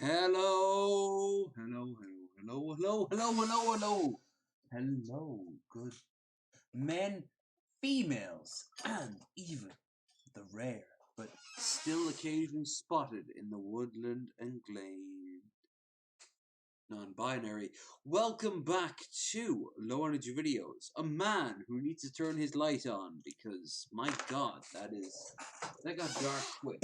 Hello, hello, hello, hello, hello, hello, hello, hello, good men, females, and even the rare, but still occasionally spotted in the woodland and glade. Non-binary. Welcome back to Low Energy Videos. A man who needs to turn his light on because, my God, that got dark quick.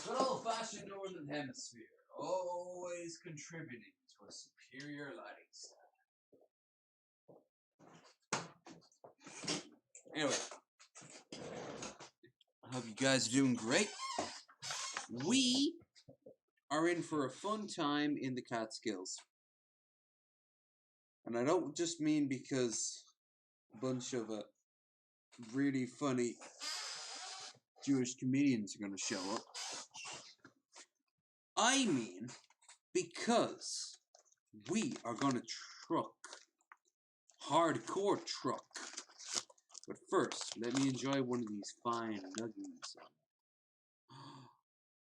Good old-fashioned Northern Hemisphere, always contributing to a superior lighting style. Anyway, I hope you guys are doing great. We are in for a fun time in the Catskills. And I don't just mean because a bunch of really funny Jewish comedians are going to show up. I mean because we are going to truck. Hardcore truck. But first, let me enjoy one of these fine nuggies.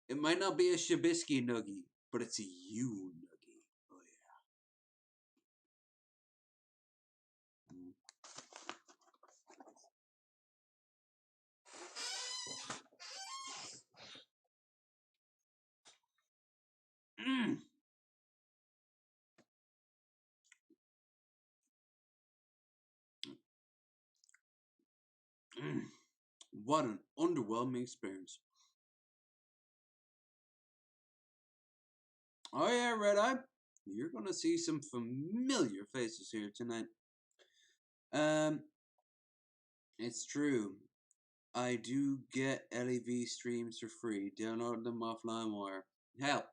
It might not be a Shabisky nuggie, but it's a you nuggie. Oh yeah. What an underwhelming experience. Oh yeah, Red Eye. You're gonna see some familiar faces here tonight. It's true. I do get LEV streams for free. Download them off LimeWire. Hell,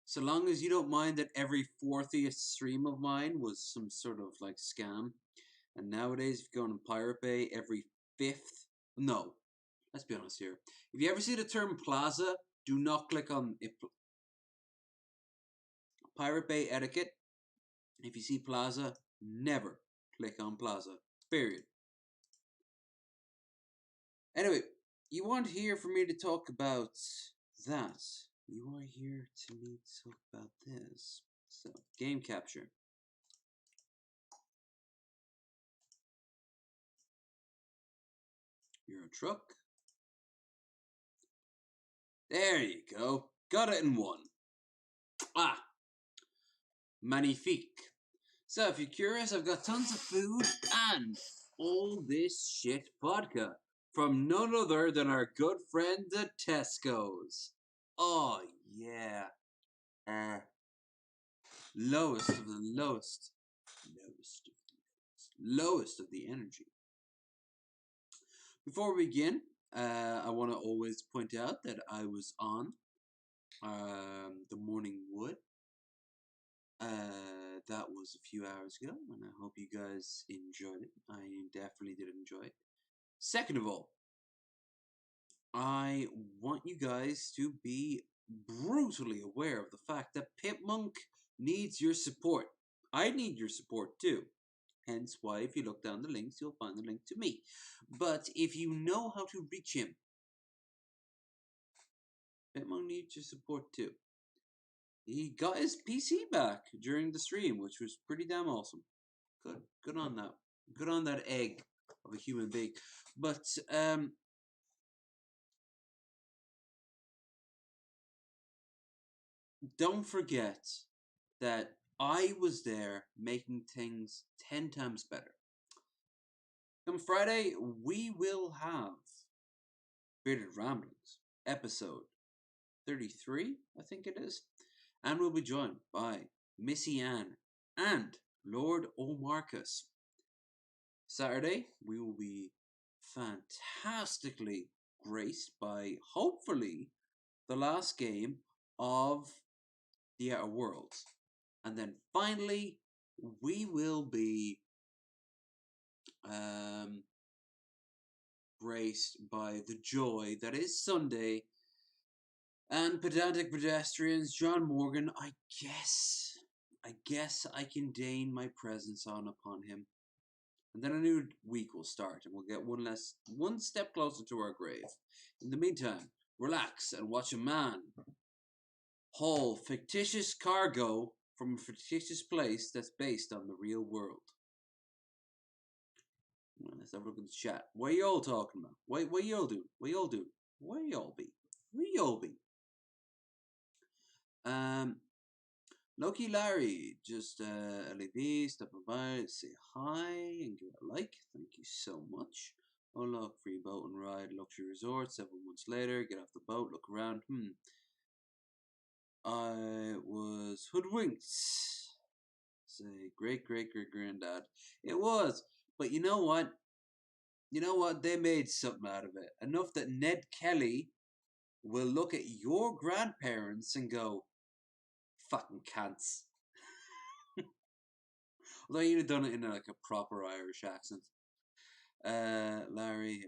so long as you don't mind that every 40th stream of mine was some sort of like scam. And nowadays, if you go on Pirate Bay, every 5th. No, let's be honest here. If you ever see the term plaza, do not click on it. Pirate Bay etiquette. If you see plaza, never click on plaza. Period. Anyway, you weren't here for me to talk about that. You are here to me to talk about this. So, game capture. You're a truck. There you go. Got it in one. Ah, magnifique. So if you're curious, I've got tons of food and all this shit vodka from none other than our good friend at Tesco's. Oh yeah. Lowest of the lowest. Lowest of the energy. Before we begin, I want to always point out that I was on the Morning Wood. That was a few hours ago, and I hope you guys enjoyed it. I definitely did enjoy it. Second of all, I want you guys to be brutally aware of the fact that Pipmonk needs your support. I need your support too. Hence why if you look down the links, you'll find the link to me. But if you know how to reach him, Pipmonk needs your support too. He got his PC back during the stream, which was pretty damn awesome. Good on that. Good on that egg of a human being. But don't forget that I was there making things 10 times better. Come Friday, we will have Bearded Ramblings, episode 33, I think it is. And we'll be joined by Missy Ann and Lord O'Marcus. Saturday, we will be fantastically graced by, hopefully, the last game of The Outer Worlds. And then finally, we will be graced by the joy that is Sunday and pedantic pedestrians John Morgan. I guess I can deign my presence on upon him. And then a new week will start, and we'll get one step closer to our grave. In the meantime, relax and watch a man haul fictitious cargo from a fictitious place that's based on the real world. Well, let's have a look at the chat. What are y'all talking about? What y'all do? What y'all do? Where y'all be? Where y'all be? Loki Larry, just LEV, stopping by, say hi and give it a like. Thank you so much. Unlock free boat and ride, luxury resort, 7 months later, get off the boat, look around. I was hoodwinked. Say great granddad. It was. But you know what? You know what? They made something out of it. Enough that Ned Kelly will look at your grandparents and go, fucking cunts. Although you'd have done it in like a proper Irish accent. Larry,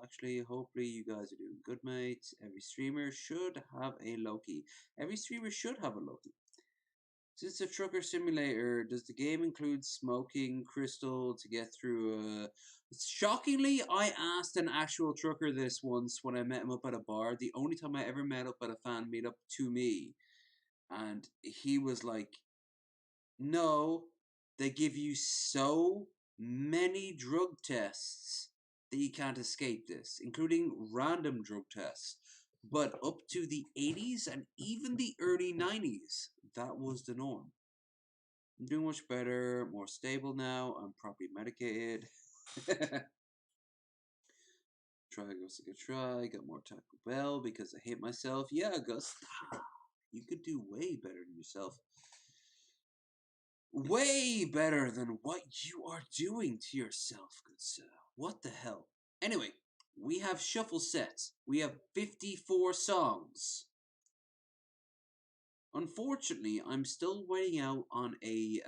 actually, hopefully you guys are doing good, mates. Every streamer should have a Loki. Every streamer should have a Loki. Since it's a trucker simulator, does the game include smoking crystal to get through? Shockingly, I asked an actual trucker this once when I met him up at a bar. The only time I ever met up at a fan meetup to me. And he was like, no, they give you so many drug tests that you can't escape this, including random drug tests. But up to the 80s and even the early 90s, that was the norm. I'm doing much better, more stable now. I'm properly medicated. Try Gus, a good try. Got more Taco Bell because I hate myself. Yeah, Gus, you could do way better than yourself. Way better than what you are doing to yourself, good sir. What the hell? Anyway, we have shuffle sets. We have 54 songs. Unfortunately, I'm still waiting out on a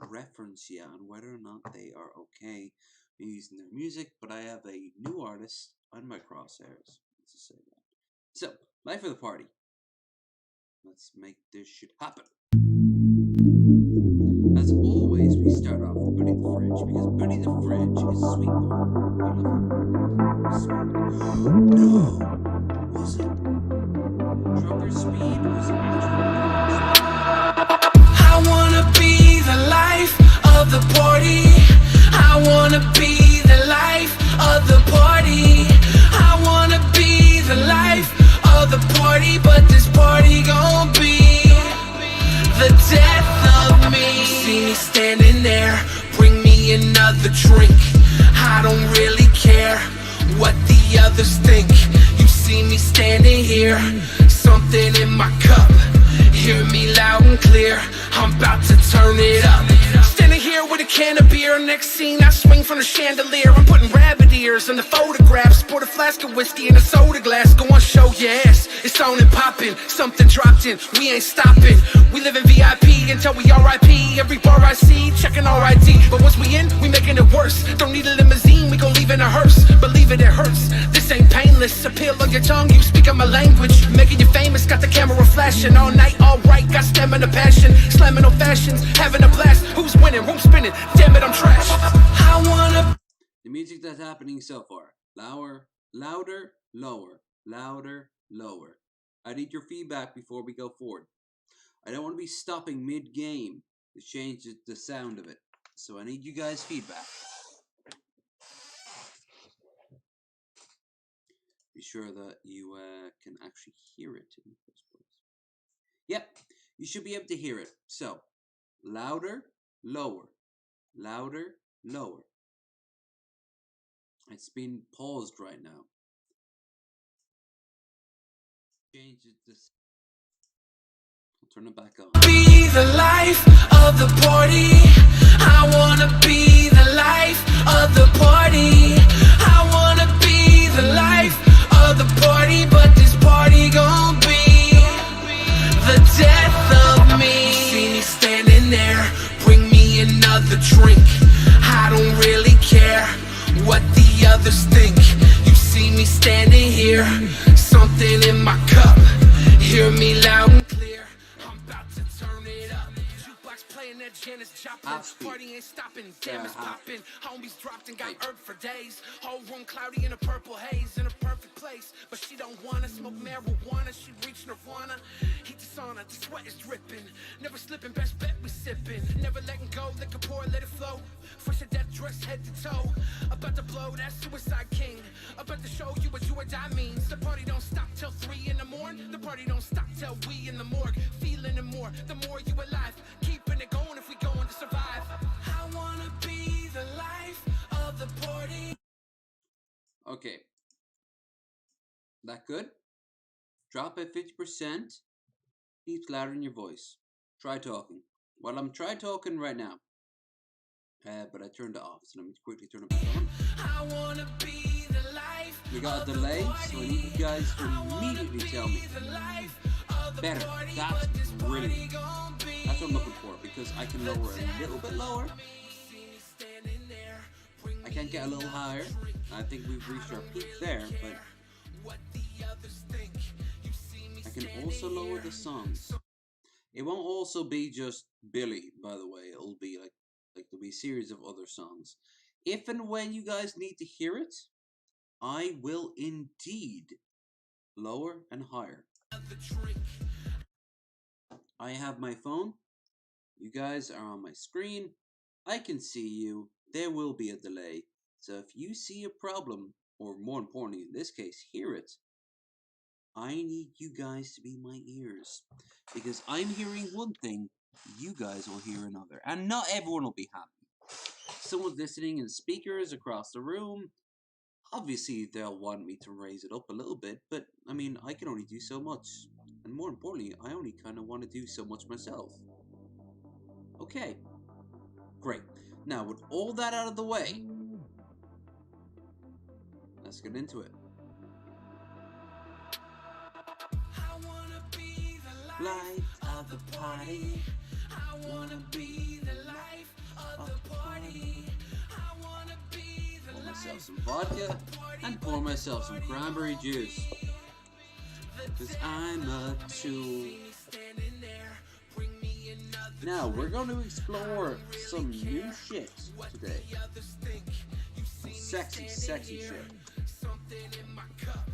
reference yet on whether or not they are okay using their music, but I have a new artist on my crosshairs. Let's just say that. So, life of the party. Let's make this shit happen. As always, we start off with Buddy the Fridge, because Buddy the Fridge is sweet boy. No! Was it? Trucker Speed was I wanna be the life of the party. I wanna be the life of the party. I wanna be the life of the party, but this party gon' be the death of me. See me standing there, bring me another drink. I don't really care what the others think. You see me standing here, something in my cup. Hear me loud and clear, I'm about to turn it up. Standing here with a can of beer, next scene I swing from the chandelier. I'm putting rabbit ears in the photographs. Pour a flask of whiskey in a soda glass. Go on, show your ass, it's on and popping. Something dropped in, we ain't stopping. We live in VIP until we RIP. Every bar I see, checking RID. But once we in, we making it worse. Don't need a limousine, we gon' leave in a hearse. Believe it, it hurts, this ain't painless. A pill on your tongue, you speak my language. Making you famous, got the camera flashing. All night, all right, got stamina, passion. Slamming no fashions, having a blast. Who's winning, room spinning, damn it, I'm trash. I wanna... The music that's happening so far. Louder, louder, lower. Louder, lower. I need your feedback before we go forward. I don't want to be stopping mid-game to change the sound of it. So I need you guys' feedback. Be sure that you can actually hear it in the first place. Yep, you should be able to hear it. So, louder, lower. Louder, lower. It's been paused right now. Change it this. I'll turn it back on. Be the life of the party. I wanna be the life of the party. I wanna be the life of the party, but this party gon' be the death of me. See me standing there, bring me another drink. I don't really care what the others think. You see me standing here, something in my cup. Hear me loud and clear, I'm about to turn it up. Jukebox playing that Janis Joplin. Half speed. Party ain't stopping, damn it's half. popping. Homies dropped and got irked for days. Whole room cloudy in a purple haze, in a perfect place. But she don't wanna smoke marijuana, she reach nirvana. Heat the sauna, the sweat is dripping. Never slipping, best bet we sipping. Never letting go, liquor pour, let it flow. Fresh at that dress, head to toe. About to blow, that suicide king. About to show you what do or die means. The party don't stop till 3 in the morning. The party don't stop till we in the morgue. Feeling it more, the more you alive. Keeping it going if we going to survive. I wanna be the life of the party. Okay. That good? Drop at 50%. Keeps louder in your voice. Try talking. Well, I'm try talking right now. But I turned it off, so let me quickly turn it back on. I wanna be the life. We got a delay, so I need you guys to immediately tell me. Better. That's brilliant. That's what I'm looking for, because I can lower a little bit lower. I can get a little higher. I think we've reached our peak there, but I can also lower the songs. It won't also be just Billy, by the way. It'll be like there'll be a series of other songs. If and when you guys need to hear it, I will indeed lower and higher. I have my phone. You guys are on my screen. I can see you. There will be a delay. So if you see a problem, or more importantly in this case, hear it, I need you guys to be my ears. Because I'm hearing one thing, you guys will hear another. And not everyone will be happy. Someone's listening in speakers across the room. Obviously, they'll want me to raise it up a little bit, but I mean, I can only do so much. And more importantly, I only kind of want to do so much myself. Okay. Great. Now, with all that out of the way, let's get into it. Life of the party. I wanna be the life of the party. I wanna be the Pour life. myself some vodka and pour myself some cranberry juice. Cause I'm a tool. Now we're going to explore some new shit today. Sexy, sexy shit.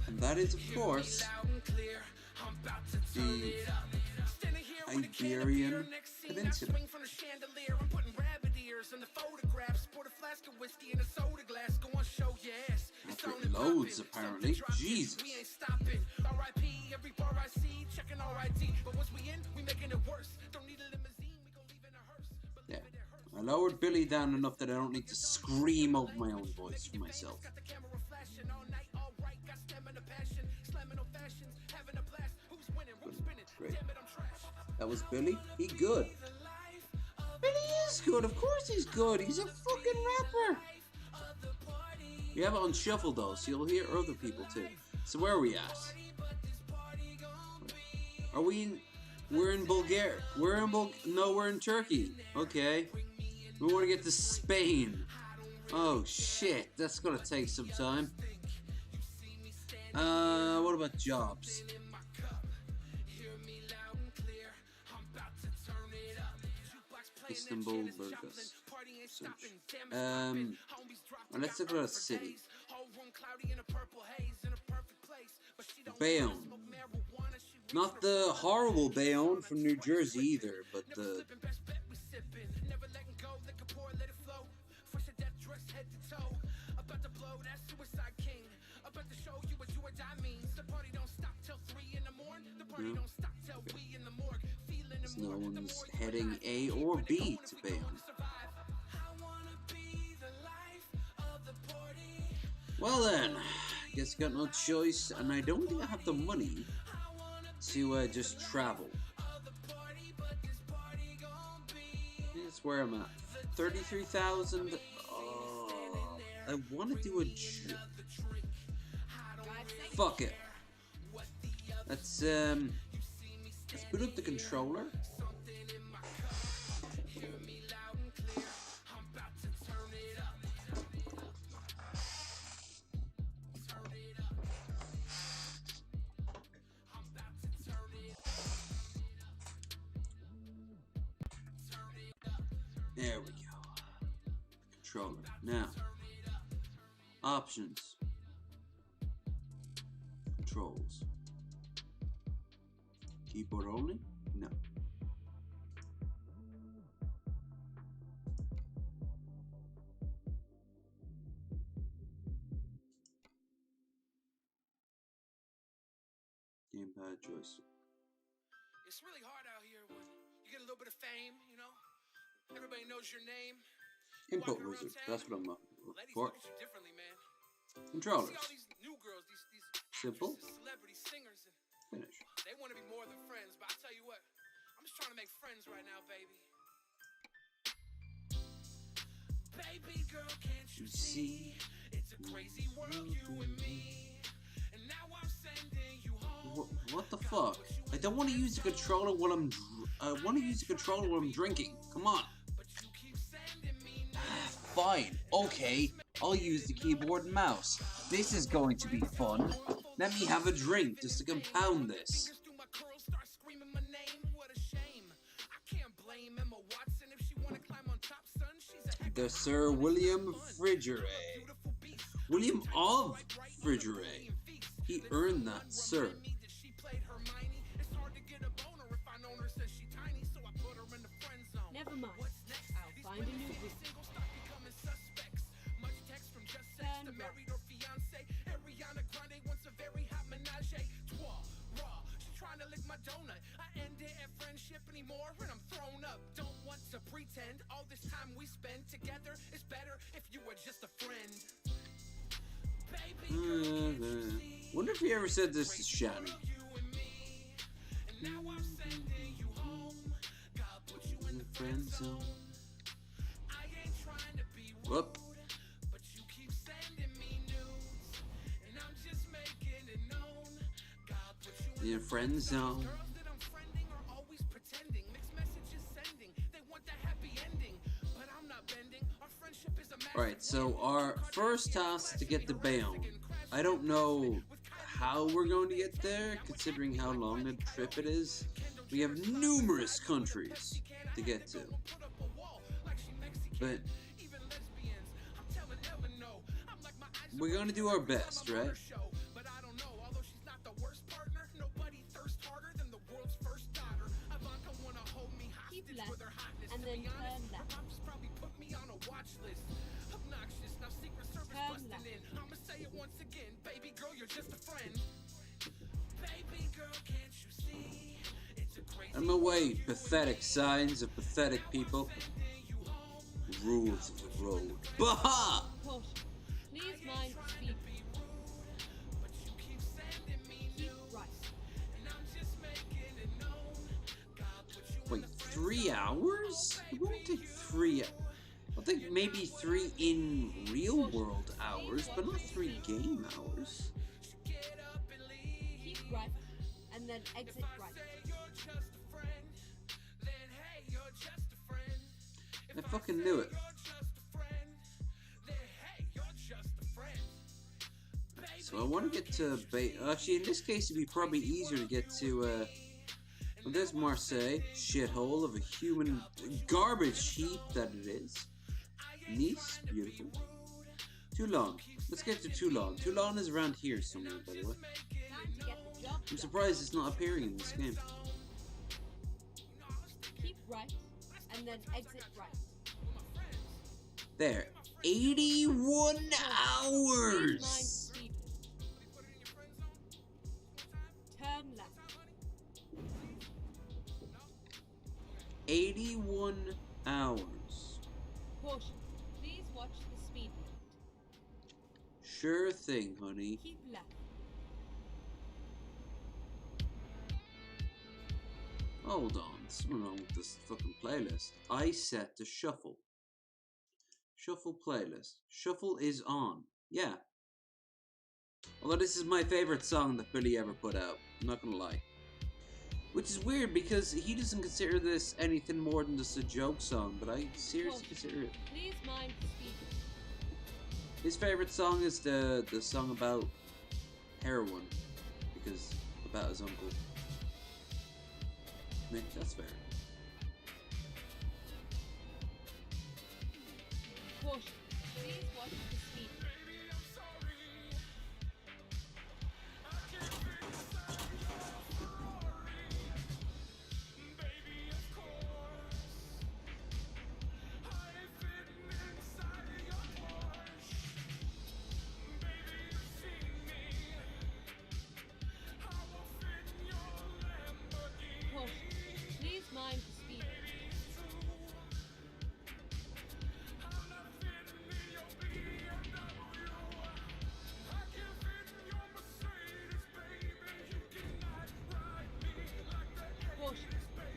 And that is, of course, the Iberian Peninsula. I've got loads, apparently. Jesus. Yeah. I lowered Billy down enough that I don't need to scream over my own voice for myself. Great. That was Billy. He good. Billy is good. Of course he's good. He's a fucking rapper. We have it on shuffle though, so you'll hear other people too. So where are we at? Are we in... We're in Bulgaria. No, we're in Turkey. Okay. We want to get to Spain. Oh shit, that's gonna take some time. What about jobs? Istanbul, Burgos. Let's look at a city. Bayonne. Not the horrible Bayonne from New Jersey either, but the... No one's heading A or B to Bayonne. Well then, I guess I got no choice, and I don't think I have the money to just travel. That's where I'm at. 33,000. Oh, I want to do a fuck it. Let's boot up the controller. There we go. Controller. Now, options. Controls. Keyboard only? No. Gamepad joystick. It's really hard out here when you get a little bit of fame, you know? Everybody knows your name. Input wizard. That's what I'm looking Ladies for. look at you differently, man. Controllers. See all these new girls, these Simple. actresses, celebrity singers, and Finish. they want to be more than friends, but I tell you what, I'm just trying to make friends right now, baby. Baby girl, can't you see? It's a crazy world, you and me. And now I'm sending you home. What the fuck? I don't want to use the controller while I want to use the controller while I'm drinking. Come on. But you keep sending me Fine. Okay. I'll use the keyboard and mouse. This is going to be fun. Let me have a drink just to compound this. fingers through my curls, start screaming my name. What a shame. I can't blame Emma Watson if she want to climb on top, son. She's a heck The Sir William Frigere. beautiful beast. William of Frigere. He earned that, sir. She played Hermione. It's hard to get a boner if I know her since she tiny, so I put her in the friend zone. Never mind. What's next? I'll These find a women new say group. singles start becoming suspects. Much text from just sex to Turn married or fiance. Ariana Grande wants a very hot menage. Trois, raw. She trying to lick my donut. I end it at friendship anymore when I'm thrown up. Don't want to pretend all this time we spend together is better if you were just a friend. Baby girl, can't you see? Wonder if he ever said this to Shani. You and me. And now I'm sending you home. God put you in the friend zone. I ain't trying to be rude, Whoop. but you keep sending me nudes. And I'm just making it known. God put you In friend zone. Girls that I'm friending are always pretending. Mixed messages sending. They want the happy ending. But I'm not bending. Our friendship is a massive Alright, so win. our first task is to get the Bayonne. I don't know how we're going to get there, considering how long a trip it is. We have numerous countries to get to. But we're going to do our best, right? But I don't know, although she's not the worst partner, nobody thirsts harder than the world's first daughter. Ivanka wanna hold me hostage Keep left with her hotness. and To then be honest, turn her left. mom just probably put me on a watch list. Obnoxious, now Secret Service Turn busting left. in. I'ma say it once again, baby girl, you're just a friend. Baby girl, can't you see? It's a crazy I'm away, pathetic signs of pathetic people. Rules of the road. Baha! Caution. Please mind the speed. but you keep sending me Keep news. right. And I'm just making it known. God put you Wait, 3 hours? It won't take 3 I think maybe 3 in real world hours, but not 3 game hours. get up and leave. Keep right. And then exit right. Say you're just a friend, then hey, you're just a friend. If I fucking knew it. you're just a friend, then hey, you're just a friend. Baby, So I want to get to actually, in this case, it'd be probably easier to get to, well, there's Marseille, shithole of a human garbage heap that it is. Nice, beautiful. Toulon. Let's get to Toulon. Toulon is around here somewhere, by the way. Time to get the job I'm done. surprised it's not appearing in this game. Keep right. And then exit right. There. 81 Please mind hours! speed. Turn left. 81 hours. Caution. Please watch the speed limit. Sure thing, honey. Keep left. Hold on, something wrong with this fucking playlist. I set to shuffle. Shuffle playlist. Shuffle is on. Yeah. Although this is my favorite song that Billy ever put out. I'm not gonna lie. Which is weird because he doesn't consider this anything more than just a joke song, but I seriously consider it. Please mind the speed limit. His favorite song is the song about heroin, because about his uncle. I mean, that's fair. Push. Please watch the speed. Push. Please mind the speed. Push.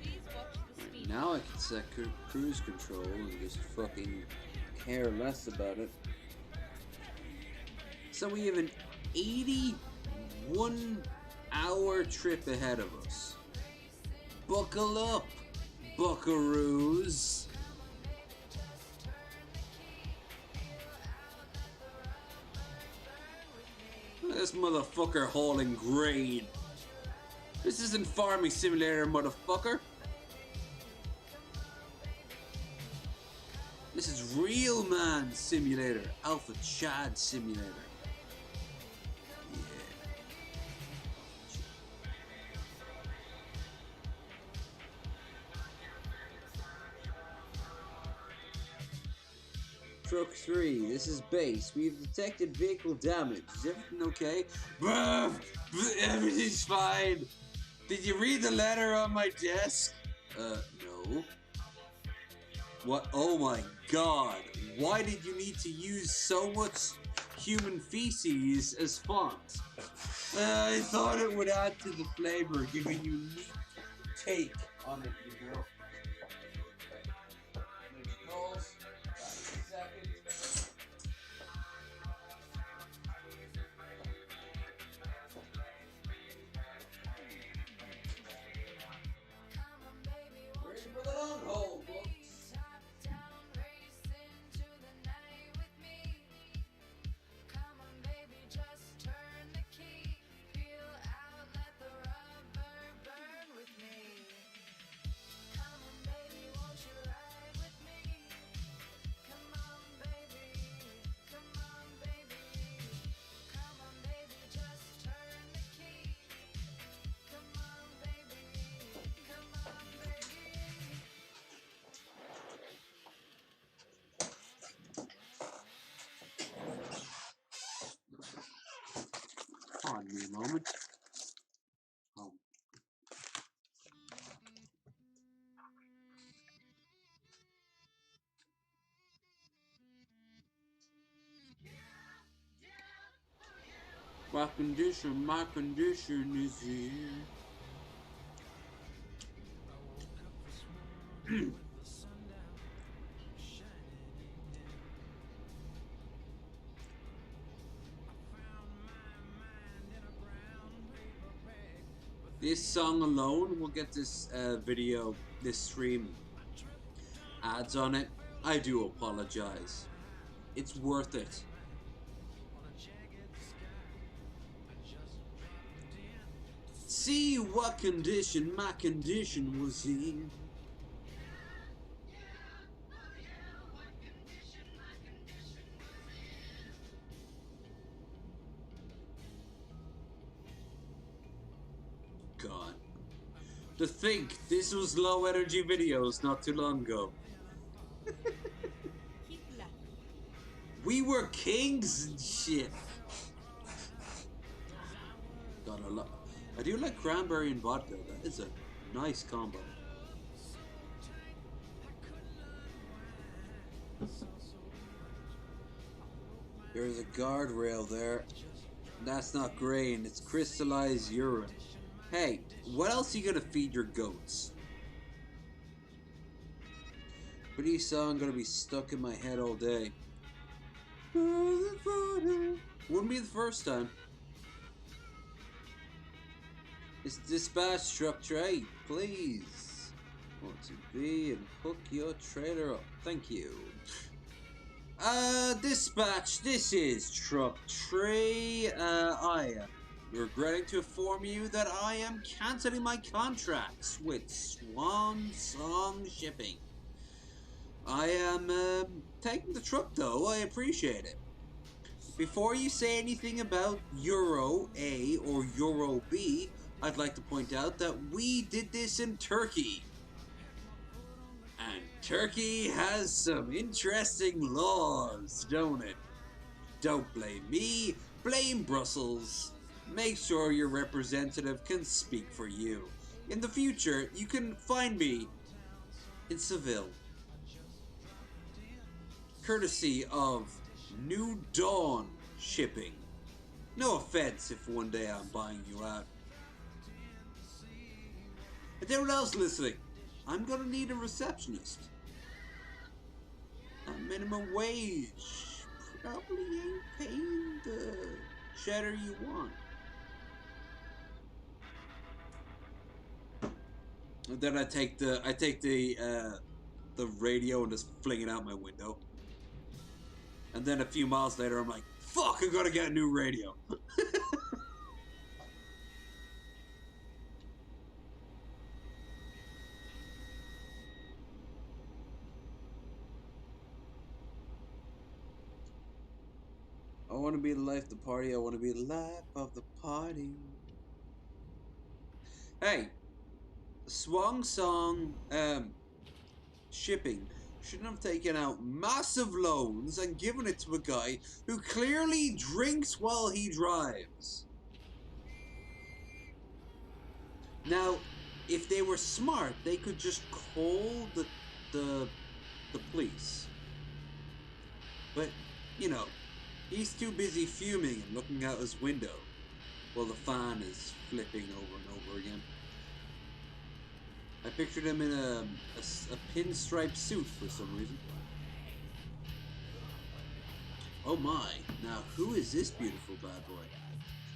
Please watch the speed. Now I can set cruise control and just fucking care less about it. So we have an 81-hour trip ahead of us. Buckle up, buckaroos. Look at this motherfucker hauling grain. This isn't Farming Simulator, motherfucker. This is Real Man Simulator, Alpha Chad Simulator. Yeah. Truck 3, this is base. We've detected vehicle damage. Is everything okay? Bruh, everything's fine. Did you read the letter on my desk? No. What? Oh my god. Why did you need to use so much human feces as font? I thought it would add to the flavor, give a unique take on it, you know. Pardon me a moment. Oh. My condition is here. This song alone will get this video, this stream, ads on it. I do apologize. It's worth it. See what condition my condition was in. God. To think this was low energy videos not too long ago. We were kings and shit. God, I do like cranberry and vodka. That is a nice combo. There's a guardrail there. That's not grain, it's crystallized urine. Hey, what else are you gonna feed your goats? Pretty song gonna be stuck in my head all day. Wouldn't be the first time. It's dispatch truck tray, please. Want to be and hook your trailer up. Thank you. Dispatch, this is truck tray. I am regretting to inform you that I am cancelling my contracts with Swan Song Shipping. I am taking the truck though, I appreciate it. Before you say anything about Euro A or Euro B, I'd like to point out that we did this in Turkey. And Turkey has some interesting laws, don't it? Don't blame me, blame Brussels. Make sure your representative can speak for you. In the future, you can find me in Seville. Courtesy of New Dawn Shipping. No offense if one day I'm buying you out. And everyone else listening, I'm gonna need a receptionist. At minimum wage probably ain't paying the cheddar you want. And then I take the radio and just fling it out my window. And then a few miles later, I'm like, fuck, I gotta get a new radio. I want to be the life of the party. I want to be the life of the party. Hey, Swan Song Shipping shouldn't have taken out massive loans and given it to a guy who clearly drinks while he drives. Now, if they were smart, they could just call the police. But, you know, he's too busy fuming and looking out his window while the fan is flipping over and over again. I pictured him in a pinstripe suit for some reason. Oh my, now who is this beautiful bad boy?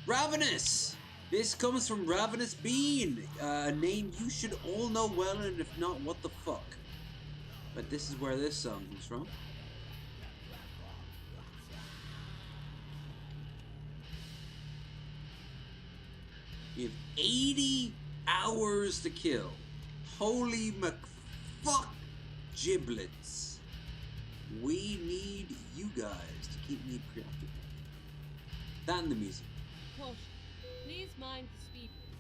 Ravenous! This comes from Ravenous Bean, a name you should all know well, and if not, what the fuck. But this is where this song comes from. You have 80 hours to kill. Holy McFuck giblets. We need you guys to keep me preoccupied. That and the music. Caution. Please mind the speed limit.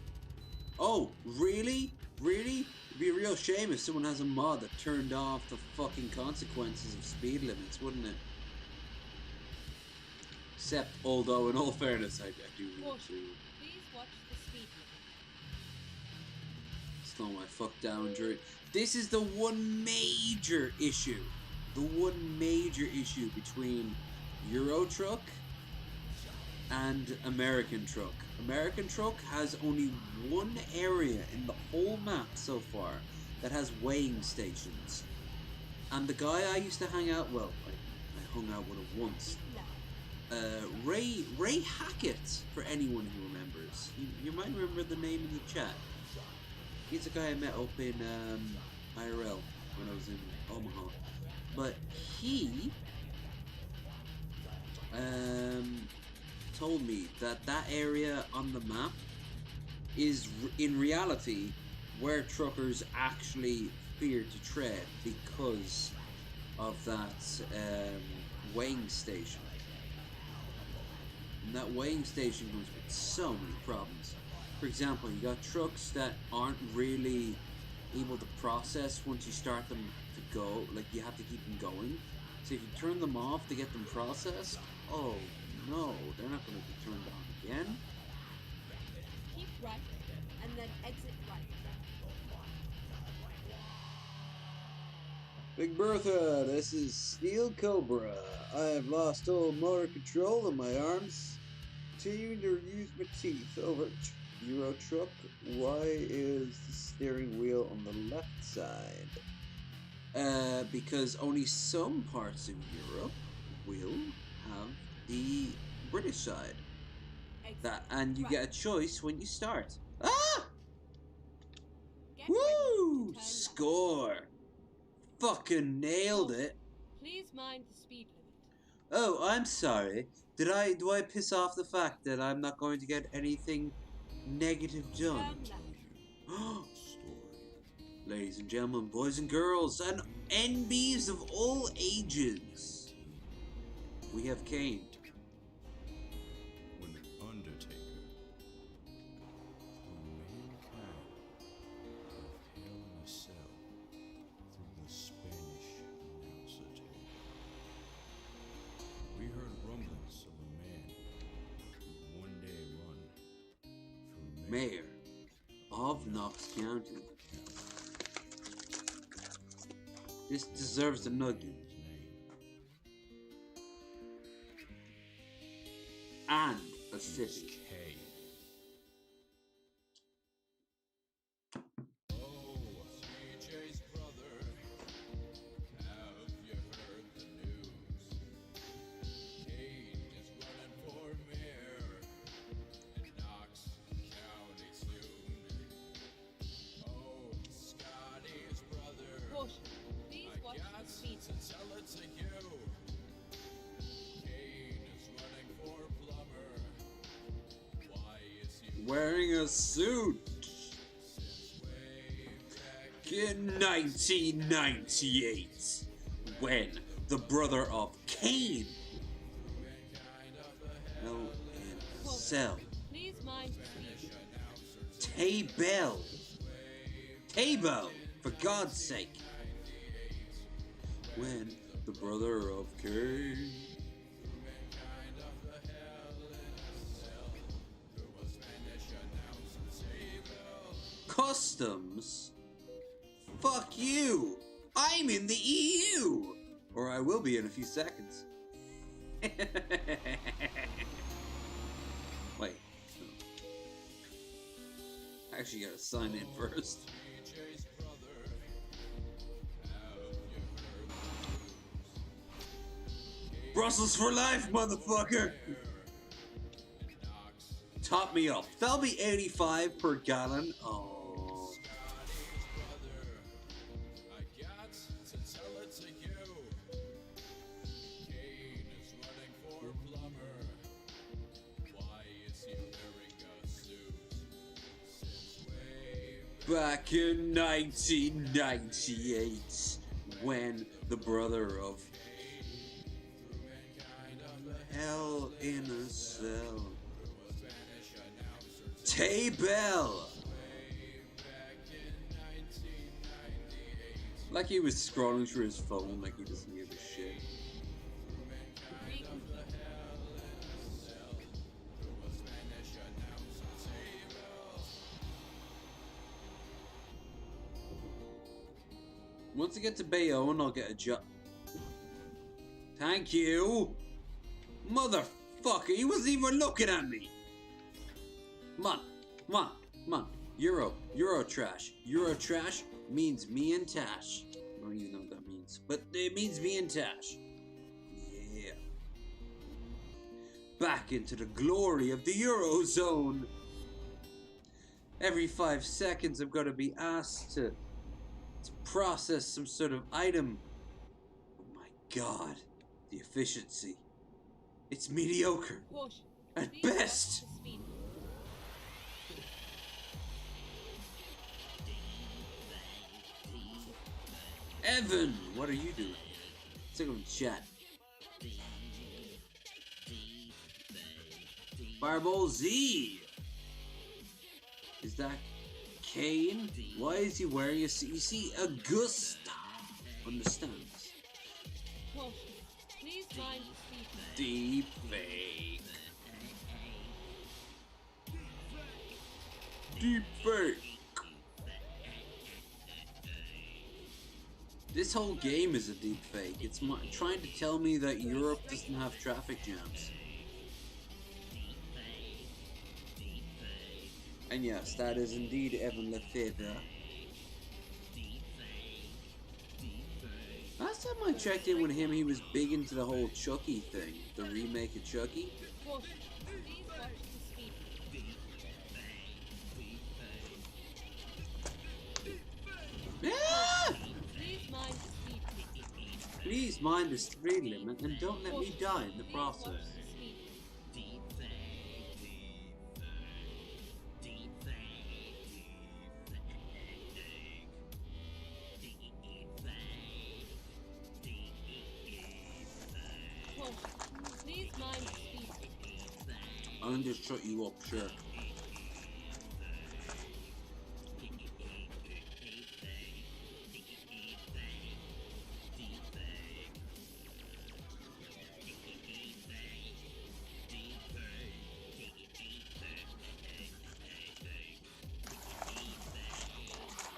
Oh, really? Really? It'd be a real shame if someone has a mod that turned off the fucking consequences of speed limits, wouldn't it? Except, although in all fairness, I do want to Please watch the speed limit. slow my fuck down, Drew. This is the one major issue. The one major issue between Euro Truck and American Truck. American Truck has only one area in the whole map so far that has weighing stations. And the guy I used to hang out, well, I hung out with him once. Ray Hackett, for anyone who remembers. You might remember the name in the chat. He's a guy I met up in IRL when I was in Omaha. But he told me that that area on the map is in reality where truckers actually fear to tread because of that weighing station. And that weighing station comes with so many problems. For example, you got trucks that aren't really able to process once you start them to go. Like, you have to keep them going. So if you turn them off to get them processed, oh no, they're not going to be turned on again. Keep right and then exit right. Big Bertha, this is Steel Cobra. I have lost all motor control in my arms. Continue to use my teeth. Over. Euro Truck, why is the steering wheel on the left side? Because only some parts of Europe will have the British side. That, and you get a choice when you start. Ah! Get Woo! ready to turn Score! left. Fucking nailed it. Please mind the speed limit. Oh, I'm sorry. Do I piss off the fact that I'm not going to get anything negative done? Turn left. Ladies and gentlemen, boys and girls, and NBs of all ages, we have Kane. When the Undertaker, through mankind, left Hell in a Cell through the Spanish announcer table. We heard rumblings of a man who'd one day run for Mayor of Knox County. This deserves a nugget. His name. And a He was city. Kane. Oh, CJ's brother, have you heard the news? Kane is running for mayor in Knox County soon. Oh, Scotty's brother, Push. Please I watch got the speed. to tell it to you. Kane is running for plumber. Why is he Wearing a suit. since way back In 1998, when the brother of Kane fell in a cell. Please mind the speed. Table, for God's sake. When the brother of Kane Customs? Fuck you! I'm in the EU! Or I will be in a few seconds. Wait. No. I actually gotta sign in first. CJ's brother, have you heard the news? Brussels for life, motherfucker! Top me up. That'll be 85 per gallon. Oh. Scotty's brother, I got to tell it to you. Kane is running for plumber. Why is he wearing a suit? Since way Back in 1998, when the brother of Hell in a Cell. Table! Like he was scrolling through his phone like he doesn't give a shit. Once I get to Bayonne, I'll get a job. Thank you! Motherfucker, he wasn't even looking at me! Come on, come on, come on. Euro trash. Euro trash means me and Tash. I don't even know what that means, but it means me and Tash. Yeah. Back into the glory of the Eurozone. Every 5 seconds I'm gonna be asked to process some sort of item. Oh my god, the efficiency. It's mediocre. Push. At Please watch best. the speed. Evan, what are you doing? Let's go chat. Fireball Z. Is that Kane? Why is he wearing a suit? You see, Augusta understands. Push. Please mind the speed. Deep fake. Deep fake. This whole game is a deep fake. It's trying to tell me that Europe doesn't have traffic jams. And yes, that is indeed Evan Lefebvre. Last time I checked in with him, he was big into the whole Chucky thing. The remake of Chucky. Push. Please watch the speed. Ah! Please mind the speed. Please mind the speed limit and don't let me die in the Please watch process. the speed. mind the speed. I'm gonna just shut you up, sure.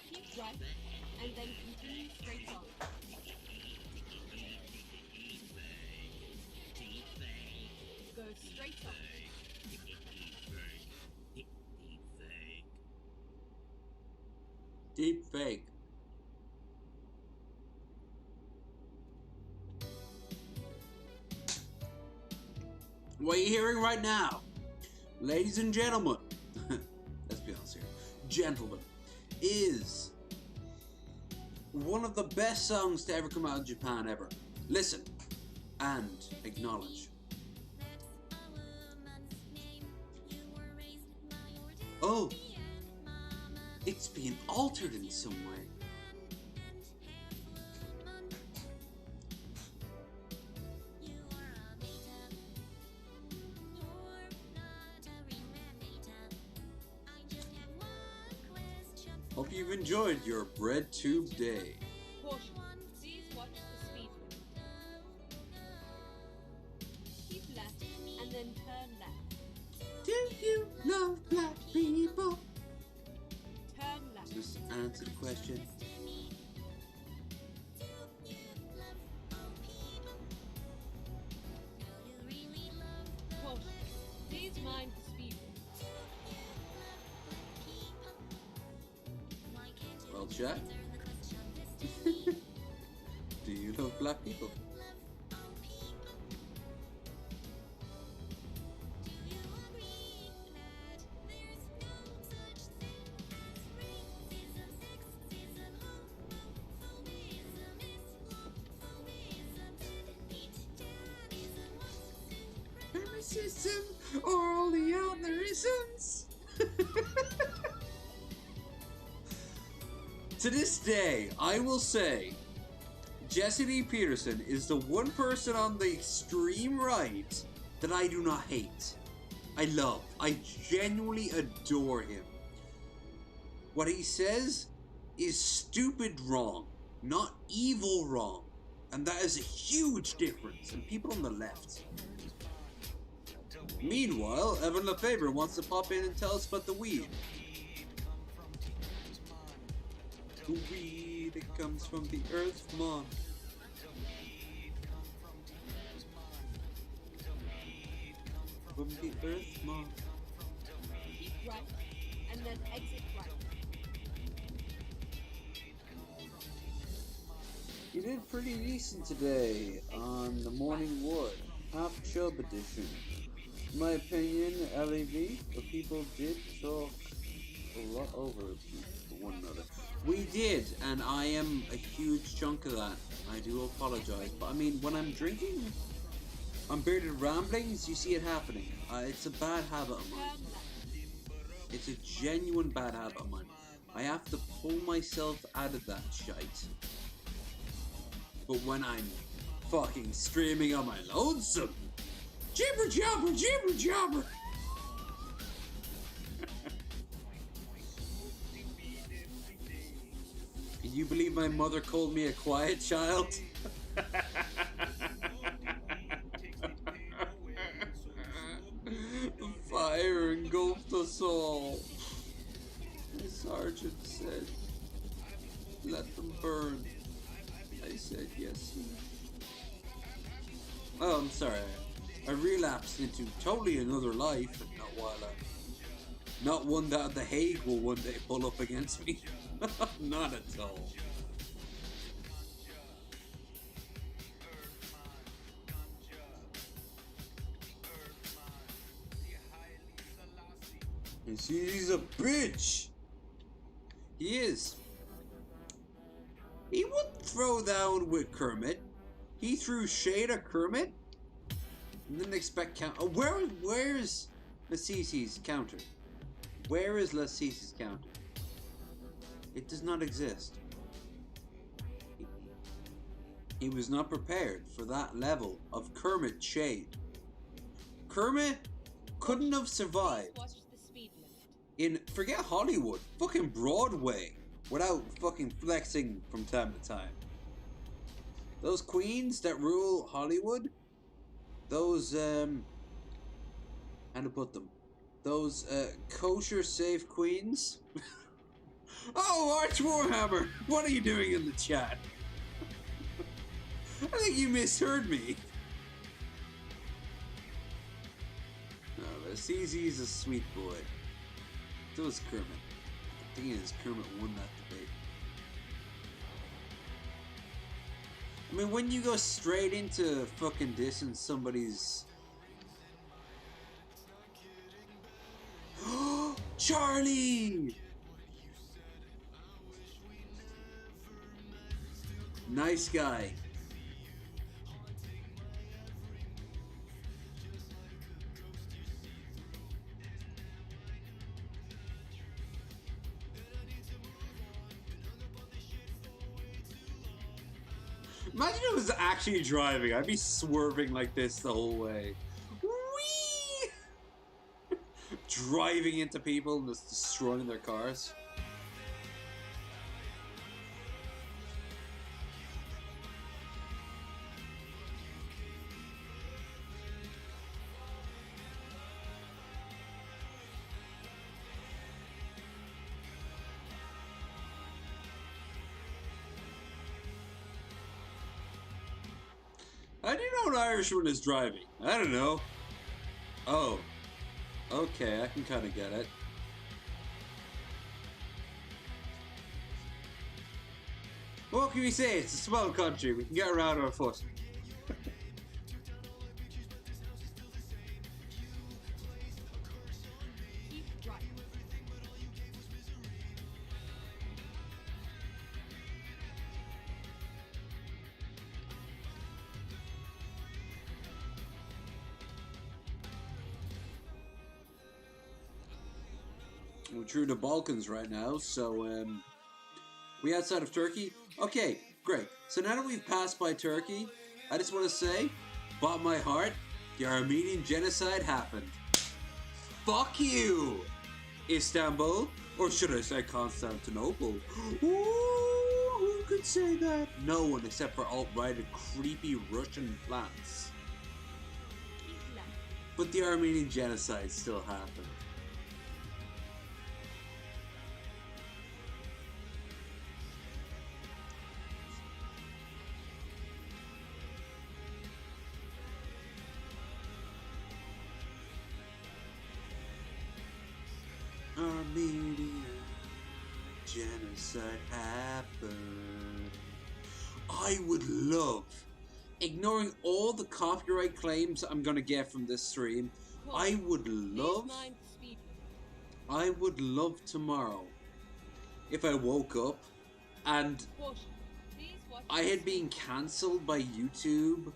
Keep right, and then continue straight on. Go straight on. Deep fake. What are you hearing right now? Ladies and gentlemen, let's be honest here, gentlemen, is one of the best songs to ever come out of Japan ever. Listen and acknowledge. Oh, it's being altered in some way. Hope you've enjoyed your bread tube day. Caution, please watch the speed limit. Keep left, and then turn left. Do you love black people? Turn left. Just answer the question. Caution, please mind the speed limit. Well, chat. Do you love black people? Racism or all the other isms? To this day, I will say Jesse D. Peterson is the one person on the extreme right that I do not hate. I love. I genuinely adore him. What he says is stupid wrong, not evil wrong. And that is a huge difference. And people on the left. Meanwhile, Evan Lefebvre wants to pop in and tell us about the weed. The weed, it comes from the earth, mom. From the earth, mom. Keep right, and then exit right. You did pretty decent today on the Morning Wood, half chub edition. In my opinion, LEV, the people did talk a lot over one another. We did, and I am a huge chunk of that. I do apologize, but I mean, when I'm drinking on Bearded Ramblings, you see it happening. It's a bad habit of mine. Turn left. It's a genuine bad habit of mine. I have to pull myself out of that shite. But when I'm fucking streaming on my lonesome, jibber jabber, jibber jabber. Can you believe my mother called me a quiet child? Fire engulfed us all. The sergeant said, let them burn. I said yes. Oh, I'm sorry. I relapsed into totally another life, and not one that the Hague will one day pull up against me. Not at all. And he's a bitch. He is. He wouldn't throw down with Kermit. He threw shade at Kermit and didn't expect count. Oh, where's Lassisi's counter? Where is Lassisi's counter? It does not exist. He was not prepared for that level of Kermit shade. Kermit couldn't have survived Watch the speed limit. in, forget Hollywood, fucking Broadway, without fucking flexing from time to time. Those queens that rule Hollywood, those, how to put them? Those, kosher safe queens. Oh, Arch Warhammer, what are you doing in the chat? I think you misheard me. No, but CZ's a sweet boy. So is Kermit. The thing is, Kermit won that debate. I mean, when you go straight into fucking dissing somebody's... Charlie! Nice guy. Imagine if I was actually driving. I'd be swerving like this the whole way. Whee! Driving into people and just destroying their cars. How do you know an Irishman is driving? I don't know. Oh. Okay, I can kind of get it. What can we say? It's a small country. We can get around on foot. Keep driving. We're through the Balkans right now, so we outside of Turkey. Okay, great. So now that we've passed by Turkey, I just want to say, bought my heart, the Armenian genocide happened. Fuck you, Istanbul, or should I say Constantinople? Ooh, who could say that? No one except for alt-right and creepy Russian plants. Keep left. But the Armenian genocide still happened. Armenian genocide happened. I would love, ignoring all the copyright claims I'm gonna get from this stream, I would love, Please mind the speed limit. I would love tomorrow if I woke up and Caution. Please watch I the had speed been cancelled by YouTube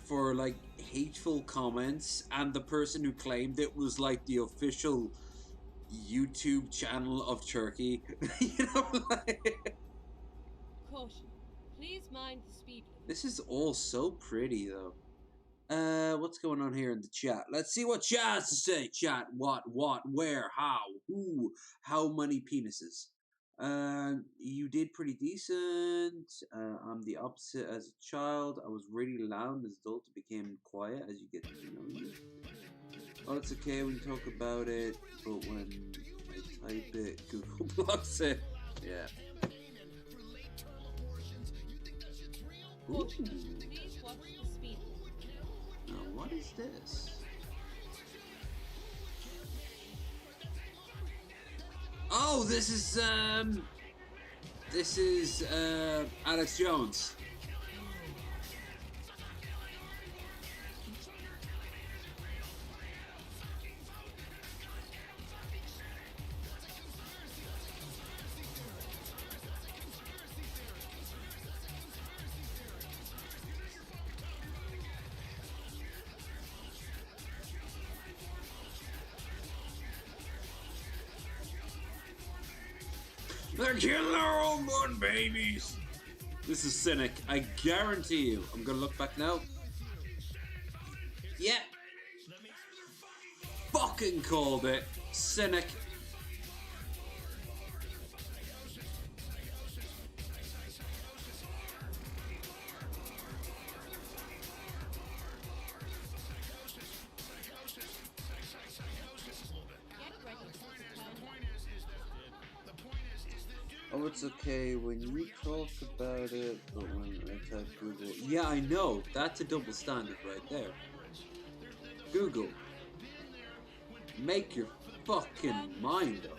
for like hateful comments, and the person who claimed it was like the official YouTube channel of Turkey. You know, like, Caution. Please mind the speed limit. this is all so pretty though. What's going on here in the chat? Let's see what chat has to say. Chat, what, where, how, who, how many penises? You did pretty decent. I'm the opposite as a child. I was really loud as an adult. It became quiet as you get to know me. Oh, it's okay when you talk about it, but when I type it, Google blocks it. Yeah. Ooh. Please watch the speed limit. Now, what is this? Oh, this is Alex Jones. They're killing our unborn babies. This is cynic. I guarantee you. I'm gonna look back now. Yeah. fucking called it. Cynic. Oh, it's okay when you talk about it, but when I type Google... Yeah, I know. That's a double standard right there. Google. Make your fucking mind up.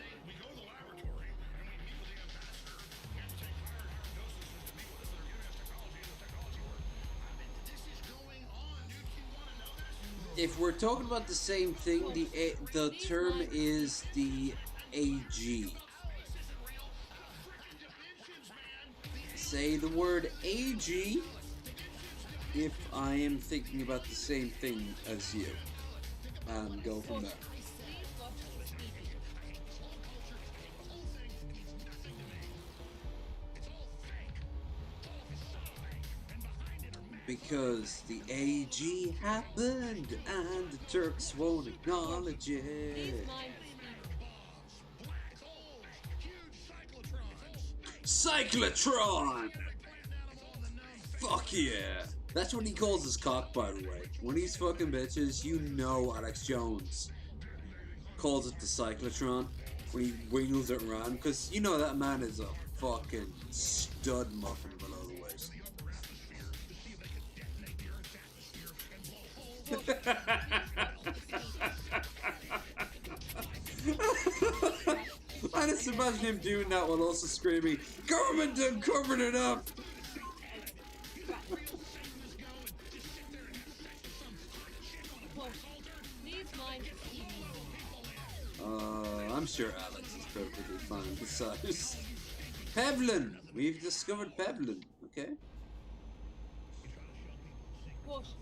If we're talking about the same thing, the term is the AG. Say the word AG if I am thinking about the same thing as you, and go from there. Because the AG happened and the Turks won't acknowledge it. Cyclotron! Fuck yeah! That's what he calls his cock, by the way. When he's fucking bitches, you know Alex Jones calls it the cyclotron when he wingles it around, because you know that man is a fucking stud muffin below the waist. I just imagine him doing that while also screaming, "Government done covered it up!" I'm sure Alex is perfectly fine. Besides, Pevlin! We've discovered Pevlin, okay? Caution.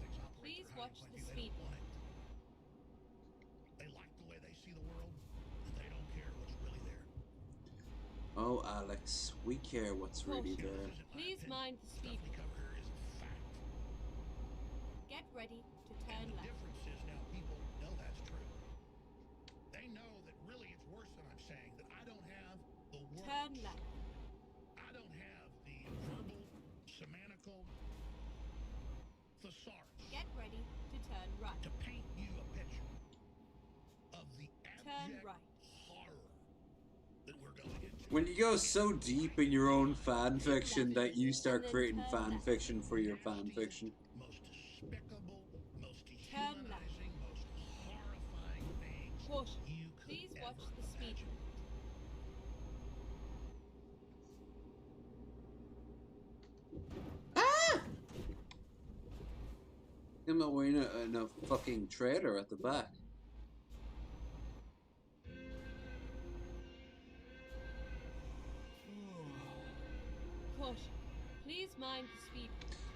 Please watch the speed limit. They like the way they see the world, and they don't care what's really there. Oh, Alex, we care what's really there. Please mind the speed limit. Get ready to turn The left. difference is now people know that's true. They know that really it's worse than I'm saying, that I don't have the words. Turn left. I don't have the verbal, semantical thesaurus Get ready to turn right. to paint you a picture of the Turn abject right. horror that we're going into. When you go so deep in your own fan fiction that you start creating fan fiction for your fan fiction. Most despicable, most Turn left. dehumanizing, most horrifying things Caution. you could Please ever watch the speed imagine. limit. I'm not wearing a fucking trailer at the back. Caution. Please mind the speed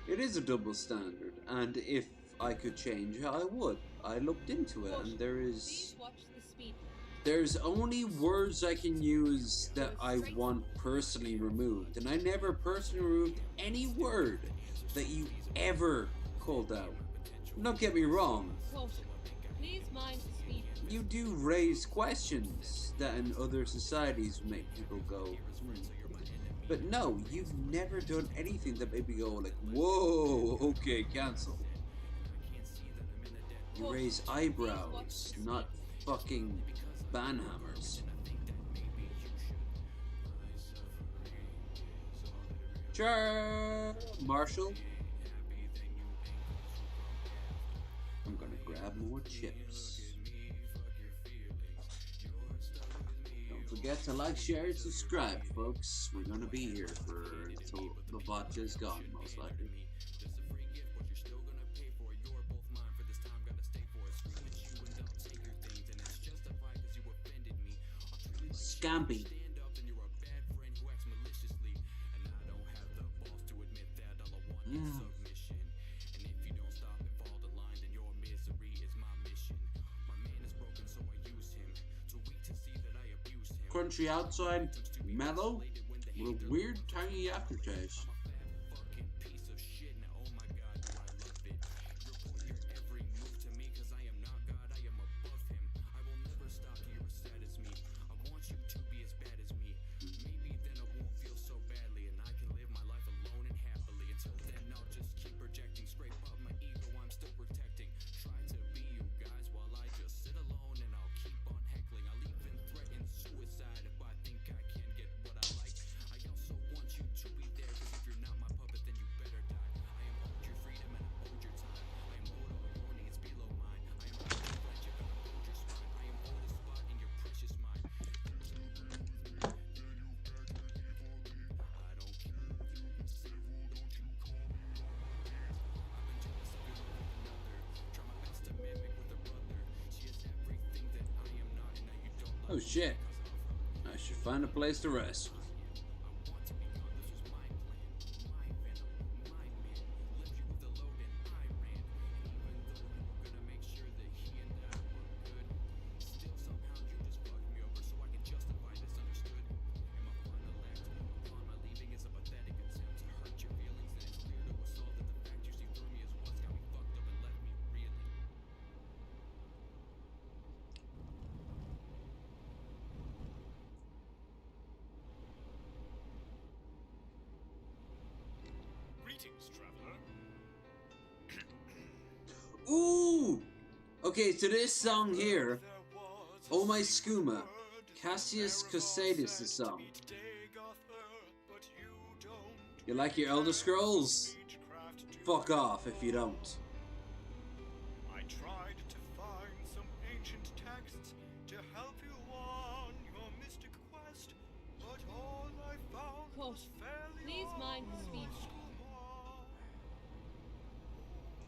limit. It is a double standard, and if I could change it, I would. I looked into it, Caution. and there Please is... watch the speed limit. There's only words I can use that I want personally removed, and I never personally removed any word that you ever called out. Don't get me wrong, Caution. Please mind the speed limit. you do raise questions that in other societies make people go, But no, you've never done anything that made me go like, whoa, okay, cancel. You raise eyebrows, not fucking banhammers. Sure, Marshall. I'm gonna grab more chips. Don't forget to like, share, and subscribe, folks. We're gonna be here until the vodka is gone, most likely. Scampy. Yeah. Crunchy outside, mellow, with a weird tangy aftertaste. Oh shit. I should find a place to rest. Greetings, traveler. Ooh! Okay, so this song here, Oh My Skooma, Cassius Cosades' song. You like your Elder Scrolls? Fuck off if you don't. I tried to find some ancient texts to help you on your mystic quest, but all I found was Caution. failure. Please mind the speed.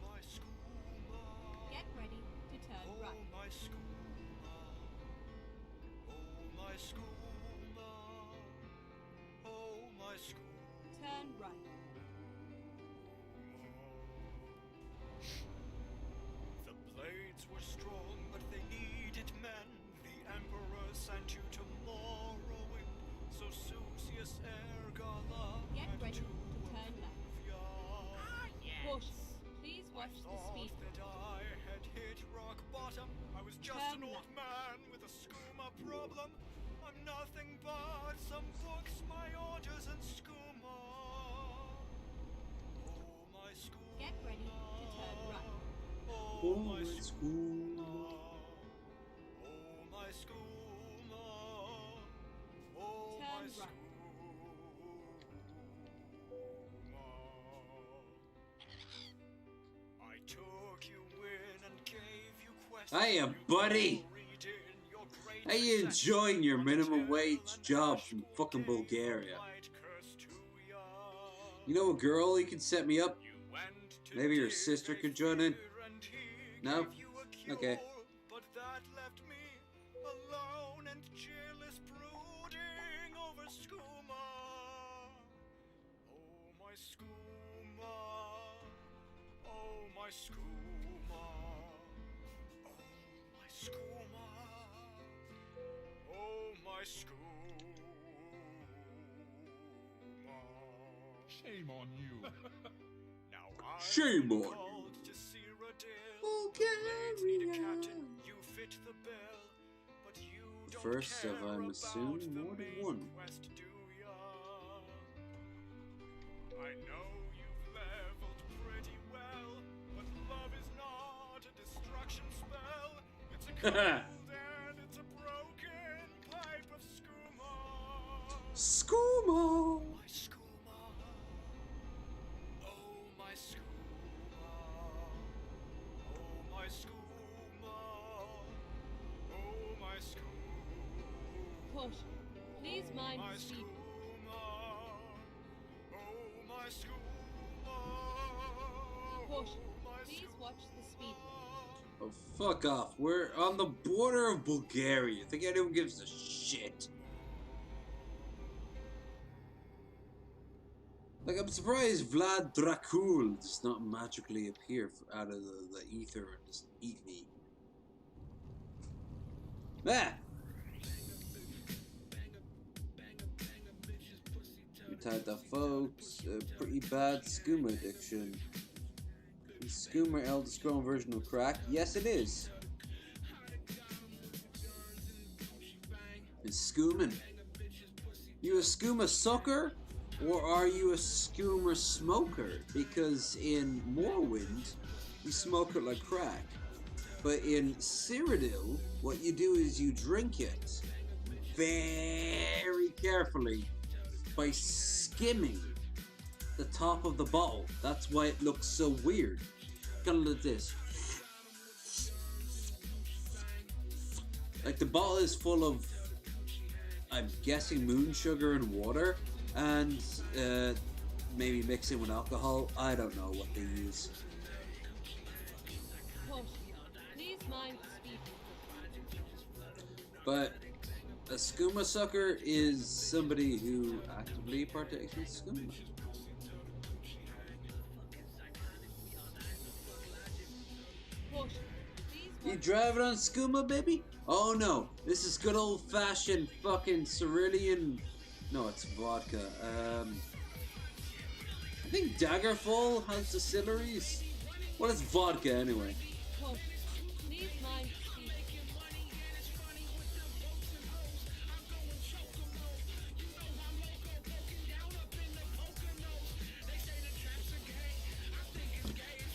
My skooma. Get ready to turn Oh right. my skooma. Oh my skooma. Oh my skooma. Turn right. The blades were strong, but they needed men. The Emperor sent you to Morrowind, so Susius Ergala Get had ready to to turn left. Caution. Please watch the speed. That I had hit rock bottom. I was just Turn an old left. man with a skooma problem. I'm nothing but some books, my orders, and skooma. Oh my skooma. Get ready to turn right. Oh my Skooma. Oh my skooma. Oh Turn my right. skooma. I took you in and gave you quests. Hiya, buddy! How you enjoying your minimum wage job from fucking Bulgaria? You know a girl you can set me up? Maybe your sister could join in? No? Okay. But that left me alone and cheerless, brooding over skooma. Oh my skooma. Oh my skooma. Oh my skooma. Oh my skooma. Shame on you. Now I Shame on you. called to Cyrodiil. Blades need a captain, you fit the bill. But you don't First care of, I'm about assuming, the more than main one. quest, do ya? I know you've leveled pretty well, but love is not a destruction spell. It's a cold and it's a broken pipe of skooma. Skooma! My skooma. Oh my skooma. Oh my skooma. Oh my skooma. Caution. Please mind My the speed. skooma. Oh my skooma. Caution. My Please watch the speed limit. Oh, fuck off. We're on the border of Bulgaria. Think anyone gives a shit? Like, I'm surprised Vlad Dracul does not magically appear out of the ether and just eat me. Ah! We tied the folks. A pretty bad skooma addiction. Is skooma Elder Scroll version of crack? Yes, it is. It's skooming. You a skooma sucker? Or are you a skooma smoker? Because in Morrowind, you smoke it like crack. But in Cyrodiil, what you do is you drink it very carefully by skimming the top of the bottle. That's why it looks so weird. Kind of like this. Like the bottle is full of, I'm guessing, moon sugar and water, and maybe mixing with alcohol. I don't know what they use. Caution. Please mind the speed limit. But A skooma sucker is somebody who actively partakes in skooma. Push. Please You watch. driving on skooma, baby? Oh no, this is good old fashioned fucking cerulean. No, it's vodka. I think Daggerfall has distilleries. Well, it's vodka anyway. Push. Please mind speed.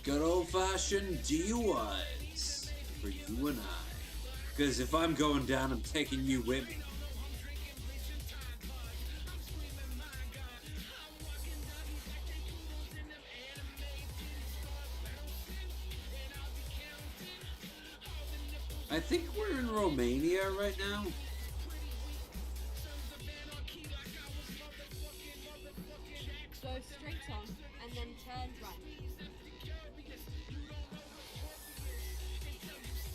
Good old fashioned DUIs for you and I. Because if I'm going down, I'm taking you with me. I think we're in Romania right now. Go straight on and then turn right.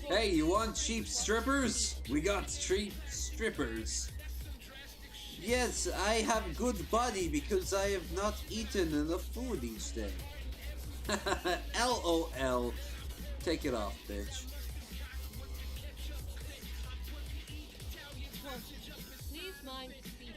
Hey, you want cheap strippers? We got cheap strippers. Yes, I have good body because I have not eaten enough food each day. LOL. Take it off, bitch. Push. Please mind speed.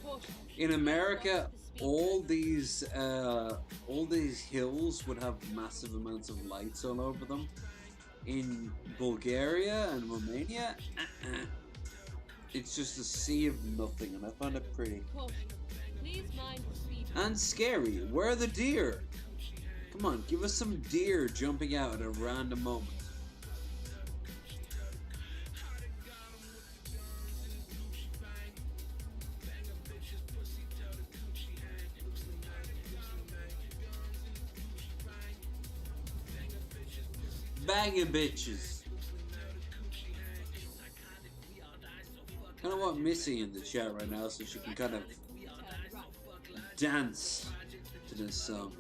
Push. In America, all these hills would have massive amounts of lights all over them. In Bulgaria and Romania, it's just a sea of nothing, and I find it pretty. Push. Please mind speed. And scary. Where are the deer? Come on, give us some deer jumping out at a random moment. Banging bitches. Kind of want Missy in the chat right now so she can kind of dance to this song.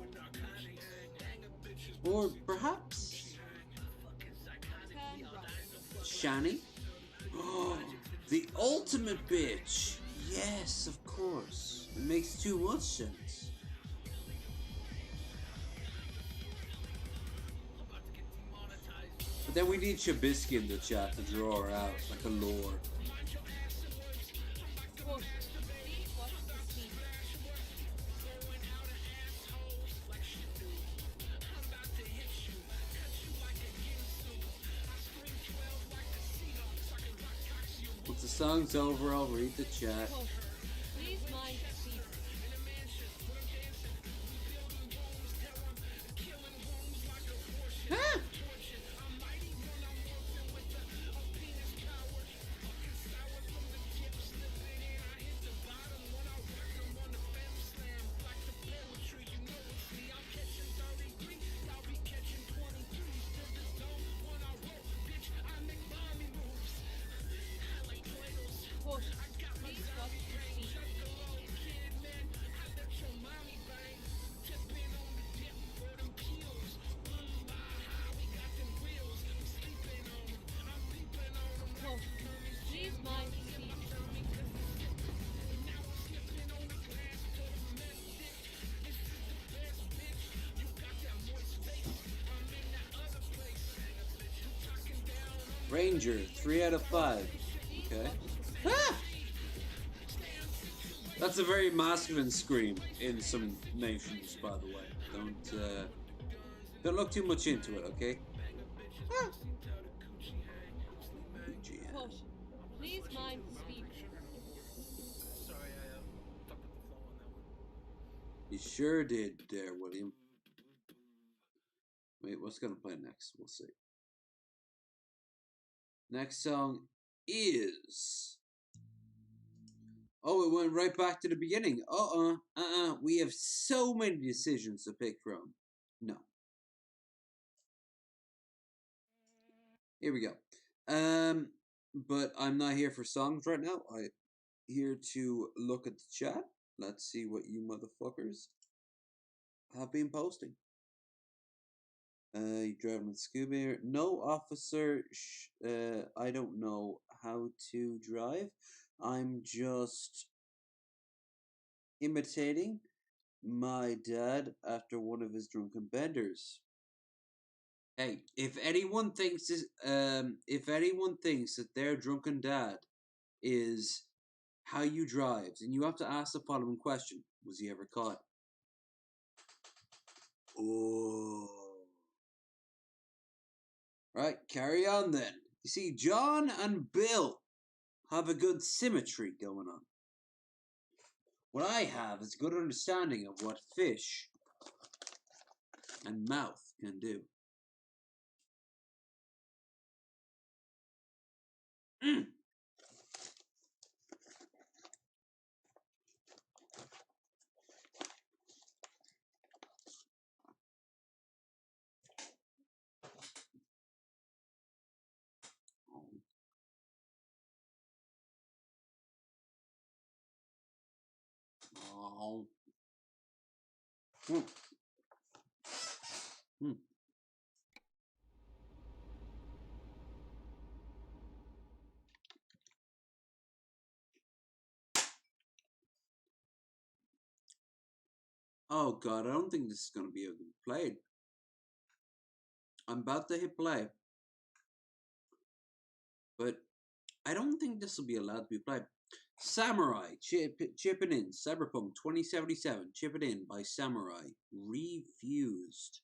Or perhaps Turn right. Shani? Oh, the ultimate bitch! Yes, of course. It makes too much sense. But then we need Chabisky in the chat to draw her out like a lord. Push. Please watch the speed. Once the song's over, I'll read the chat. Push. Please mind speed. Ah! Push. Please watch the speed. Push. Please mind speed. Ranger, 3 out of 5. Okay. Ah! That's a very masculine scream in some nations, by the way. Don't look too much into it, okay? Ah! BGM. Push. Please mind speed. Sorry, I fucked up the flow on that one. You sure did there, William. Wait, what's gonna play next? We'll see. Next song is... Oh, it went right back to the beginning. We have so many decisions to pick from. No. Here we go. But I'm not here for songs right now. here to look at the chat. Let's see what you motherfuckers have been posting. You driving with scuba here? No, officer. I don't know how to drive. I'm just imitating my dad after one of his drunken benders. Hey, if anyone thinks that their drunken dad is how you drive, then you have to ask the following question: was he ever caught? Oh. Right, carry on then. You see, John and Bill have a good symmetry going on. What I have is a good understanding of what fish and mouth can do. Mm. Oh. Mm. Mm. Oh god, I don't think this is going to be able to be played. I'm about to hit play, but I don't think this will be allowed to be played. Samurai, chipping in. Cyberpunk 2077, chip it in by Samurai. Refused.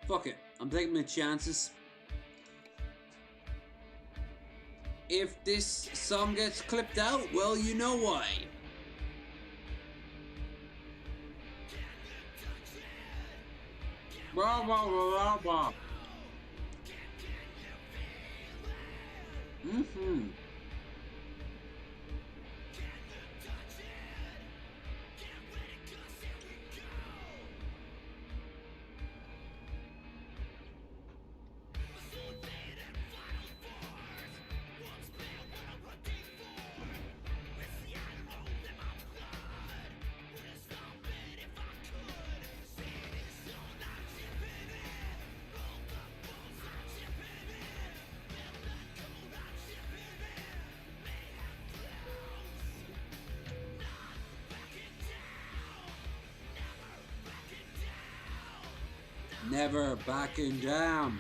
Fuck it, I'm taking my chances. If this song gets clipped out, well, you know why. Blah, blah, blah, blah. Mm-hmm. Never backing down.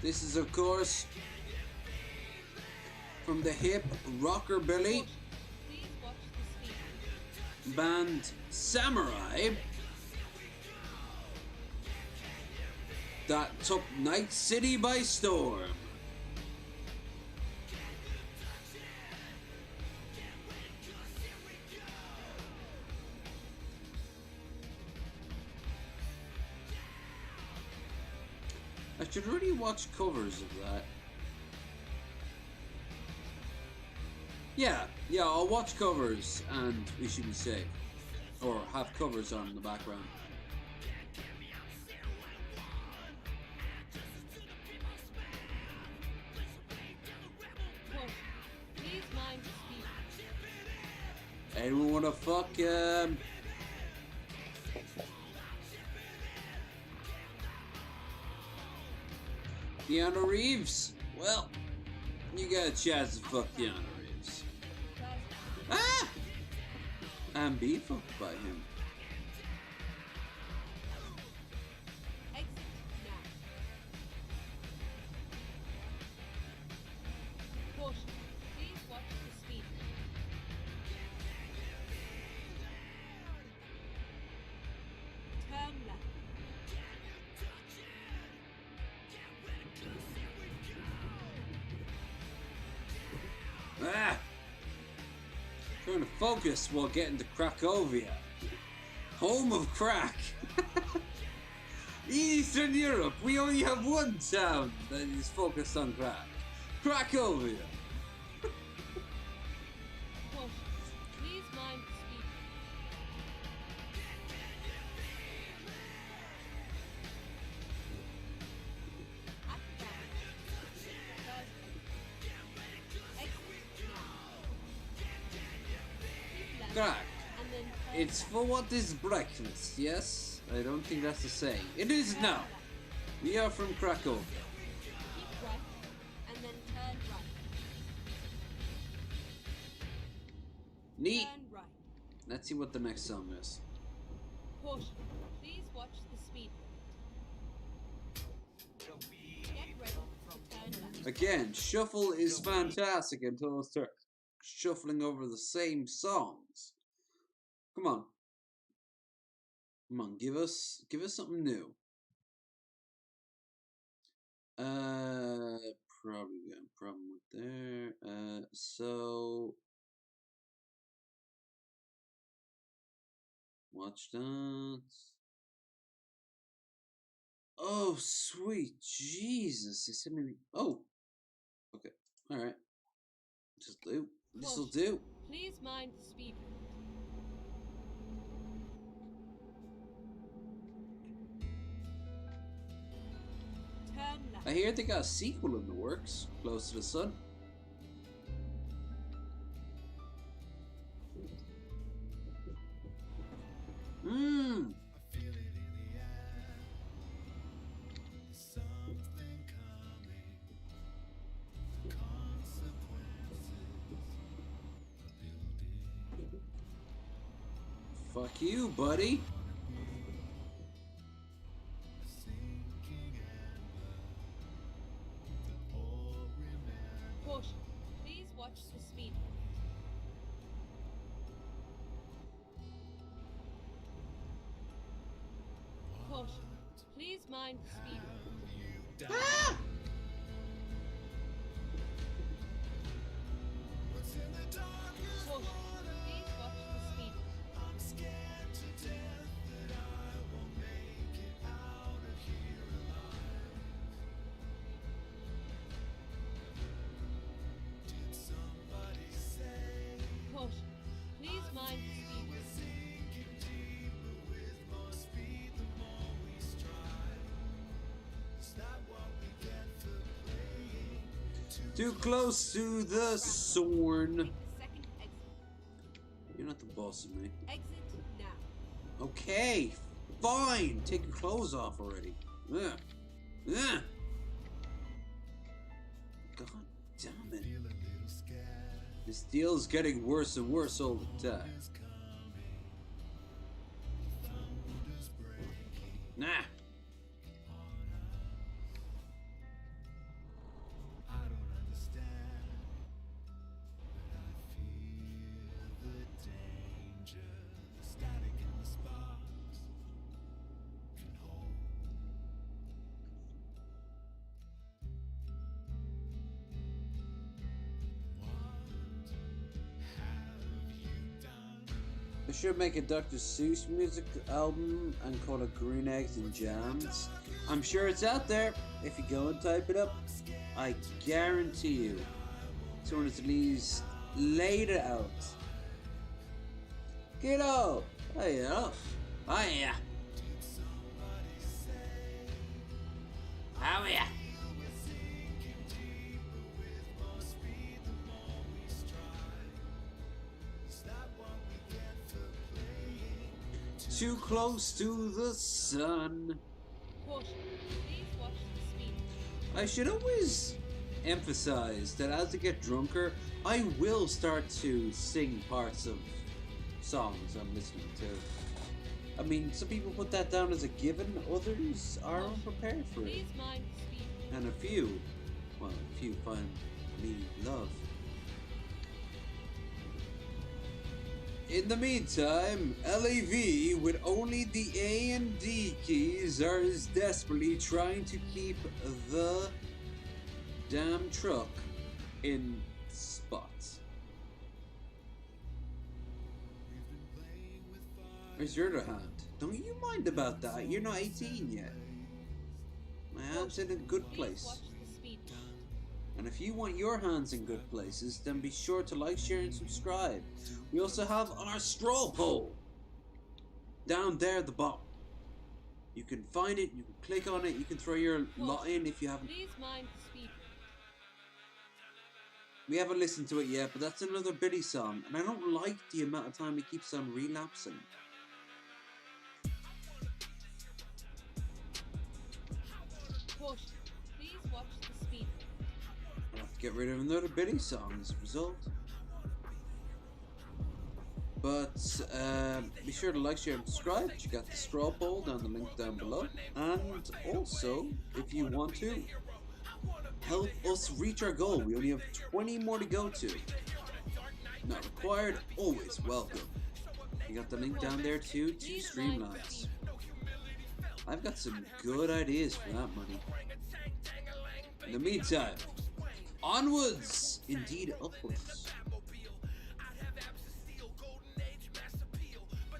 This is, of course, from the hip rockabilly band Samurai that took Night City by storm. I should really watch covers of that. Yeah, I'll watch covers and we should be safe. Or have covers on in the background. Anyone wanna fuck Keanu Reeves? Well, you got a chance to fuck Keanu Reeves. Ah! And be fucked by him. Exit now. Caution. Please watch the speed. Turn left. Ah! Trying to focus while getting to Cracovia. Home of crack. Eastern Europe, we only have one town that is focused on crack. Cracovia. Caution. Please mind the speed. Crack. and then turn It's right. for what is breakfast, yes? I don't think that's the saying. It is Turn now. left. We are from Krakow. Keep right, and then turn right. Neat. Turn right. Let's see what the next song is. Caution. Please watch the speed limit. Get ready to turn left. Again, shuffle is fantastic until it starts shuffling over the same songs. Come on. Come on, give us something new. Probably got a problem with there. So watch dance. Oh, sweet Jesus! They sent me. Oh, okay, all right. Just do. This'll Caution. do. Please mind the speed limit. Turn left. I hear they got a sequel in the works. Close to the Sun. Mmm. Fuck you, buddy. Caution. Please watch the speed limit. Caution. Please mind the speed limit. Ah! Caution. Please watch the speed limit. Caution. Please mind the speed limit. Too close to the Sorn. Take the second exit. You're not the boss of me. Exit now. Okay, fine. Take your clothes off already. Ugh. Ugh. God damn it. This deal's getting worse and worse all the time. Nah. I should make a Dr. Seuss music album and call it Green Eggs and Jams. I'm sure it's out there. If you go and type it up, I guarantee you someone has at least laid it out. Get up! Hey up! Hiya! How are ya? Too close to the sun. Caution. Please watch the speed limit. I should always emphasize that as I get drunker, I will start to sing parts of songs I'm listening to. I mean, some people put that down as a given, others are unprepared for it. Please mind the speed limit. And a few find me love. In the meantime, LEV with only the A and D keys are desperately trying to keep the damn truck in spots. Where's your other hand? Don't you mind about that? You're not 18 yet. My hand's in a good Please place. watch the speed limit. And if you want your hands in good places, then be sure to like, share, and subscribe. We also have our straw poll down there at the bottom. You can find it, you can click on it, you can throw your lot in if you haven't. Please mind the speed We haven't listened to it yet, but that's another Billy song, and I don't like the amount of time it keeps on relapsing. Push. Please watch the speed. I'll have to get rid of another Billy song as a result. But be sure to like, share, and subscribe. Check out the straw poll down the link down below. And also, if you want to help us reach our goal, we only have 20 more to go to. Not required, always welcome. You got the link down there too to Streamlabs. I've got some good ideas for that money. In the meantime, onwards, indeed upwards.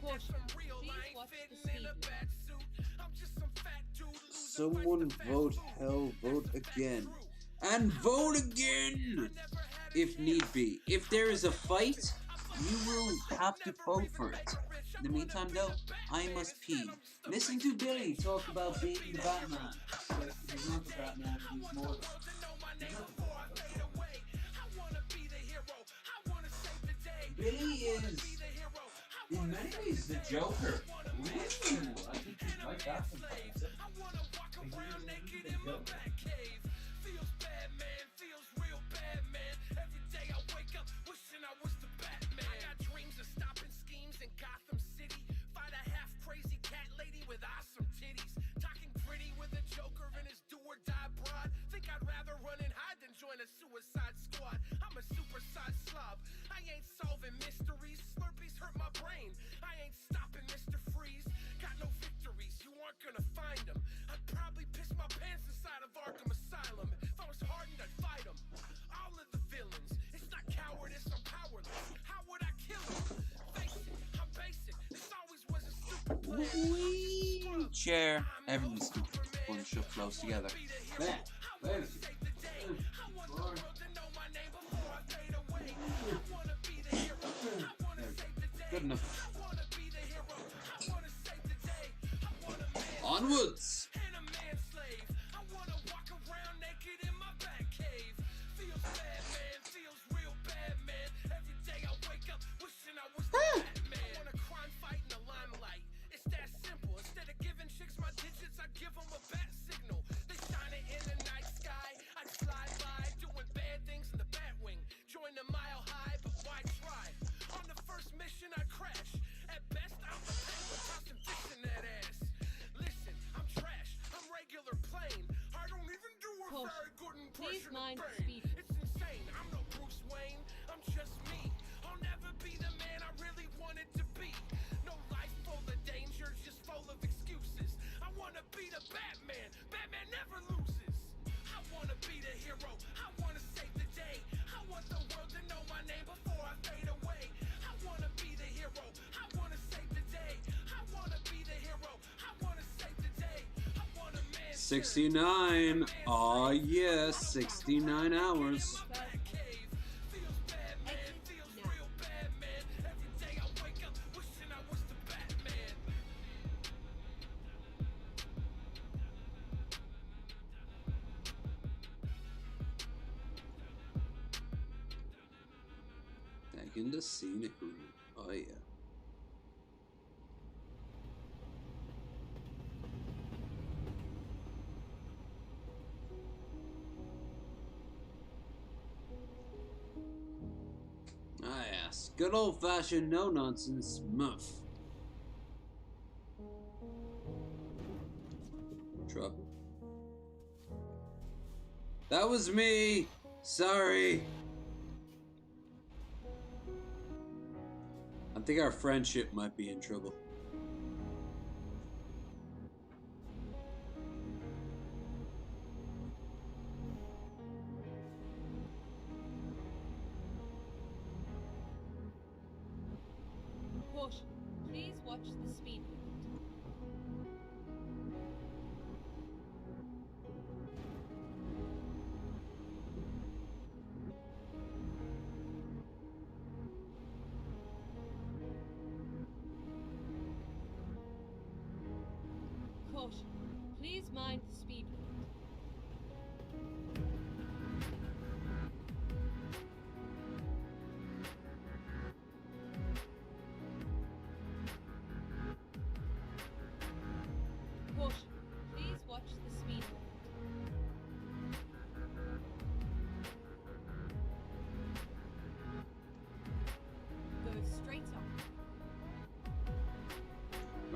Push. Please watch the speed. Someone vote hell, vote again. And vote again! If need be. If there is a fight, you will have to vote for it. In the meantime though, I must pee. Listen to Billy talk about being the Batman. But he's not the Batman, he's more Billy is, in many ways, the Joker. Ooh, I think he's like that sometimes. A suicide squad. I'm a supersized slob. I ain't solving mysteries. Slurpees hurt my brain. I ain't stopping Mr. Freeze. Got no victories. You aren't gonna find them. I'd probably piss my pants inside of Arkham Asylum. If I was hardened, I'd fight them. All of the villains. It's not cowardice, I'm powerless. How would I kill them? Face it, I'm basic. This always was a stupid plan. Chair. Everyone's stupid when shit flows together. Man, wait a second. Good enough. Onwards! Please mind the speed. It's insane. I'm no Bruce Wayne. I'm just me. I'll never be the man I really wanted to be. No life full of dangers, just full of excuses. I wanna be the Batman. Batman never loses. I wanna be the hero. I wanna save the day. I want the world to know my name before I fade away. I wanna be the hero. I wanna save the day. I wanna be the hero. I wanna save the day. I wanna man. 69. Aw, yes, 69 hours. Back in the scenic room. Oh, yeah. Ah, yes. Good old-fashioned no-nonsense muff. Trouble. That was me! Sorry! I think our friendship might be in trouble. Push. Please watch the speed limit. Push. Please mind the speed limit.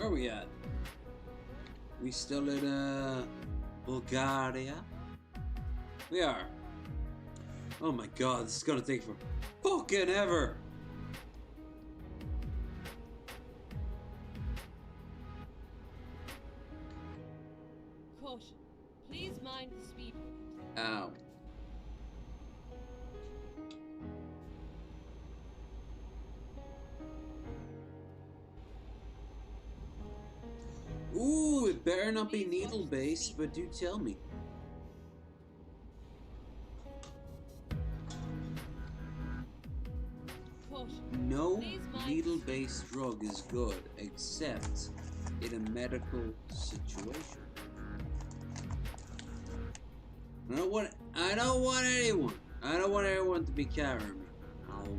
Where are we at? We still in Bulgaria? We are. Oh my god, this is gonna take for fucking ever! Caution. Please mind the speed limit. Ow. Ooh, it better not be needle-based, but do tell me. Caution. No Please mind needle-based drug is good, except in a medical situation. I don't want anyone to be carrying me. I'll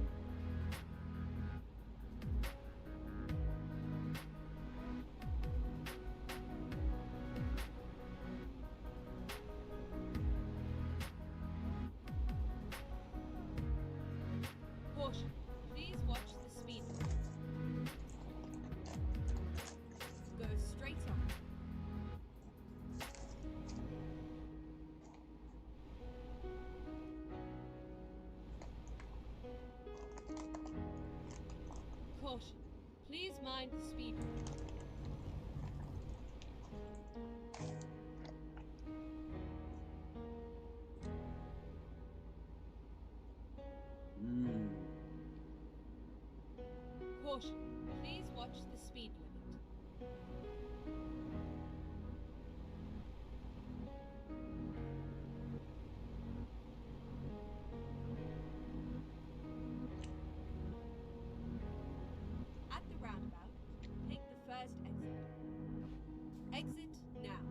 Caution. Please watch the speed limit. Go straight on. Caution. Please mind the speed limit. Caution. Please watch the speed limit. At the roundabout, take the first exit. Exit now.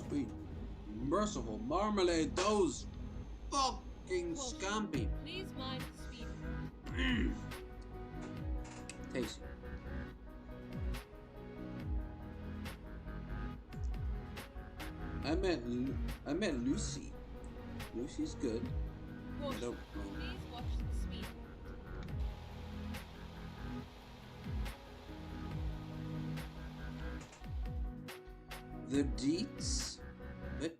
Sweet. Merciful marmalade, those fucking Caution. scampi. Please mind the speed limit. Tasty. I met Lucy. Lucy's good. Caution. Nope. Please watch the speed limit. The deets. What?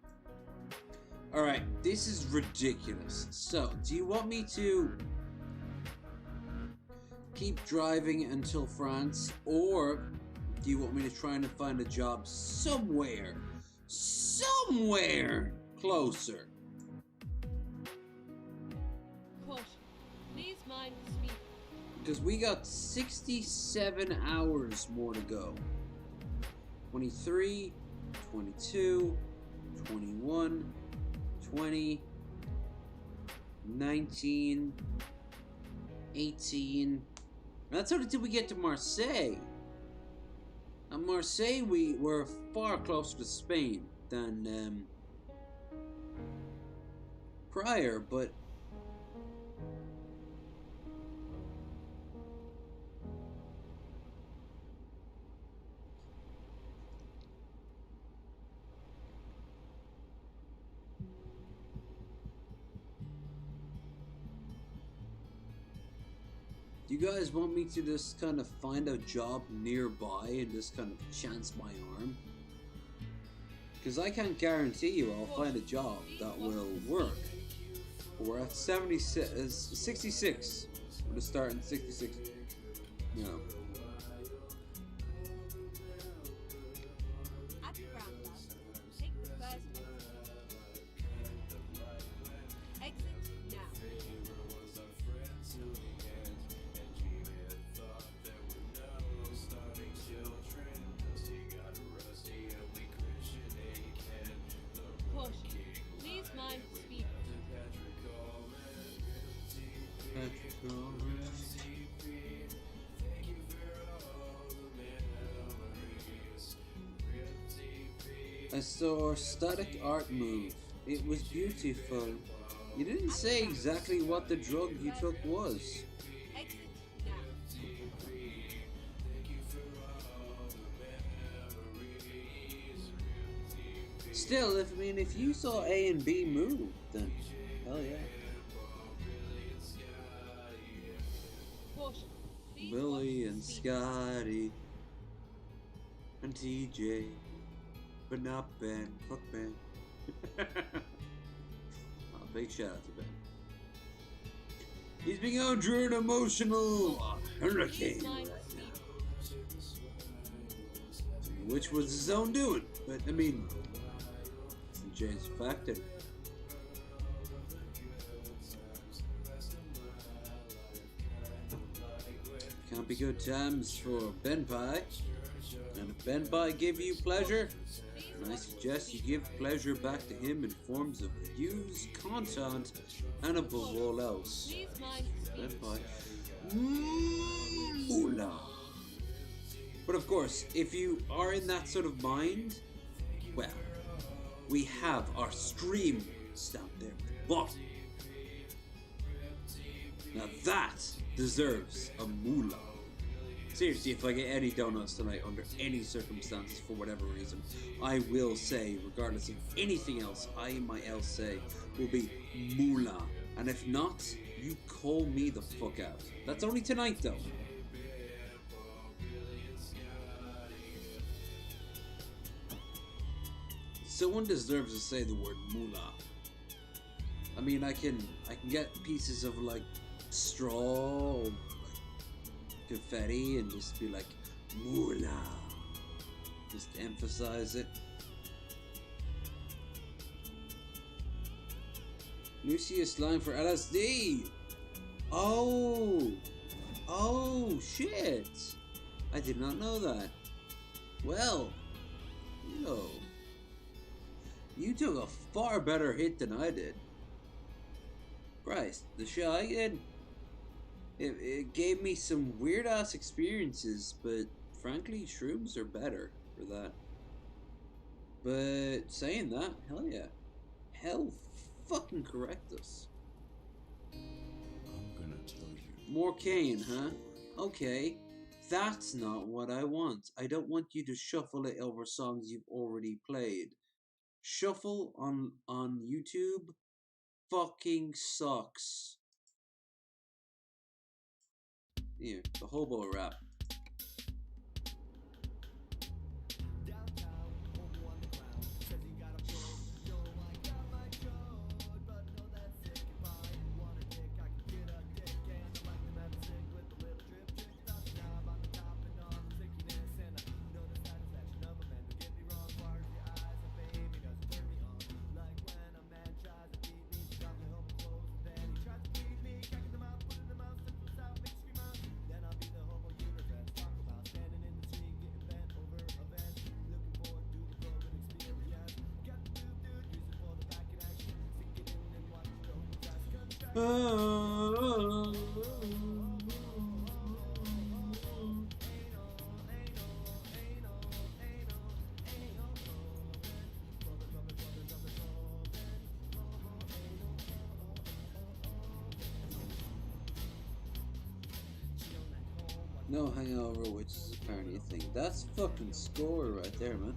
Alright, this is ridiculous. So, do you want me to keep driving until France, or do you want me to try and find a job somewhere closer? Caution. Please mind the speed limit. Because we got 67 hours more to go. 23, 22, 21, 20, 19, 18. That's how until we get to Marseille. At Marseille, we were far closer to Spain than prior, but do you guys want me to just kind of find a job nearby and just kind of chance my arm? Because I can't guarantee you I'll find a job that will work. We're at 66. We're to start in 66. You know. At the roundabout, take the first exit. Exit now. Caution. Please mind the speed limit. I saw static art move. It was beautiful. You didn't say exactly what the drug you took was. Exit now. Still, if you saw A and B move, then hell yeah. Caution. Please Billy watch and speed. Scotty and TJ, but not Ben. Fuck Ben. Oh, big shout out to Ben. He's been going through an emotional hurricane, Please mind speed. which was his own doing. But I mean, doesn't change the fact that can't be good times for Ben Pie. And if Ben Pie give you pleasure, I suggest you give pleasure back to him in forms of views, content, and above all else, Please mind Ben speed. Pie, moolah. But of course, if you are in that sort of mind, well, we have our stream stamp there. But now that deserves a moolah. Seriously, if I get any donuts tonight under any circumstances for whatever reason, I will say, regardless of anything else, my else say will be moolah. And if not, you call me the fuck out. That's only tonight though. Someone deserves to say the word moolah. I mean, I can get pieces of like straw, like confetti, and just be like moolah. Just emphasize it. Lucius line for LSD. Oh shit! I did not know that. Well, you took a far better hit than I did. Christ, the show I did, it gave me some weird ass experiences, but frankly, shrooms are better for that. But saying that, hell yeah. Hell fucking correct us. I'm gonna tell you. More Kane, huh? Okay. That's not what I want. I don't want you to shuffle it over songs you've already played. Shuffle on YouTube fucking sucks. Here, the hobo rap. No hangover, which is apparently a thing. That's fucking score right there, man.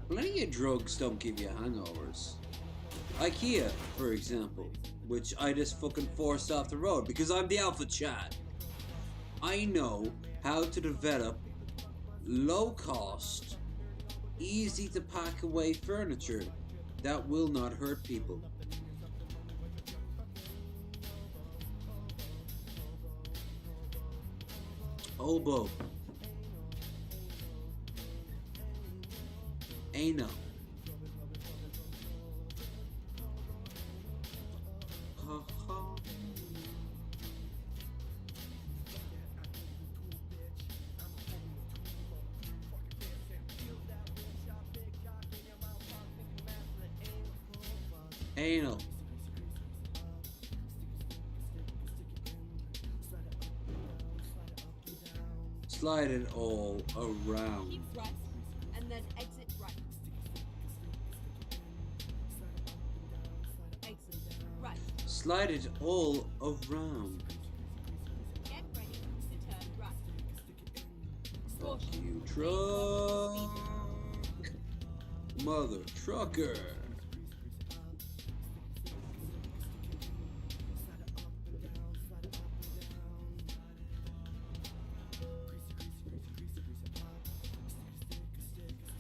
Plenty of drugs don't give you hangovers. IKEA, for example, which I just fucking forced off the road because I'm the alpha Chad. I know how to develop low cost, easy to pack away furniture that will not hurt people. Oboe. Anal. Ha ha. Anal. Slide it all around. Keep right, and then exit right. Exit right. Slide it all around. Get ready to turn right. Fuck Caution. you, Please watch truck. Mother trucker.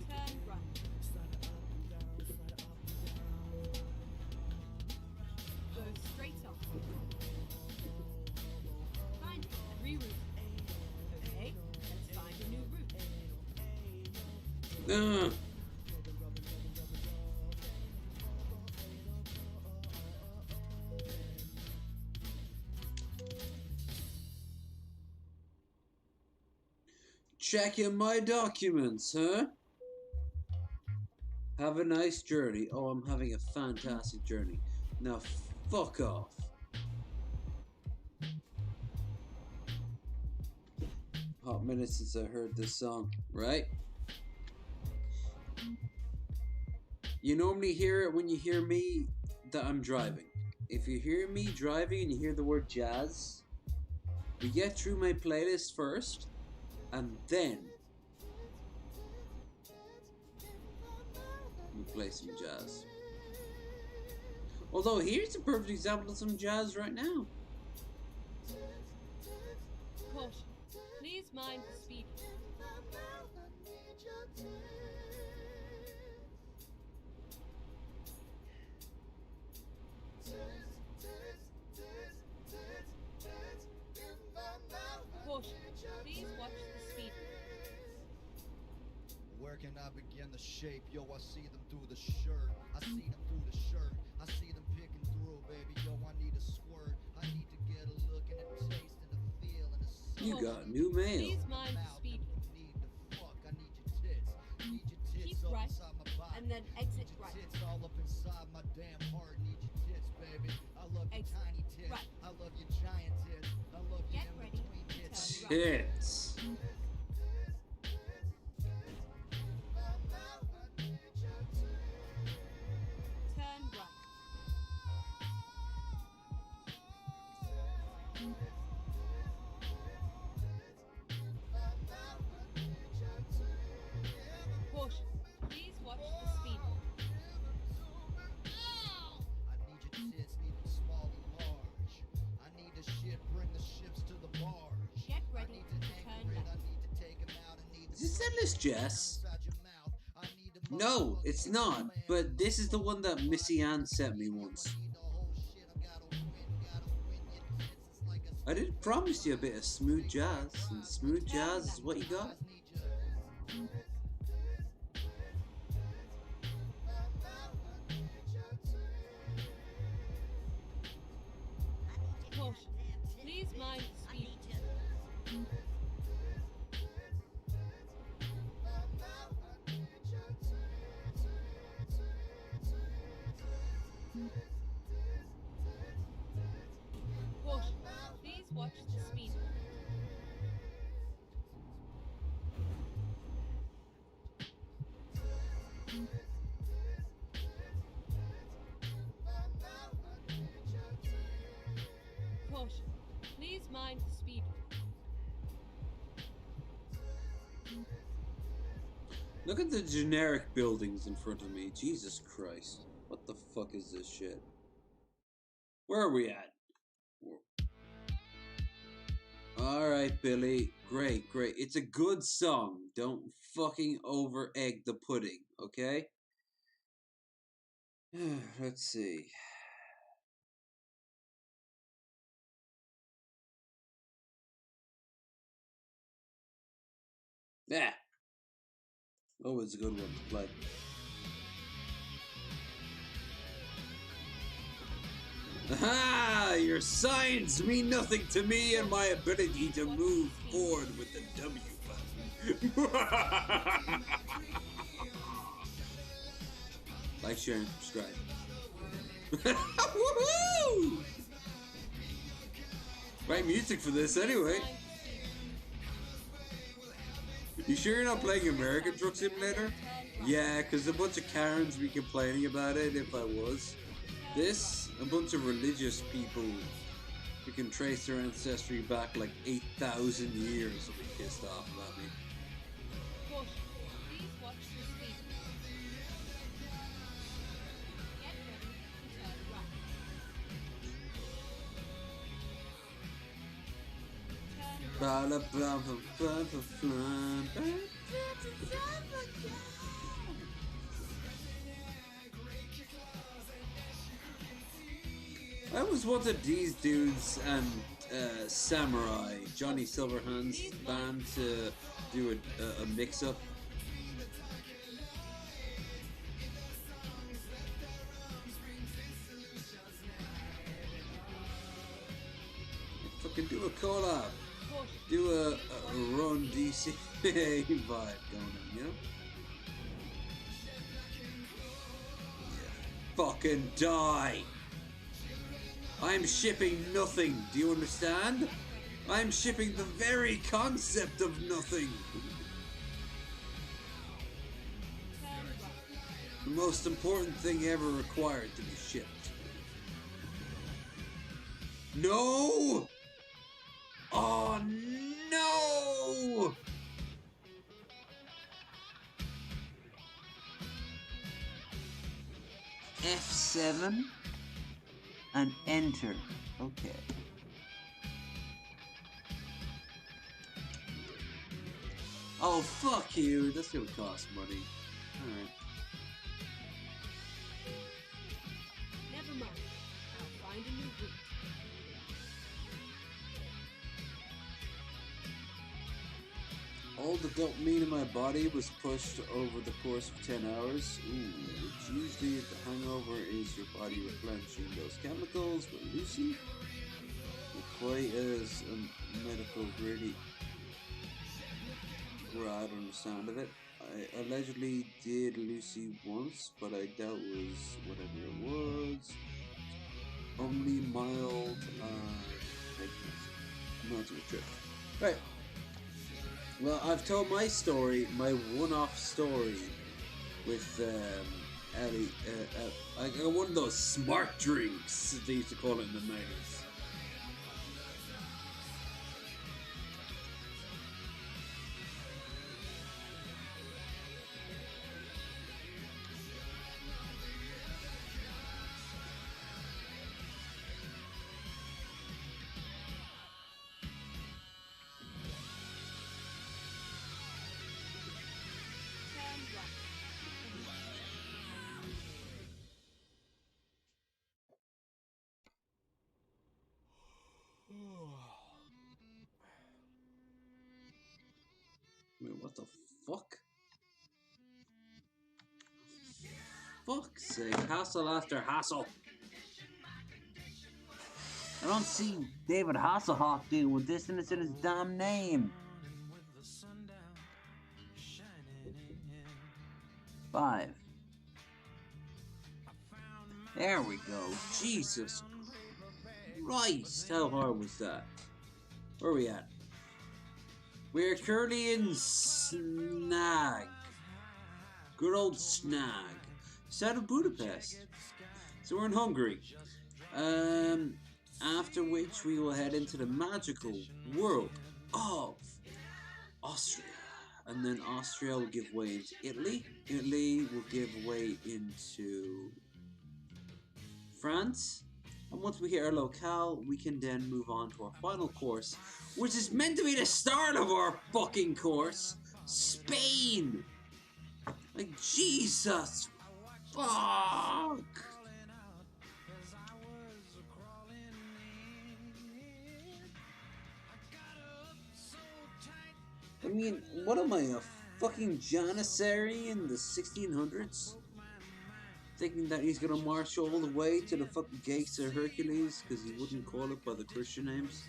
Turn right. Go straight on. Find it and reroute. Okay, let's find a new route. Checking my documents, huh? Have a nice journey. Oh, I'm having a fantastic journey. Now, fuck off. Hot minute since I heard this song, right? You normally hear it when you hear me that I'm driving. If you hear me driving and you hear the word jazz, we get through my playlist first, and then we play some jazz. Although here's a perfect example of some jazz right now. Caution. Please mind the speed. Caution. Please watch the speed. Where can I begin to shape? Yo, I see them through the shirt. I see them through the shirt. I see them picking through, baby. Yo, I need a squirt. I need to get a look and a taste and a feel and a smell. You got new mail. Please mind the speed. Need the fuck. I need your tits. Need your tits Keep all right inside my body. and then exit Need your right. tits all up inside my damn heart. Need your tits, baby. I love your Exit tiny tits. right. I love your giant tits. I love your Get in ready between to tits. turn right. Tits. Turn right. Caution. Please watch the speed. I need your tits, need them small and large. I need the shit, bring the ships to the barge. Get I ready need to to turn anchor it, left. I need to take 'em out, I need Is this Endless Jess? inside your mouth. I need a No, it's not. But this is the one that Missy Ann sent me once. need the whole shit, I gotta win your tits. It's like a I did promise you a bit of smooth jazz, and smooth jazz is what you got. Caution. Please mind the speed. Caution. Please watch the speed. Caution. Please mind the speed. Look at the generic buildings in front of me. Jesus Christ. What the fuck is this shit? Where are we at? Alright, Billy. Great, great. It's a good song. Don't fucking over egg the pudding, okay? Let's see. Yeah. Always a good one to play. Aha! Your signs mean nothing to me and my ability to move forward with the W button. Like, share, and subscribe. Woohoo! Right music for this anyway. You sure you're not playing American Truck Simulator? Yeah, because a bunch of Karens would be complaining about it if I was. This, a bunch of religious people who can trace their ancestry back like 8,000 years will be pissed off about me. Caution. Please watch the speed. I always wanted these dudes and Samurai, Johnny Silverhand's band, to do a mix-up. Fucking do a collab. Do a Run DC vibe going on, you know? Yeah. Fucking die! I'm shipping nothing, do you understand? I'm shipping the very concept of nothing! The most important thing ever required to be shipped. No! Oh no! F7 and enter. Okay. Oh, fuck you. That's gonna cost money. Alright. Never mind. I'll find a new route. All the dopamine in my body was pushed over the course of 10 hours. Ooh, which usually the hangover is your body replenishing those chemicals, but Lucy, not quite as a medical really grad on the sound of it. I allegedly did Lucy once, but I doubt it was whatever it was. Only mild, not too trip. Right. Well, I've told my story, my one-off story with Ellie. I got one of those smart drinks they used to call it in the 90s. Wait, what the fuck? Fuck's sake, hassle after hassle. I don't see David Hasselhoff dealing with this, and it's in his damn name. 5. There we go. Jesus Christ, how hard was that? Where are we at? We're currently in Snag. Good old Snag. South of Budapest. So we're in Hungary. After which we will head into the magical world of Austria. And then Austria will give way into Italy. Italy will give way into France. And once we hit our locale, we can then move on to our final course, which is meant to be the start of our fucking course, Spain! Like, Jesus! Fuck! I mean, what am I, a fucking Janissary in the 1600s? Thinking that he's gonna march all the way to the fucking gates of Hercules because he wouldn't call it by the Christian names.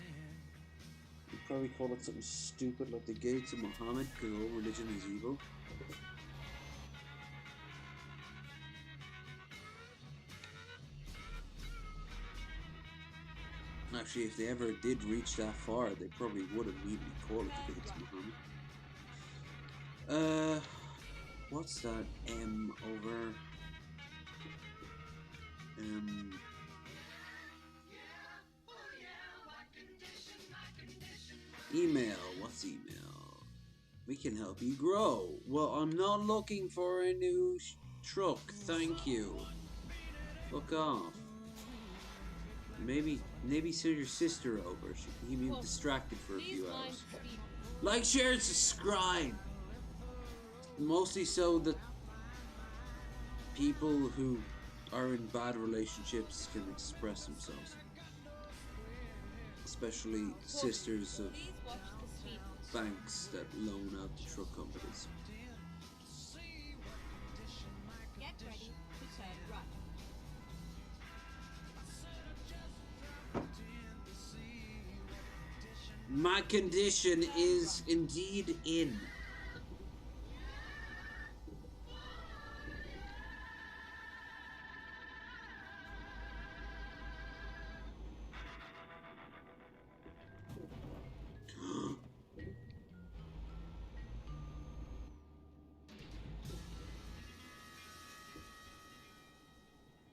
He'd probably call it something stupid like the gates of Muhammad because all religion is evil. Actually, if they ever did reach that far, they probably would immediately call it the gates of Muhammad. What's that M over? Email. What's email? We can help you grow. Well, I'm not looking for a new truck. Thank you. Fuck off. Maybe Maybe send your sister over. She can keep you Push. distracted for a Please few mind hours. speed. Like, share, and subscribe! Mostly so that people who are in bad relationships can express themselves. Especially Push. sisters of Please watch the speed. banks that loan out to truck companies. Get ready to turn right. My condition is indeed in.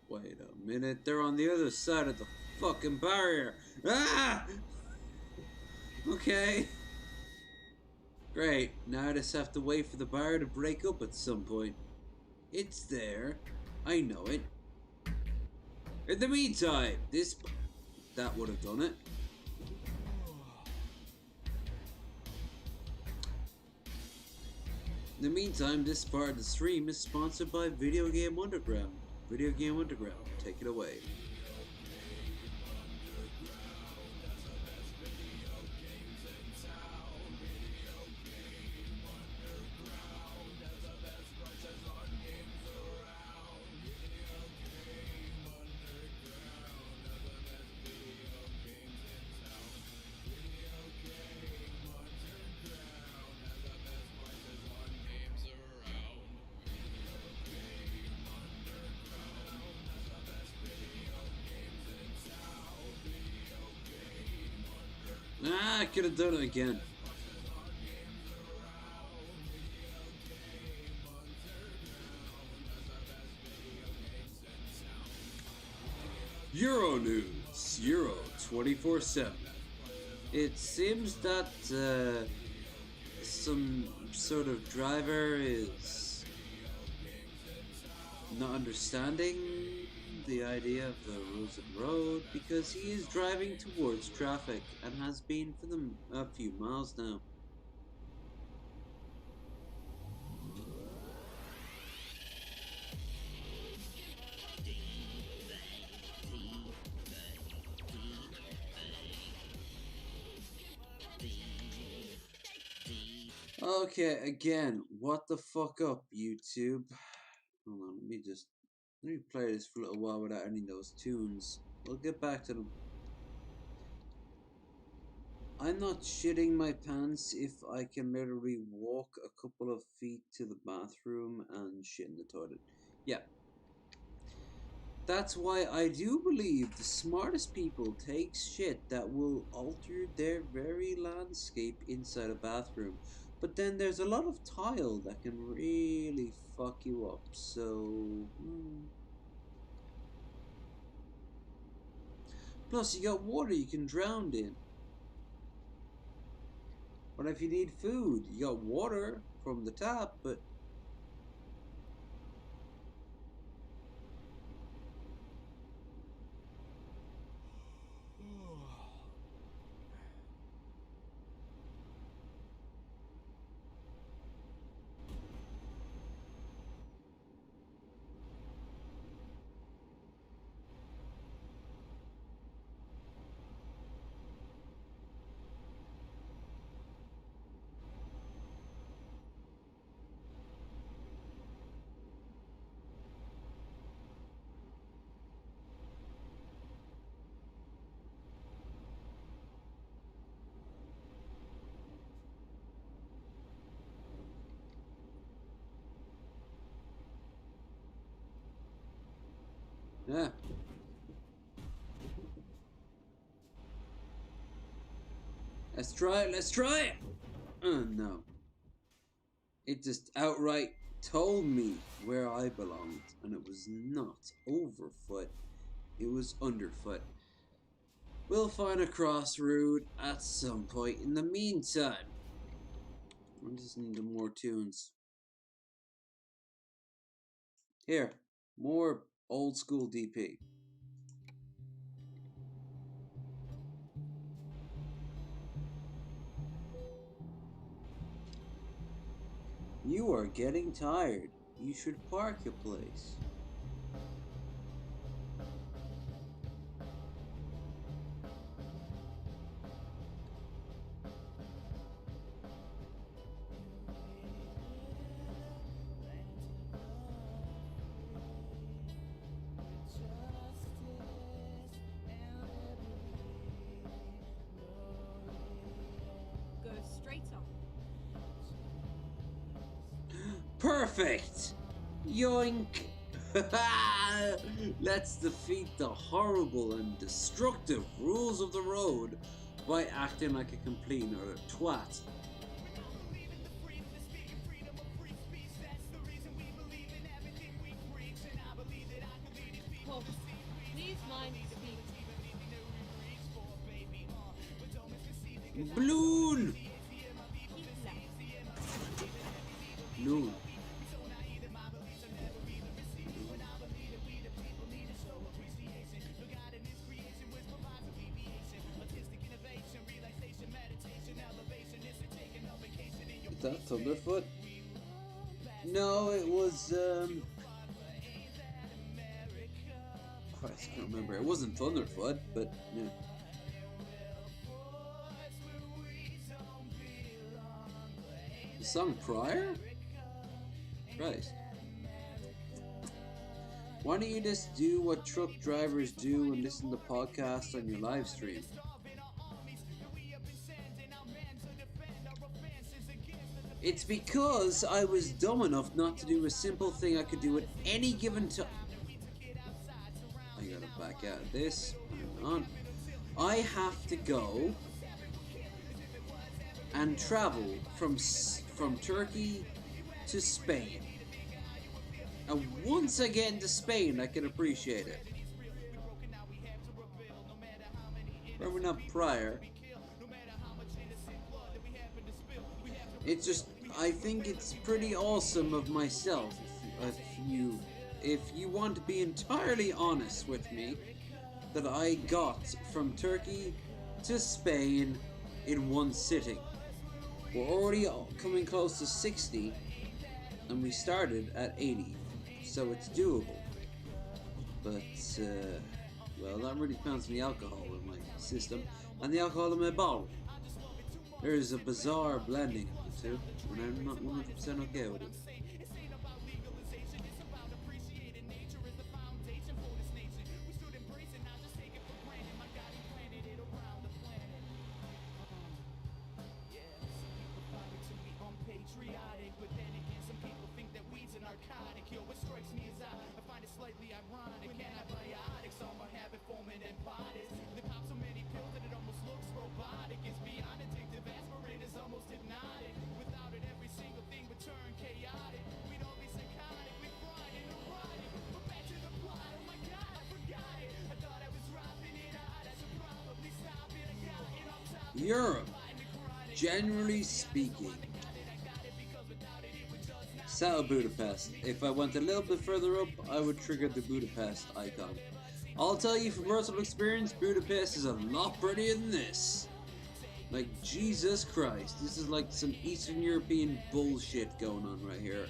Wait a minute, they're on the other side of the fucking barrier. Ah! Okay. Great, now I just have to wait for the barrier to break up at some point. It's there. I know it. In the meantime, that would have done it. In the meantime, this part of the stream is sponsored by Video Game Underground. Video Game Underground, take it away. Ah, I could have done it again. Euro News, Euro 24/7. It seems that some sort of driver is not understanding the idea of the rules of the road because he is driving towards traffic and has been for a few miles now. Okay, again, what the fuck up, YouTube? Hold on, let me play this for a little while without any of those tunes. We'll get back to them. I'm not shitting my pants if I can literally walk a couple of feet to the bathroom and shit in the toilet. Yeah. That's why I do believe the smartest people take shit that will alter their very landscape inside a bathroom. But then there's a lot of tile that can really fuck you up, so... Plus, you got water you can drown in. But if you need food, you got water from the tap, but... Yeah. Let's try it, let's try it! No. It just outright told me where I belonged, and it was not overfoot, it was underfoot. We'll find a cross route at some point. In the meantime, I just need more tunes. Here, more old school DP. You are getting tired. You should park your place. Go straight on. Perfect! Yoink! Let's defeat the horrible and destructive rules of the road by acting like a complete utter twat. Push. Please mind speed. Balloon! Keep left. Balloon. Is that Thunderfoot? No, it was Christ, I can't remember. It wasn't Thunderfoot, but yeah. The song prior? Christ. Why don't you just do what truck drivers do and listen to podcasts on your live stream? It's because I was dumb enough not to do a simple thing I could do at any given time. I gotta back out of this. Hang on. I have to go and travel from Turkey to Spain. And once I get into Spain, I can appreciate it. Probably not prior. It's just, I think it's pretty awesome of myself if you want to be entirely honest with me, that I got from Turkey to Spain in one sitting. We're already coming close to 60 and we started at 80, so it's doable. But, well, that really depends on the alcohol in my system and the alcohol in my bottle. There is a bizarre blending of the two, and I'm not 100% okay with it. Europe, generally speaking. South of Budapest. If I went a little bit further up, I would trigger the Budapest icon. I'll tell you from personal experience, Budapest is a lot prettier than this. Like, Jesus Christ, this is like some Eastern European bullshit going on right here.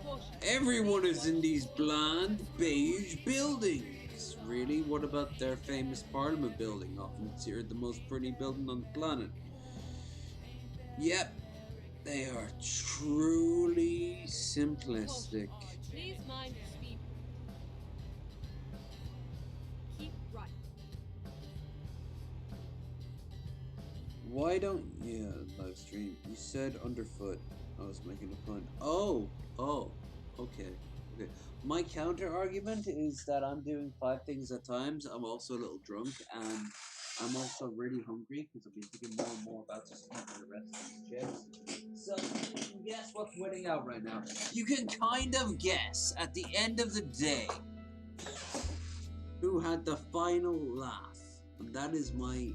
Push. Everyone is in these bland, beige buildings. Really? What about their famous Parliament building? Often considered the most pretty building on the planet. Yep, they are truly simplistic. Please mind speed. Keep right. Why don't live stream? You said underfoot. I was making a pun. Oh, okay. My counter argument is that I'm doing 5 things at times. I'm also a little drunk, and I'm also really hungry because I've been thinking more and more about just eating the rest of these chips. So, guess what's winning out right now? You can kind of guess at the end of the day who had the final laugh, and that is my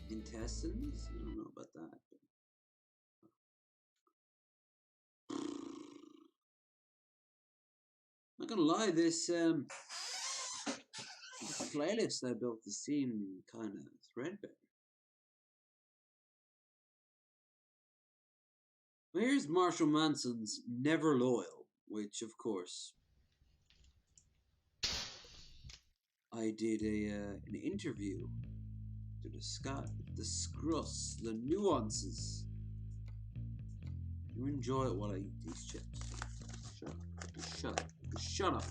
intestines. I don't know about that. Not gonna lie, this playlist I built to seem kind of threadbare. Well, here's Marshall Manson's Never Loyal, which, of course, I did an interview to discuss the nuances. You enjoy it while I eat these chips. Shut up. Just shut up. Just shut up.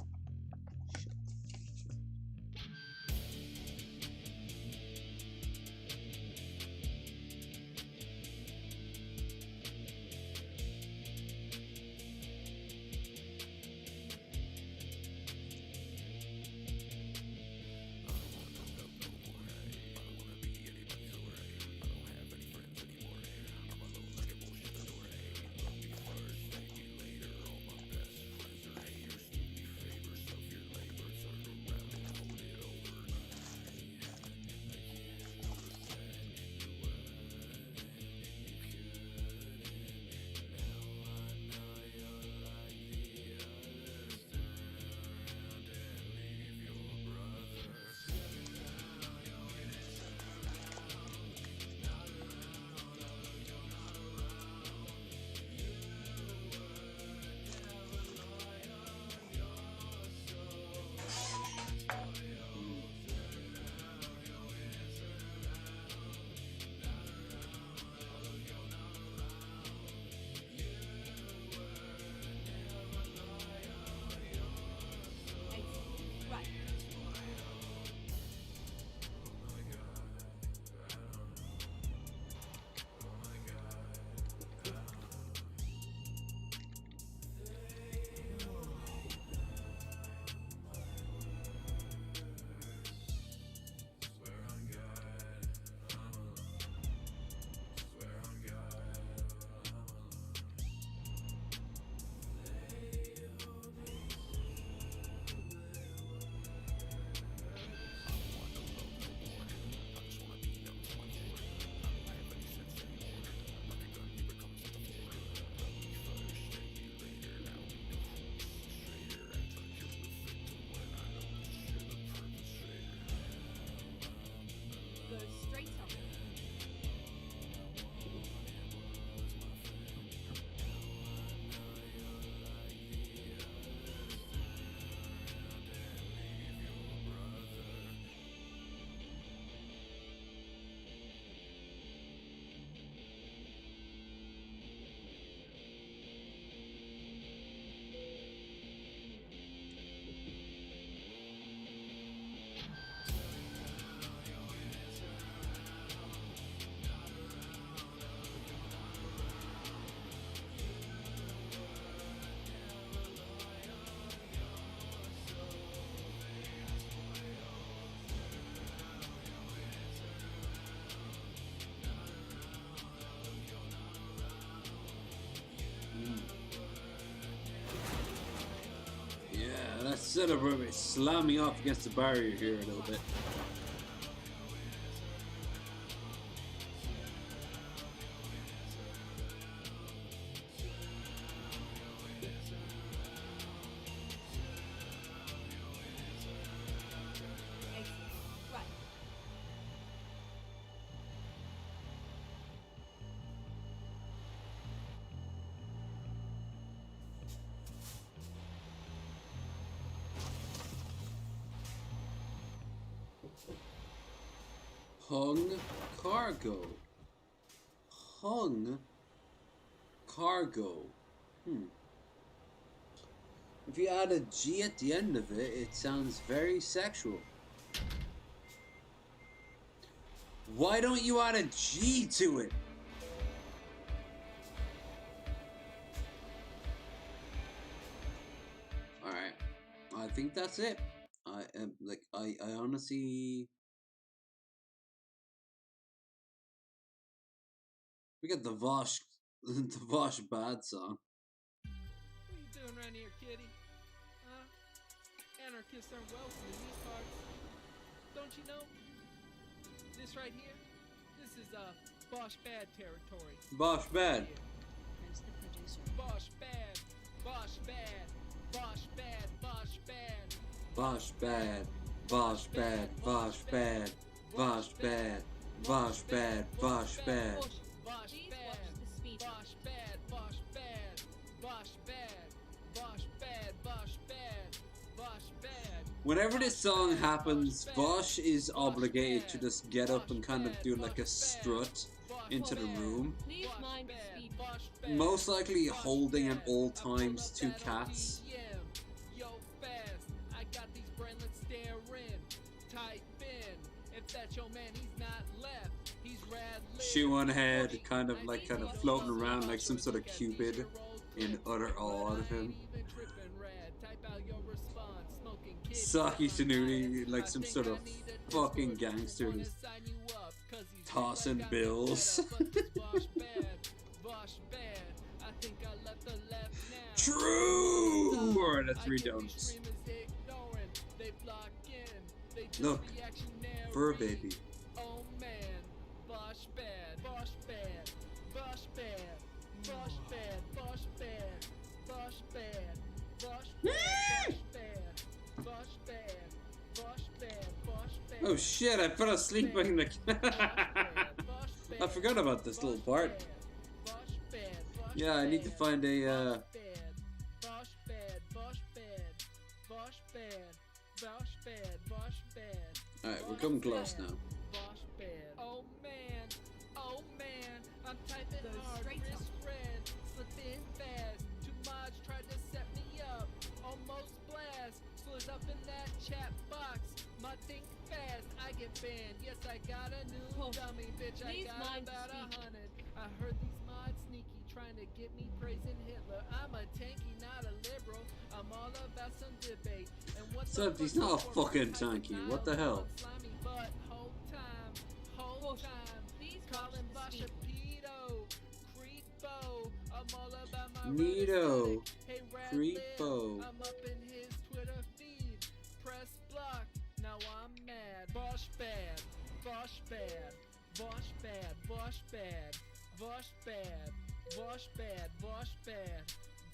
Right. Go straight up. Yeah, that setup of it slammed me off against the barrier here a little bit. Excellent. Right. Hung cargo. Hung cargo. If you add a G at the end of it, it sounds very sexual. Why don't you add a G to it? Alright. I think that's it. I honestly... We got the Vosh Bad song. What are you doing around here, kitty? Huh? Anarchists aren't welcome in these parts. Don't you know? This right here, this is Bosch Bad territory. Bosch Bad. Who's the producer? Bosch Bad, Bosch Bad, Bosch Bad, Bosch Bad. Bosch Bad. Bosch Bad. Bosch Bad. Bosch Bad. Bosch Bad. Bosch Bad. Bosch Please Bad, watch the speed. Bosch Bad, Bosch Whenever this song happens, Vosh is obligated to just get up and kind of do like a strut into the room. Please mind the speed. Most likely holding at all times two cats. Yo, fast, I got these brainlets staring. Type in, if that's your man, he's not left. He's rad. Shoe on head, kind of floating around like some sort of cupid in utter awe of him. Saki Tanuti, like some sort of fucking gangster, just tossing bills. True! Alright, that's 3 donuts. Look, fur baby. Oh man, Bosch bad, Bosch bad, Bosch bad, Bosch bad, Bosch bad, Bosch bad, Bosch bad, Bosch bad, Bosch bad, Bosch bad. Oh shit, I fell asleep in the I forgot about this little part. Yeah, I need to find a Alright, we're coming close now. Oh man, I'm typing hard, wrist red, slipping fast. Too much tried to set me up, almost blast. Slid up in that chat box, my think fast. I get banned, yes I got a new dummy, bitch. I got about 100. I heard these mods sneaky, trying to get me praising Hitler. I'm a tanky, not a liberal. I'm all about some debate. And what So he's not a fucking tanky. What the hell? But whole time, calling Bosch a pedo, creepo. I'm all about my Neato. Hey, Creepo. I'm up in his Twitter feed. Press block. Now I'm mad. Bosch bad. Bosch bad. Bosch bad. Bosch bad. Bosch bad. Bosch bad. Bosch bad.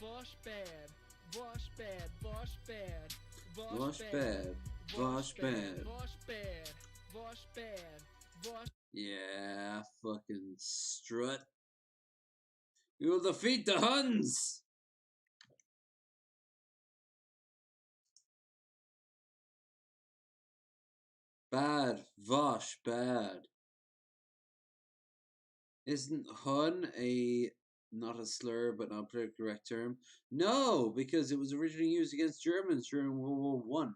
Bosch bad. Bosch bad. Bosch bad. Bosch bad. Bosch bad. Bosch bad. Bosch bad. Bosch. Yeah, fucking strut. You will defeat the Huns! Bad. Vosh, bad. Isn't Hun not a slur, but not a correct term? No, because it was originally used against Germans during World War One.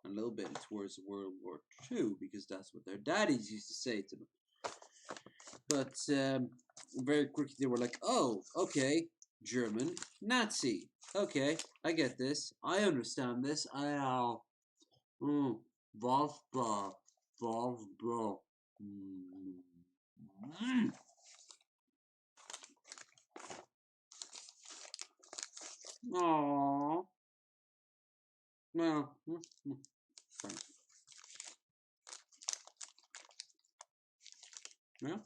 A little bit towards World War Two, because that's what their daddies used to say to them. But very quickly they were like, oh, okay, German, Nazi. Okay, I get this. I understand this. Wolfsball. Wolfsball. Aww. Well, fine. Yeah.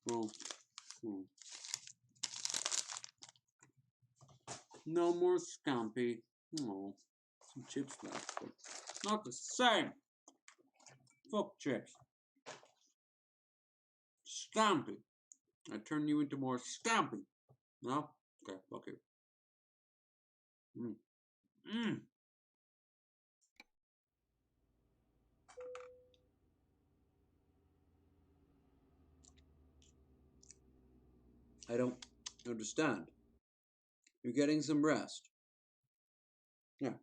Well, no more scampi. Oh, some chips left, but not the same. Fuck chips. Scampi. I turn you into more scampi. No? Okay, fuck you. I don't understand. You're getting some rest. Yeah.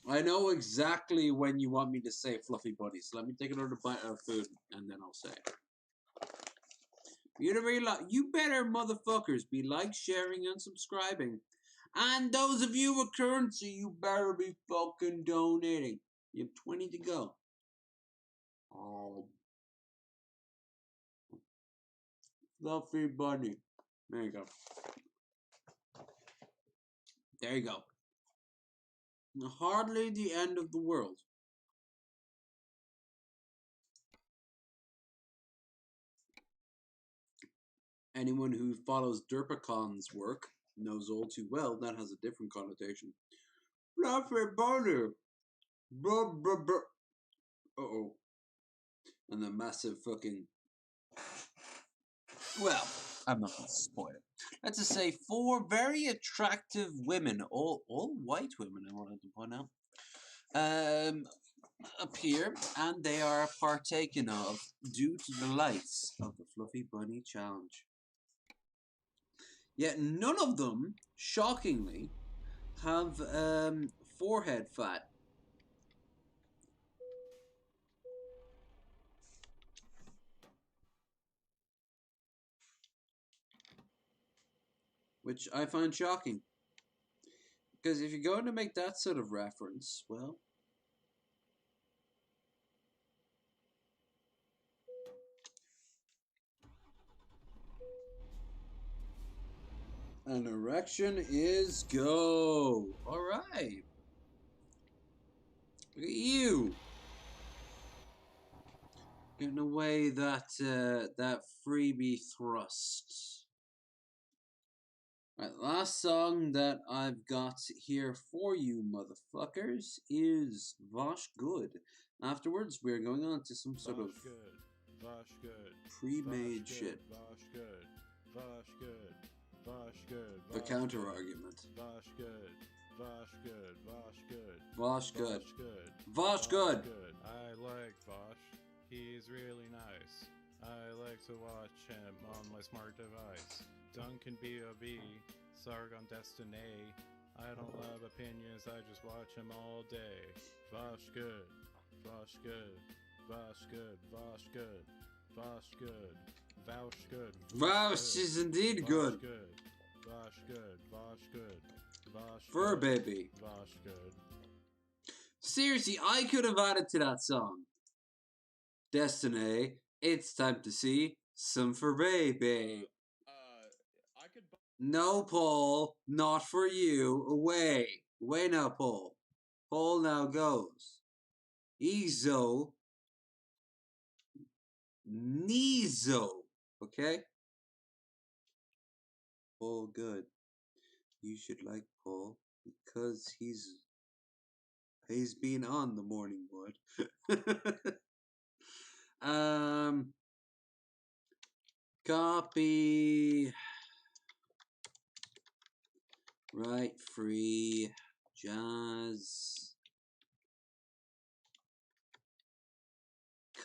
I know exactly when you want me to say fluffy buddy, so let me take another bite of food and then I'll say it. You better motherfuckers be like, sharing, and subscribing. And those of you with currency, you better be fucking donating. You have 20 to go. Fluffy bunny. There you go. There you go. Hardly the end of the world. Anyone who follows Derpacon's work knows all too well that has a different connotation. Fluffy bunny. Uh-oh. And the massive fucking... Well, I'm not going to spoil it. Let's just say 4 very attractive women, all white women, I wanted to point out, appear, and they are partaken of due to the lights of the Fluffy Bunny Challenge. Yet none of them, shockingly, have forehead fat. Which I find shocking. Because if you're going to make that sort of reference, well... An erection is go. Alright. Look at you. Getting away that that freebie thrust. Right, last song that I've got here for you motherfuckers is Vosh Good. Afterwards, we're going on to some sort of pre-made shit. Vosh good. Vosh good. Vosh good. The counter argument. Vosh good. Vosh good. Vosh good. Vosh good. Vosh good. Vosh good. I like Vosh. He's really nice. I like to watch him on my smart device. Duncan B.O.B. Sargon Destiny. I don't have opinions, I just watch him all day. Vosh good. Vosh good. Vosh good. Vosh good. Vosh good. Vosh good. Vosh is indeed good. Vosh good. Vosh good. Vosh Fur baby. Vosh good. Seriously, I could have added to that song. Destiny, it's time to see some fur baby. No, Paul, not for you. Away. Away now, Paul. Paul now goes. Ezo. Nizo. Okay? Paul good. You should like Paul because he's been on the morning wood. Copy. Right, free, jazz,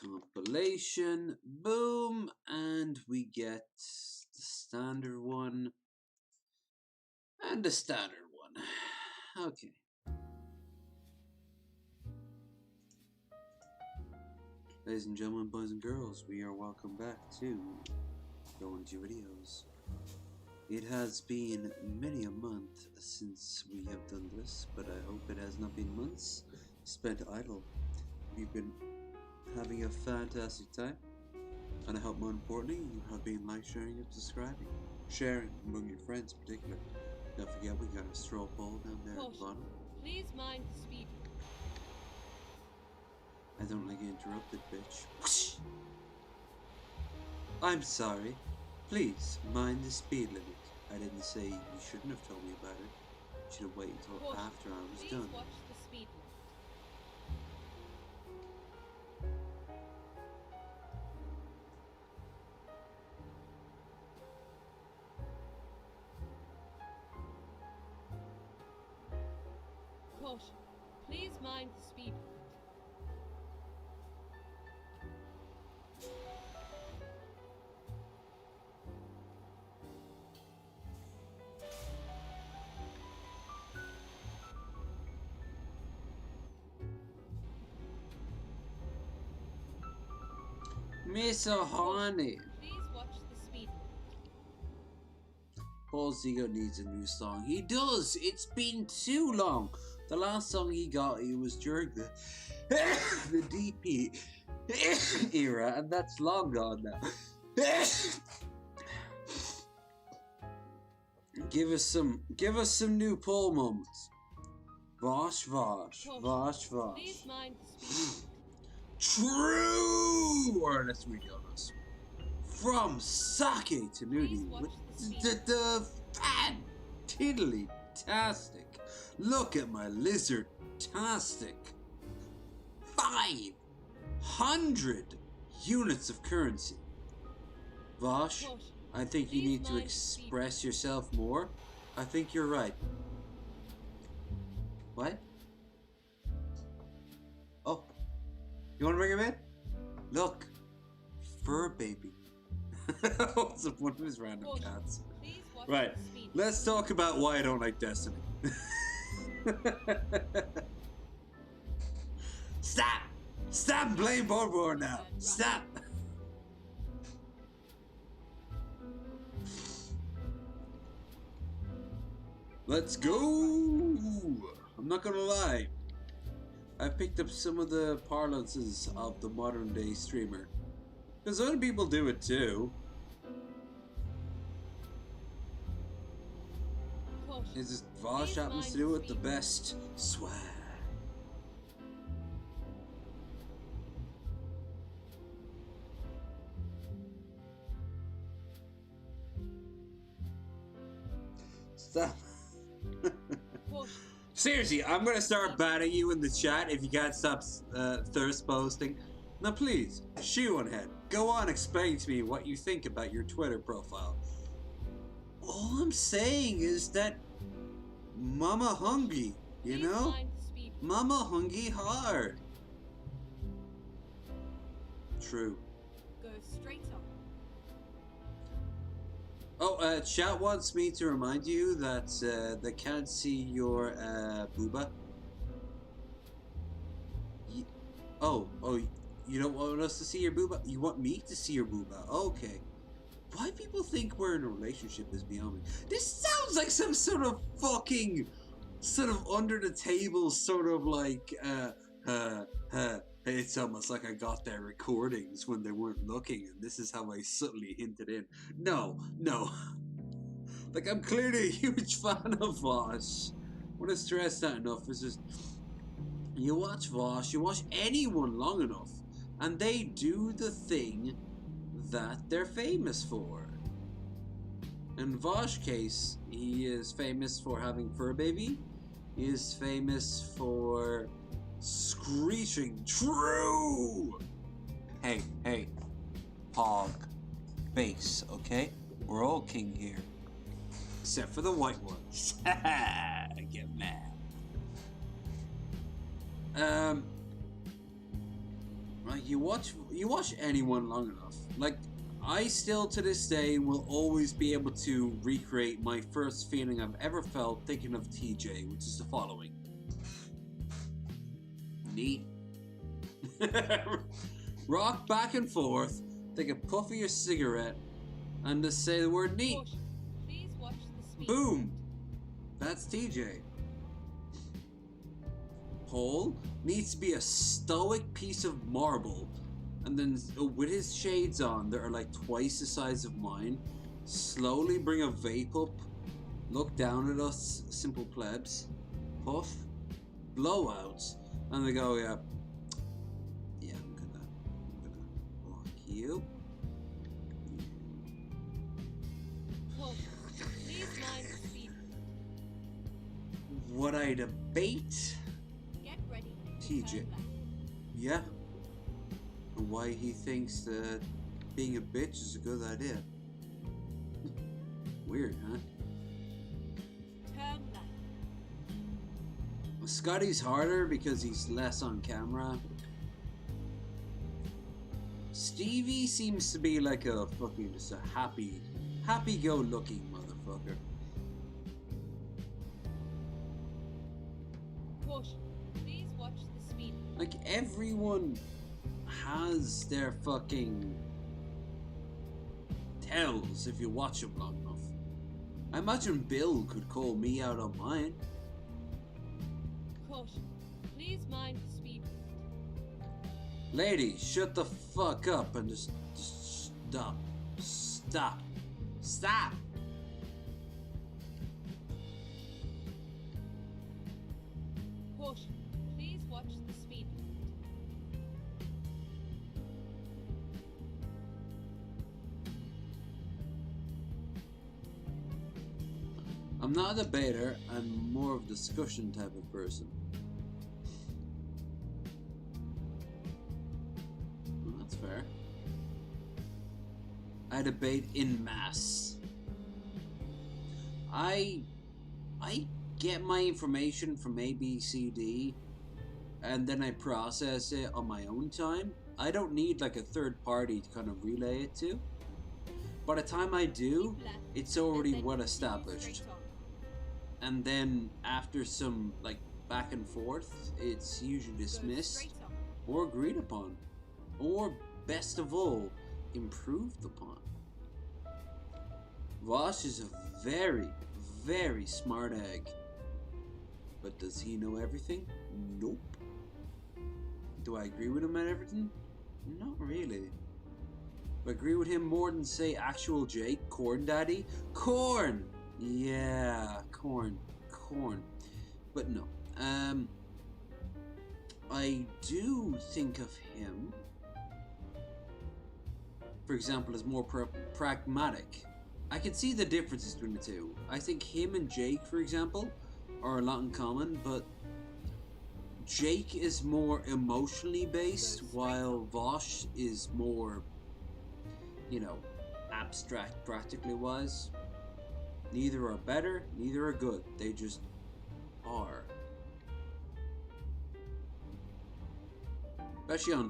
compilation, boom, and we get the standard one, and the standard one. Okay. Ladies and gentlemen, boys and girls, we are welcome back to Going to Videos. It has been many a month since we have done this, but I hope it has not been months spent idle. We've been having a fantastic time, and I hope more importantly you have been like, sharing, and subscribing. Sharing among your friends in particular. Don't forget we got a straw poll down there at the bottom. Please mind the speed. I don't like getting interrupted, bitch. I'm sorry. Please mind the speed limit. I didn't say you shouldn't have told me about it. You should have waited until after I was Please done. watch the speed limit. Caution. Please mind the speed limit. Miss Honey. Please watch the speed limit. Paul Zigo needs a new song. He does. It's been too long. The last song he got, it was during the the DP era, and that's long gone now. Give us some new Paul moments. Vosh, Vosh, Vosh, Vosh. Please mind the speed limit. True! Or let's read the others. From Sake to Nudie with the fan-tiddly-tastic. Look at my lizard-tastic. 500 units of currency. Vosh, I think you Please need to mind the speed. express yourself more. I think you're right. What? Oh. You want to bring him in? Look. Fur baby. What's one of his random Caution. cats? Please watch Right. the speed. Let's talk about why I don't like Destiny. Stop! Stop playing Borborn now! Stop! Let's go! I'm not gonna lie. I picked up some of the parlances of the modern day streamer. Because other people do it too. Caution. It's just Vosh happens to do it the best. Swag. Stop. Caution. Seriously, I'm gonna start banning you in the chat if you can't stop thirst posting. Now please, shoe on head. Go on, explain to me what you think about your Twitter profile. All I'm saying is that Mama hungry, you Please know? mind the speed. Mama hungry hard. True. Go straight up. Oh, chat wants me to remind you that they can't see your booba. Oh, you don't want us to see your booba? You want me to see your booba? Okay. Why people think we're in a relationship is beyond me. This sounds like some sort of fucking, sort of under the table, sort of like, it's almost like I got their recordings when they weren't looking, and this is how I subtly hinted in. No. Like, I'm clearly a huge fan of Vosh. I want to stress that enough. It's just, you watch Vosh, you watch anyone long enough, and they do the thing that they're famous for. In Vosh's case, he is famous for having fur baby. He is famous for screeching true. Hey, hog, base, okay? We're all king here, except for the white ones. Get mad. Like you watch anyone long enough. Like, I still to this day will always be able to recreate my first feeling I've ever felt thinking of TJ, which is the following. Neat. Rock back and forth, take a puff of your cigarette, and just say the word neat. Caution. Please watch the speed. Boom! That's TJ. Paul needs to be a stoic piece of marble, and then with his shades on that are like twice the size of mine, slowly bring a vape up, look down at us simple plebs, puff, blow out, and they go, yeah, I'm gonna block you. Caution. Please mind the speed. Would I debate Get ready. to TJ? turn left. Yeah. And why he thinks that being a bitch is a good idea. Weird, huh? Turn left. Scotty's harder because he's less on camera. Stevie seems to be like a fucking just a happy-go-lucky motherfucker. Caution. Please watch the speed. Like everyone has their fucking tells if you watch them long enough. I imagine Bill could call me out on mine. Caution. Please mind the speed. Lady, shut the fuck up and just stop. Caution. Please watch the speed. I'm not a debater, I'm more of a discussion type of person. Well, that's fair. I debate in mass. I get my information from ABCD and then I process it on my own time. I don't need like a third party to kind of relay it to. By the time I do, Keep left, it's already and then well continue established. straight on. And then after some like back and forth, it's usually Go dismissed straight on. or agreed upon, or best of all, improved upon. Vosh is a very, very smart egg. But does he know everything? Nope. Do I agree with him on everything? Not really. Do I agree with him more than, say, actual Jake, Corn Daddy? Corn! Yeah, Corn. But no. I do think of him, for example, as more pragmatic. I can see the differences between the two. I think him and Jake, for example, are a lot in common, but Jake is more emotionally based, while Vosh is more, you know, abstract, practically wise. Neither are better, neither are good. They just are. Especially on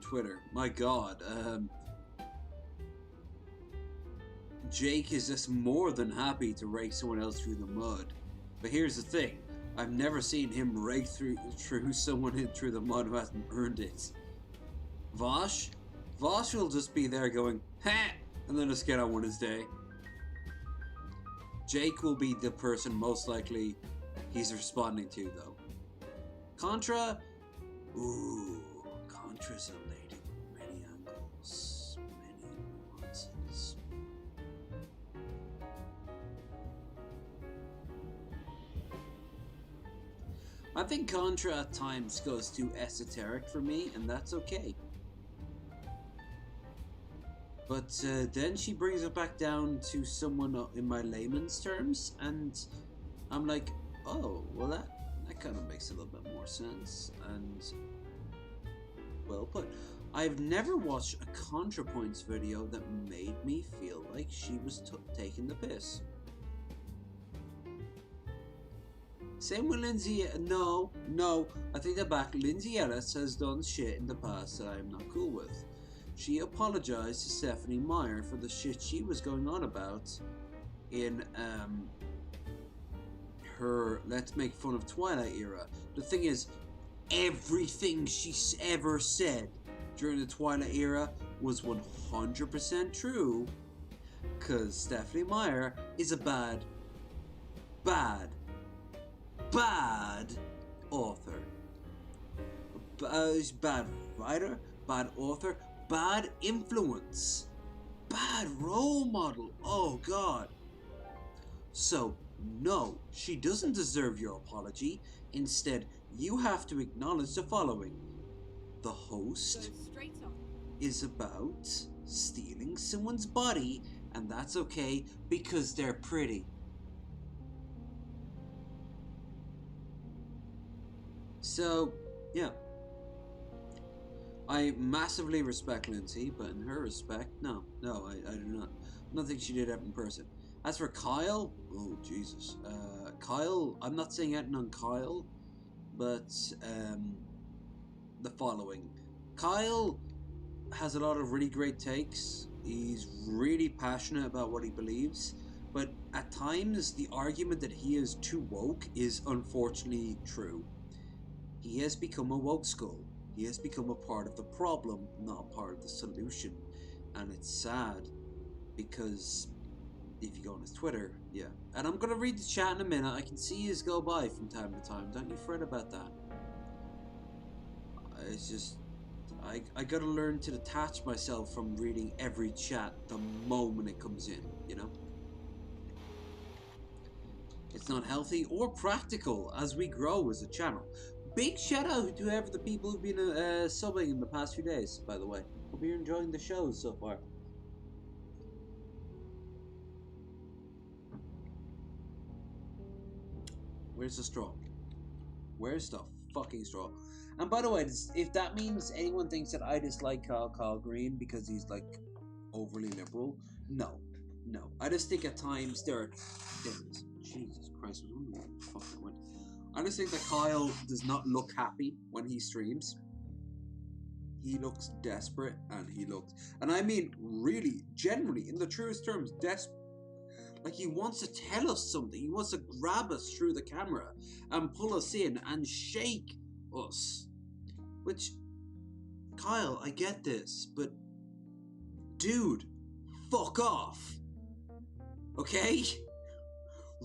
Twitter. My God, Jake is just more than happy to rake someone else through the mud. But here's the thing. I've never seen him rake through someone through the mud who hasn't earned it. Vosh will just be there going, ha! And then just get on with his day. Jake will be the person most likely he's responding to, though. Contra? Ooh, Contra's a lady with many angles, many nuances. I think Contra at times goes too esoteric for me, and that's okay. But then she brings it back down to someone in my layman's terms, and I'm like, oh, well that kind of makes a little bit more sense, and well put. I've never watched a ContraPoints video that made me feel like she was taking the piss. Same with Lindsay. No, I take that back. Lindsay Ellis has done shit in the past that I'm not cool with. She apologized to Stephanie Meyer for the shit she was going on about in her Let's Make Fun of Twilight era. The thing is, everything she ever said during the Twilight era was 100% true, because Stephanie Meyer is a bad author. Bad writer, bad author, bad influence, bad role model. Oh God. So no, she doesn't deserve your apology. Instead, you have to acknowledge the following. The host Go straight on. is about stealing someone's body, and that's okay because they're pretty. So, yeah. I massively respect Lindsay, but in her respect, no, I do not. I don't think she did that in person. As for Kyle, oh Jesus, Kyle, I'm not saying anything on Kyle, but the following. Kyle has a lot of really great takes. He's really passionate about what he believes, but at times the argument that he is too woke is unfortunately true. He has become a woke skull. He has become a part of the problem, not a part of the solution. And it's sad, because if you go on his Twitter, yeah. And I'm gonna read the chat in a minute. I can see his go by from time to time. Don't you fret about that. It's just, I gotta learn to detach myself from reading every chat the moment it comes in, you know? It's not healthy or practical as we grow as a channel. Big shout out to the people who've been subbing in the past few days, by the way. Hope you're enjoying the shows so far. Where's the straw? Where's the fucking straw? And by the way, if that means anyone thinks that I dislike Kyle Green because he's like overly liberal. No. I just think at times there it is. Jesus Christ, I was wondering where the fuck it went. I just think that Kyle does not look happy when he streams. He looks desperate, and I mean really, genuinely, in the truest terms, desperate. Like he wants to tell us something. He wants to grab us through the camera and pull us in and shake us. Which, Kyle, I get this, but dude, fuck off. Okay?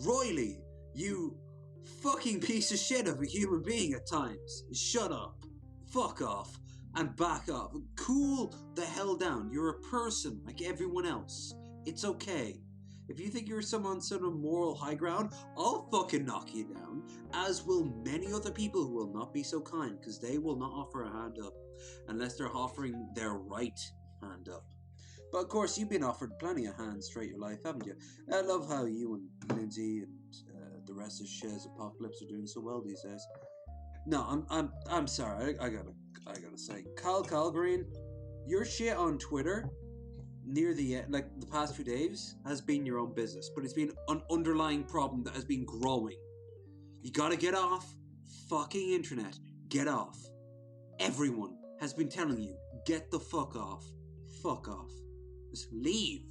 Royley, you fucking piece of shit of a human being at times. Shut up. Fuck off. And back up. Cool the hell down. You're a person like everyone else. It's okay. If you think you're on some moral high ground, I'll fucking knock you down. As will many other people who will not be so kind, because they will not offer a hand up unless they're offering their right hand up. But of course, you've been offered plenty of hands throughout your life, haven't you? I love how you and Lindsay and the rest of Shez Apocalypse are doing so well these days. No, I'm sorry. I gotta say, Kyle Green, your shit on Twitter near the end, like the past few days, has been your own business, but it's been an underlying problem that has been growing. You gotta get off fucking internet. Get off. Everyone has been telling you, get the fuck off. Fuck off. Just leave.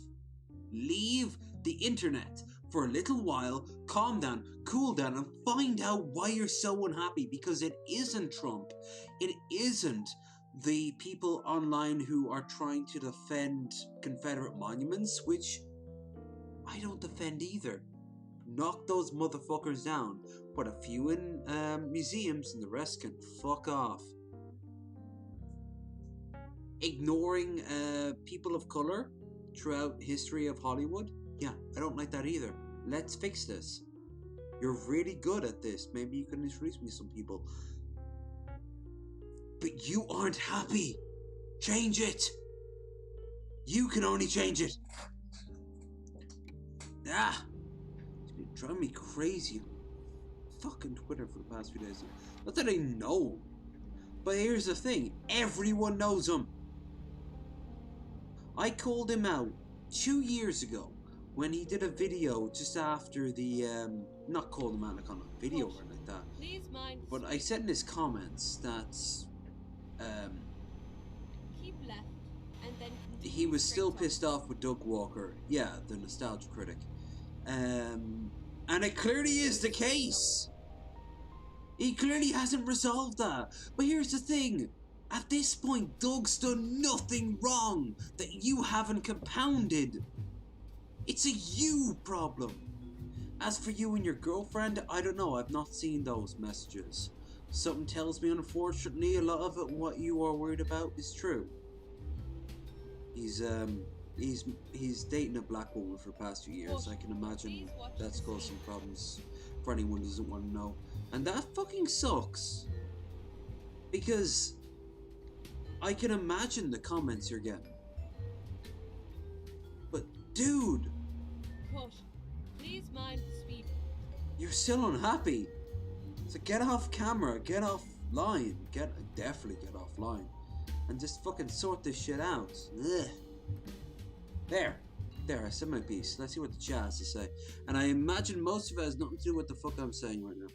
Leave the internet for a little while, calm down, cool down, and find out why you're so unhappy, because it isn't Trump. It isn't the people online who are trying to defend Confederate monuments, which I don't defend either. Knock those motherfuckers down. Put a few in museums and the rest can fuck off. Ignoring people of color throughout history of Hollywood, yeah, I don't like that either. Let's fix this. You're really good at this. Maybe you can introduce me to some people. But you aren't happy. Change it. You can only change it. It's been driving me crazy. Fucking Twitter for the past few days. Not that I know. But here's the thing. Everyone knows him. I called him out 2 years ago when he did a video just after the, not called him out like on a video or like that, but I said in his comments that, keep left and then he was still pissed off with Doug Walker, yeah, the nostalgia critic, and it clearly is the case. He clearly hasn't resolved that. But here's the thing. At this point, Doug's done nothing wrong that you haven't compounded. It's a you problem. As for you and your girlfriend, I don't know. I've not seen those messages. Something tells me, unfortunately, a lot of it, what you are worried about is true. He's dating a black woman for the past few years. I can imagine that's caused some problems for anyone who doesn't want to know. And that fucking sucks. Because I can imagine the comments you're getting. But dude, please mind the speed. you're still unhappy. So get off camera, get offline, definitely get offline, and just fucking sort this shit out. Ugh. There, I said my piece. Let's see what the chat has to say. And I imagine most of it has nothing to do with what the fuck I'm saying right now.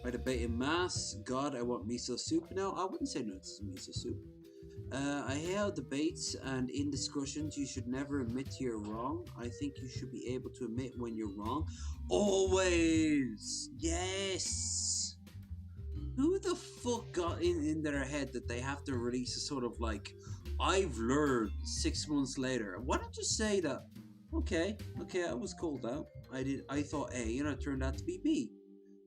I debate in mass. God, I want miso soup now. I wouldn't say no to miso soup. I hate how debates and in discussions you should never admit you're wrong. I think you should be able to admit when you're wrong. Always! Yes! Who the fuck got in their head that they have to release a sort of like, I've learned 6 months later? Why don't you say that, okay, I was called out. I thought A and it turned out to be B.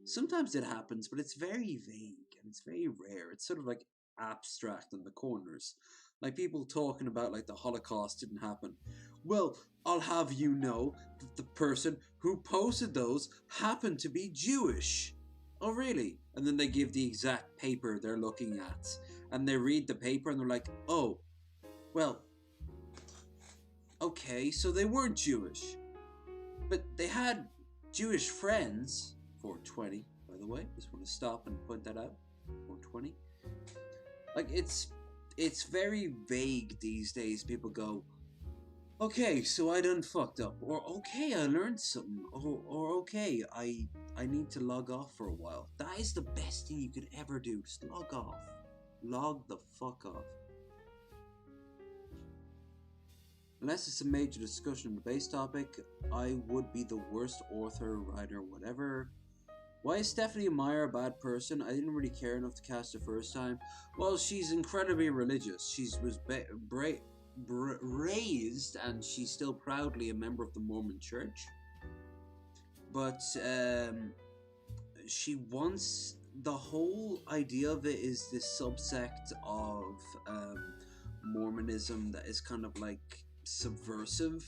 Sometimes it happens, but it's very vague and it's very rare. It's sort of like abstract in the corners. Like people talking about like the Holocaust didn't happen. Well, I'll have you know that the person who posted those happened to be Jewish. Oh, really? And then they give the exact paper they're looking at. And they read the paper and they're like, oh, well, okay, so they weren't Jewish. But they had Jewish friends. 420, by the way. Just want to stop and point that out. 420. Like, it's very vague these days. People go, okay, so I done fucked up, or okay, I learned something, or okay, I need to log off for a while. That is the best thing you could ever do. Just log off. Log the fuck off. Unless it's a major discussion on the base topic, I would be the worst author, writer, whatever. Why is Stephanie Meyer a bad person? I didn't really care enough to cast the first time. Well, she's incredibly religious. She was raised, and she's still proudly a member of the Mormon Church. But she wants, the whole idea of it is this subsect of Mormonism that is kind of like subversive.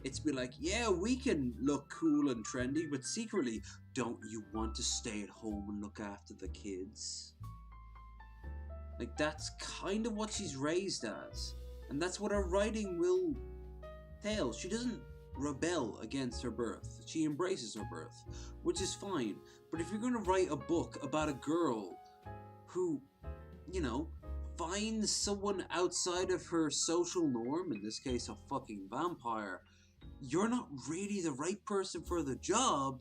It's be like, yeah, we can look cool and trendy, but secretly, don't you want to stay at home and look after the kids? Like, that's kind of what she's raised as. And that's what her writing will tell. She doesn't rebel against her birth. She embraces her birth, which is fine. But if you're going to write a book about a girl who, you know, finds someone outside of her social norm, in this case a fucking vampire, you're not really the right person for the job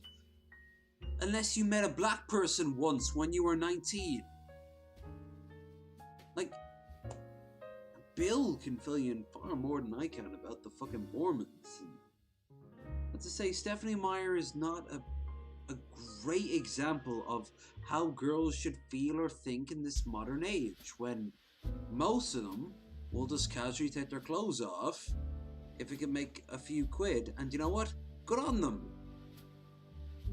unless you met a black person once when you were 19. Like, Bill can fill you in far more than I can about the fucking Mormons. But to say, Stephanie Meyer is not a great example of how girls should feel or think in this modern age, when most of them will just casually take their clothes off if it can make a few quid, and you know what? Good on them.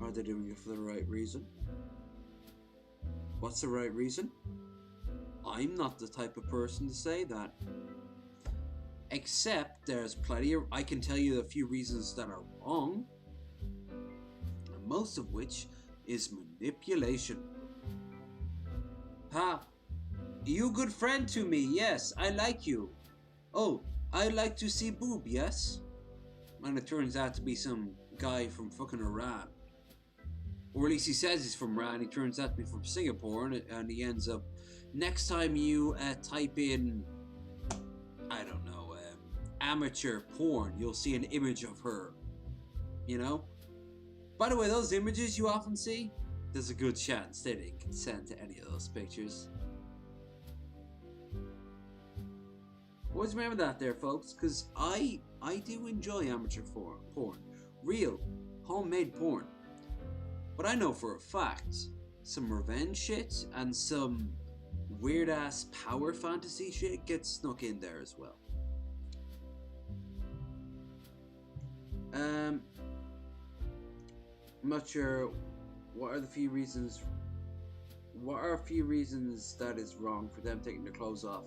Are they doing it for the right reason? What's the right reason? I'm not the type of person to say that. Except there's plenty of, I can tell you a few reasons that are wrong, and most of which is manipulation. Ha! You good friend to me, yes, I like you. Oh, I like to see boob, yes? And it turns out to be some guy from fucking Iran. Or at least he says he's from Iran, he turns out to be from Singapore, and he ends up, next time you type in, I don't know, amateur porn, you'll see an image of her. You know? By the way, those images you often see, there's a good chance they didn't consent to any of those pictures. Always remember that there, folks, because I do enjoy amateur porn. Real, homemade porn. But I know for a fact, some revenge shit and some weird-ass power fantasy shit gets snuck in there as well. I'm not sure, what are a few reasons that is wrong for them taking their clothes off?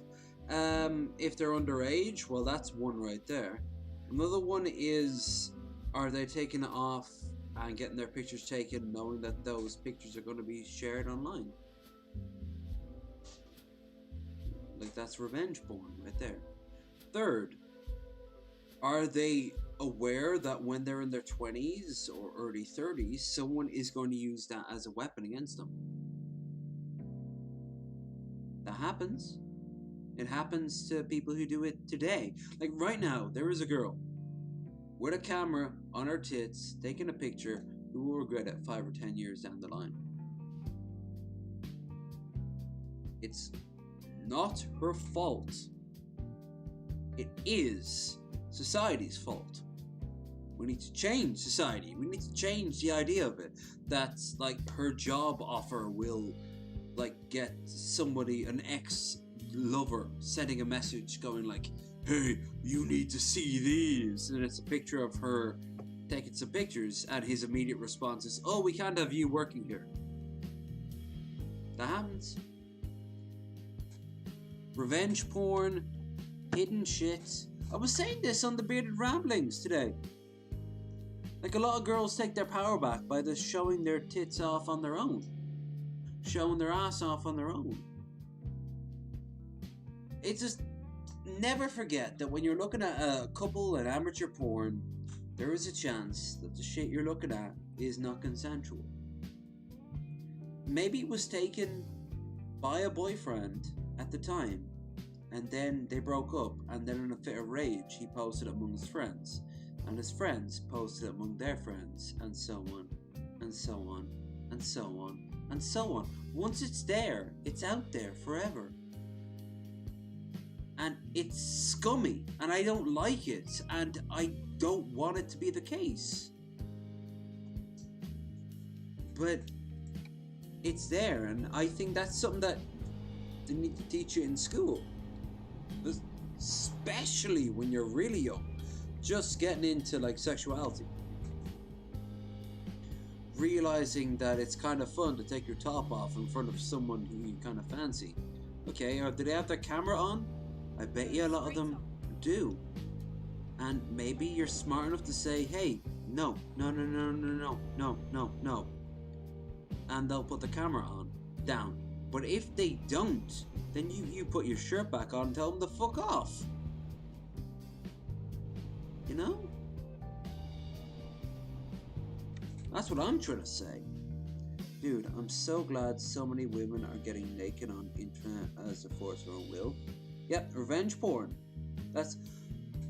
If they're underage, well, that's one right there. Another one is, are they taking it off and getting their pictures taken knowing that those pictures are going to be shared online? Like, that's revenge porn right there. Third, are they aware that when they're in their 20s or early 30s, someone is going to use that as a weapon against them? That happens. It happens to people who do it today. Like right now, there is a girl with a camera on her tits taking a picture who will regret it 5 or 10 years down the line. It's not her fault. It is society's fault. We need to change society. We need to change the idea of it. That's like her job offer will like get somebody, an ex-lover, sending a message going like, hey, you need to see these. And it's a picture of her taking some pictures, and his immediate response is, oh, we can't have you working here. That happens. Revenge porn, hidden shit. I was saying this on the Bearded Ramblings today. Like, a lot of girls take their power back by just showing their tits off on their own. Showing their ass off on their own. It's just, never forget that when you're looking at a couple and amateur porn, there is a chance that the shit you're looking at is not consensual. Maybe it was taken by a boyfriend at the time, and then they broke up, and then in a fit of rage he posted it among his friends, and his friends posted it among their friends, and so on, and so on, and so on, and so on. Once it's there, it's out there forever. And it's scummy, and I don't like it, and I don't want it to be the case. But it's there, and I think that's something that they need to teach you in school. Especially when you're really young, just getting into like sexuality. Realizing that it's kind of fun to take your top off in front of someone who you kind of fancy. Okay, or do they have their camera on? I bet you a lot of them do. And maybe you're smart enough to say, hey, no. And they'll put the camera down. But if they don't, then you put your shirt back on and tell them to fuck off. You know? That's what I'm trying to say. Dude, I'm so glad so many women are getting naked on internet as a force of their own will. Yep, revenge porn. That's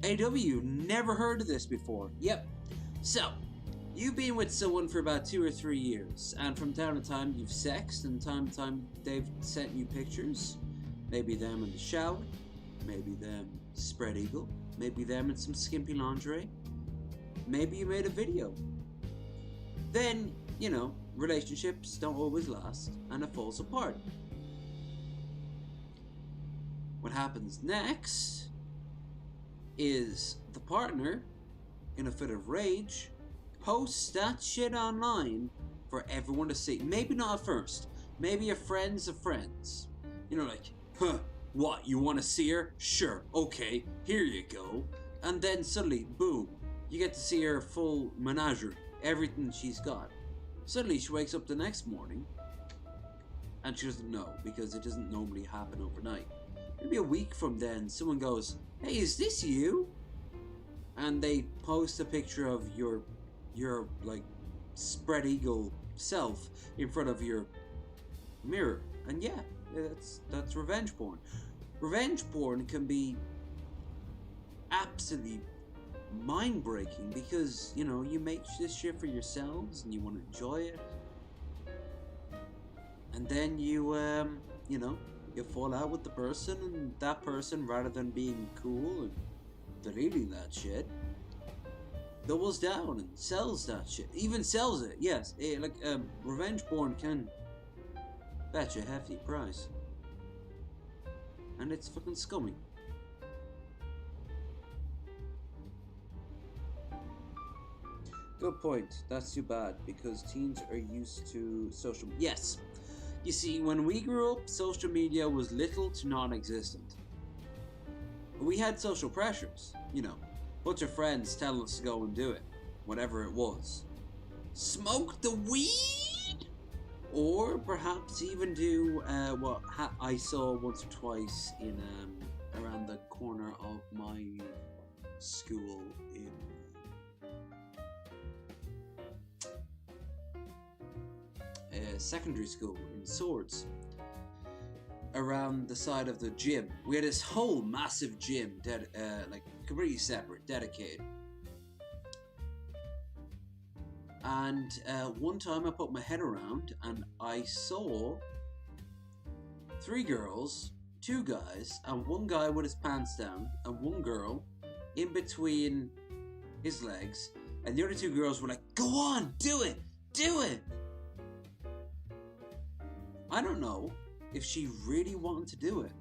AW, never heard of this before. Yep. So, you've been with someone for about 2 or 3 years, and from time to time you've sexed, and time to time they've sent you pictures. Maybe them in the shower, maybe them spread eagle, maybe them in some skimpy lingerie, maybe you made a video. Then, you know, relationships don't always last, and it falls apart. What happens next is the partner, in a fit of rage, posts that shit online for everyone to see. Maybe not at first. Maybe a friends of friends. You know, like, huh, what, you want to see her? Sure, okay, here you go. And then suddenly, boom, you get to see her full menagerie, everything she's got. Suddenly she wakes up the next morning, and she doesn't know, because it doesn't normally happen overnight. Maybe a week from then, someone goes, hey, is this you? And they post a picture of your like spread eagle self in front of your mirror. And yeah, that's revenge porn. Revenge porn can be absolutely mind-breaking because, you know, you make this shit for yourselves and you want to enjoy it. And then you know, you fall out with the person, and that person, rather than being cool and deleting that shit, doubles down and sells that shit. Even sells it, yes. Revenge porn can fetch a hefty price. And it's fucking scummy. Good point. That's too bad, because teens are used to social... Yes! You see, when we grew up, social media was little to non-existent. We had social pressures, you know. Bunch of friends telling us to go and do it. Whatever it was. Smoke the weed? Or perhaps even do what I saw once or twice in around the corner of my school in secondary school in Swords. Around the side of the gym. We had this whole massive gym, like completely separate, dedicated. And one time I put my head around and I saw 3 girls, 2 guys, and 1 guy with his pants down, and 1 girl in between his legs, and the other 2 girls were like, go on, do it, do it. I don't know if she really wanted to do it,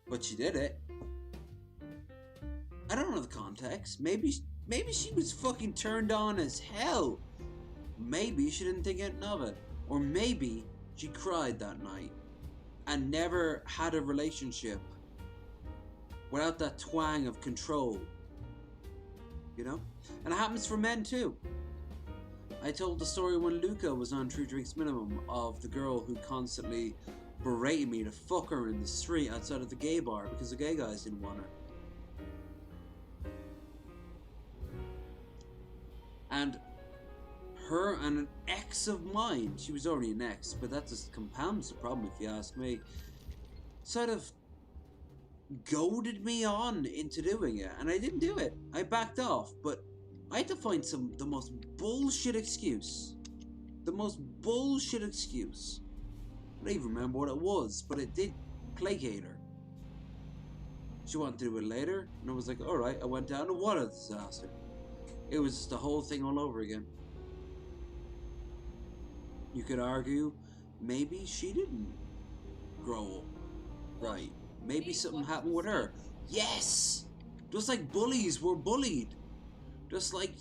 but she did it. I don't know the context. Maybe she was fucking turned on as hell. Maybe she didn't think anything of it. Or maybe she cried that night and never had a relationship without that twang of control. You know? And it happens for men too. I told the story when Luca was on 3 Drinks Minimum of the girl who constantly berated me to fuck her in the street outside of the gay bar because the gay guys didn't want her. And her and an ex of mine, she was already an ex, but that just compounds the problem if you ask me, sort of goaded me on into doing it, and I didn't do it. I backed off, but I had to find the most bullshit excuse. The most bullshit excuse. I don't even remember what it was, but it did placate her. She wanted to do it later, and I was like, alright, I went down, and what a disaster. It was just the whole thing all over again. You could argue, maybe she didn't grow up right. Maybe something happened with her. Yes! Just like bullies were bullied. Just like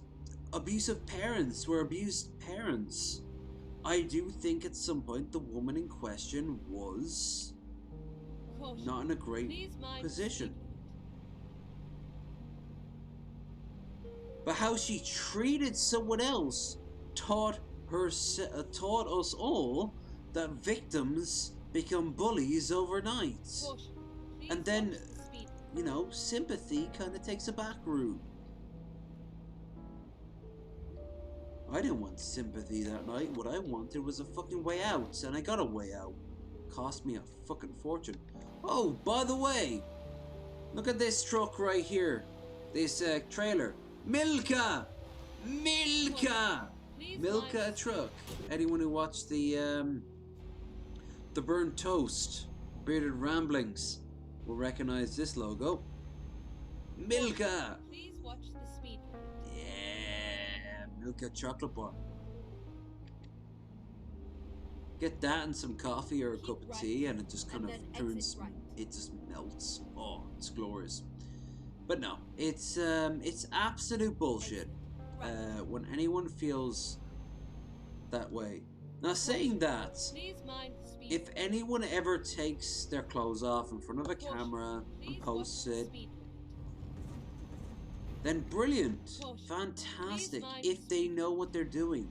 abusive parents were abused parents. I do think at some point the woman in question was not in a great position. But how she treated someone else taught us all that victims become bullies overnight. And then, you know, sympathy kind of takes a back route. I didn't want sympathy that night. What I wanted was a fucking way out, and I got a way out. Cost me a fucking fortune. Oh, by the way, look at this truck right here. This trailer. Milka! Milka! Milka truck. Anyone who watched the Burnt Toast, Bearded Ramblings, will recognize this logo. Milka! Please watch the speed. Yeah, Milka chocolate bar. Get that and some coffee or a cup of tea, and it just kind of turns. It just melts. Oh, it's glorious. But no, it's absolute bullshit. When anyone feels that way. Now, saying that, if anyone ever takes their clothes off in front of a camera and posts it, then brilliant, fantastic, if they know what they're doing.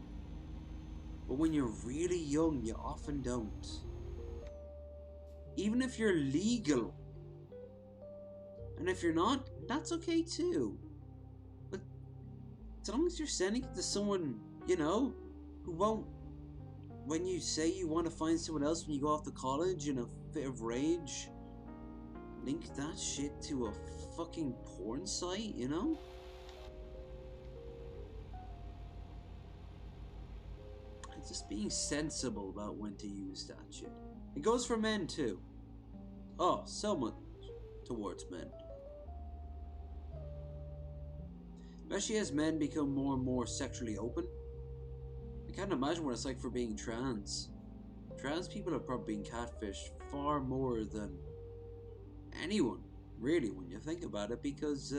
But when you're really young, you often don't. Even if you're legal, and if you're not, that's okay too. But as long as you're sending it to someone, you know, who won't, when you say you want to find someone else when you go off to college in a fit of rage, link that shit to a fucking porn site, you know? It's just being sensible about when to use that shit. It goes for men too. Oh, so much towards men. Especially as men become more and more sexually open. I can't imagine what it's like for being trans. Trans people have probably been catfished far more than anyone, really, when you think about it, because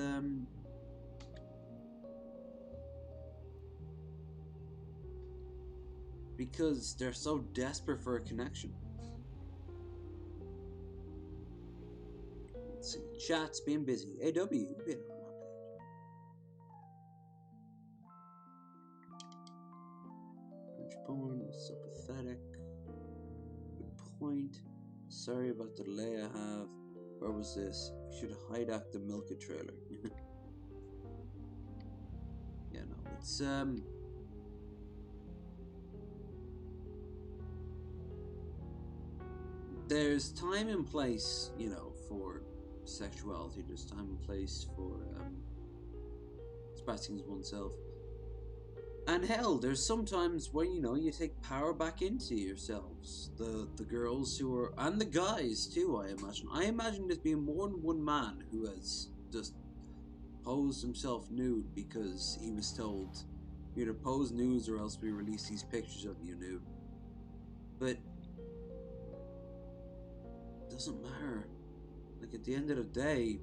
they're so desperate for a connection. Let's see, chat's been busy. AW, you've been on. Born so pathetic. Good point. Sorry about the delay I have. Where was this? You should hijack the Milka trailer. Yeah, no, it's there's time and place, you know, for sexuality. There's time and place for expressing oneself. And hell, there's sometimes when, you know, you take power back into yourselves. The girls who are, and the guys too, I imagine. I imagine there's been more than one man who has just posed himself nude because he was told, either pose nude or else we release these pictures of you nude. But it doesn't matter. Like, at the end of the day,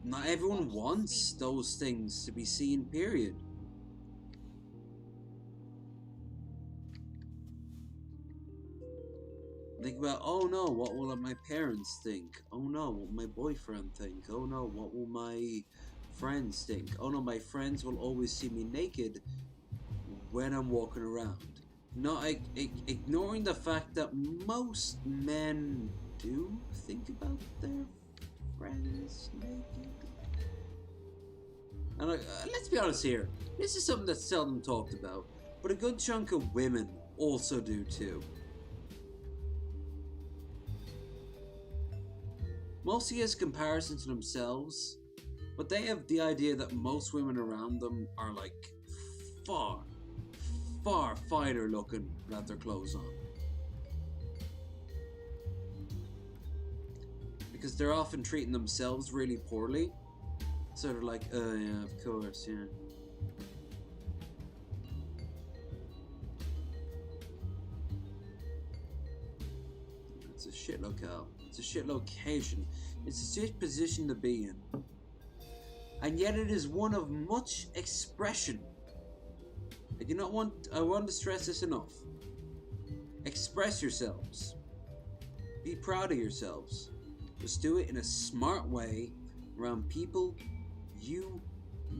not everyone wants those things to be seen, period. Think about, oh no, what will my parents think? Oh no, what will my boyfriend think? Oh no, what will my friends think? Oh no, my friends will always see me naked when I'm walking around. Not ignoring the fact that most men do think about their friends naked. And let's be honest here, this is something that's seldom talked about, but a good chunk of women also do too. Mostly as comparison to themselves, but they have the idea that most women around them are like far finer looking without their clothes on. Because they're often treating themselves really poorly. So they're like, oh yeah, of course, yeah. It's a shit locale. It's a shit location. It's a shit position to be in. And yet it is one of much expression. I want to stress this enough. Express yourselves. Be proud of yourselves. Just do it in a smart way around people you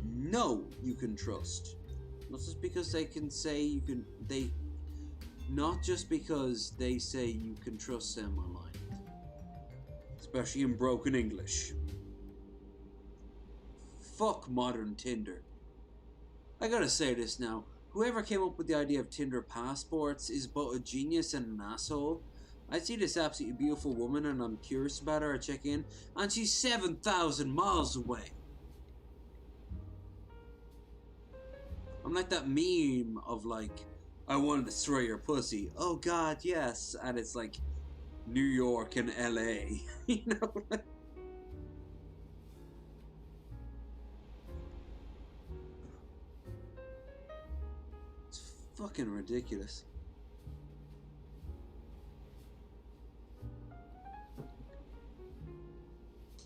know you can trust. Not just because they can say you can, not just because they say you can trust them online. Especially in broken English. Fuck modern Tinder. I gotta say this now. Whoever came up with the idea of Tinder passports is both a genius and an asshole. I see this absolutely beautiful woman and I'm curious about her. I check in and she's 7,000 miles away. I'm like that meme of like, I want to destroy your pussy. Oh god, yes. And it's like New York and LA. You know? It's fucking ridiculous.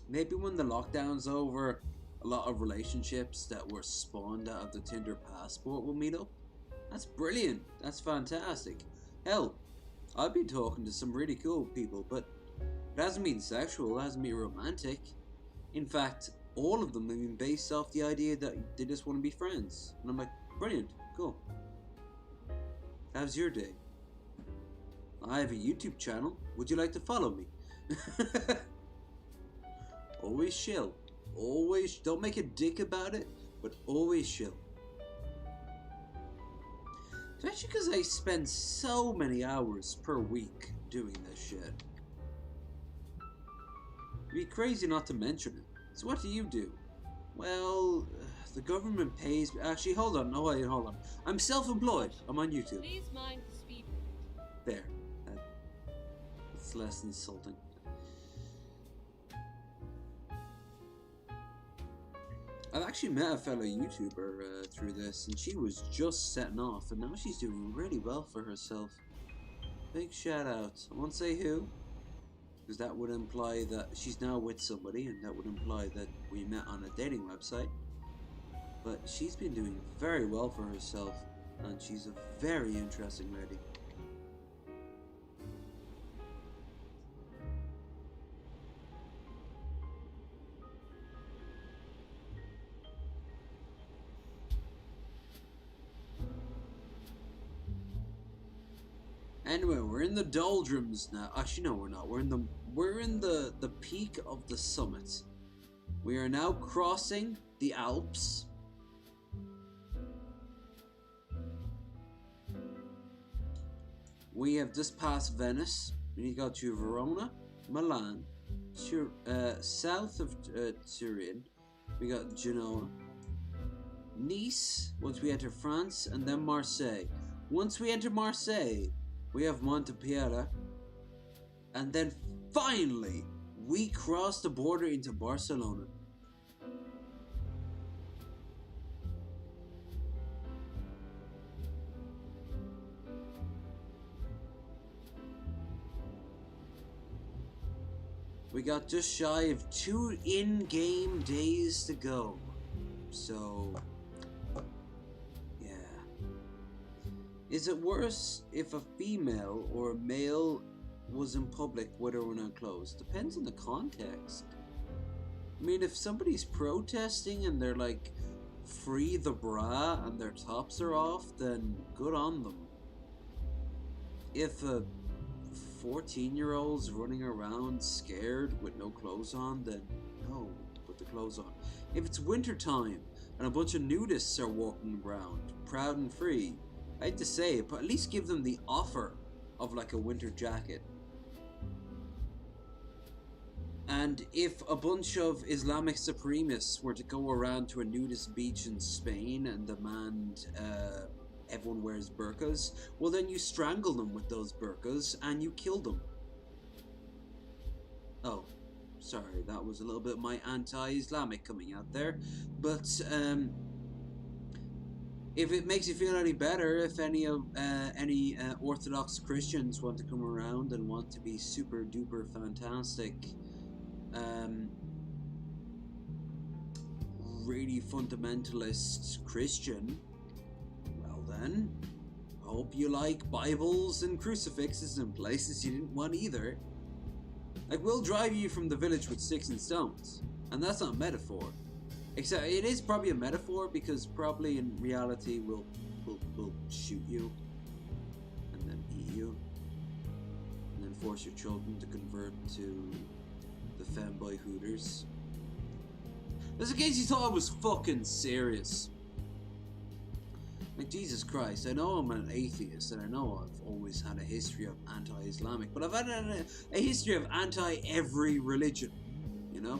Maybe when the lockdown's over, a lot of relationships that were spawned out of the Tinder passport will meet up. That's brilliant. That's fantastic. Hell, I've been talking to some really cool people, but it hasn't been sexual, it hasn't been romantic. In fact, all of them have been based off the idea that they just want to be friends. And I'm like, brilliant, cool. How's your day? I have a YouTube channel. Would you like to follow me? Always chill. Always, don't make a dick about it, but always chill. Especially because I spend so many hours per week doing this shit. It'd be crazy not to mention it. So what do you do? Well, the government pays me. Actually, hold on. No, wait, hold on. I'm self-employed. I'm on YouTube. Please mind the speed limit. There. That's less insulting. I've actually met a fellow YouTuber through this, and she was just setting off, and now she's doing really well for herself. Big shout out. I won't say who, because that would imply that she's now with somebody, and that would imply that we met on a dating website. But she's been doing very well for herself, and she's a very interesting lady. Anyway, we're in the doldrums now. Actually, no, we're not. We're in the peak of the summit. We are now crossing the Alps. We have just passed Venice. We need to go to Verona, Milan, south of Turin. We got Genoa, Nice. Once we enter France, and then Marseille. Once we enter Marseille, we have Montpellier, and then finally we cross the border into Barcelona. We got just shy of 2 in-game days to go, so yeah. Is it worse if a female or a male was in public with or not clothes? Depends on the context. I mean, if somebody's protesting and they're like, free the bra and their tops are off, then good on them. If a 14-year-old's running around scared with no clothes on, then no, put the clothes on. If it's winter time and a bunch of nudists are walking around, proud and free. I hate to say it, but at least give them the offer of like a winter jacket. And if a bunch of Islamic supremacists were to go around to a nudist beach in Spain and demand everyone wears burqas, well then you strangle them with those burqas and you kill them. Oh, sorry, that was a little bit of my anti-Islamic coming out there. But if it makes you feel any better, if any Orthodox Christians want to come around and want to be super duper fantastic, really fundamentalist Christian, well then, hope you like Bibles and crucifixes in places you didn't want either. Like, we'll drive you from the village with sticks and stones, and that's not a metaphor. Except it is probably a metaphor, because probably in reality we'll shoot you, and then eat you, and then force your children to convert to the femboy Hooters. Just in case you thought I was fucking serious. Like, Jesus Christ, I know I'm an atheist, and I know I've always had a history of anti-Islamic, but I've had a history of anti-every religion, you know?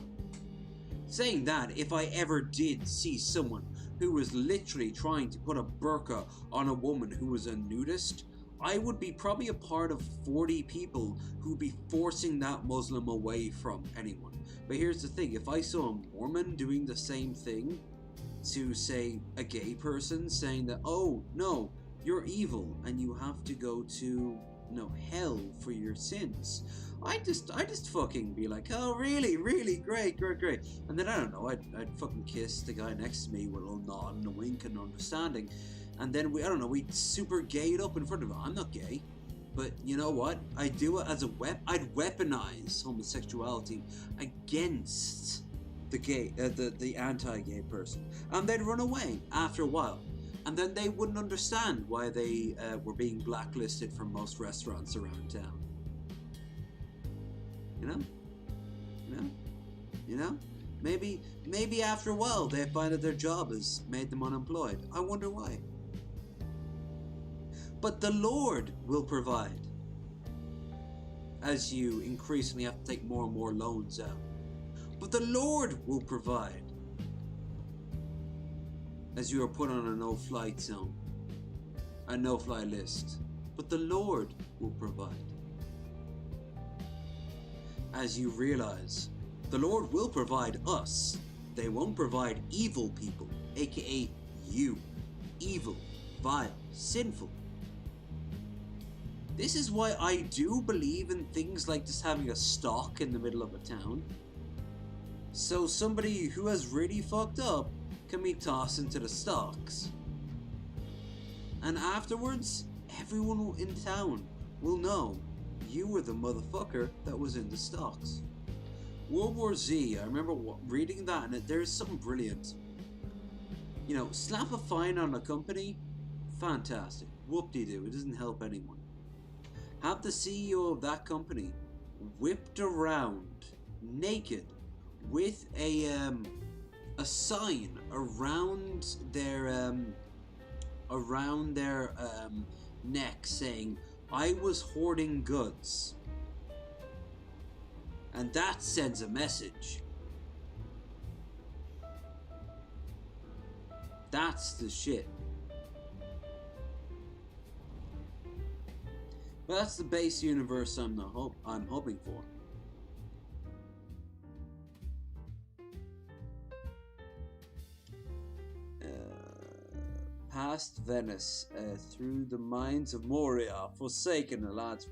Saying that, if I ever did see someone who was literally trying to put a burqa on a woman who was a nudist, I would be probably a part of 40 people who'd be forcing that Muslim away from anyone. But here's the thing, if I saw a Mormon doing the same thing to, say, a gay person, saying that, oh, no, you're evil and you have to go to, hell for your sins, I'd just fucking be like, oh, really, really, great. And then, I don't know, I'd fucking kiss the guy next to me with a little nod and a wink and understanding. And then, we'd super gay it up in front of him. I'm not gay. But you know what? I do it as a I'd weaponize homosexuality against the anti-gay person, and they'd run away after a while, and then they wouldn't understand why they were being blacklisted from most restaurants around town. You know, maybe after a while they find that their job has made them unemployed. I wonder why. But the Lord will provide, as you increasingly have to take more and more loans out. But the Lord will provide, as you are put on a no-flight zone, a no-fly list. But the Lord will provide, as you realize the Lord will provide us. They won't provide evil people, aka you, evil, vile, sinful. This is why I do believe in things like just having a stock in the middle of a town. So somebody who has really fucked up can be tossed into the stocks. And afterwards, everyone in town will know you were the motherfucker that was in the stocks. World War Z, I remember reading that, and there's something brilliant. Slap a fine on a company, fantastic. Whoop-de-doo, it doesn't help anyone. Have the CEO of that company whipped around naked with a sign around their neck saying, "I was hoarding goods," and that sends a message. That's the shit. But that's the base universe I'm hoping for. Past Venice, through the mines of Moria, forsaken the lads.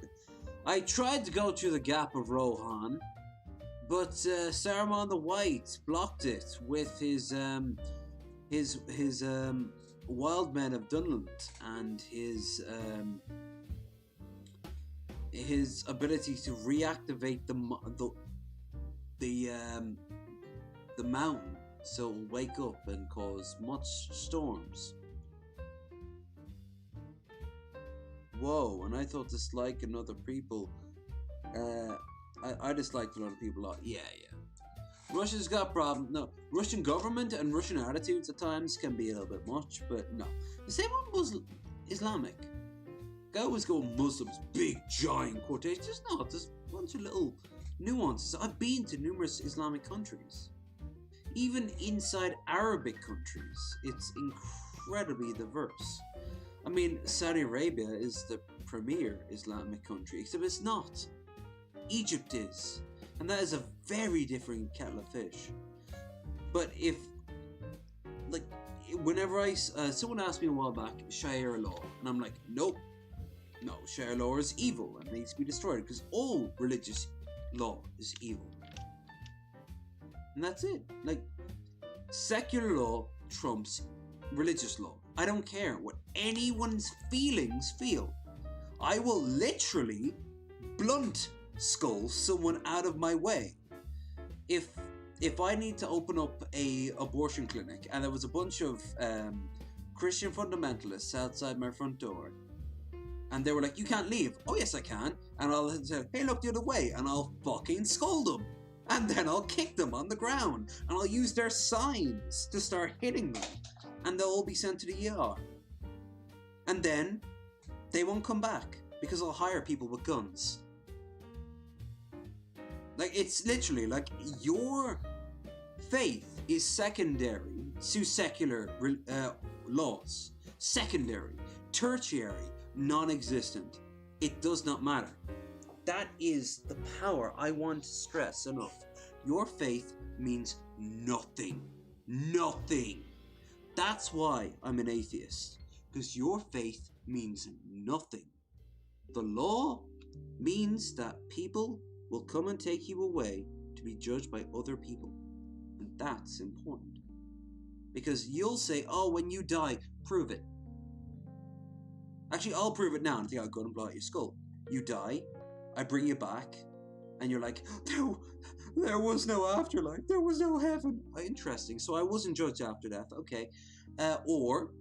I tried to go through the Gap of Rohan, but Saruman the White blocked it with his wild men of Dunland and his ability to reactivate the mountain, so it'll wake up and cause much storms. Whoa, and I thought disliking other people, I disliked a lot of people a lot. Yeah. Russia's got problems. No, Russian government and Russian attitudes at times can be a little bit much, but no. The same one was Islamic. I always go Muslims, big giant quotations. There's not. There's a bunch of little nuances. I've been to numerous Islamic countries. Even inside Arabic countries, it's incredibly diverse. I mean, Saudi Arabia is the premier Islamic country, except it's not. Egypt is. And that is a very different kettle of fish. But if, like, whenever someone asked me a while back, Sharia law, and I'm like, nope, no, Sharia law is evil and needs to be destroyed because all religious law is evil. And that's it. Like, secular law trumps religious law. I don't care what anyone's feelings feel. I will literally blunt skull someone out of my way. If I need to open up a abortion clinic and there was a bunch of Christian fundamentalists outside my front door and they were like, you can't leave. Oh yes I can. And I'll say, hey look the other way, and I'll fucking scold them. And then I'll kick them on the ground and I'll use their signs to start hitting them, and they'll all be sent to the ER. And then they won't come back because I'll hire people with guns. Like, it's literally like your faith is secondary to secular laws. Secondary, tertiary, non-existent. It does not matter. That is the power I want to stress enough. Your faith means nothing. Nothing. That's why I'm an atheist. Because your faith means nothing. The law means that people will come and take you away to be judged by other people. And that's important. Because you'll say, oh, when you die, prove it. Actually, I'll prove it now and think I'll go and blow out your skull. You die, I bring you back, and you're like, there was no afterlife, there was no heaven. Interesting, so I wasn't judged after death, okay. Or,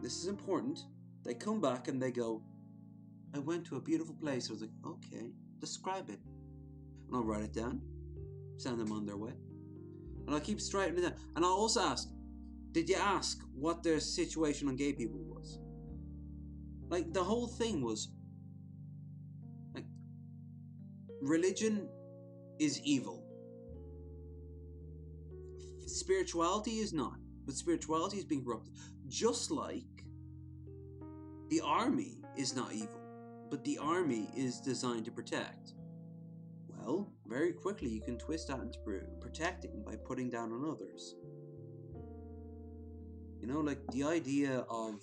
this is important, they come back and they go, I went to a beautiful place. I was like, okay, describe it. And I'll write it down, send them on their way. And I'll keep writing it down. And I'll also ask, did you ask what their situation on gay people was? Like, the whole thing was, like, religion is evil. Spirituality is not. But spirituality is being corrupted. Just like the army is not evil, but the army is designed to protect. Well, very quickly you can twist that into protecting by putting down on others. You know, like the idea of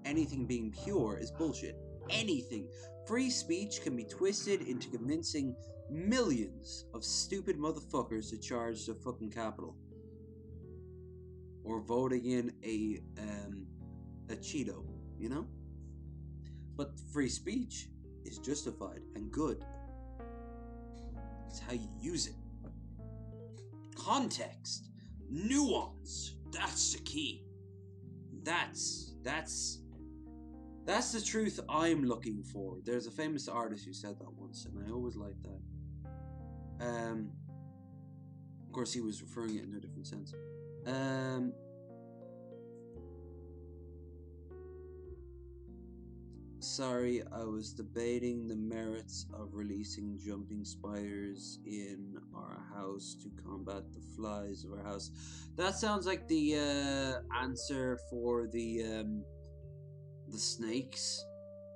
anything being pure is bullshit. Anything. Free speech can be twisted into convincing millions of stupid motherfuckers to charge the fucking Capitol. Or voting in a Cheeto, you know? But free speech is justified and good. It's how you use it. Context, nuance, that's the key. That's the truth I'm looking for. There's a famous artist who said that once, and I always liked that. Of course, he was referring it in a different sense. Sorry, I was debating the merits of releasing jumping spiders in our house to combat the flies of our house. That sounds like the answer for the snakes.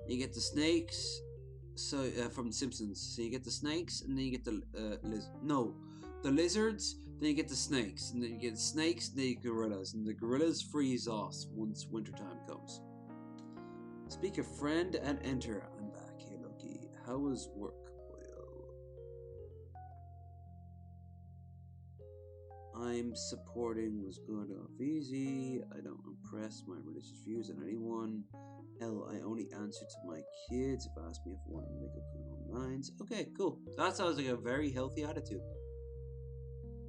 You get the snakes, so from Simpsons. So you get the snakes, and then you get the the lizards. Then you get the snakes, and then you get the snakes, and then you get gorillas, and the gorillas freeze off once wintertime comes. Speak a friend and enter. I'm back. Hey Loki, how was work? I'm supporting was good off easy. I don't impress my religious views on anyone. Hell, I only answer to my kids if asked me if I want to make up their own minds. Okay, cool. That sounds like a very healthy attitude.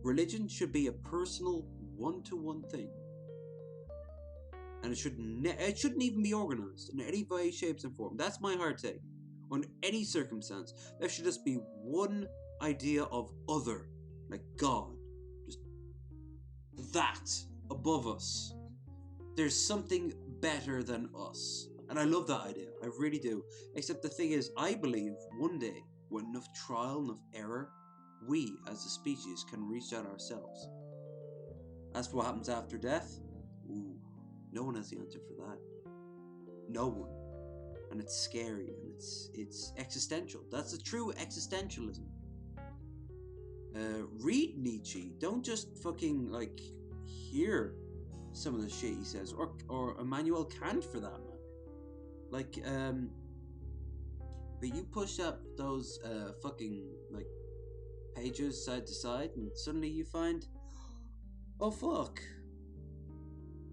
Religion should be a personal, one-to-one thing. And it shouldn't even be organized in any way, shapes, and form. That's my hard take. On any circumstance, there should just be one idea of other, like God, that above us. There's something better than us. And I love that idea. I really do. Except the thing is, I believe one day, with enough trial, enough error, we as a species can reach out ourselves. As for what happens after death, ooh, no one has the answer for that. No one. And it's scary, and it's existential. That's the true existentialism. Read Nietzsche. Don't just fucking like hear some of the shit he says, or Immanuel Kant for that matter. Like, but you push up those fucking like pages side to side, and suddenly you find, oh fuck,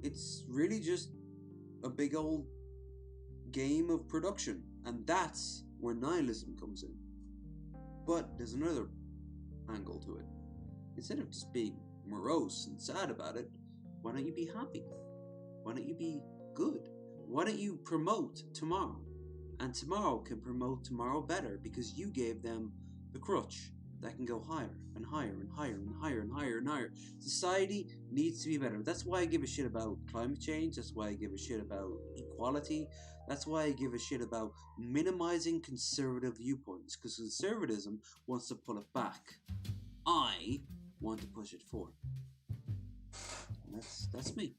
it's really just a big old game of production, and that's where nihilism comes in. But there's another angle to it. Instead of just being morose and sad about it, why don't you be happy? Why don't you be good? Why don't you promote tomorrow? And tomorrow can promote tomorrow better because you gave them the crutch that can go higher and higher and higher and higher and higher and higher. Society needs to be better. That's why I give a shit about climate change. That's why I give a shit about equality. That's why I give a shit about minimizing conservative viewpoints, because conservatism wants to pull it back. I want to push it forward. And that's me.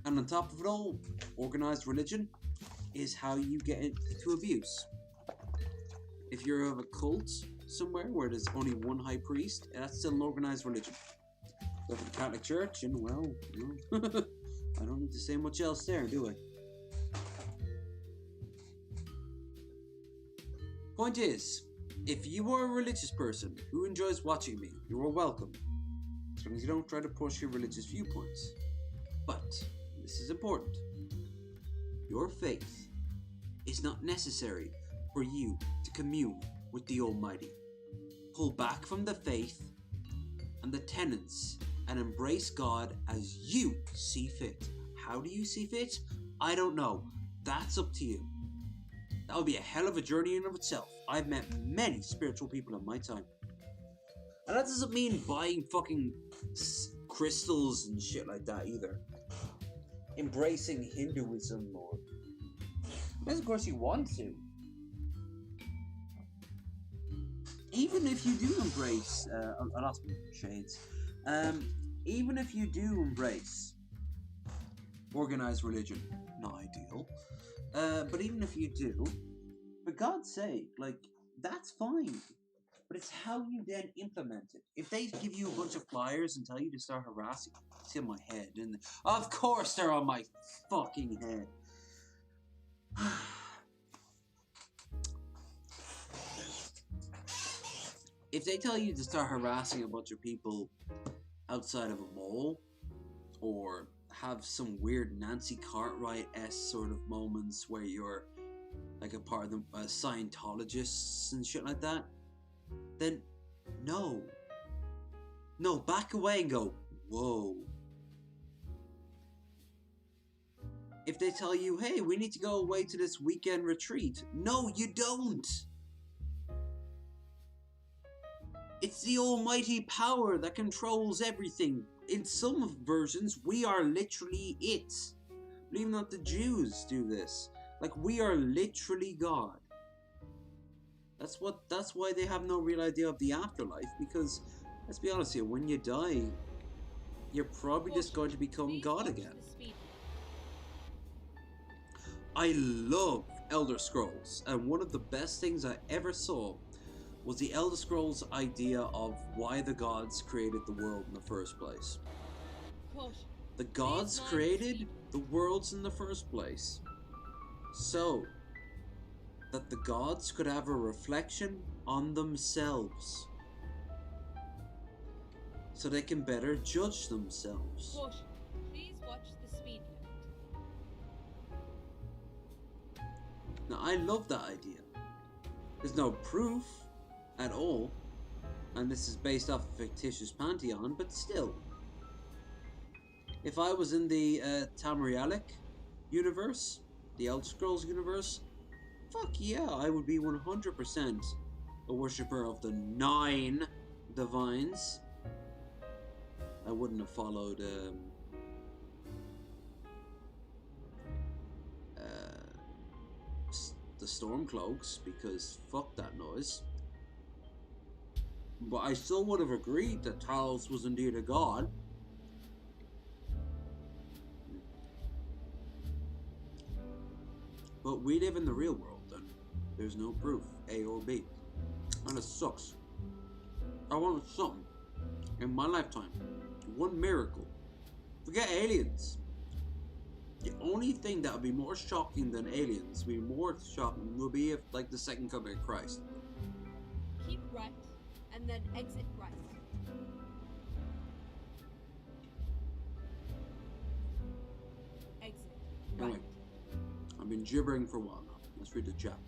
And on top of it all, organized religion is how you get into abuse. If you're of a cult somewhere where there's only one high priest, that's still an organized religion. So for the Catholic Church, and well, you know, I don't need to say much else there, do I? Point is, if you are a religious person who enjoys watching me, you are welcome. As long as you don't try to push your religious viewpoints. But, this is important. Your faith is not necessary for you to commune with the Almighty. Pull back from the faith and the tenets and embrace God as you see fit. How do you see fit? I don't know. That's up to you. That would be a hell of a journey in and of itself. I've met many spiritual people in my time. And that doesn't mean buying fucking crystals and shit like that either. Embracing Hinduism or... Unless of course you want to. Even if you do embrace... I lost my shades. Even if you do embrace organized religion, not ideal. But even if you do, for God's sake, like, that's fine. But it's how you then implement it. If they give you a bunch of flyers and tell you to start harassing, it's in my head, and of course they're on my fucking head. If they tell you to start harassing a bunch of people outside of a mall, or have some weird Nancy Cartwright-esque sort of moments where you're like a part of the Scientologists and shit like that, then no, back away and go, whoa. If they tell you, hey, we need to go away to this weekend retreat, no, you don't. It's the almighty power that controls everything. In some versions, we are literally it. Believe it or not, the Jews do this. Like, we are literally God. That's why they have no real idea of the afterlife, because, let's be honest here, when you die, you're probably just going to become God again. I love Elder Scrolls, and one of the best things I ever saw was the Elder Scrolls idea of why the gods created the world in the first place. The gods created the worlds in the first place so that the gods could have a reflection on themselves, so they can better judge themselves. Please watch the speed limit. Now, I love that idea. There's no proof at all, and this is based off a fictitious pantheon, but still. If I was in the Tamrielic universe, the Elder Scrolls universe, fuck yeah, I would be 100% a worshipper of the 9 divines, I wouldn't have followed the Stormcloaks because fuck that noise. But I still would have agreed that Talos was indeed a god. But we live in the real world and there's no proof, A or B. And it sucks. I wanted something in my lifetime. One miracle. Forget aliens. The only thing that would be more shocking than aliens, be more shocking, would be if, like, the second coming of Christ. Keep right, and then exit right. Exit right. Anyway, I've been gibbering for a while now. Let's read the chat.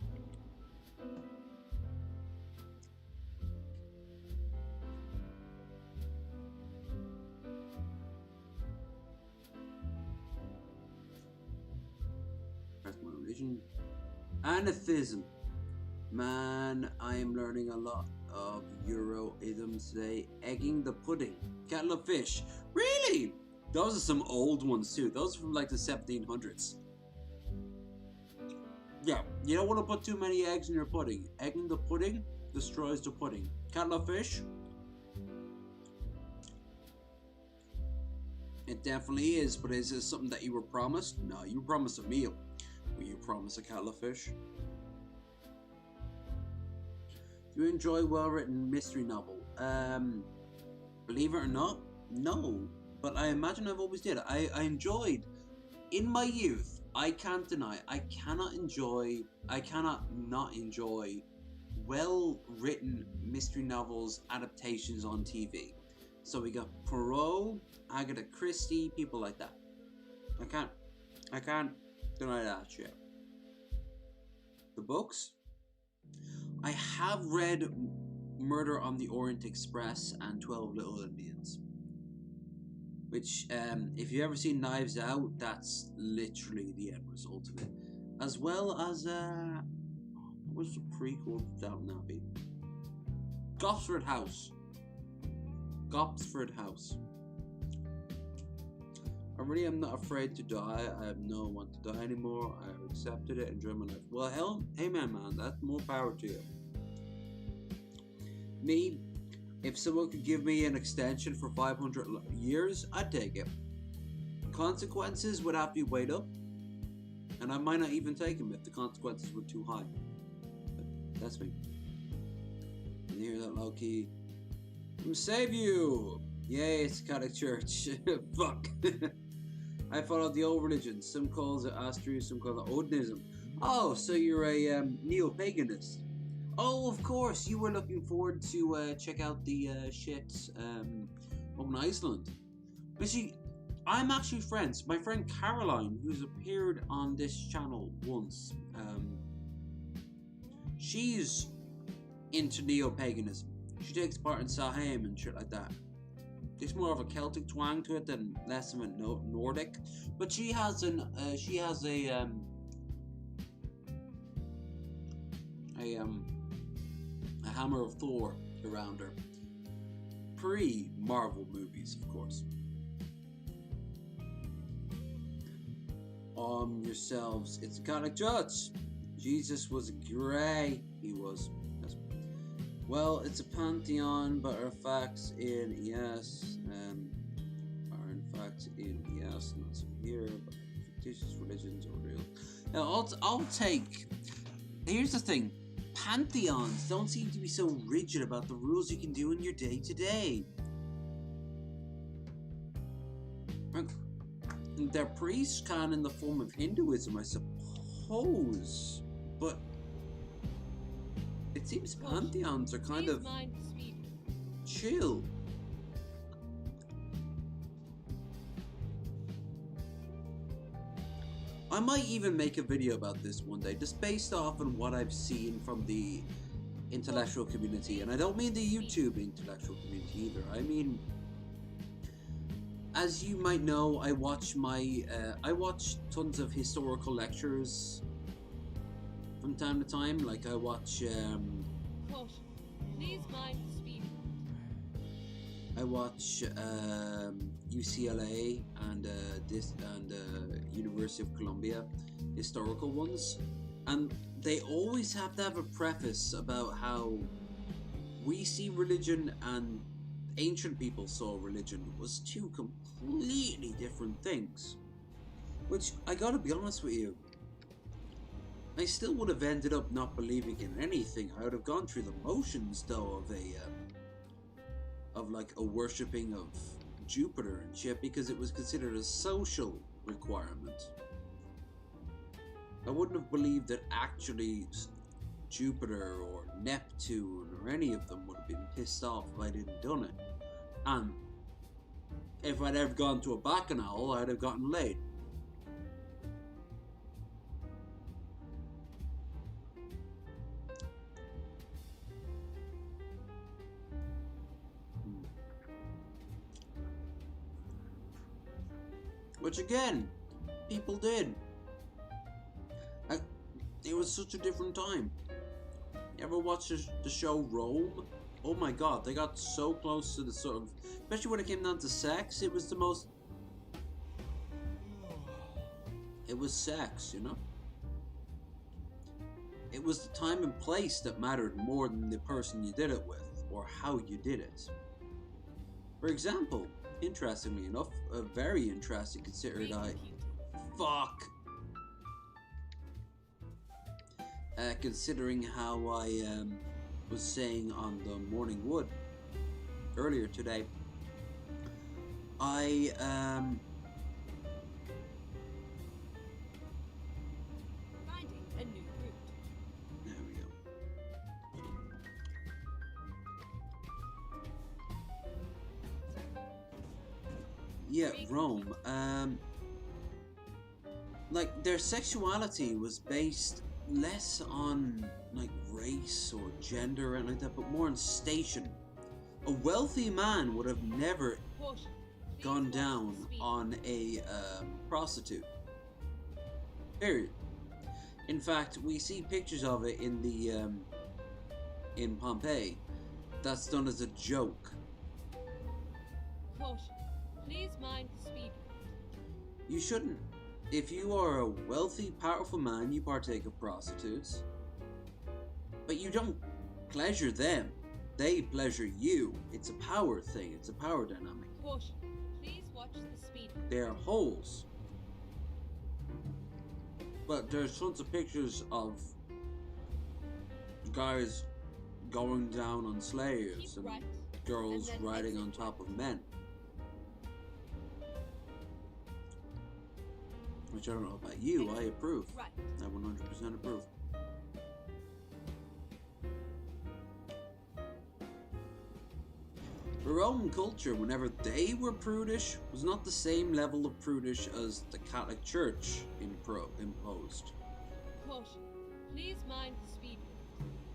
That's my religion. Anathism. Man, I am learning a lot of Euro-isms today. Egging the pudding. Kettle of fish. Really? Those are some old ones too. Those are from like the 1700s. Yeah, you don't want to put too many eggs in your pudding. Egging the pudding destroys the pudding. Kettle of fish. It definitely is, but is it something that you were promised? No, you were promised a meal. Will you promise a kettle of fish? Do you enjoy well-written mystery novel? Believe it or not, no. But I imagine I've always did. I enjoyed, in my youth, I can't deny, I cannot not enjoy well-written mystery novels adaptations on TV. So we got Poirot, Agatha Christie, people like that. I can't deny that shit. The books? I have read Murder on the Orient Express and 12 Little Indians. Which, if you've ever seen Knives Out, that's literally the end result of it. As well as, what was the prequel to Downton Abbey? Gosford House. Gosford House. I really am not afraid to die. I have no one to die anymore. I have accepted it. Enjoy my life. Well, hell, amen, man. That's more power to you. Me, if someone could give me an extension for 500 years, I'd take it. Consequences would have to be weighed up, and I might not even take them if the consequences were too high. But that's me. And you hear that, Loki? I'm save you! Yay, it's Catholic Church. Fuck. I follow the old religions. Some calls it Astro, some call it Odinism. Oh, so you're a neo-paganist. Oh, of course, you were looking forward to check out the shit up in Iceland. But see, I'm actually friends. My friend Caroline, who's appeared on this channel once, she's into neo-paganism. She takes part in Samhain and shit like that. There's more of a Celtic twang to it than less of a Nordic. But she has a hammer of Thor around her. Pre-Marvel movies, of course. Yourselves, it's a Catholic Church. Jesus was grey. He was. Well, it's a pantheon, but artifacts in ES are in fact in ES, not so here. But fictitious religions are real. Now, I'll take. Here's the thing. Pantheons don't seem to be so rigid about the rules you can do in your day-to-day. Their priests can in the form of Hinduism, I suppose, but it seems pantheons are kind of chill. I might even make a video about this one day, just based off on what I've seen from the intellectual community. And I don't mean the YouTube intellectual community either. I mean, as you might know, I watch tons of historical lectures from time to time. Like I watch Caution. Please mind the speed. I watch UCLA and University of Columbia historical ones, and they always have to have a preface about how we see religion and ancient people saw religion was two completely different things. Which, I gotta be honest with you, I still would have ended up not believing in anything. I would have gone through the motions though of like a worshipping of Jupiter and shit, because it was considered a social requirement. I wouldn't have believed that actually Jupiter or Neptune or any of them would have been pissed off if I didn't done it. And if I'd ever gone to a bacchanal, I'd have gotten laid. Which again, people did. It was such a different time. You ever watch the show Rome? Oh my god, they got so close to the sort of, especially when it came down to sex, it was the most, it was sex, you know? It was the time and place that mattered more than the person you did it with, or how you did it. For example, interestingly enough, very interesting considered considering how I was saying on the Morning Wood earlier today, I Finding a new route. there we go. Yeah, Rome. Like their sexuality was based less on like race or gender or anything like that, but more on station. A wealthy man would have never Caution. Please gone watch down the speed. on a prostitute. Period. In fact, we see pictures of it in the in Pompeii. That's done as a joke. Caution. Please mind the speed. You shouldn't. If you are a wealthy, powerful man, you partake of prostitutes. But you don't pleasure them. They pleasure you. It's a power thing. It's a power dynamic. Caution. Please watch the speed. They're holes. But there's tons of pictures of guys going down on slaves Keep and right. girls and then riding exit on top of men. Which I don't know about you, I approve. Right. I 100% approve. The Roman culture, whenever they were prudish, was not the same level of prudish as the Catholic Church imposed. Caution. Please mind the speed.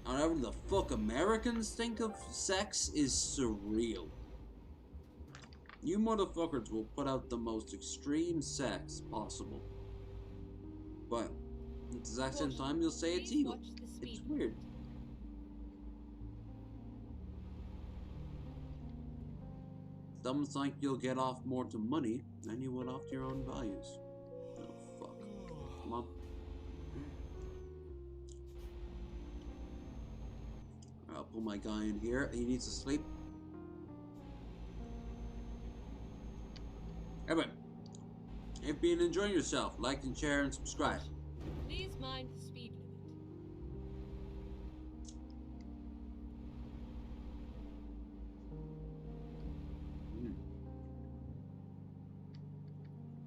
However the fuck Americans think of sex is surreal. You motherfuckers will put out the most extreme sex possible. But at the exact same time you'll say it's Please evil. watch the speed. It's weird. Some think you'll get off more to money than you would off to your own values. Oh fuck. Come on. I'll pull my guy in here. He needs to sleep. Anyway, if you've been enjoying yourself, like and share and subscribe. Please mind the speed limit.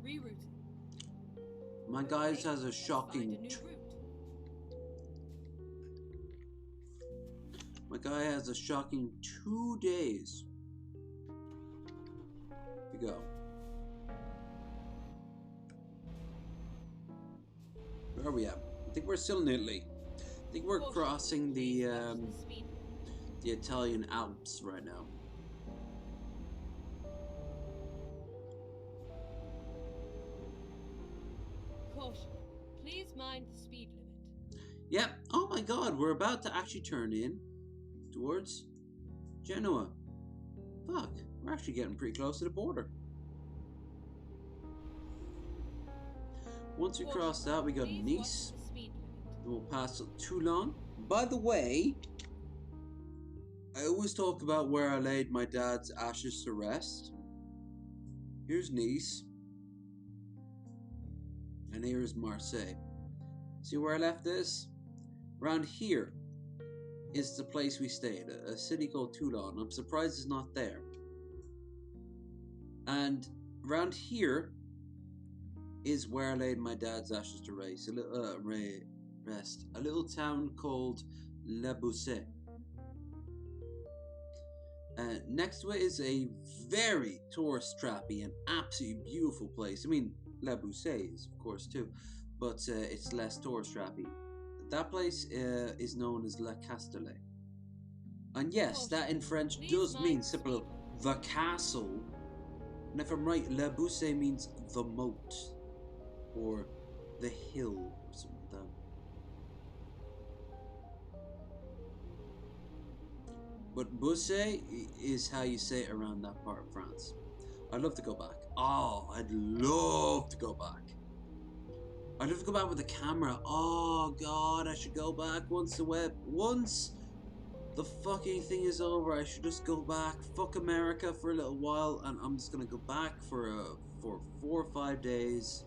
Rerouting. My guys has a Find shocking. a new route. My guy has a shocking 2 days to go. Where are we at? I think we're still in Italy. I think we're Caution. crossing Please the watch the speed limit. the Italian Alps right now. Caution. Please mind the speed limit. Yep. Oh my god, we're about to actually turn in towards Genoa. Fuck. We're actually getting pretty close to the border. Once we cross that, we got Please Nice. watch the speed limit. Then we'll pass Toulon. By the way, I always talk about where I laid my dad's ashes to rest. Here's Nice. And here's Marseille. See where I left this? Around here is the place we stayed, a city called Toulon. I'm surprised it's not there. And around here is where I laid my dad's ashes to rest. A little town called Le Bousset. Next to it is a very tourist trappy and absolutely beautiful place. I mean, Le Bousset is, of course, too, but it's less tourist trappy. That place is known as La Castellet. And yes, that in French does mean simply the castle. And if I'm right, Le Bousset means the moat, or the hill, or something like that. But Bousset is how you say it around that part of France. I'd love to go back. Oh, I'd love to go back. I'd love to go back with the camera. Oh god, I should go back once the fucking thing is over. I should just go back. Fuck America for a little while, and I'm just gonna go back for 4 or 5 days.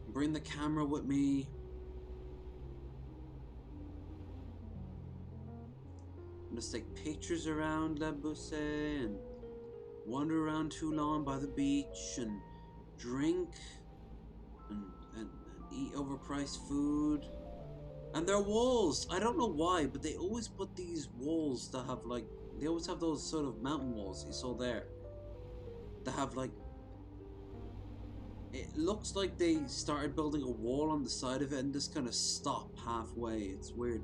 Bring the camera with me. Just take pictures around Le Bousset and wander around Toulon by the beach and drink and eat overpriced food. And their walls, I don't know why, but they always put these walls that have like, they always have those sort of mountain walls you saw there. That have like, it looks like they started building a wall on the side of it and just kind of stop halfway. It's weird.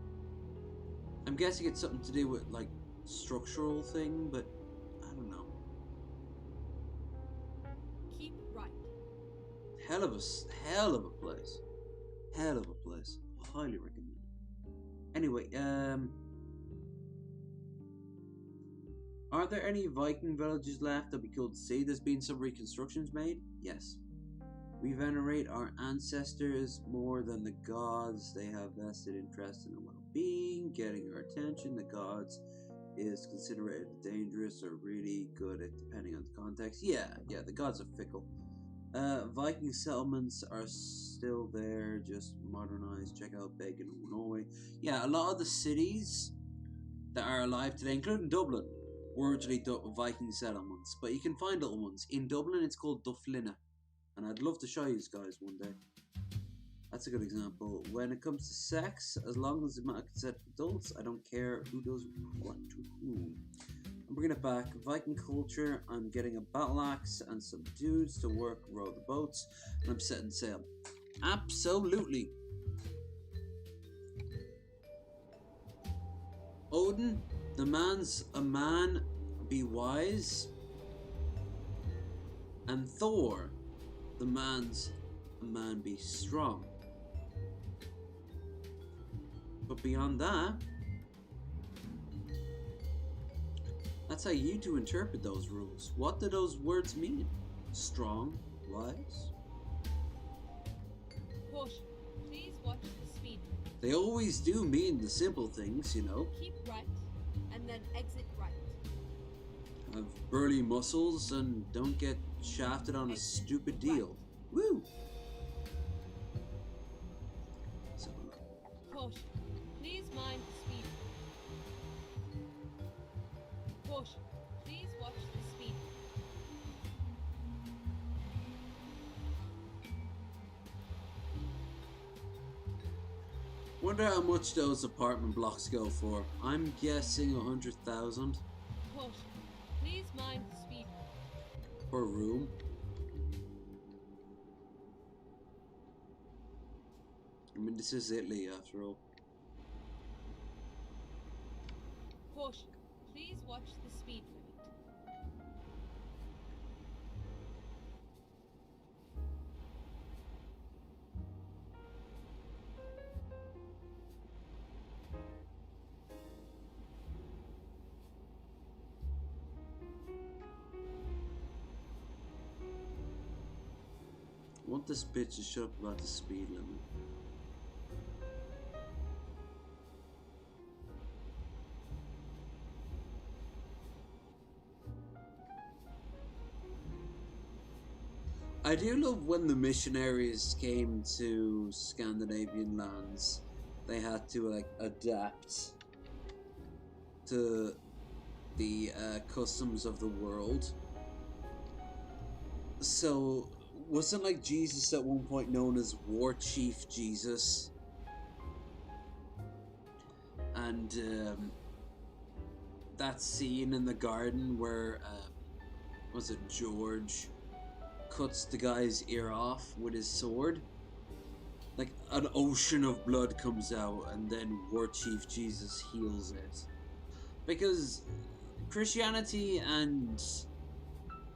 I'm guessing it's something to do with like structural thing, but I don't know. Keep right. Hell of a place. Hell of a place. Highly recommend it. Anyway, are there any Viking villages left that we could see? There's been some reconstructions made? Yes. We venerate our ancestors more than the gods. They have vested interest in our well-being, getting our attention. The gods is considered dangerous or really good at depending on the context. Yeah, the gods are fickle. Viking settlements are still there, just modernized. Check out Begin, Norway. Yeah, a lot of the cities that are alive today, including Dublin, were originally Viking settlements. But you can find little ones. In Dublin, it's called Duflina. And I'd love to show you guys one day. That's a good example. When it comes to sex, as long as the matter consent adults, I don't care who does what to whom. I'm bringing it back. Viking culture. I'm getting a battle axe and some dudes to row the boats, and I'm setting sail. Absolutely. Odin, the man's a man, be wise. And Thor, the man's a man, be strong. But beyond that, that's how you two interpret those rules. What do those words mean? Strong, wise? Caution. Please watch the speed limit. They always do mean the simple things, you know. Keep right, and then exit right. Have burly muscles and don't get shafted on a stupid deal. Woo! So, Caution. Please mind the speed limit. Caution. Please watch the speed limit. wonder how much those apartment blocks go for. I'm guessing 100,000 Caution. Please mind the speed limit. per room. I mean, this is Italy after all. Caution. Please watch the speed limit. I want this bitch to shut up about the speed limit. I do love when the missionaries came to Scandinavian lands, they had to like adapt to the customs of the world. So wasn't like Jesus at one point known as War Chief Jesus? And that scene in the garden where was it George cuts the guy's ear off with his sword? Like an ocean of blood comes out and then War Chief Jesus heals it. Because Christianity and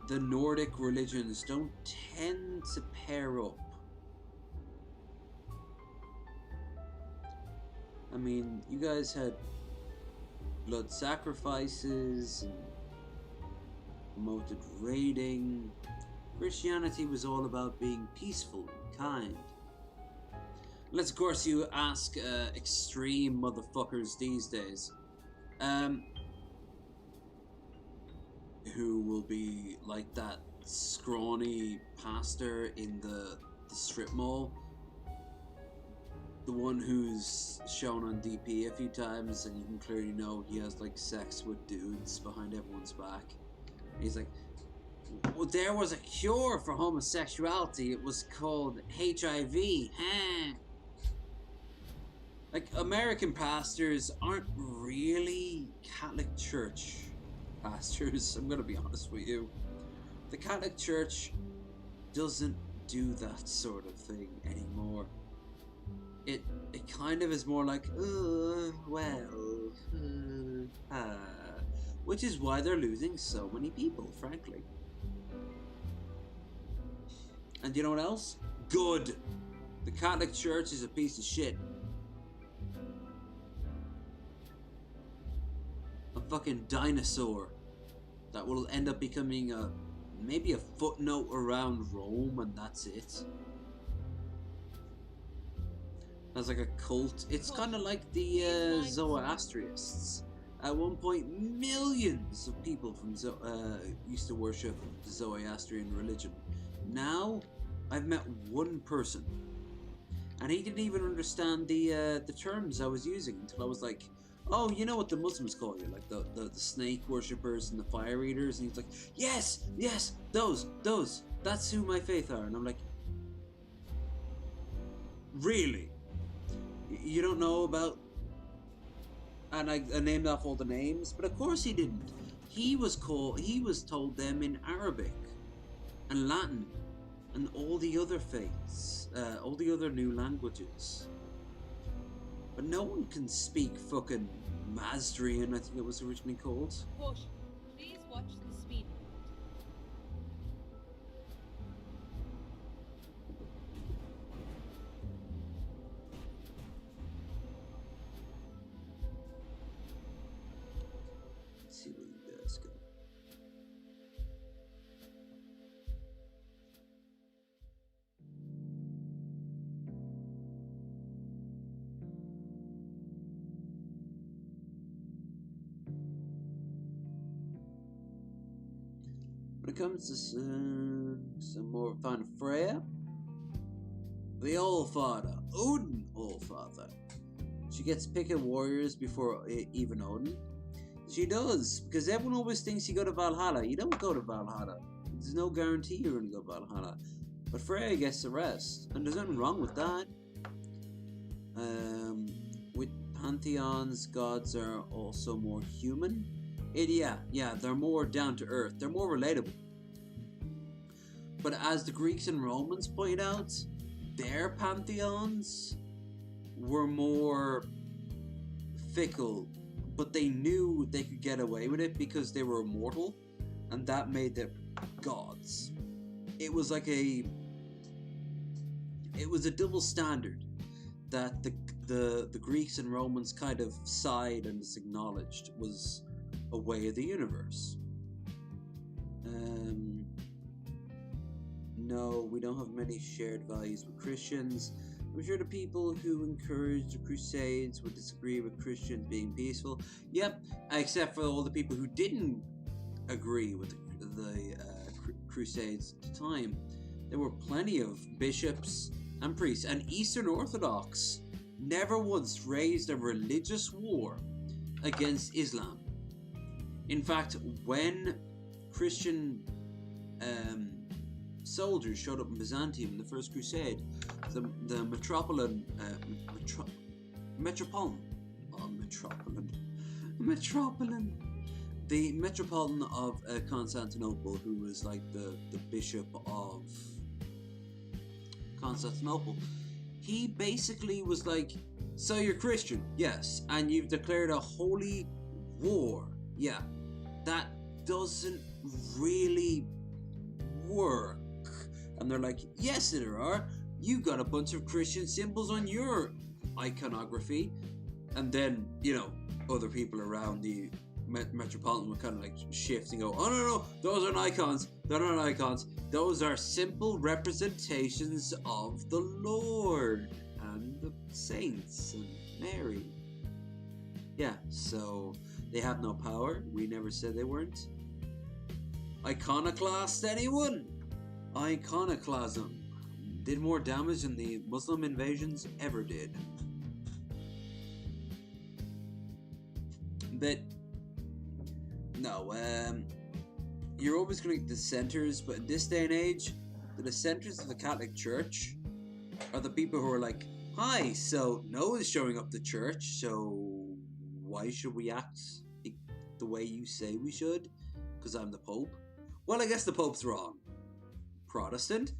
the Nordic religions don't tend to pair up. I mean, you guys had blood sacrifices and promoted raiding. Christianity was all about being peaceful and kind. Unless, of course, you ask extreme motherfuckers these days. Who will be like that scrawny pastor in the strip mall. The one who's shown on DP a few times and you can clearly know he has like sex with dudes behind everyone's back. He's like, well, there was a cure for homosexuality. It was called HIV. Huh? Like, American pastors aren't really Catholic Church pastors, I'm gonna be honest with you. The Catholic Church doesn't do that sort of thing anymore. It kind of is more like, which is why they're losing so many people, frankly. And you know what else? Good. The Catholic Church is a piece of shit. A fucking dinosaur that will end up becoming maybe a footnote around Rome, and that's it. As like a cult. It's kind of like the Zoroastrians. At one point, millions of people from used to worship the Zoroastrian religion. Now, I've met one person, and he didn't even understand the terms I was using until I was like, oh, you know what the Muslims call you, like the snake worshippers and the fire eaters, and he's like, yes, those, that's who my faith are. And I'm like, really? You don't know about? And I named off all the names, but of course he didn't. He was told them in Arabic and Latin and all the other faiths, all the other new languages. But no one can speak fucking Mazdarin, I think it was originally called. Push. Please watch the speed limit. Let's see where you guys go. When it comes to some more fun Freya, the Allfather, Odin Allfather, she gets picking warriors before even Odin. She does, because everyone always thinks you go to Valhalla. You don't go to Valhalla. There's no guarantee you're going to go to Valhalla. But Freya gets the rest, and there's nothing wrong with that. With pantheons, gods are also more human. Yeah, they're more down to earth. They're more relatable. But as the Greeks and Romans pointed out, their pantheons were more fickle, but they knew they could get away with it because they were immortal, and that made them gods. It was like it was a double standard that the Greeks and Romans kind of sighed and acknowledged was a way of the universe. no, we don't have many shared values with Christians. I'm sure the people who encourage the Crusades would disagree with Christians being peaceful. Yep, except for all the people who didn't agree with the Crusades at the time. There were plenty of bishops and priests, and Eastern Orthodox never once raised a religious war against Islam. In fact, when Christian soldiers showed up in Byzantium in the First Crusade, the metropolitan of Constantinople, who was like the bishop of Constantinople, he basically was like, so you're Christian, yes, and you've declared a holy war, yeah, that doesn't really work. And they're like, yes, there are. You got a bunch of Christian symbols on your iconography. And then, you know, other people around the metropolitan were kind of like shift and go, oh no, those aren't icons. They're not icons. Those are simple representations of the Lord and the saints and Mary. Yeah, so they have no power. We never said they weren't. Iconoclast, anyone? Iconoclasm did more damage than the Muslim invasions ever did. But no, you're always going to get dissenters, but in this day and age, the dissenters of the Catholic Church are the people who are like, hi, so Noah's showing up to church, so why should we act the way you say we should? Because I'm the Pope? Well, I guess the Pope's wrong. Protestant?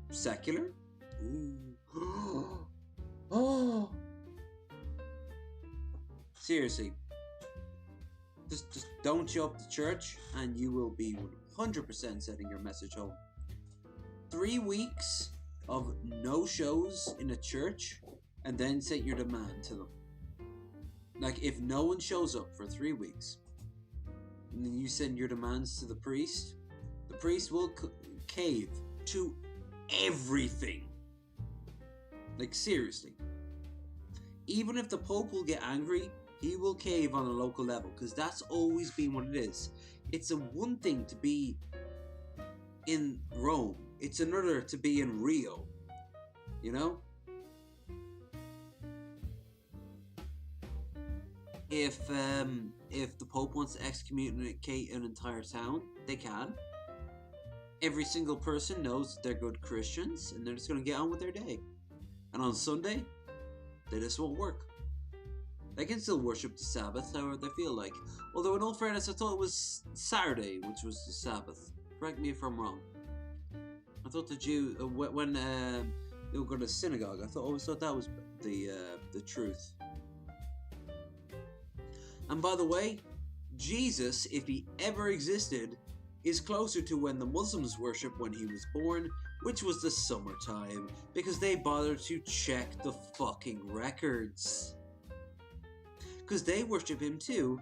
Secular? Ooh. Oh! Seriously. Just don't show up to church and you will be 100% sending your message home. 3 weeks of no shows in a church and then set your demand to them. Like, if no one shows up for 3 weeks and then you send your demands to the priest will cave to everything. Like, seriously. Even if the Pope will get angry, he will cave on a local level, because that's always been what it is. It's a one thing to be in Rome. It's another to be in Rio. You know? If the Pope wants to excommunicate an entire town, they can. Every single person knows that they're good Christians, and they're just going to get on with their day. And on Sunday, they just won't work. They can still worship the Sabbath however they feel like. Although in all fairness, I thought it was Saturday, which was the Sabbath. Correct me if I'm wrong. I thought the Jew, when they would go to synagogue, I always thought that was the truth. And by the way, Jesus, if he ever existed, is closer to when the Muslims worship when he was born, which was the summertime, because they bothered to check the fucking records. Because they worship him too.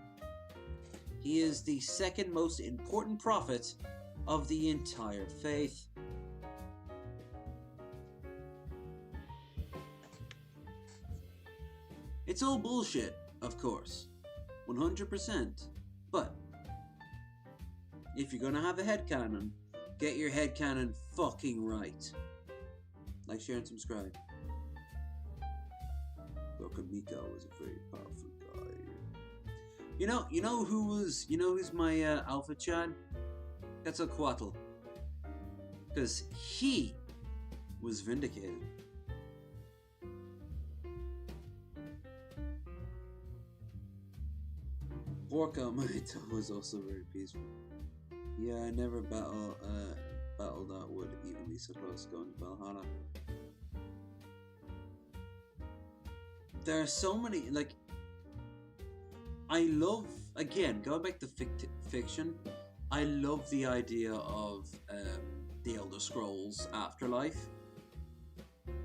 He is the second most important prophet of the entire faith. It's all bullshit, of course. 100%. But if you're gonna have a headcanon, get your headcanon fucking right. Like, share, and subscribe. Dokamika was a very powerful guy. You know who's my alpha Chad? Quetzalcoatl. Because he was vindicated. Orca Maito was also very peaceful. Yeah, I never battled that would even be so close going to Valhalla. There are so many, like, I love, again, going back to fiction, I love the idea of the Elder Scrolls Afterlife.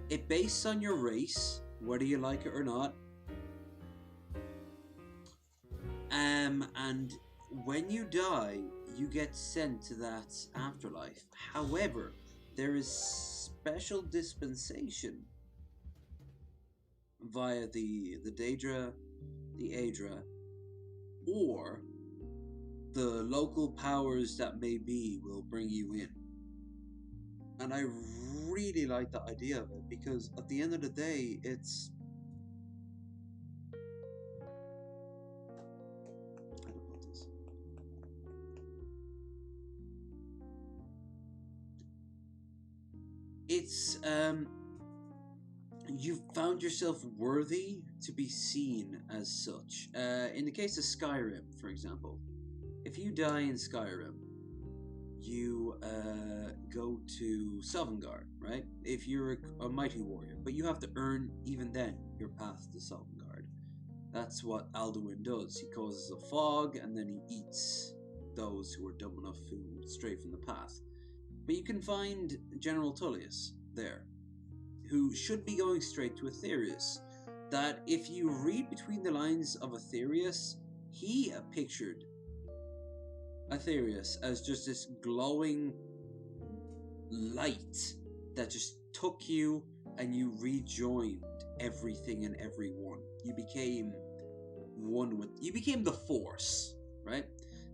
It based on your race, whether you like it or not. And when you die, you get sent to that afterlife. However, there is special dispensation via the Daedra, the Aedra, or the local powers that may be will bring you in. And I really like the idea of it, because at the end of the day, it's... I don't know this. It's, you've found yourself worthy to be seen as such. In the case of Skyrim, for example, if you die in Skyrim, you go to Sovngarde, right? If you're a mighty warrior, but you have to earn, even then, your path to Sovngarde. That's what Alduin does. He causes a fog, and then he eats those who are dumb enough to stray from the path. But you can find General Tullius there, who should be going straight to Aetherius. That if you read between the lines of Aetherius, he pictured Aetherius as just this glowing light that just took you and you rejoined everything and everyone. You became one with... You became the Force, right?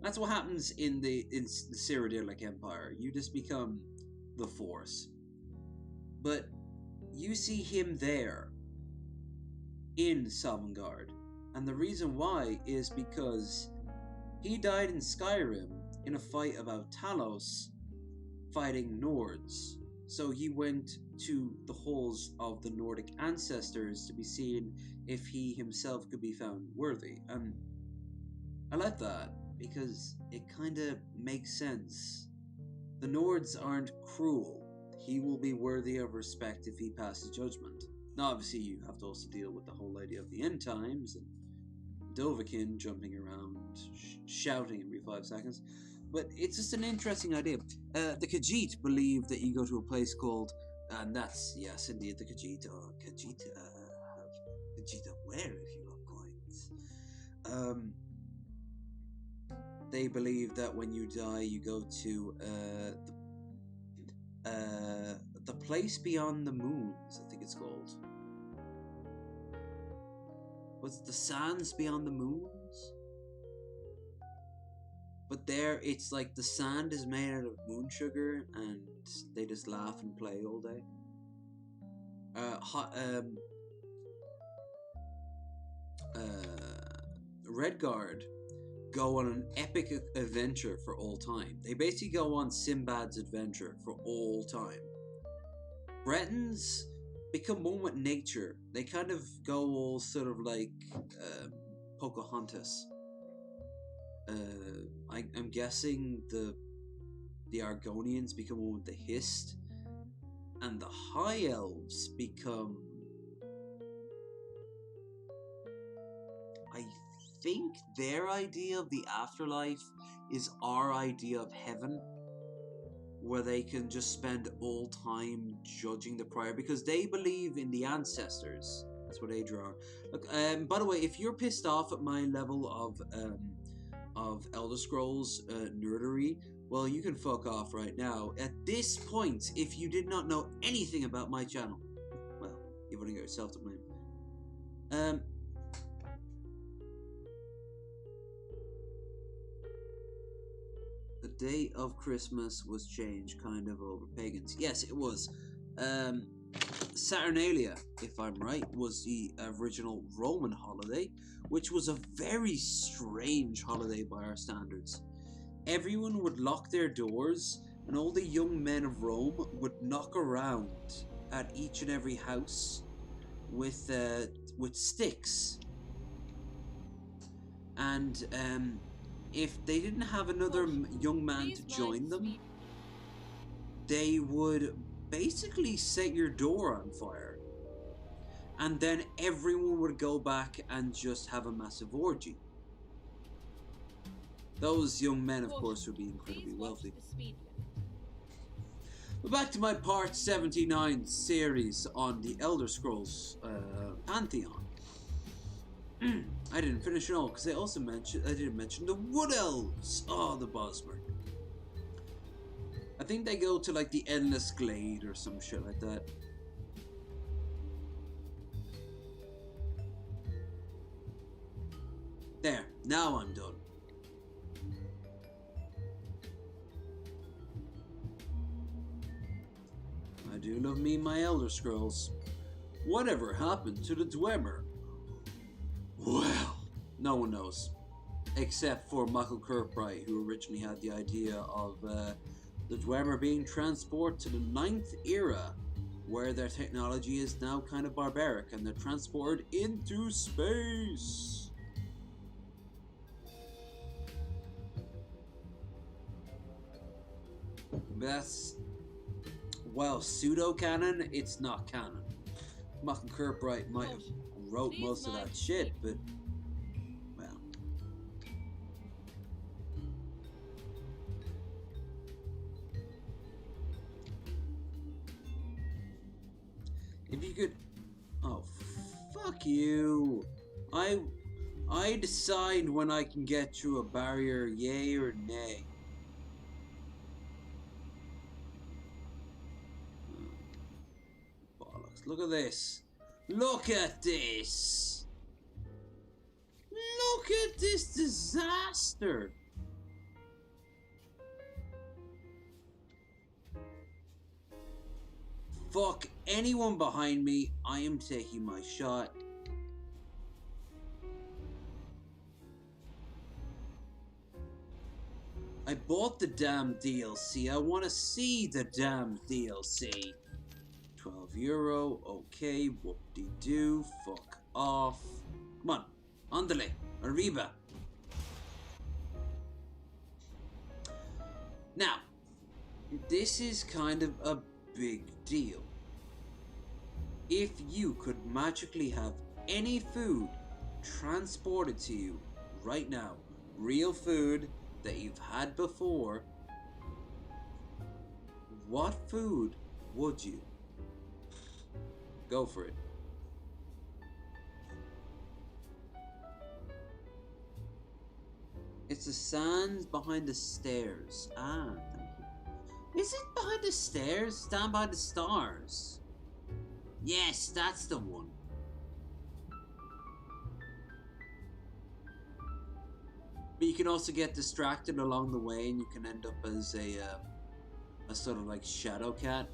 That's what happens in the Cyrodiilic Empire. You just become the Force. But you see him there in Sovngarde, and the reason why is because he died in Skyrim in a fight about Talos fighting Nords. So he went to the halls of the Nordic ancestors to be seen if he himself could be found worthy. And I like that because it kind of makes sense. The Nords aren't cruel. He will be worthy of respect if he passes judgment. Now, obviously, you have to also deal with the whole idea of the end times and Dovahkiin jumping around, shouting every 5 seconds. But it's just an interesting idea. The Khajiit believe that you go to a place called, and that's, yes, indeed, the Khajiit. Oh, Khajiit, Khajiit where, if you have coins? They believe that when you die, you go to the place beyond the moons, I think it's called. What's the sands beyond the moons? But there, it's like the sand is made out of moon sugar, and they just laugh and play all day. Redguard go on an epic adventure for all time. They basically go on Sinbad's adventure for all time. Bretons become one with nature. They kind of go all sort of like Pocahontas. I'm guessing the Argonians become one with the Hist, and the High Elves become, I think their idea of the afterlife is our idea of heaven, where they can just spend all time judging the prior, because they believe in the ancestors. That's what Aedra are. Look, by the way, if you're pissed off at my level of Elder Scrolls nerdery, well, you can fuck off right now. At this point, if you did not know anything about my channel, well, you've only got yourself to blame. The day of Christmas was changed kind of over pagans. Yes, it was. Saturnalia, if I'm right, was the original Roman holiday, which was a very strange holiday by our standards. Everyone would lock their doors, and all the young men of Rome would knock around at each and every house with sticks. And if they didn't have another young man to join them, they would basically set your door on fire. And then everyone would go back and just have a massive orgy. Those young men, of course, would be incredibly wealthy. But back to my part 79 series on the Elder Scrolls Pantheon. I didn't finish it all because I didn't mention the Wood Elves. Oh, the Bosmer. I think they go to like the Endless Glade or some shit like that. There, now I'm done. I do love me my Elder Scrolls. Whatever happened to the Dwemer? Well, no one knows. Except for Michael Kirkbride, who originally had the idea of the Dwemer being transported to the 9th era, where their technology is now kind of barbaric and they're transported into space. That's, well, pseudo-canon, it's not canon. Michael Kirkbride might have wrote most of that shit, but, well. If you could, oh, fuck you. I decide when I can get through a barrier, yay or nay. Bollocks, look at this. Look at this. Look at this disaster. Fuck anyone behind me. I am taking my shot. I bought the damn DLC. I want to see the damn DLC. €12. Okay, whoop-de-doo. Fuck off. Come on. Andale. Arriba. Now, this is kind of a big deal. If you could magically have any food transported to you right now, real food that you've had before, what food would you? Go for it. It's the sands behind the stairs. Ah, thank you. Is it behind the stairs? Stand by the stars. Yes, that's the one. But you can also get distracted along the way, and you can end up as a sort of like shadow cat.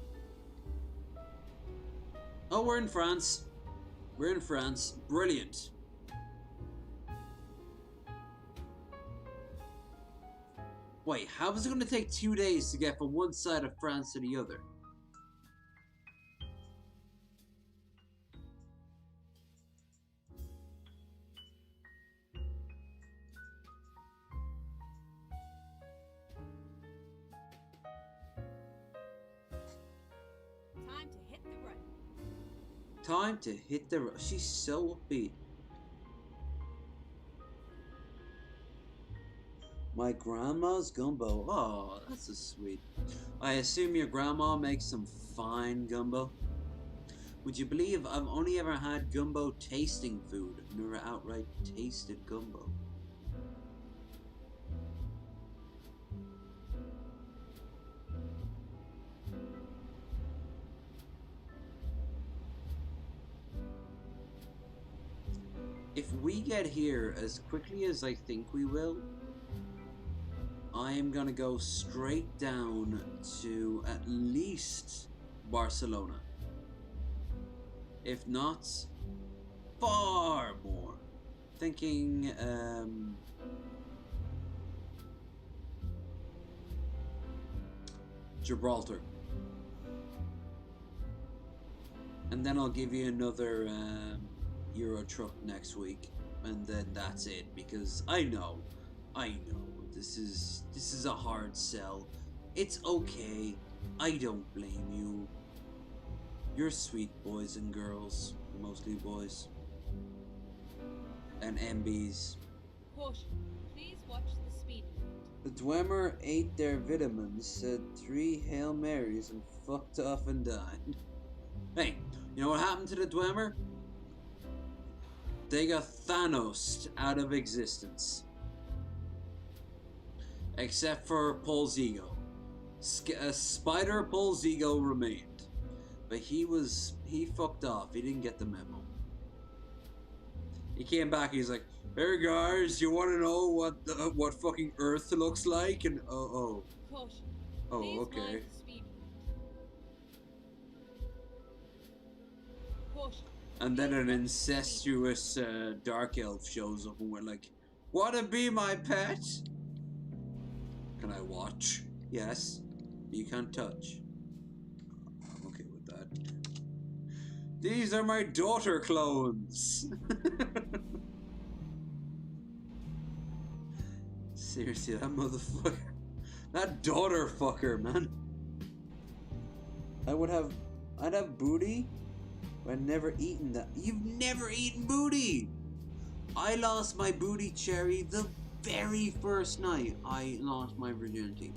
Oh, we're in France. We're in France. Brilliant. Wait, how is it going to take 2 days to get from one side of France to the other? Time to hit the road. Time to hit the road. She's so upbeat. My grandma's gumbo. Oh, that's so sweet. I assume your grandma makes some fine gumbo. Would you believe I've only ever had gumbo tasting food, never outright tasted gumbo? If we get here as quickly as I think we will, I am gonna go straight down to at least Barcelona. If not, far more. Thinking, Gibraltar. And then I'll give you another, Euro truck next week, and then that's it, because I know, this is a hard sell. It's okay, I don't blame you. You're sweet boys and girls, mostly boys, and MBs. Caution, please watch the speed limit. The Dwemer ate their vitamins, said 3 Hail Marys, and fucked off and died. Hey, you know what happened to the Dwemer? They got Thanos out of existence. Except for Paul's ego. Spider Paul's ego remained. But he fucked off. He didn't get the memo. He came back, he's like, "Hey guys, you wanna know what fucking Earth looks like?" And Caution. oh, Please okay. mind the speed limit. Caution. And then Please an mind the speed incestuous dark elf shows up and we're like, "Wanna be my pet? Can I watch?" "Yes. You can't touch." I'm okay with that. "These are my daughter clones." Seriously, that motherfucker. That daughter fucker, man. I'd have booty, but I'd never eaten that. You've never eaten booty! I lost my booty cherry the very first night I lost my virginity.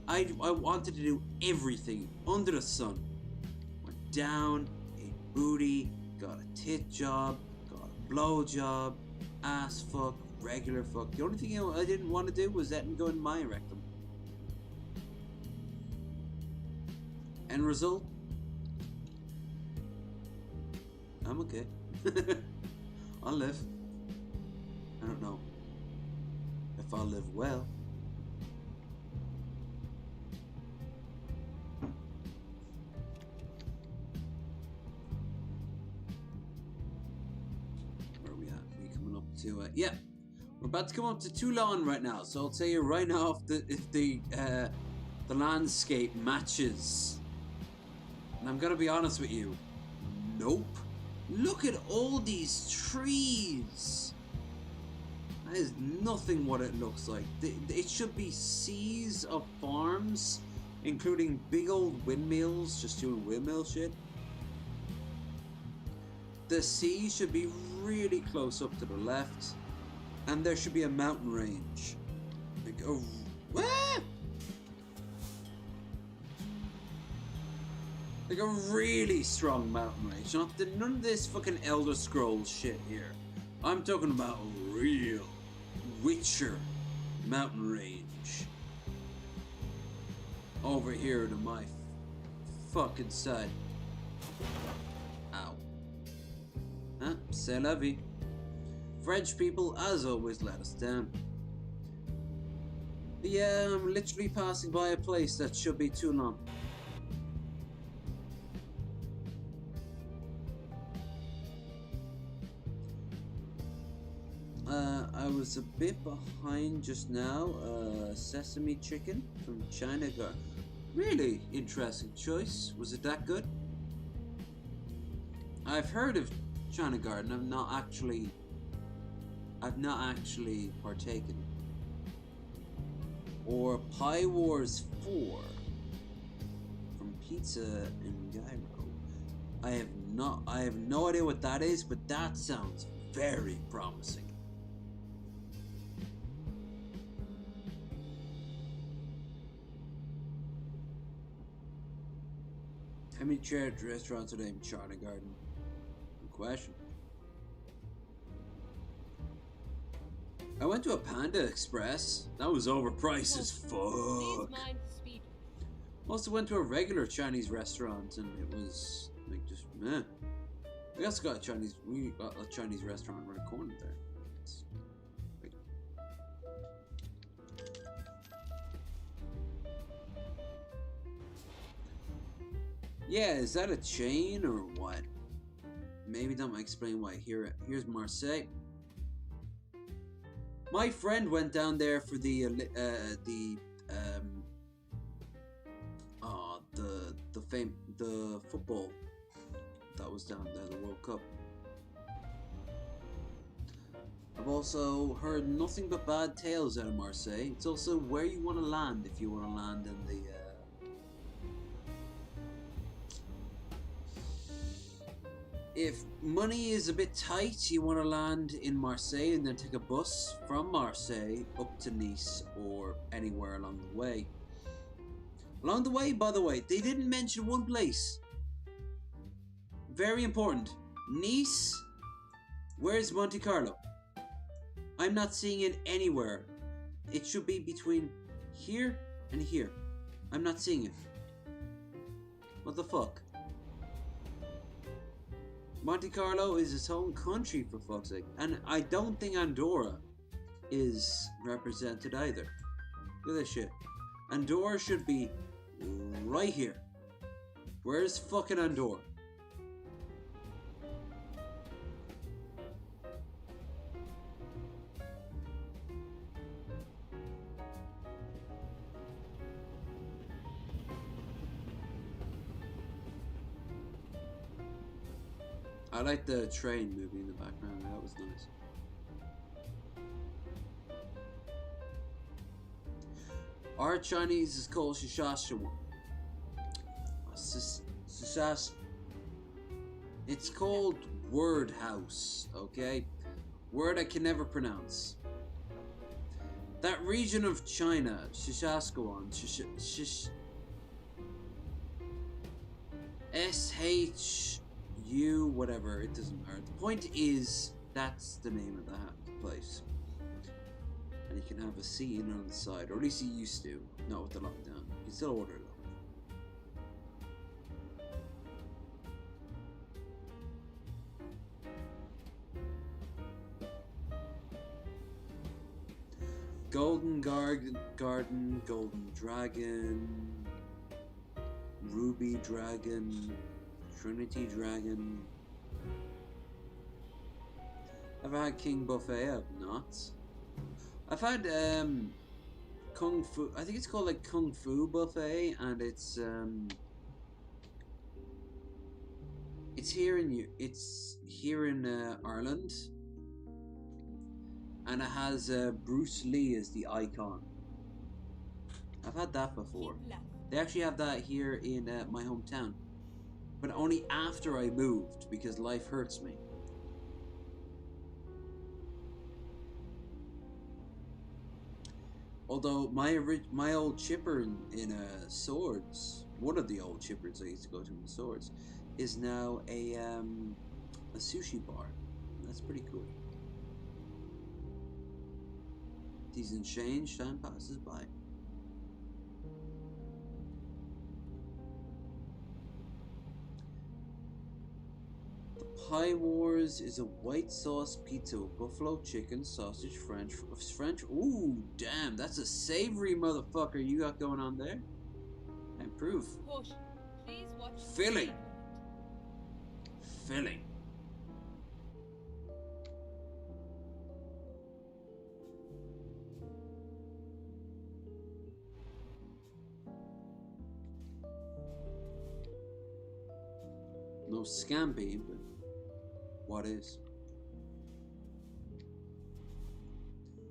I wanted to do everything under the sun. Went down, ate booty, got a tit job, got a blow job, ass fuck, regular fuck. The only thing I didn't want to do was that and go in my rectum. End result? I'm okay. I'll live. I don't know if I'll live well. Where are we at? We coming up to yeah. We're about to come up to Toulon right now, so I'll tell you right now if the landscape matches. And I'm gonna be honest with you. Nope. Look at all these trees. That is nothing what it looks like. It should be seas of farms, including big old windmills, just doing windmill shit. The sea should be really close up to the left, and there should be a mountain range. Like, oh, what? Like a really strong mountain range. None of this fucking Elder Scrolls shit here. I'm talking about real Witcher mountain range. Over here to my fucking side. Ow. Huh? C'est la vie. French people, as always, let us down. But yeah, I'm literally passing by a place that should be Toulon. I was a bit behind just now. Sesame chicken from China Garden. Really interesting choice. Was it that good? I've heard of China Garden. I've not actually partaken. Or Pie Wars 4 from Pizza and Gyro. I have no idea what that is, but that sounds very promising. How many charity restaurants are there in China Garden? Good question. I went to a Panda Express. That was overpriced as Please fuck. mind the speed. Also went to a regular Chinese restaurant and it was like just meh. We also got we got a Chinese restaurant around the corner there. Wait. Yeah, is that a chain or what? Maybe that might explain why. Here's Marseille. My friend went down there for the football that was down there, the World Cup. I've also heard nothing but bad tales out of Marseille. It's also where you want to land if you want to land in the if money is a bit tight, you want to land in Marseille and then take a bus from Marseille up to Nice or anywhere along the way. Along the way, by the way, they didn't mention one place. Very important. Nice Where's Monte Carlo? I'm not seeing it anywhere. It should be between here and here. I'm not seeing it. What the fuck? Monte Carlo is its own country, for fuck's sake. And I don't think Andorra is represented either. Look at this shit. Andorra should be right here. Where's fucking Andorra? I like the train moving in the background. That was nice. Our Chinese is called Shishashawan. It's called Word House, okay? Word I can never pronounce. That region of China, Shishashawan, SHU, whatever, it doesn't matter. The point is, that's the name of the place. And you can have a seat in on the side, or at least you used to. Not with the lockdown. You can still order though. Golden Garden, Golden Dragon, Ruby Dragon, Trinity Dragon. I've had King Buffet, I've not. I've had Kung Fu, I think it's called like Kung Fu Buffet, and it's here in Ireland, and it has Bruce Lee as the icon. I've had that before. They actually have that here in my hometown, but only after I moved because life hurts me. Although my old chipper in Swords, one of the old chippers I used to go to in Swords, is now a sushi bar. That's pretty cool. Seasons change, time passes by. Pie Wars is a white sauce pizza with buffalo chicken, sausage, French. Ooh, damn, that's a savory motherfucker you got going on there. I approve. Push. Please watch. Filling. Filling. No scampi, but what is?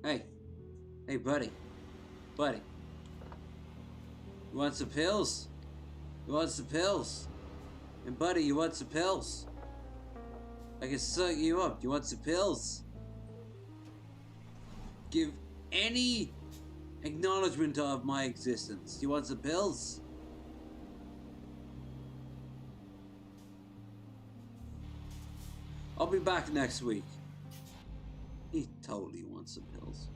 Hey, buddy, you want some pills? You want some pills? And buddy, you want some pills? I can suck you up. You want some pills? Give any acknowledgement of my existence. You want some pills? I'll be back next week. He totally wants some pills.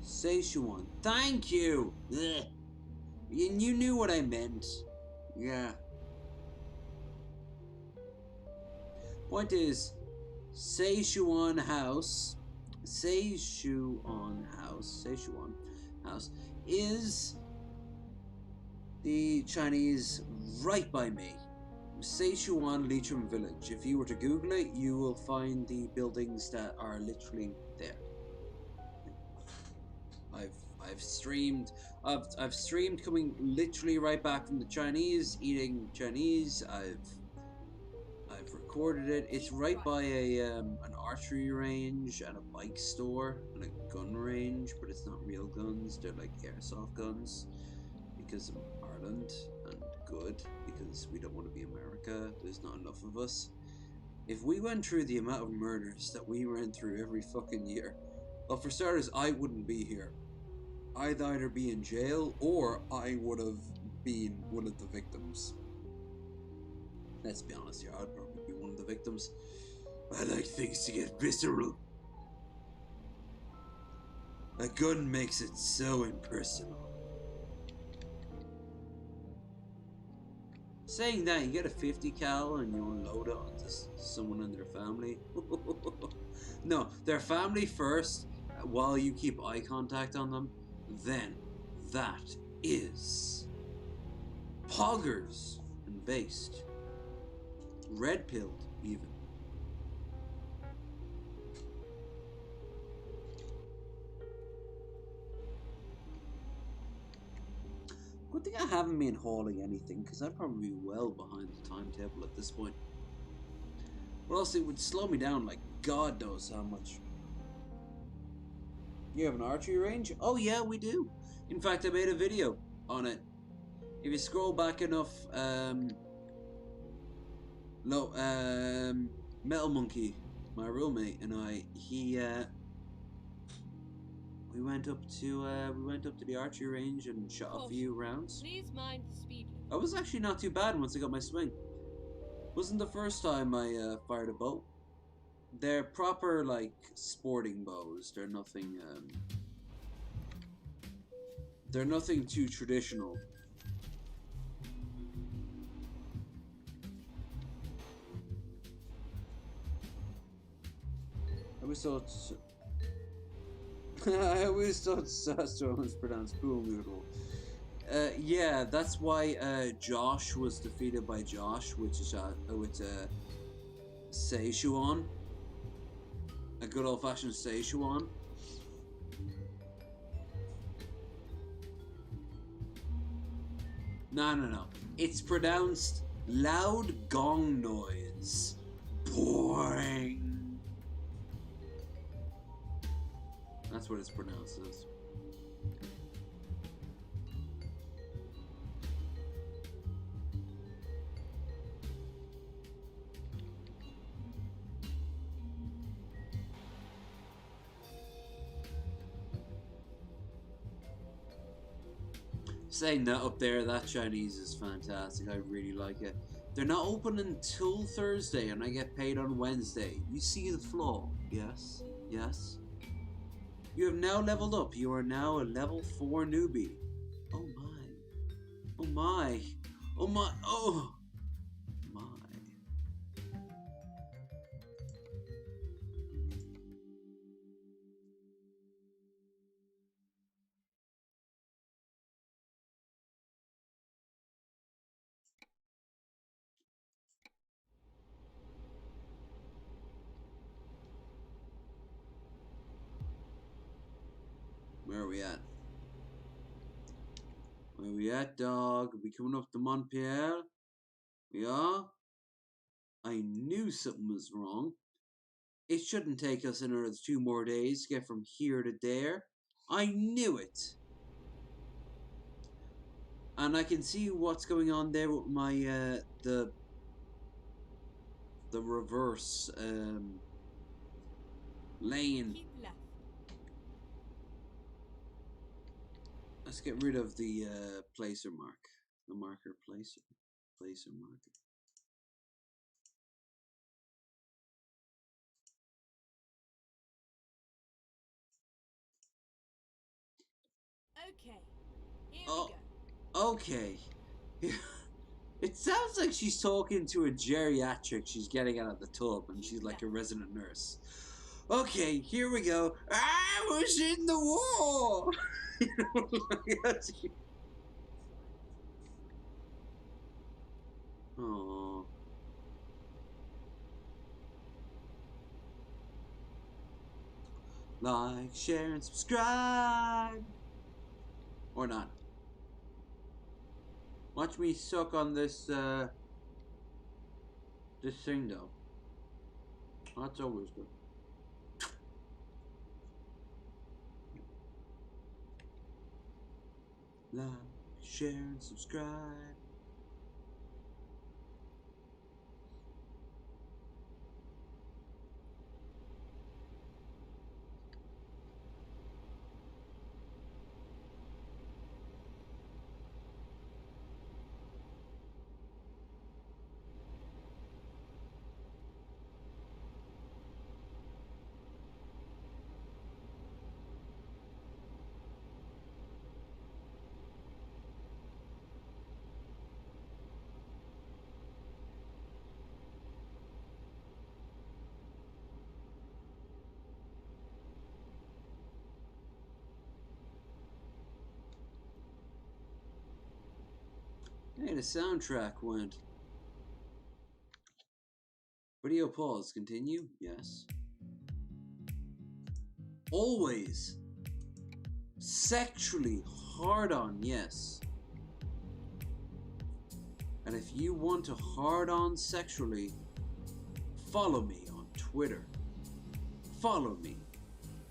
Szechuan. Thank you! Ugh. You knew what I meant. Yeah. Point is, Szechuan House is the Chinese right by me. Szechuan Leitrim Village. If you were to Google it, you will find the buildings that are literally there. I've streamed coming literally right back from the Chinese, eating Chinese. I've recorded it. It's right by an archery range and a bike store and a gun range, but it's not real guns. They're like airsoft guns because of Ireland, and good because we don't want to be America. There's not enough of us. If we went through the amount of murders that we went through every fucking year, Well, for starters, I wouldn't be here. I'd either be in jail or I would have been one of the victims. Let's be honest here, I'd probably be one of the victims. I like things to get visceral. A gun makes it so impersonal. Saying that, you get a 50 cal and you unload it onto someone in their family. No, their family first, while you keep eye contact on them. Then, that is poggers and based. Red pilled, even. Good thing I haven't been hauling anything, because I'd probably be well behind the timetable at this point. Or else it would slow me down like God knows how much. You have an archery range? Oh yeah, we do. In fact, I made a video on it. If you scroll back enough, Metal Monkey, my roommate, and I, we went up to the archery range and shot a few rounds. Please mind the speed limit. I was actually not too bad once I got my swing. Wasn't the first time I fired a bow. They're proper like sporting bows. They're nothing too traditional. I always thought Sastro was pronounced Boomdoodle. Yeah, that's why Josh was defeated by Josh, which is with Szechuan. A good old-fashioned Szechuan. No. It's pronounced loud gong noise. Boing. That's what it's pronounced as. Saying that up there, that Chinese is fantastic. I really like it. They're not open until Thursday, and I get paid on Wednesday. You see the flaw? Yes. Yes. You have now leveled up. You are now a level 4 newbie. Oh my. Oh my. Oh my. Oh my. Where are we at? Where we at, dog? Are we coming up to Montpellier? We are? I knew something was wrong. It shouldn't take us another 2 more days to get from here to there. I knew it. And I can see what's going on there with my the reverse lane. Keep left. Let's get rid of the placer mark. The marker placer. Placer marker. Okay. Here we go. Okay. It sounds like she's talking to a geriatric she's getting out of the tub and she's like a resident nurse. Okay, here we go. I was in the war! Aww. Like, share, and subscribe! Or not. Watch me suck on this, this thing, though. That's always good. Like, share, and subscribe. Hey, the soundtrack went. Video pause. Continue? Yes. Always. Sexually hard on, yes. And if you want to hard on sexually, follow me on Twitter. Follow me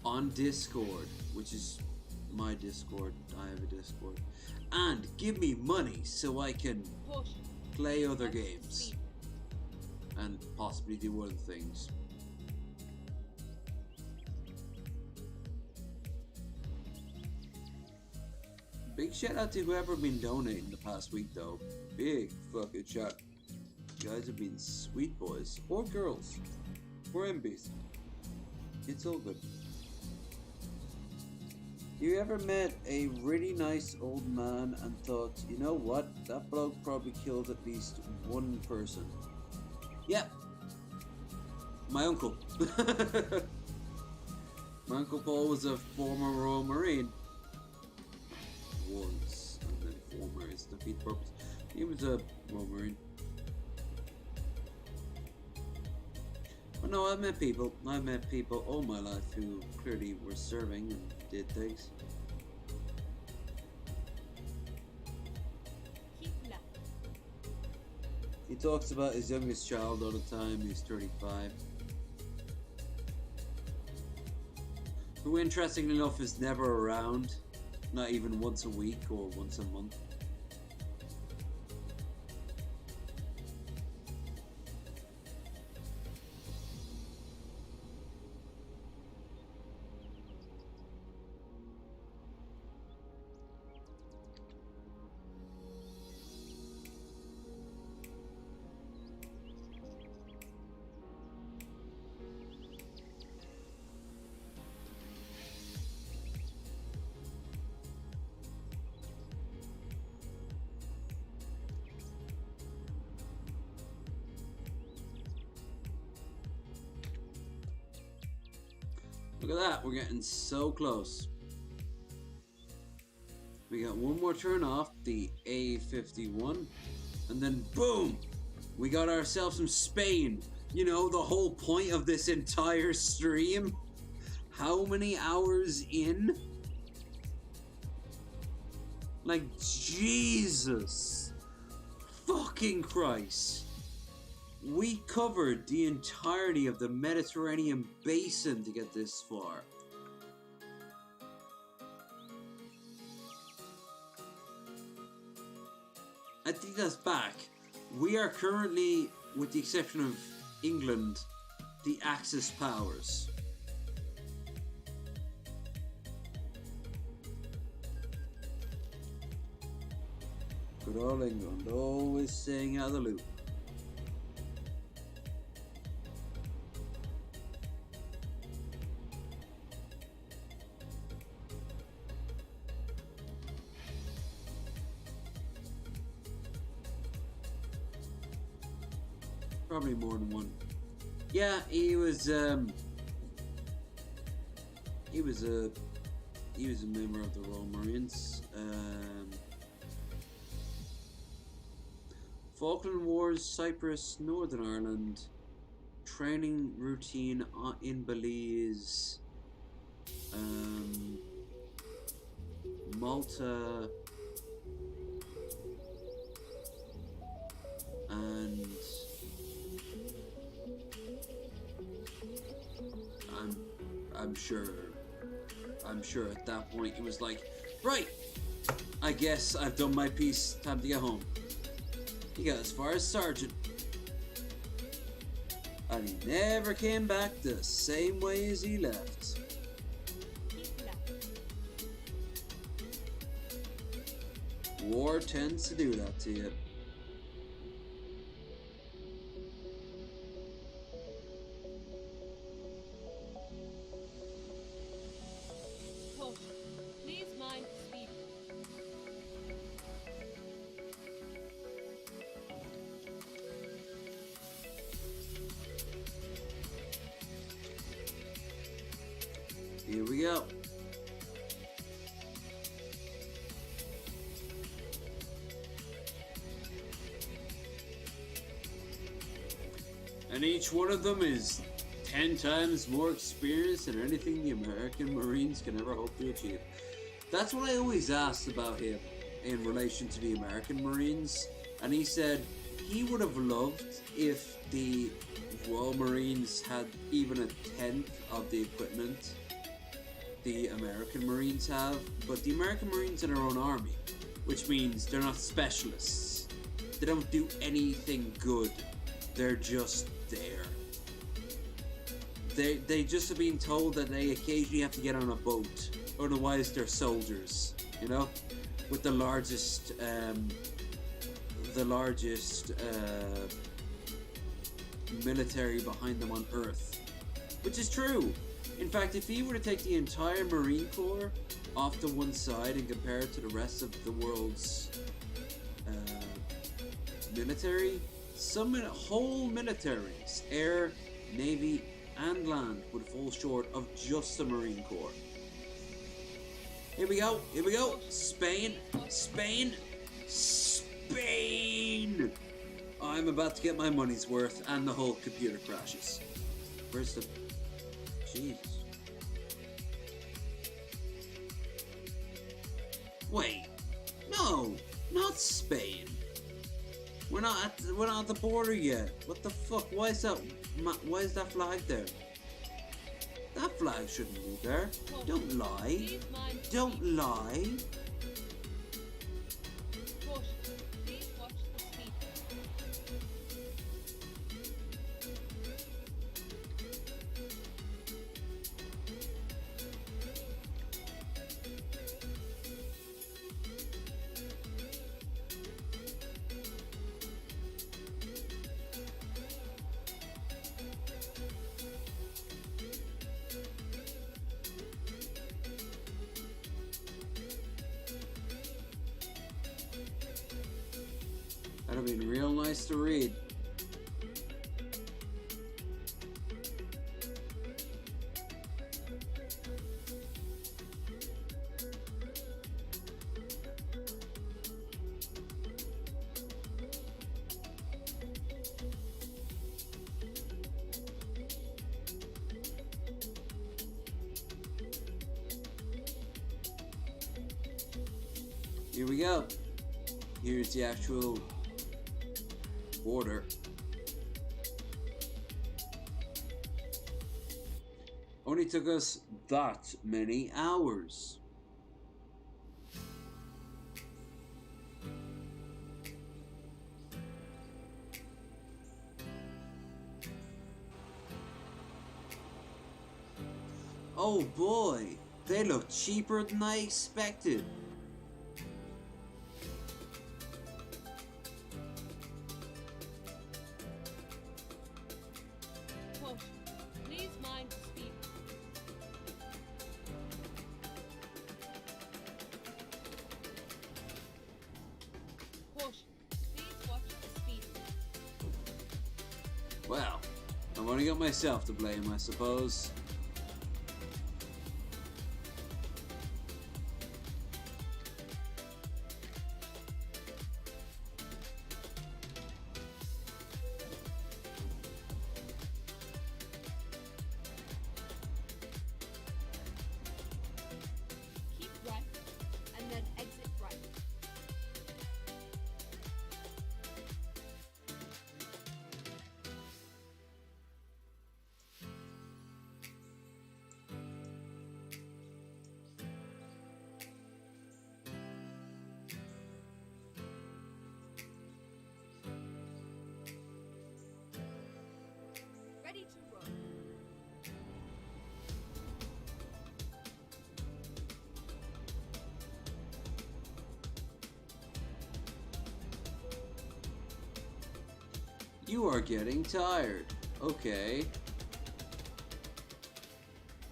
on Discord, which is my Discord. I have a Discord. And give me money so I can Push. play other Watch the games. speed. And possibly do other things. Big shout out to whoever been donating the past week though. Big fucking shout. You guys have been sweet boys. Or girls. Or MBs. It's all good. You ever met a really nice old man and thought, you know what, that bloke probably killed at least one person? Yep. My uncle. My Uncle Paul was a former Royal Marine. Was, and then former is defeat purpose. He was a Royal Marine. But no, I've met people all my life who clearly were serving and did things. Keep left. He talks about his youngest child all the time, he's 35. Who, interestingly enough, is never around. Not even once a week or once a month. Look at that, we're getting so close. We got one more turn off, the A51, and then boom! We got ourselves some Spain. You know, the whole point of this entire stream. How many hours in? Like, Jesus fucking Christ. We covered the entirety of the Mediterranean basin to get this far. I think that's back. We are currently, with the exception of England, the Axis powers. Good old England, always staying out of the loop. Probably more than one. Yeah, he was a member of the Royal Marines. Falkland Wars, Cyprus, Northern Ireland, training routine in Belize, Malta, and I'm sure at that point it was like, right, I guess I've done my piece, time to get home. He got as far as sergeant, and he never came back the same way as he left. Keep left. War tends to do that to you. Push. Please mind the speed. Here we go. And each one of them is 10 times more experienced than anything the American Marines can ever hope to achieve. That's what I always asked about him in relation to the American Marines. And he said he would have loved if the Royal Marines had even a tenth of the equipment the American Marines have. But the American Marines are their own army, which means they're not specialists. They don't do anything good. They're just there. They just have been told that they occasionally have to get on a boat, otherwise they're soldiers, you know, with the largest military behind them on Earth, which is true. In fact, if you were to take the entire Marine Corps off to one side and compare it to the rest of the world's military, some whole militaries, air, navy, and land, would fall short of just the Marine Corps. Here we go, here we go. Spain, Spain, Spain! I'm about to get my money's worth, and the whole computer crashes. Where's the... Jeez. Wait. No, not Spain. We're not at the border yet. What the fuck? Why is that flag there? That flag shouldn't be there. Don't lie. Don't lie. Please watch the speed. That'd have been real nice to read. Here we go. Here's the actual border. Only took us that many hours. Oh boy, they look cheaper than I expected. Please mind the speed. Push. Please watch the speed. Well, I've only got myself to blame, I suppose. Keep right and then exit right. Ready to roll. You are getting tired. Okay.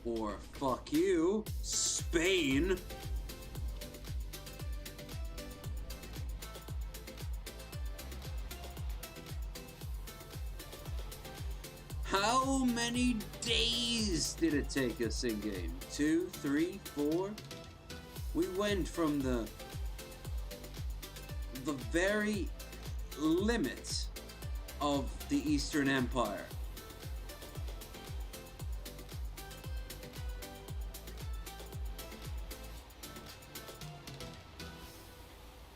Or fuck you, Spain. How many days did it take us in game? 2, 3, 4? We went from the very limit of the Eastern Empire.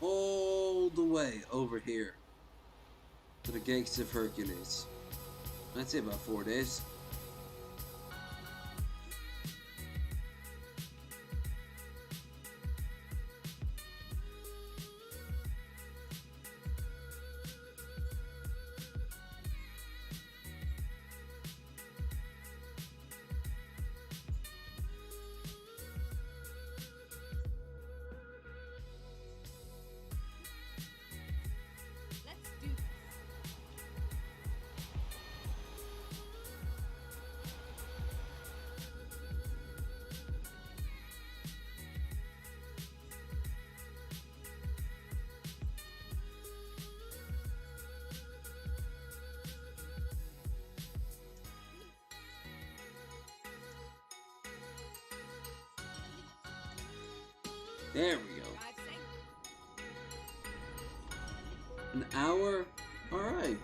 All the way over here to the Gates of Hercules. I'd say about 4 days. Let's do this. There we go. Drive safe. An hour? Alright.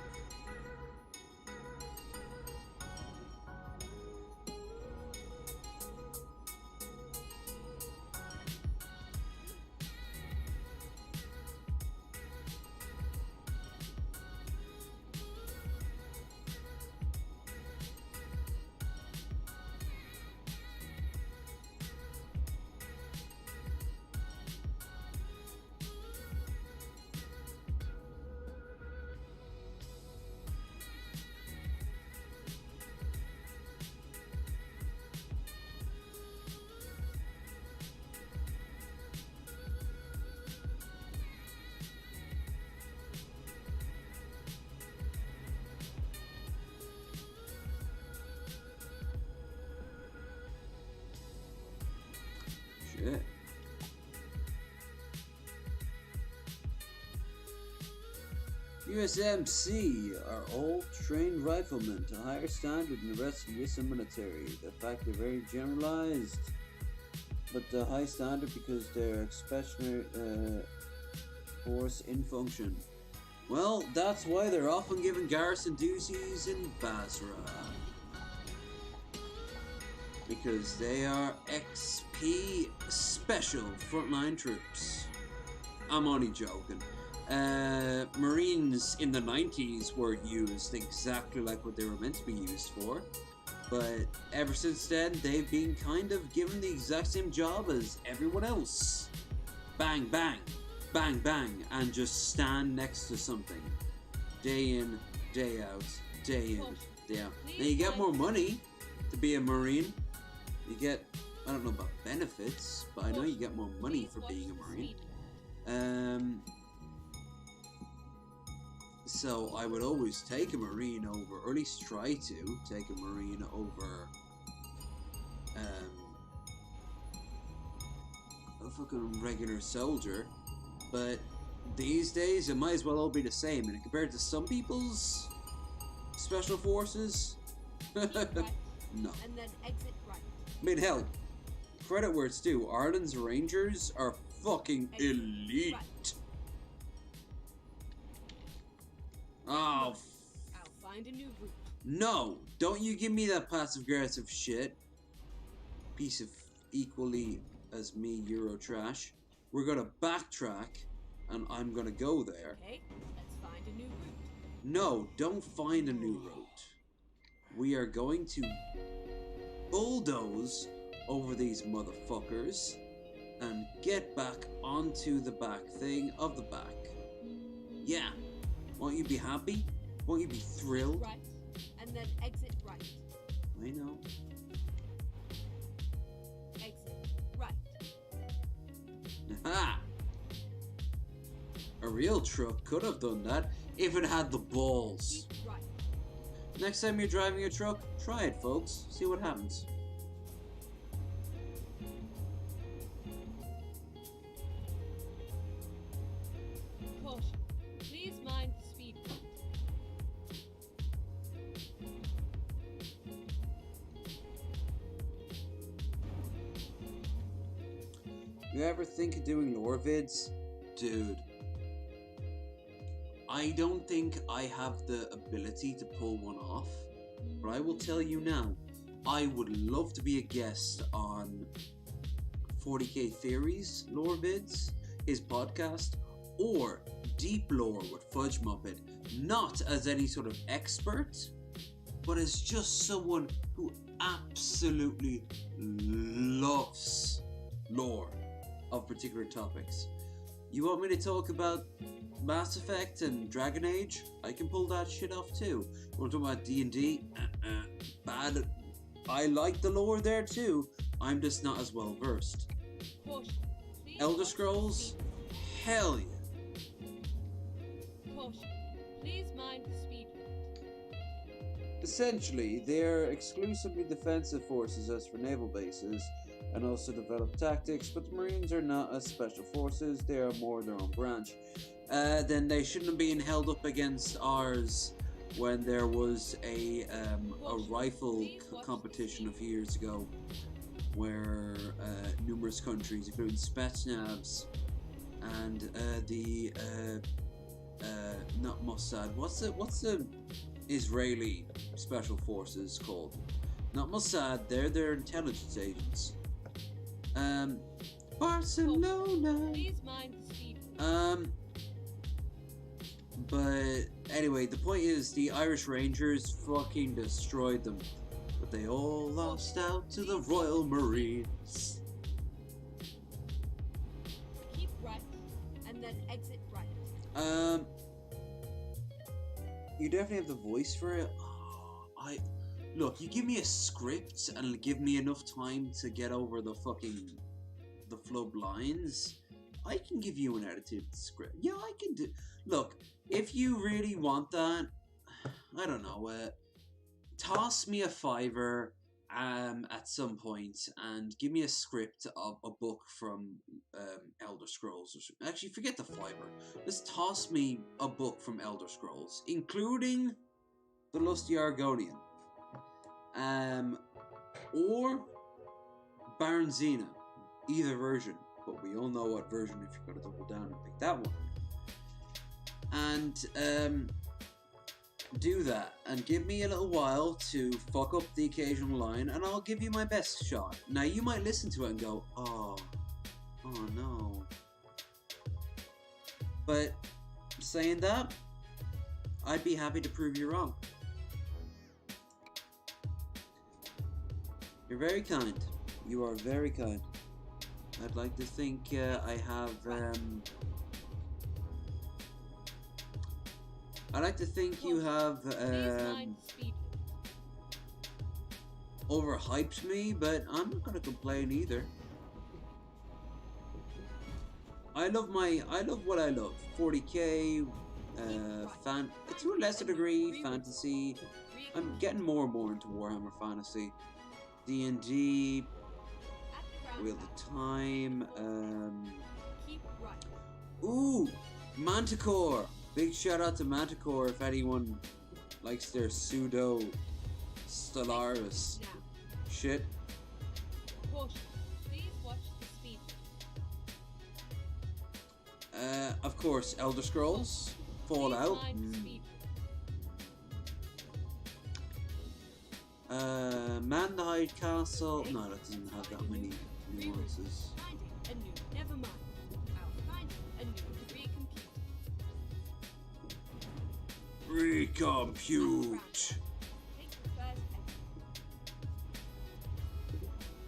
Shit. USMC are all trained riflemen to higher standard than the rest of the US military. The fact they're very generalized, but the high standard because they're expeditionary force in function. Well, that's why they're often given garrison duties in Basra. Because they are XP special frontline troops. I'm only joking. Marines in the 90s were used exactly like what they were meant to be used for. But ever since then, they've been kind of given the exact same job as everyone else. Bang, bang, bang, bang, and just stand next to something. Day in, day out, day in, day out. Now you get more money to be a Marine. You get, I don't know about benefits, but I know you get more money for being a Marine. So I would always take a Marine over, or at least try to take a Marine over a fucking regular soldier. But these days it might as well all be the same, and compared to some people's special forces, no. And then exit right. I mean, hell, credit where it's due. Ireland's Rangers are fucking elite. Right. Oh, I'll find a new route. no! Don't you give me that passive-aggressive shit. Piece of equally as me Euro trash. We're gonna backtrack, and I'm gonna go there. Okay, let's find a new route. No, don't find a new route. We are going to bulldoze over these motherfuckers and get back onto the back thing of the back. Yeah. Won't you be happy? Won't you be thrilled? Right, and then exit right. I know. Exit right. Ha! A real truck could have done that if it had the balls. Keep right. Next time you're driving a truck, try it, folks. See what happens. Caution. Please mind the speed limit. You You ever think of doing lore vids? Dude, I don't think I have the ability to pull one off, but I will tell you now, I would love to be a guest on 40k Theories lore vids, his podcast, or Deep Lore with Fudge Muppet, not as any sort of expert, but as just someone who absolutely loves lore of particular topics. You want me to talk about Mass Effect and Dragon Age? I can pull that shit off too. You want to talk about D&D? Bad. I like the lore there too. I'm just not as well versed. Caution. Please Elder watch the Scrolls? speed Hell yeah. limit. Caution. Please mind the speed limit. Essentially, they're exclusively defensive forces as for naval bases, and also develop tactics, but the Marines are not as special forces, they are more their own branch. Then they shouldn't have been held up against ours when there was a rifle competition a few years ago, where numerous countries, including Spetsnaz and not Mossad, what's the Israeli special forces called? Not Mossad, they're their intelligence agents. Barcelona. Please mind the speed limit. But anyway, the point is the Irish Rangers fucking destroyed them, but they all lost out to the Royal Marines. Keep right, and then exit right. You definitely have the voice for it. Look, you give me a script and give me enough time to get over the flub lines, I can give you an edited script. Yeah, I can do. Look, if you really want that, I don't know. Toss me a $5 at some point and give me a script of a book from Elder Scrolls. Actually, forget the $5. Just toss me a book from Elder Scrolls, including the Lusty Argonian. Or Baron Xena, either version, but we all know what version if you're gonna double down and pick that one. And do that, and give me a little while to fuck up the occasional line, and I'll give you my best shot. Now you might listen to it and go, oh no. But saying that, I'd be happy to prove you wrong. You're very kind. You are very kind. I'd like to think I have. I like to think you have overhyped me, but I'm not gonna complain either. I love what I love. 40k, to a lesser degree, fantasy. I'm getting more and more into Warhammer Fantasy. D&D, Wheel of Time, ooh, Manticore! Big shout out to Manticore if anyone likes their pseudo Stellaris shit. Caution. Please watch the speed limit. Of course, Elder Scrolls, Fallout. Please mind the speed Man the Hide Castle. No, that doesn't have that many nuances. Find it anew. Never mind. I'll find it anew to recompute. Recompute. Take the first exit.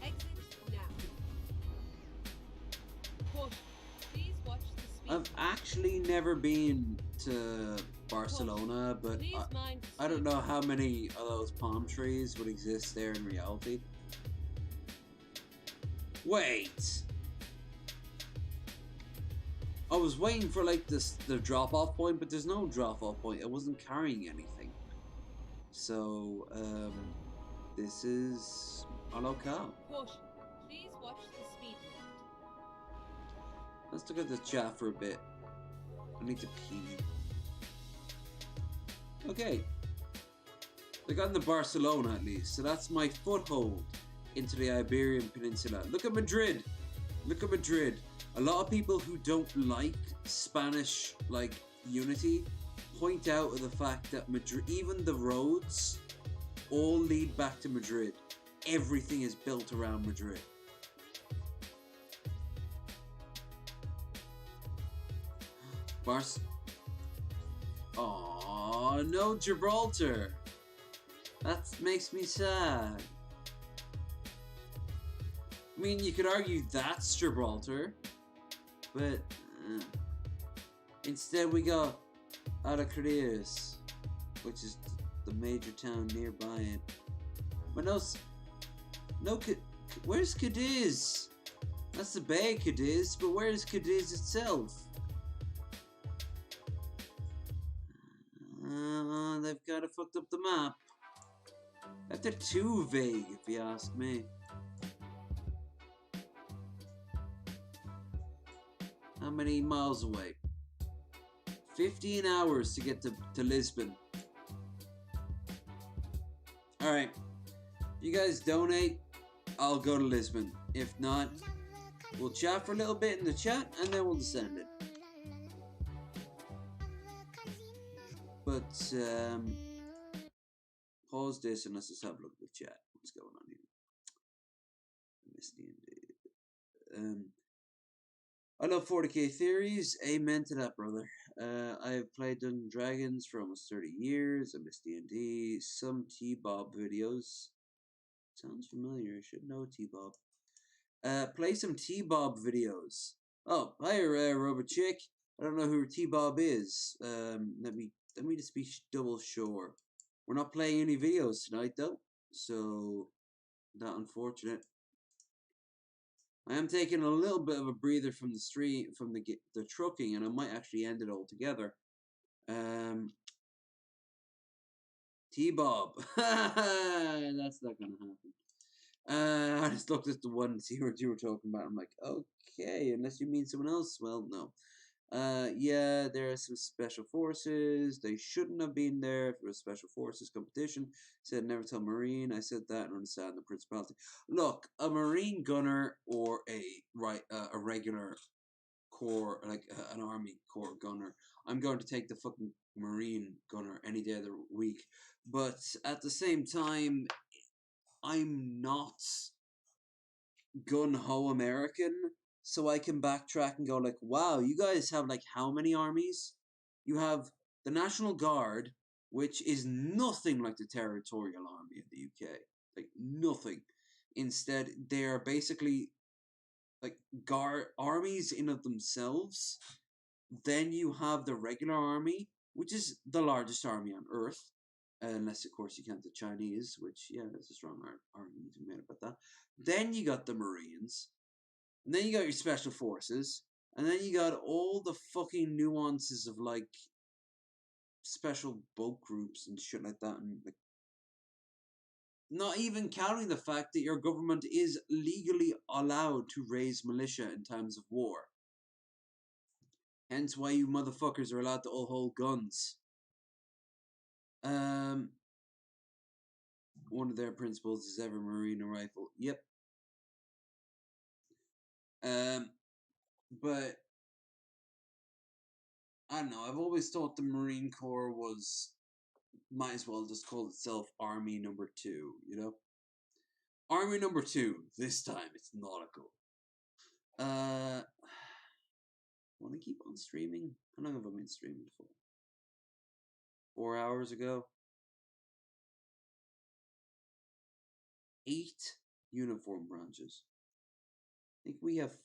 Exit now. Caution. Please watch the speed. I've actually never been to Barcelona, but Please mind the I don't speed. know how many of those palm trees would exist there in reality. Wait! I was waiting for like the drop-off point, but there's no drop-off point. I wasn't carrying anything. So, this is a locale. Caution. Please watch the speed limit. Let's look at the chat for a bit. I need to pee. Okay. They got into Barcelona at least, so that's my foothold into the Iberian Peninsula. Look at Madrid. Look at Madrid. A lot of people who don't like Spanish, like, unity, point out the fact that Madrid, even the roads, all lead back to Madrid. Everything is built around Madrid. Oh no, Gibraltar. That makes me sad. I mean, you could argue that's Gibraltar, but instead we got Alacruz, which is the major town nearby it. But where's Cadiz? That's the Bay of Cadiz, but where's Cadiz itself? They've got it fucked up the map. They're too vague, if you ask me. How many miles away? 15 hours to get to Lisbon. Alright. You guys donate, I'll go to Lisbon. If not, we'll chat for a little bit in the chat and then we'll descend it. But pause this and let's just have a look at the chat. What's going on here? I missed the end. I love 40k theories. Amen to that, brother. I have played Dungeons and Dragons for almost 30 years. I miss D&D. Some T-Bob videos. Sounds familiar. I should know T-Bob. Play some T-Bob videos. Oh, hi, Robot Chick. I don't know who T-Bob is. Let me just be double sure. We're not playing any videos tonight, though. So, that unfortunate. I am taking a little bit of a breather from the stream, from the trucking, and I might actually end it altogether. T-Bob. That's not gonna happen. I just looked at the one to see what you were talking about. I'm like, okay, unless you mean someone else. Well, no. Yeah, there are some special forces. They shouldn't have been there for a special forces competition. Said never tell Marine. I said that and understand the principality. Look, a Marine gunner or a regular corps, like an army corps gunner. I'm going to take the fucking Marine gunner any day of the week. But at the same time, I'm not gun-ho American. So I can backtrack and go like, wow, you guys have like how many armies? You have the National Guard, which is nothing like the Territorial Army of the UK. Like, nothing. Instead, they're basically like armies in of themselves. Then you have the regular army, which is the largest army on Earth. Unless, of course, you count the Chinese, which, yeah, that's a strong argument to be made about that. Then you got the Marines. And then you got your special forces, and then you got all the fucking nuances of like special boat groups and shit like that, and like, not even counting the fact that your government is legally allowed to raise militia in times of war. Hence why you motherfuckers are allowed to all hold guns. One of their principles is ever marine a rifle. Yep. But I don't know, I've always thought the Marine Corps might as well just call itself Army Number 2, you know? Army Number 2, this time it's nautical. Want to keep on streaming? How long have I been streaming for? 4 hours ago? 8 uniform branches. I think we have...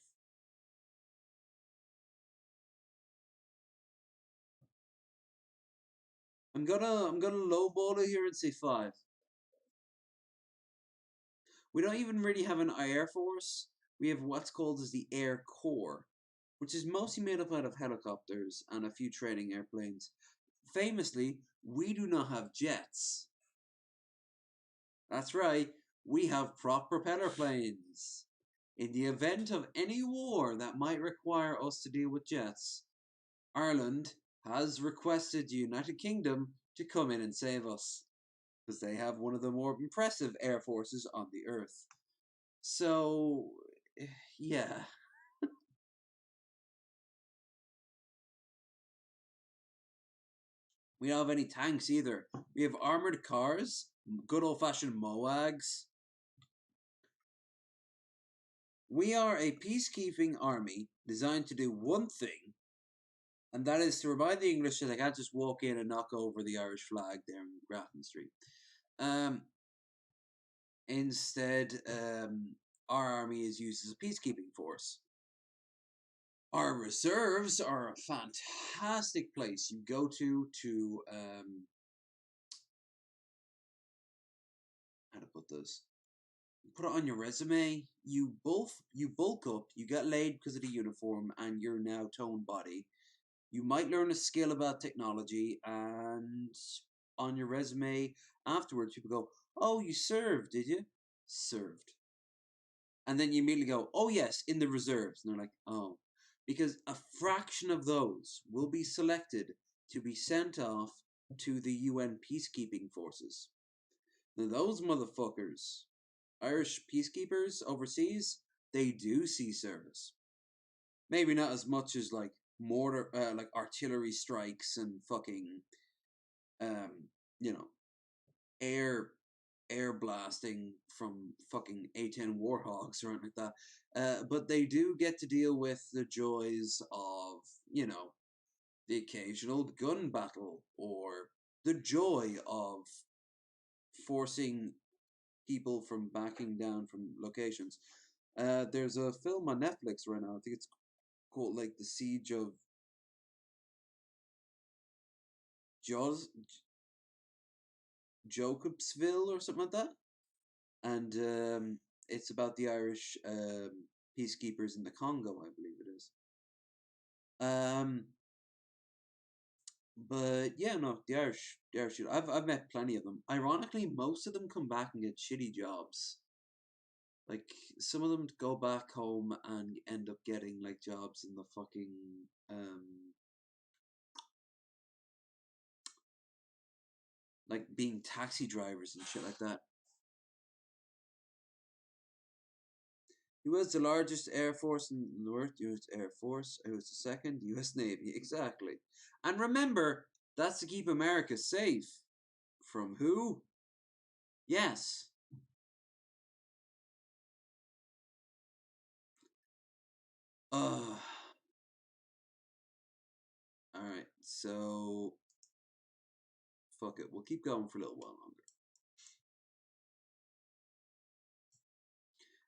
I'm gonna lowball it here and say 5. We don't even really have an Air Force. We have what's called as the Air Corps, which is mostly made up out of helicopters and a few training airplanes. Famously, we do not have jets. That's right, we have prop propeller planes. In the event of any war that might require us to deal with jets, Ireland has requested the United Kingdom to come in and save us, because they have one of the more impressive air forces on the earth. So, yeah. We don't have any tanks either. We have armored cars, good old-fashioned MOAGs. We are a peacekeeping army designed to do one thing, and that is to remind the English that they can't just walk in and knock over the Irish flag there in Grafton Street. Instead, our army is used as a peacekeeping force. Our reserves are a fantastic place you go to how to put this? Put it on your resume. You bulk up, you get laid because of the uniform, and you're now toned body. You might learn a skill about technology, and on your resume afterwards, people go, "Oh, you served, did you?" Served. And then you immediately go, "Oh yes, in the reserves." And they're like, "Oh." Because a fraction of those will be selected to be sent off to the UN peacekeeping forces. Now those motherfuckers, Irish peacekeepers overseas, they do see service. Maybe not as much as like mortar, like artillery strikes and fucking, you know, air blasting from fucking A-10 Warhogs or anything like that. But they do get to deal with the joys of, you know, the occasional gun battle or the joy of forcing people from backing down from locations. There's a film on Netflix right now. I think it's called like the Siege of Jacobsville or something like that. And it's about the Irish peacekeepers in the Congo, I believe it is. But yeah, no, the Irish. I've met plenty of them. Ironically, most of them come back and get shitty jobs. Like some of them go back home and end up getting like jobs in the fucking like being taxi drivers and shit like that. Who has the largest air force in the world? U.S. Air Force. Who was the second? U.S. Navy. Exactly. And remember, that's to keep America safe. From who? Yes. Alright, so fuck it. We'll keep going for a little while longer.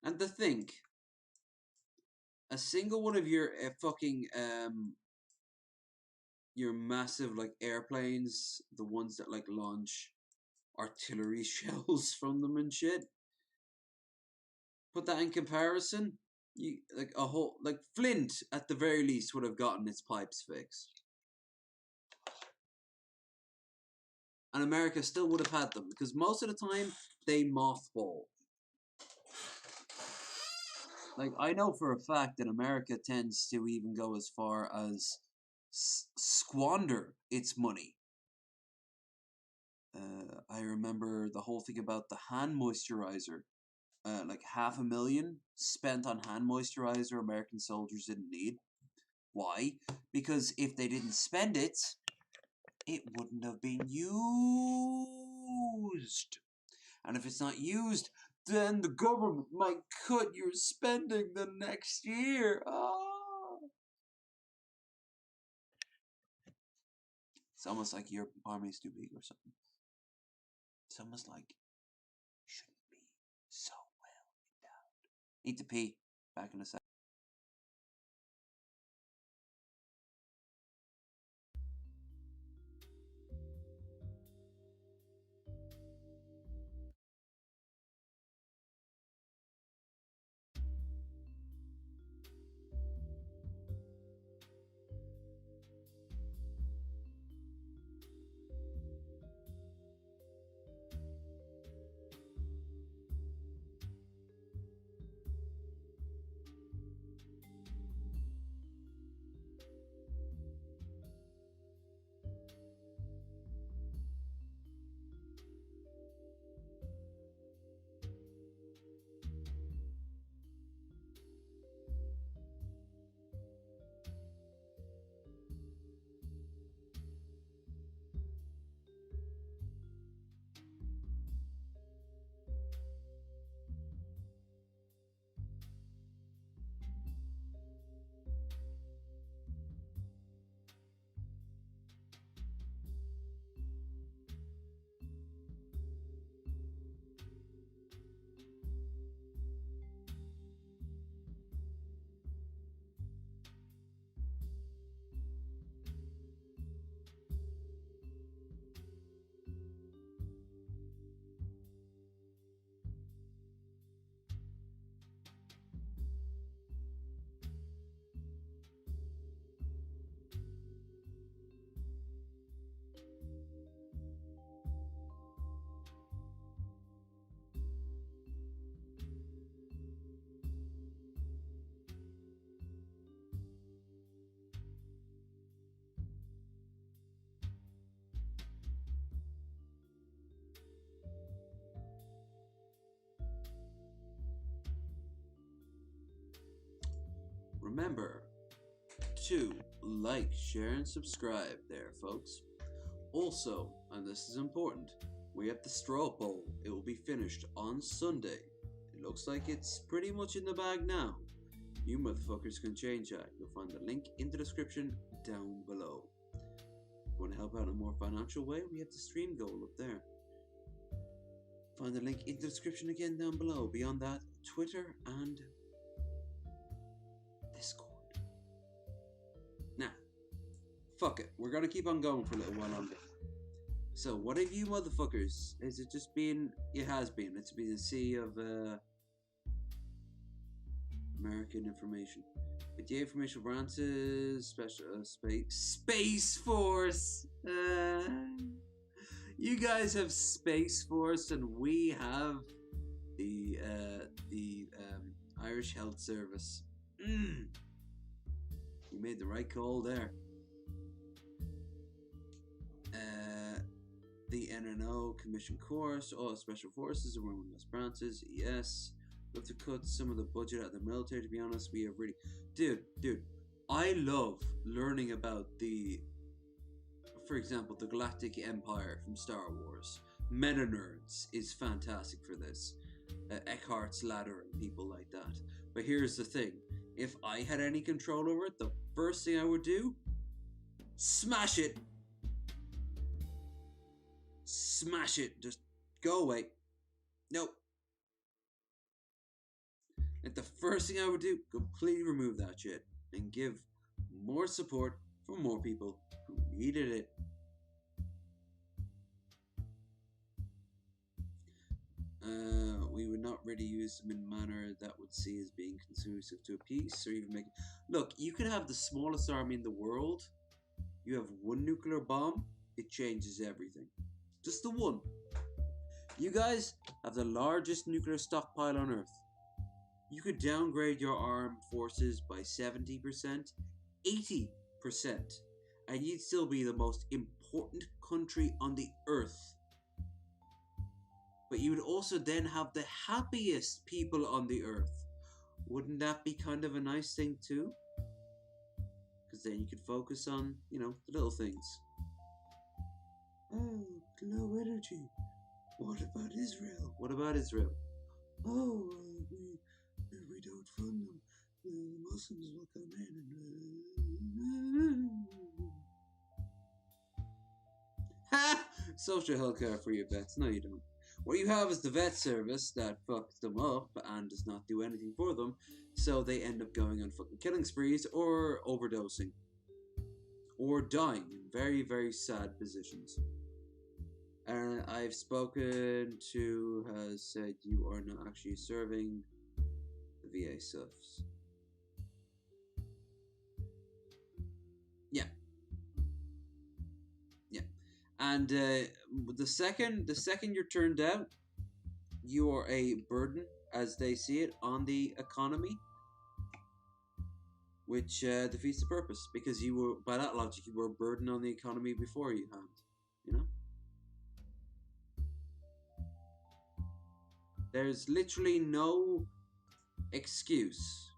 And to think, a single one of your fucking your massive like airplanes, the ones that like launch artillery shells from them and shit. Put that in comparison, you like a whole like Flint at the very least would have gotten its pipes fixed. And America still would have had them because most of the time they mothball. Like I know for a fact that America tends to even go as far as squander its money. I remember the whole thing about the hand moisturizer. Like $500,000 spent on hand moisturizer American soldiers didn't need. Why? Because if they didn't spend it, it wouldn't have been used. And if it's not used, then the government might cut your spending the next year. It's almost like your army's too big or something. It's almost like you shouldn't be so well endowed. Need to pee. Back in a sec. remember to like, share, and subscribe there, folks. Also, and this is important, we have the straw poll. It will be finished on Sunday. It looks like it's pretty much in the bag now. You motherfuckers can change that. You'll find the link in the description down below. If you want to help out in a more financial way, we have the stream goal up there. Find the link in the description again down below. Beyond that, Twitter and Discord. Now, fuck it. We're gonna keep on going for a little while longer. So, what have you motherfuckers? Is it just been? It has been. It's been a sea of American information. With the information branches, special Space Force. You guys have Space Force, and we have the Irish Health Service. You made the right call there. The NNO Commission Course, all Special Forces are one of those branches. Yes. Love to cut some of the budget out of the military, to be honest. We have really... Dude, I love learning about for example, the Galactic Empire from Star Wars. Meta Nerds is fantastic for this. Eckhart's Ladder and people like that. But here's the thing. If I had any control over it, the first thing I would do, smash it. Smash it. Just go away. Nope. Like the first thing I would do, completely remove that shit and give more support for more people who needed it. We would not really use them in a manner that would see as being conducive to a peace, or even make... Look, you could have the smallest army in the world. You have one nuclear bomb, it changes everything. Just the one. You guys have the largest nuclear stockpile on Earth. You could downgrade your armed forces by 70%, 80%, and you'd still be the most important country on the Earth. But you would also then have the happiest people on the Earth. Wouldn't that be kind of a nice thing too? Because then you could focus on, you know, the little things. Oh, low energy. What about Israel? What about Israel? Oh, we don't fund them. The Muslims will come in and... Ha! Social health care for your vets. No, you don't. What you have is the vet service that fucks them up and does not do anything for them, so they end up going on fucking killing sprees or overdosing. Or dying in very, very sad positions. And I've spoken to has said you are not actually serving the VA stuffs. Yeah. Yeah. And the second you're turned out, you are a burden, as they see it, on the economy, which defeats the purpose, because you were, by that logic, you were a burden on the economy before you had, you know? There's literally no excuse.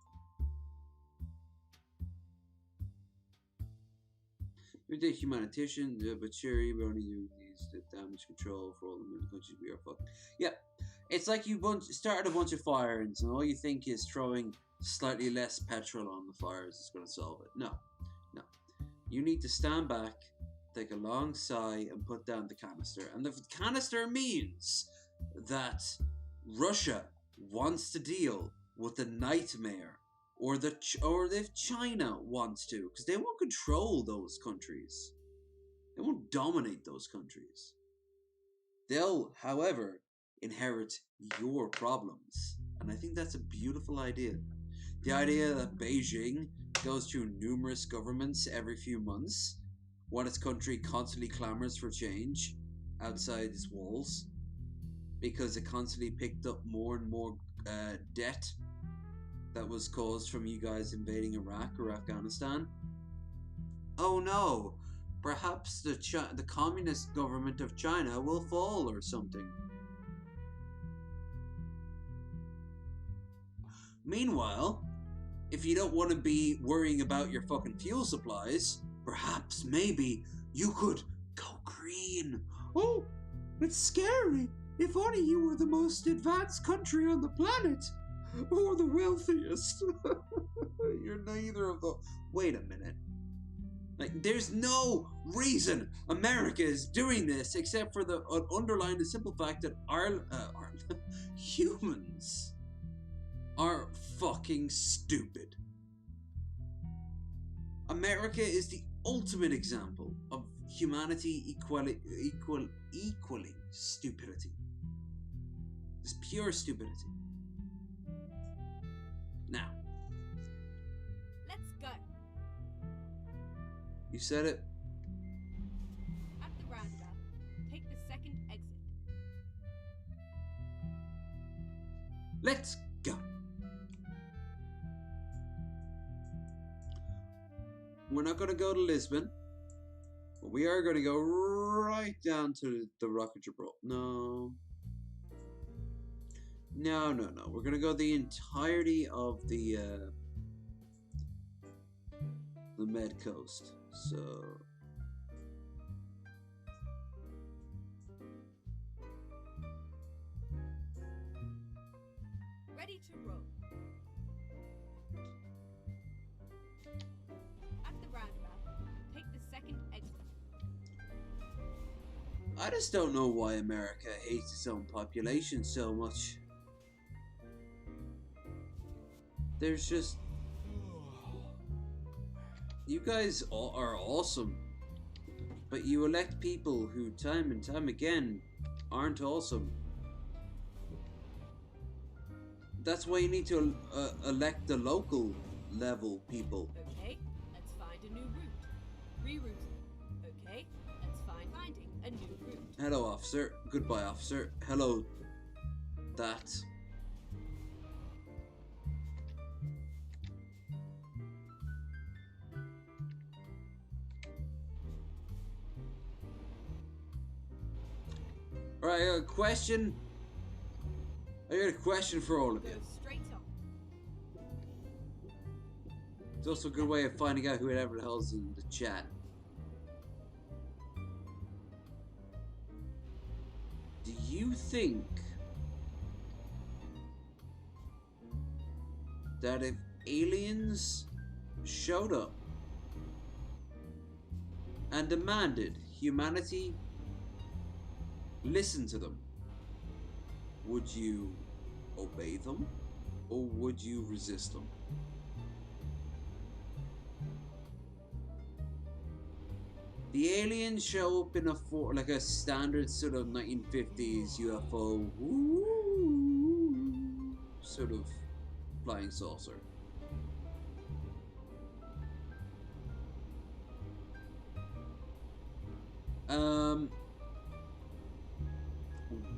We're the humanitarian, but sure, we only use the damage control for all the countries we are fucking. Yeah, it's like you started a bunch of fires, and all you think is throwing slightly less petrol on the fires is going to solve it. No. You need to stand back, take a long sigh, and put down the canister. And the canister means that Russia wants to deal with the nightmare, or if China wants to, because they won't control those countries. They won't dominate those countries. They'll, however, inherit your problems. And I think that's a beautiful idea. The idea that Beijing goes through numerous governments every few months, while its country constantly clamors for change outside its walls, because it constantly picked up more and more debt that was caused from you guys invading Iraq or Afghanistan. Oh no, perhaps the communist government of China will fall or something. Meanwhile, if you don't want to be worrying about your fucking fuel supplies, perhaps maybe you could go green. Oh, it's scary. If only you were the most advanced country on the planet. Or the wealthiest. You're neither of those. Wait a minute. Like, there's no reason America is doing this except for the underlying the simple fact that our humans are fucking stupid. America is the ultimate example of humanity equaling stupidity. It's pure stupidity. Now, Let's go. you said it. At the roundabout, take the second exit. Let's go. We're not going to go to Lisbon, but we are going to go right down to the Rock of Gibraltar. No. We're going to go the entirety of the Med Coast. So Ready to roll. At the roundabout, take the second exit. I just don't know why America hates its own population so much. There's just... You guys are awesome, but you elect people who time and time again aren't awesome. That's why you need to elect the local level people. Okay, let's find a new route. Rerouting. Okay, let's find finding a new route. Hello, officer. Goodbye, officer. Hello, that. Alright, I got a question. I got a question for all of Go you. straight on. It's also a good way of finding out whoever the hell's in the chat. Do you think that if aliens showed up and demanded humanity listen to them, would you obey them or would you resist them? The aliens show up in like a standard sort of 1950s UFO sort of flying saucer.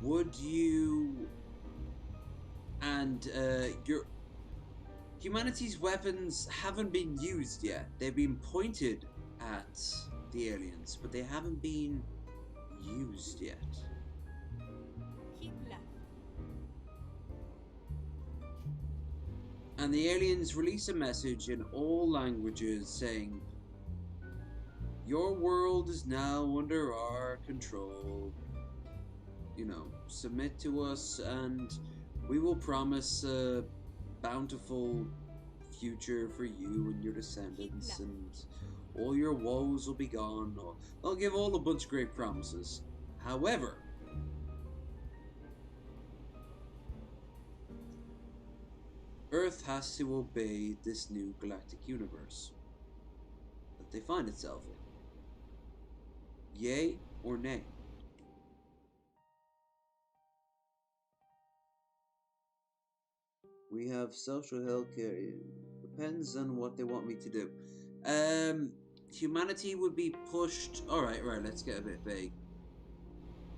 Would you and your humanity's weapons haven't been used yet. They've been pointed at the aliens, but they haven't been used yet. Keep left. And the aliens release a message in all languages saying, "Your world is now under our control. You know, submit to us and we will promise a bountiful future for you and your descendants, and all your woes will be gone." They'll give all a bunch of great promises. However, Earth has to obey this new galactic universe that they find itself in. Yay or nay? We have social health care. Depends on what they want me to do. Humanity would be pushed. Alright, let's get a bit vague.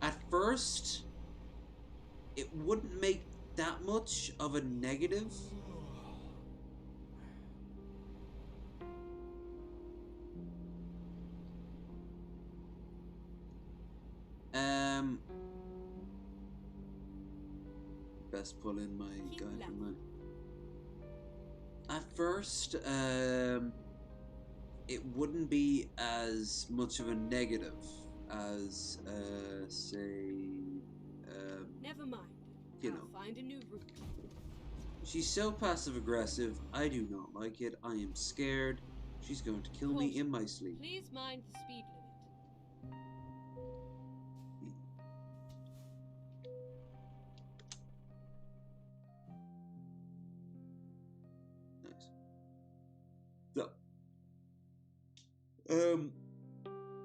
At first, it wouldn't make that much of a negative. Best pull in my guy from mine. At first, it wouldn't be as much of a negative as, say, Never mind. you I'll know. find a new route. She's so passive aggressive. I do not like it. I am scared. She's going to kill me in my sleep. Please mind the speed limit. Nice. So,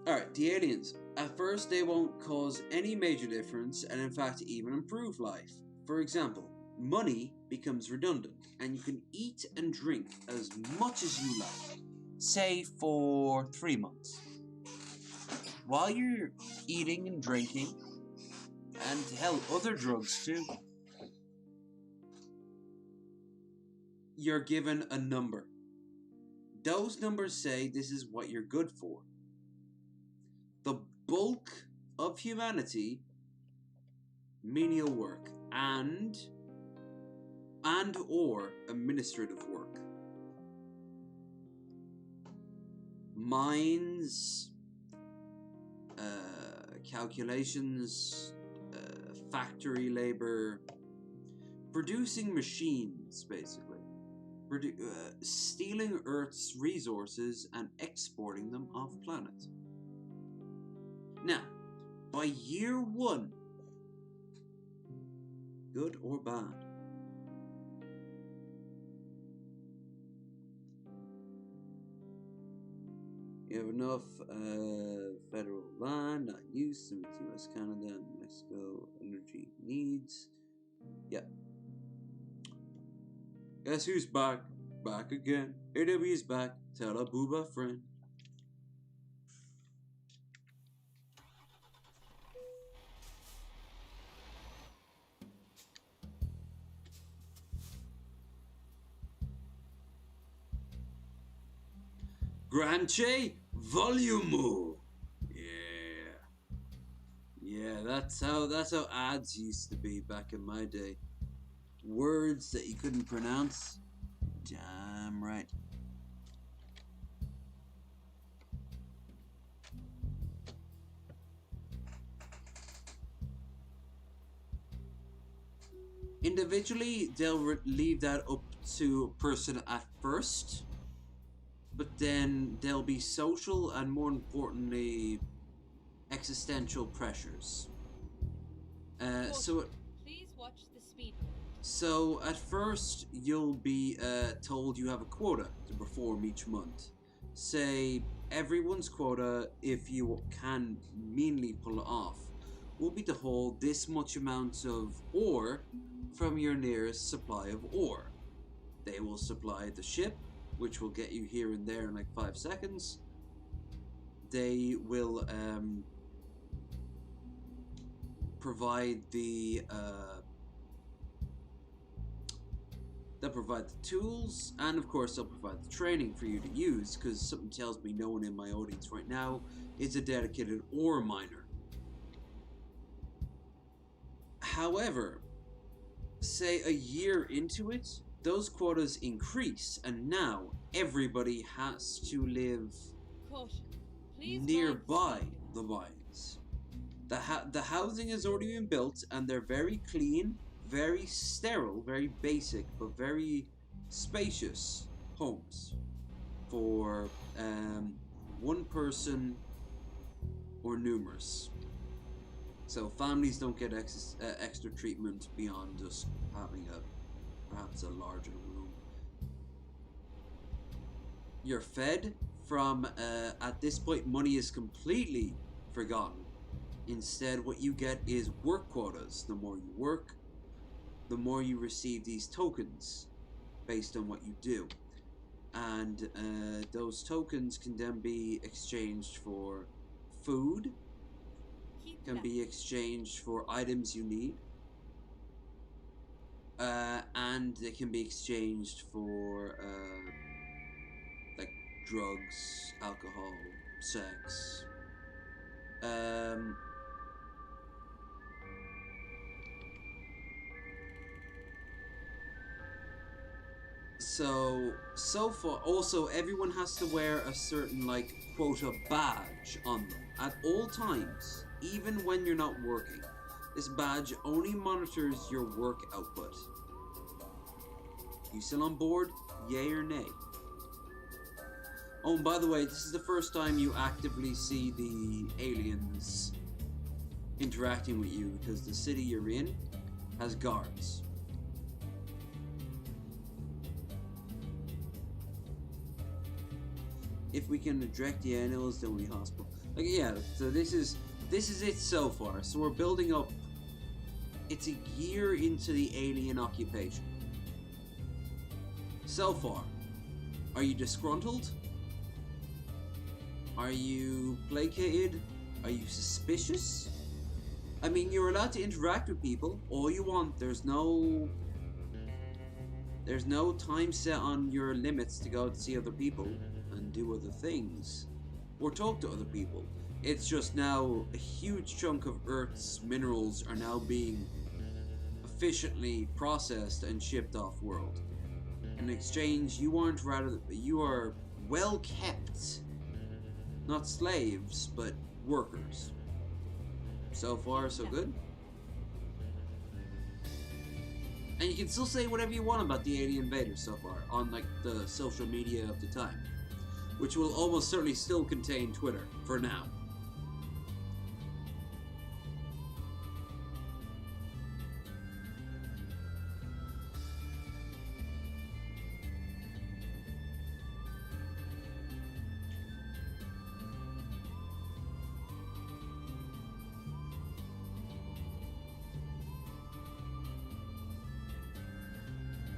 alright, the aliens. At first, they won't cause any major difference, and in fact, even improve life. For example, money becomes redundant, and you can eat and drink as much as you like. Say for 3 months. While you're eating and drinking, and hell, other drugs too, you're given a number. Those numbers say this is what you're good for. The bulk of humanity, menial work and or administrative work. Mines, calculations, factory labor, producing machines, basically. Stealing Earth's resources and exporting them off planet. Now, by year 1, good or bad, you have enough federal land not used to meet US, Canada, and Mexico energy needs. Yep. Guess who's back? Back again. AW is back. Tell a booba friend. Granche Volumo. Yeah, that's how ads used to be back in my day. Words that you couldn't pronounce. Damn right. Individually, they'll leave that up to a person at first, but then there'll be social and, more importantly, existential pressures. Please watch the speed limit. So at first, you'll be told you have a quota to perform each month. Say everyone's quota, if you can meanly pull it off, will be to hold this much amount of ore from your nearest supply of ore. They will supply the ship, which will get you here and there in like 5 seconds. They will provide the they'll provide the tools, and of course they'll provide the training for you to use, because something tells me no one in my audience right now is a dedicated ore miner. However, say a year into it, those quotas increase, and now everybody has to live nearby the mines. The housing has already been built, and they're very clean, very sterile, very basic, but very spacious homes for one person or numerous. So families don't get extra treatment beyond just having perhaps a larger room. You're fed from, at this point, money is completely forgotten. Instead, what you get is work quotas. The more you work, the more you receive these tokens based on what you do. And those tokens can then be exchanged for food, can be exchanged for items you need, and they can be exchanged for like drugs, alcohol, sex. So far, also everyone has to wear a certain like quota badge on them at all times, even when you're not working. This badge only monitors your work output. You still on board? Yay or nay? Oh, and by the way, this is the first time you actively see the aliens interacting with you because the city you're in has guards. If we can direct the animals, then we hospital. Like, yeah, so this is it so far. So we're building up. It's a year into the alien occupation. So far, are you disgruntled? Are you placated? Are you suspicious? I mean, you're allowed to interact with people all you want. There's no time set on your limits to go out to see other people and do other things or talk to other people. It's just now a huge chunk of Earth's minerals are now being efficiently processed and shipped off world. In exchange, you are well kept, not slaves, but workers. So far, so good. And you can still say whatever you want about the alien invaders so far on like the social media of the time, which will almost certainly still contain Twitter for now.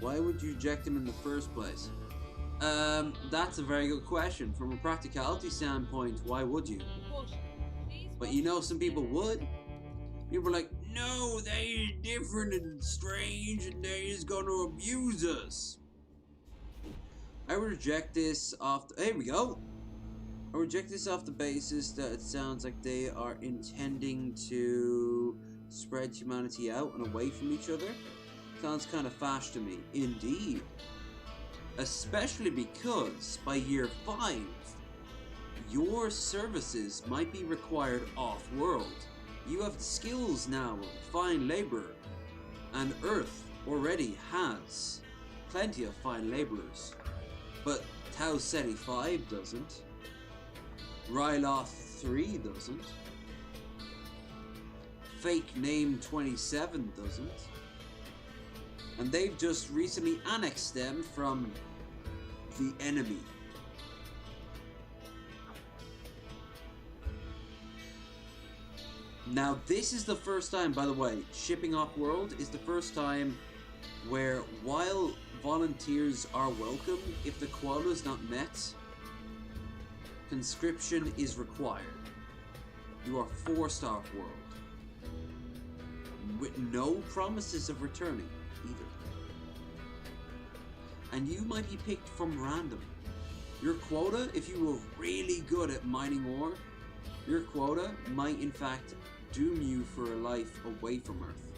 Why would you eject him in the first place? That's a very good question. From a practicality standpoint, why would you? But you know, some people would. People are like, no, they are different and strange and they is gonna abuse us. I reject this off the... Here we go. I reject this off the basis that it sounds like they are intending to spread humanity out and away from each other. Sounds kind of fash to me. Indeed. Especially because by year 5, your services might be required off-world. You have the skills now of fine labor, and Earth already has plenty of fine laborers. But Tau Ceti 5 doesn't. Ryloth 3 doesn't. Fake Name 27 doesn't. And they've just recently annexed them from the enemy. Now this is the first time, by the way, shipping off-world is the first time where while volunteers are welcome, if the quota is not met, conscription is required. You are forced off-world. With no promises of returning. Either. And you might be picked from random. Your quota, if you were really good at mining ore, your quota might in fact doom you for a life away from Earth.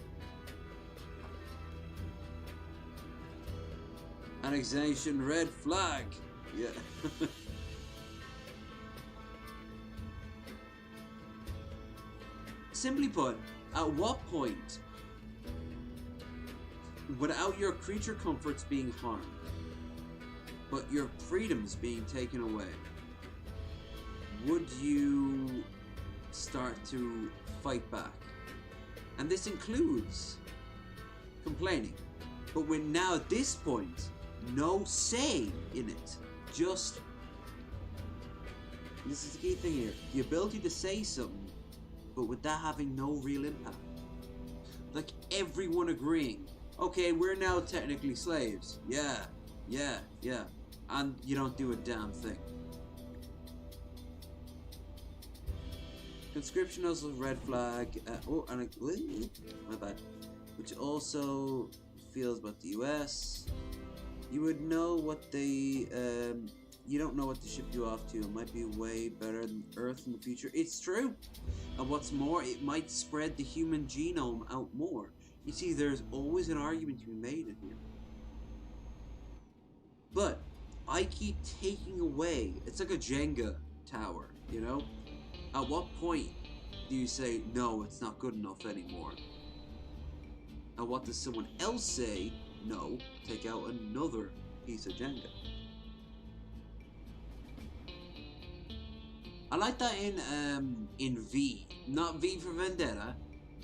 Annexation red flag. Yeah. Simply put, at what point, without your creature comforts being harmed, but your freedoms being taken away, would you start to fight back? And this includes complaining. But when now at this point, no say in it. Just, this is the key thing here, the ability to say something, but with that having no real impact. Like everyone agreeing, okay, we're now technically slaves. Yeah. And you don't do a damn thing. Conscription also red flag. My bad. Which also feels about the US. You would know what they. You don't know what to ship you off to. It might be way better than Earth in the future. It's true. And what's more, it might spread the human genome out more. You see, there's always an argument to be made in here. But I keep taking away. It's like a Jenga tower, you know? At what point do you say, no, it's not good enough anymore? And what does someone else say? No, take out another piece of Jenga. I like that in V, not V for Vendetta,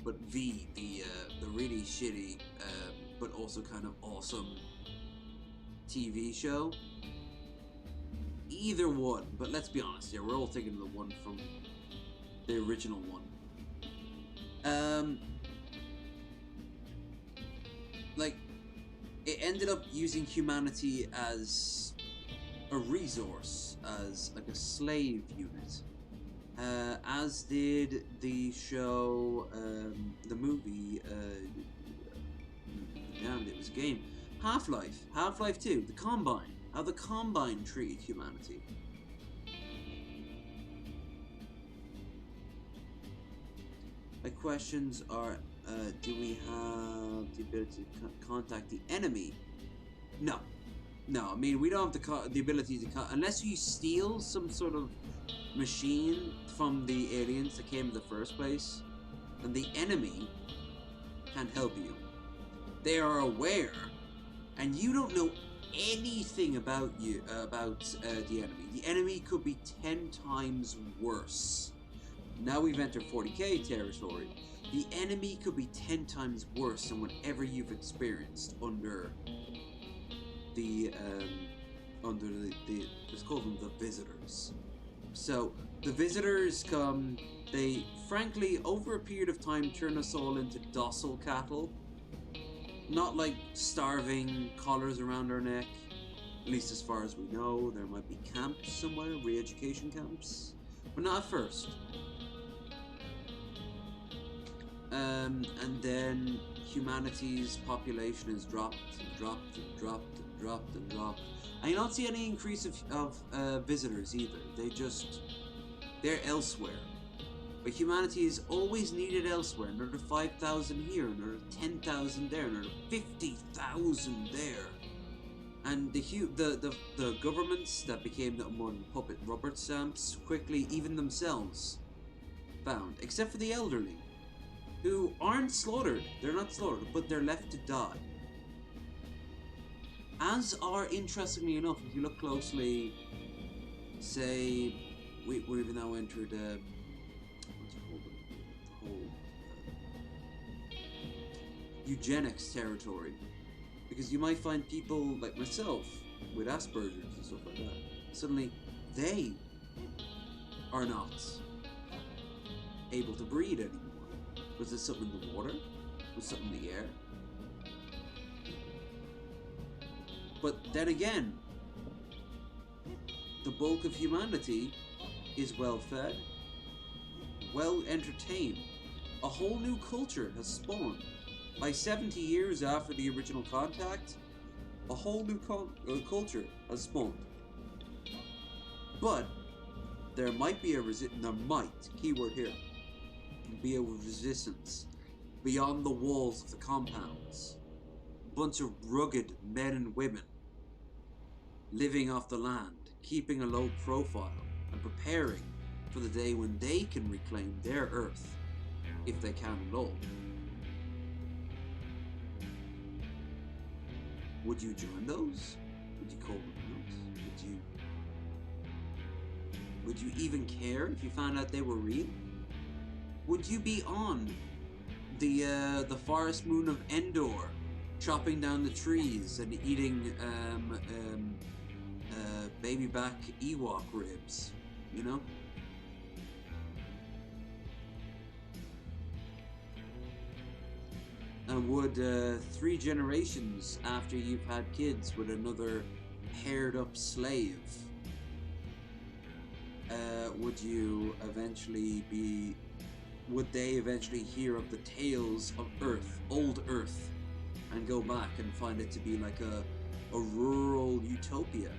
but V, the really shitty but also kind of awesome TV show. Either one, but let's be honest, yeah, we're all thinking of the one from the original one. Like, it ended up using humanity as a resource, as like a slave unit, as did the show, the movie, damn, it was a game, Half-Life 2, the Combine, how the Combine treated humanity. My questions are, do we have the ability to contact the enemy? No. No, I mean, we don't have the ability to unless you steal some sort of machine from the aliens that came in the first place, then the enemy can't help you. They are aware, and you don't know anything about the enemy. The enemy could be 10 times worse. Now we've entered 40k territory. The enemy could be 10 times worse than whatever you've experienced under the let's call them the visitors. So the visitors come, they frankly over a period of time turn us all into docile cattle. Not like starving collars around our neck, at least as far as we know. There might be camps somewhere, re-education camps, but not at first. And then humanity's population is dropped and dropped and dropped and dropped and dropped. And you don't see any increase of visitors either. They're elsewhere. But humanity is always needed elsewhere. Another 5,000 here, another 10,000 there, another 50,000 there. And the governments that became the more than puppet rubber stamps quickly, even themselves, found, except for the elderly, who aren't slaughtered. They're not slaughtered, but they're left to die. As are, interestingly enough, if you look closely, say, we've now entered eugenics territory, because you might find people like myself with Asperger's and stuff like that. Suddenly, they are not able to breed anymore. Was there something in the water? Was something in the air? But then again, the bulk of humanity is well fed, well entertained. A whole new culture has spawned. By 70 years after the original contact, a whole new culture has spawned. But there might be keyword here, be a resistance beyond the walls of the compounds. A bunch of rugged men and women living off the land, keeping a low profile and preparing for the day when they can reclaim their Earth, if they can at all. Would you join those? Would you call them out? Would you even care if you found out they were real? Would you be on the forest moon of Endor, chopping down the trees and eating baby back Ewok ribs, you know? And would 3 generations after you've had kids with another paired up slave, would they eventually hear of the tales of Earth, old Earth, and go back and find it to be like a rural utopia?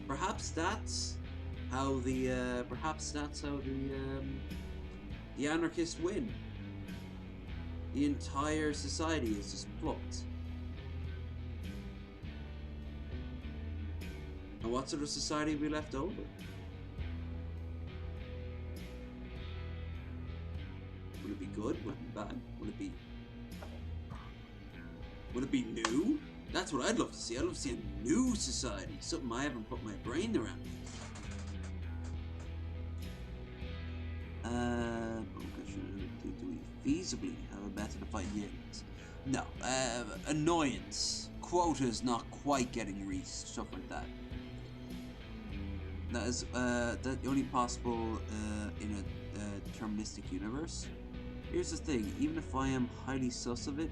Perhaps that's how the anarchists win. The entire society is just plucked. And what sort of society have we left over? Would it be good? Would it be bad? Would it be new? That's what I'd love to see. I'd love to see a new society. Something I haven't put my brain around. Do we feasibly have a method to fight the aliens? No. Annoyance. Quotas not quite getting reached. Stuff like that. That is that only possible in a deterministic universe. Here's the thing, even if I am highly sus of it,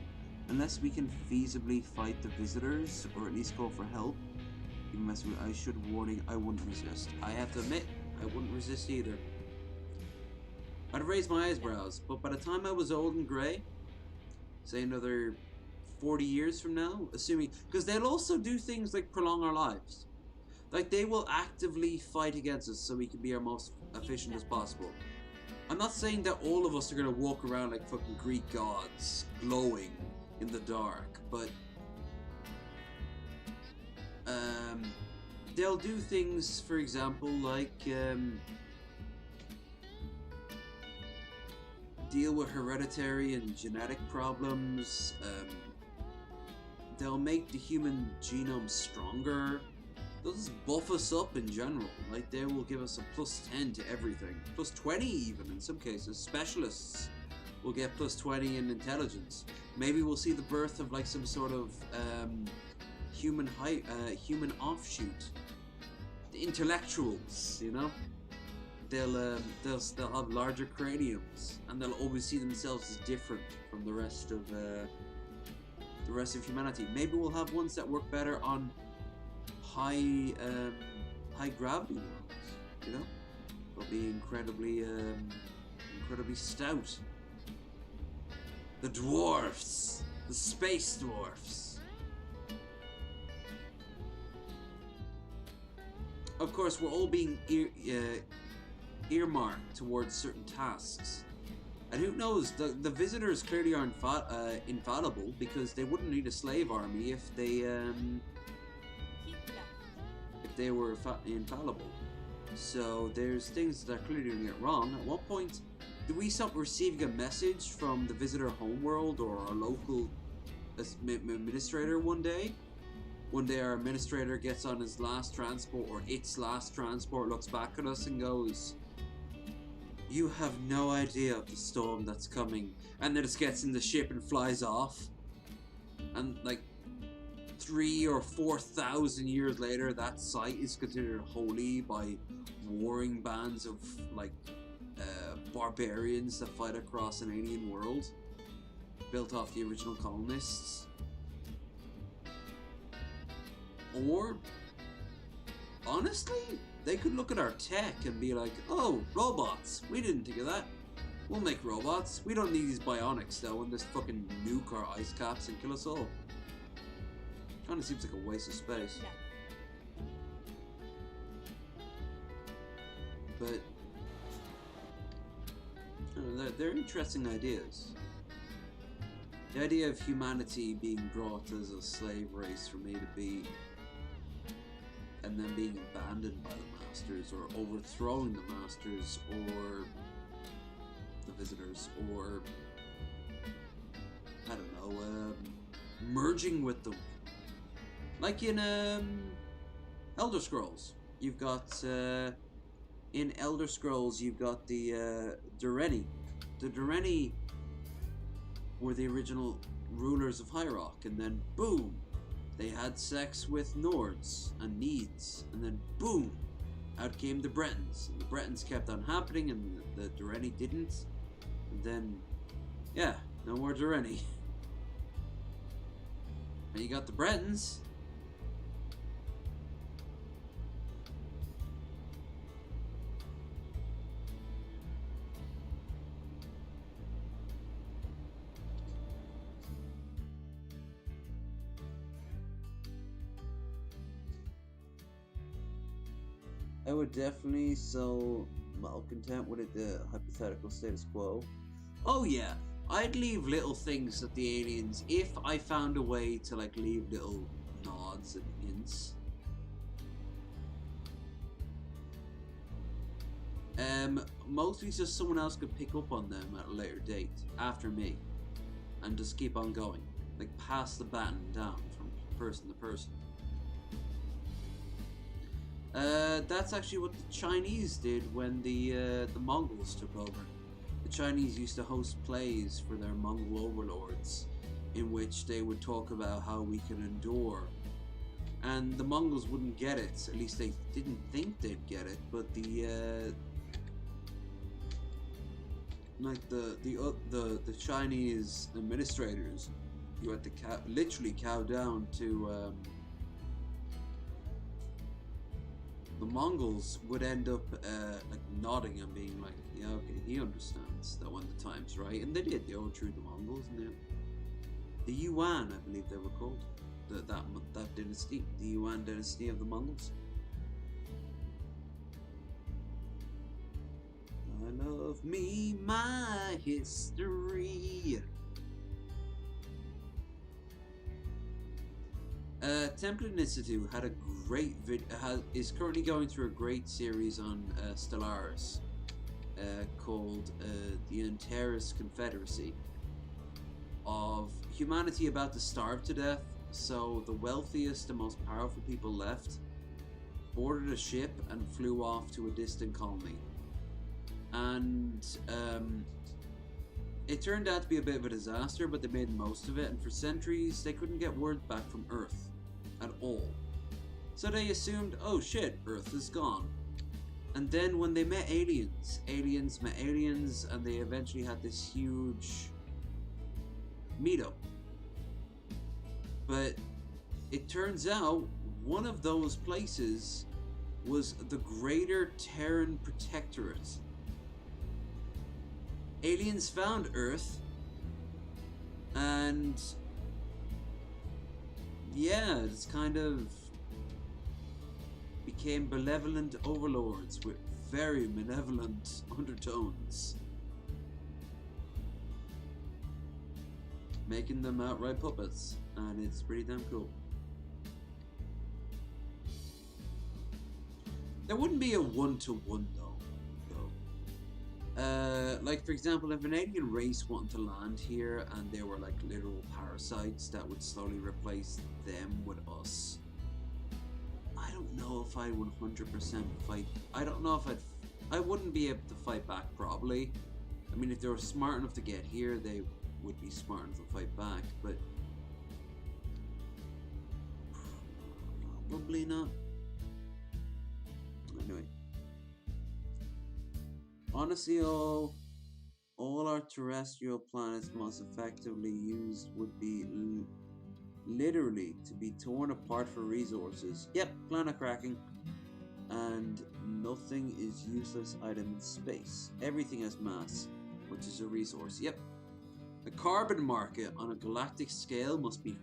unless we can feasibly fight the visitors, or at least go for help, even as I should warning, I wouldn't resist. I have to admit, I wouldn't resist either. I'd have raised my eyebrows, but by the time I was old and grey, say another 40 years from now, assuming, because they'll also do things like prolong our lives. Like, they will actively fight against us so we can be our most efficient as possible. I'm not saying that all of us are going to walk around like fucking Greek gods, glowing in the dark, but they'll do things, for example, like deal with hereditary and genetic problems. They'll make the human genome stronger. They'll just buff us up in general. Like, they will give us a +10 to everything. +20 even in some cases. Specialists will get +20 in intelligence. Maybe we'll see the birth of like some sort of human offshoot. The intellectuals, you know? They'll have larger craniums, and they'll always see themselves as different from the rest of humanity. Maybe we'll have ones that work better on high gravity worlds, you know? They'll be incredibly stout. The dwarfs, the space dwarfs. Of course, we're all being earmarked towards certain tasks. And who knows, the visitors clearly are infallible, because they wouldn't need a slave army if they were infallible. So there's things that are clearly doing it wrong. At what point do we stop receiving a message from the visitor homeworld or our local administrator one day? One day our administrator gets on his last transport, or its last transport, looks back at us and goes, "You have no idea of the storm that's coming," and then just gets in the ship and flies off. And like 3,000 or 4,000 years later, that site is considered holy by warring bands of like barbarians that fight across an alien world, built off the original colonists. Or, honestly, they could look at our tech and be like, "Oh, robots, we didn't think of that. We'll make robots. We don't need these bionics though, and just fucking nuke our ice caps and kill us all." Kinda seems like a waste of space. But they're interesting ideas. The idea of humanity being brought as a slave race from A to B, and then being abandoned by the masters, or overthrowing the masters, or the visitors, or I don't know, merging with them. Like in Elder Scrolls, you've got in Elder Scrolls you've got the Dureni. The Dureni were the original rulers of High Rock, and then boom, they had sex with Nords and Needs, and then boom, out came the Bretons. And the Bretons kept on happening, and the Dureni didn't. And then, yeah, no more Dureni. And you got the Bretons. I would definitely so malcontent with the hypothetical status quo. Oh yeah, I'd leave little things at the aliens if I found a way to like leave little nods and hints. Mostly so someone else could pick up on them at a later date, after me, and just keep on going. Like, pass the baton down from person to person. That's actually what the Chinese did when the Mongols took over. The Chinese used to host plays for their Mongol overlords, in which they would talk about how we can endure. And the Mongols wouldn't get it, at least they didn't think they'd get it, but the Chinese administrators, you had to literally cow down to the Mongols, would end up like nodding and being like, yeah, okay, he understands that when the time's right, and they did. They overthrew the Mongols, and the Yuan, I believe they were called, that dynasty, the Yuan dynasty of the Mongols. I love me my history. Templin Institute had a great is currently going through a great series on Stellaris called the Antares Confederacy, of humanity about to starve to death. So the wealthiest and most powerful people left, boarded a ship and flew off to a distant colony. And it turned out to be a bit of a disaster, but they made the most of it, and for centuries they couldn't get word back from Earth at all. So they assumed, oh shit, Earth is gone. And then when they met aliens met aliens, and they eventually had this huge meetup. But it turns out one of those places was the Greater Terran Protectorate. Aliens found Earth, and yeah, it's kind of became benevolent overlords with very malevolent undertones, making them outright puppets, and it's pretty damn cool. There wouldn't be a one-to-one though. Like for example, if an alien race wanted to land here and they were like literal parasites that would slowly replace them with us, I don't know if I 100% fight. I don't know if I wouldn't be able to fight back probably. I mean, if they were smart enough to get here, they would be smart enough to fight back, but probably not. Anyway. Honestly, all our terrestrial planets most effectively used would be literally to be torn apart for resources. Yep, planet cracking. And nothing is useless item in space. Everything has mass, which is a resource. Yep. The carbon market on a galactic scale must be